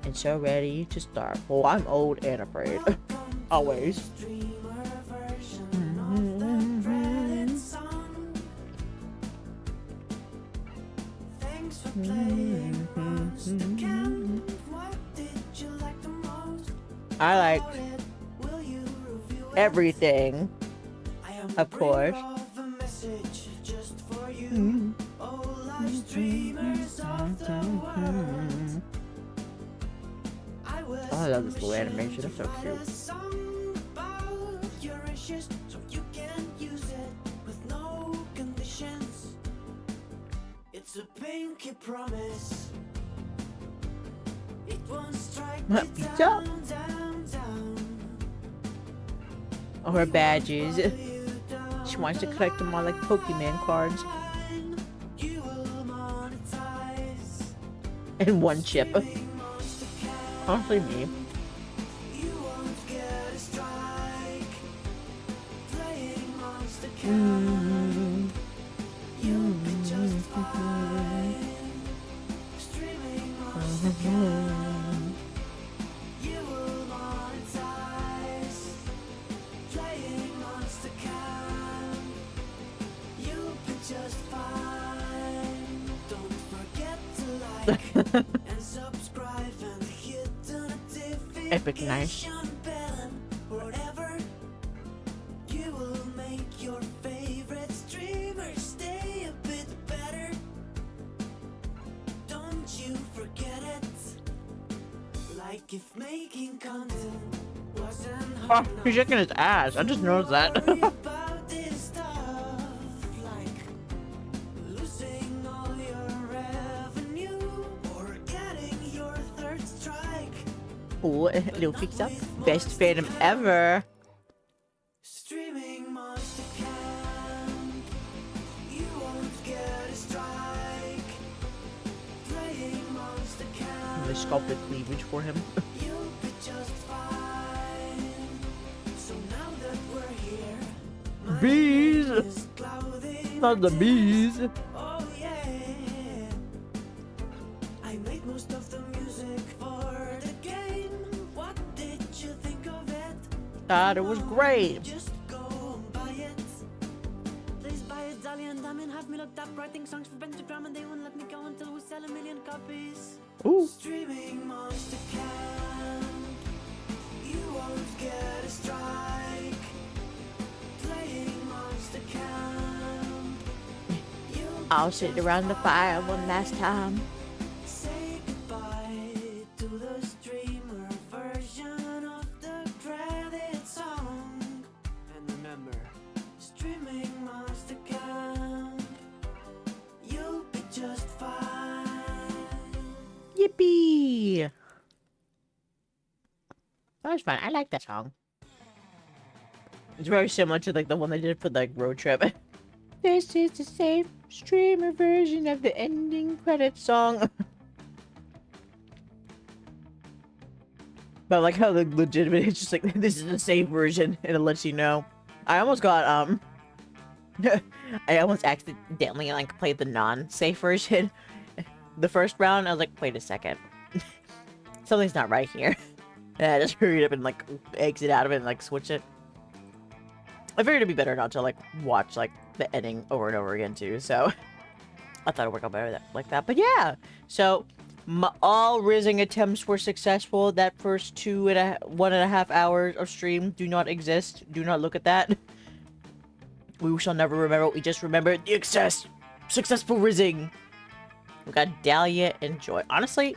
And so ready to start. Oh, I'm old and afraid. Always. I like everything, of course. Oh, I love this little animation. That's so cute. It's a pinky promise. It won't strike me down. Oh, her badges. She wants to collect them all like Pokemon cards. And one chip. Honestly, me. Epic nice. Oh, he's shaking his ass. I just noticed that. Oh, little fix up. Best Phantom ever. The sculpted cleavage for him. Bees! Not the bees! Thought it was great. Just go and buy it. Please buy it, Dahlia and Diamond have me looked up writing songs for Pentagram and they won't let me go until we sell 1 million copies. Ooh. Streaming Monster Camp. You won't get a strike. Playing Monster Camp. I'll sit around the fire one last time. Say goodbye to the streamer version of the credit song. And remember, streaming Monster Camp. You'll be just fine. Yippee! That was fun. I like that song. It's very similar to like the one they did for like Road Trip. This is the same streamer version of the ending credits song. But like how the legitimate, it's just like this is the same version, and it lets you know. I almost got I almost accidentally like played the non-safe version. The first round, I was like, wait a second, something's not right here. And I just hurried up and like exit out of it and like switch it. I figured it'd be better not to like watch like the ending over and over again too, so I thought it'd work out better like that. But yeah, so all rizzing attempts were successful. That first 1.5 hours of stream do not exist. Do not look at that. We shall never remember. We just remember the successful rizzing. We got Dahlia and Joy. Honestly,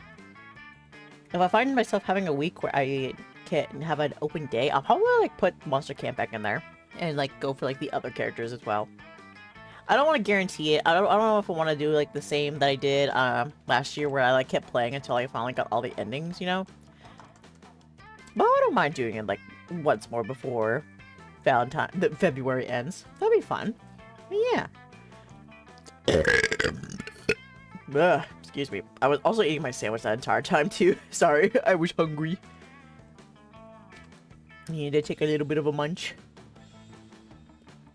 if I find myself having a week where I can't have an open day, I'll probably like put Monster Camp back in there and like go for like the other characters as well. I don't want to guarantee it. I don't know if I want to do like the same that I did last year where I like kept playing until I finally got all the endings, you know? But I don't mind doing it like once more before February ends. That'd be fun. But yeah. Ugh, excuse me. I was also eating my sandwich that entire time too. Sorry, I was hungry. Need to take a little bit of a munch.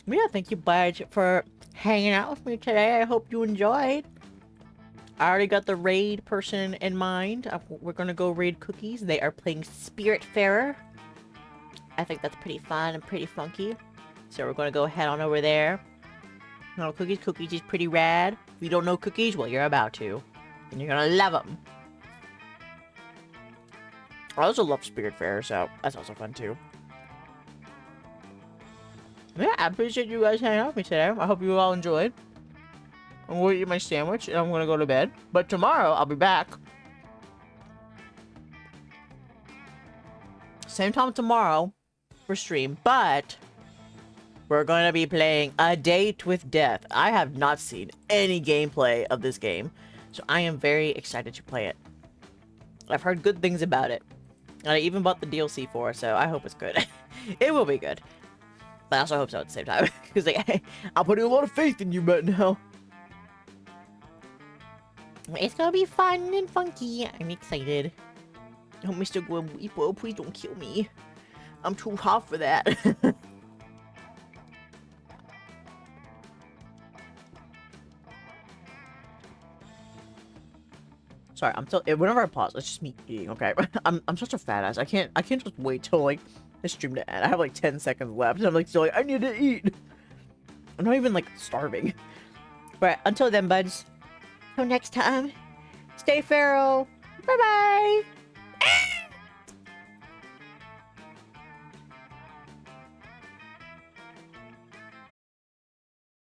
But yeah, thank you, Budge, for hanging out with me today. I hope you enjoyed. I already got the raid person in mind. We're gonna go raid Cookies. They are playing Spiritfarer. I think that's pretty fun and pretty funky. So we're gonna go head on over there. No, Cookies is pretty rad. If you don't know Cookies, well, you're about to. And you're gonna love them. I also love Spiritfarer, so that's also fun too. Yeah, I appreciate you guys hanging out with me today. I hope you all enjoyed. I'm going to eat my sandwich, and I'm going to go to bed. But tomorrow, I'll be back. Same time tomorrow for stream, but we're going to be playing A Date with Death. I have not seen any gameplay of this game, so I am very excited to play it. I've heard good things about it. And I even bought the DLC for it, so I hope it's good. It will be good. But I also hope so at the same time. Because like, I'm putting a lot of faith in you right now. It's gonna be fun and funky. I'm excited. Oh, Mr. Gwen Weepo, please don't kill me. I'm too hot for that. Sorry, I'm still. Whenever I pause, it's just me eating. Okay, I'm such a fat ass. I can't just wait till like the stream to end. I have like 10 seconds left, and I'm like still like I need to eat. I'm not even like starving. But until then, buds. Till next time, stay feral.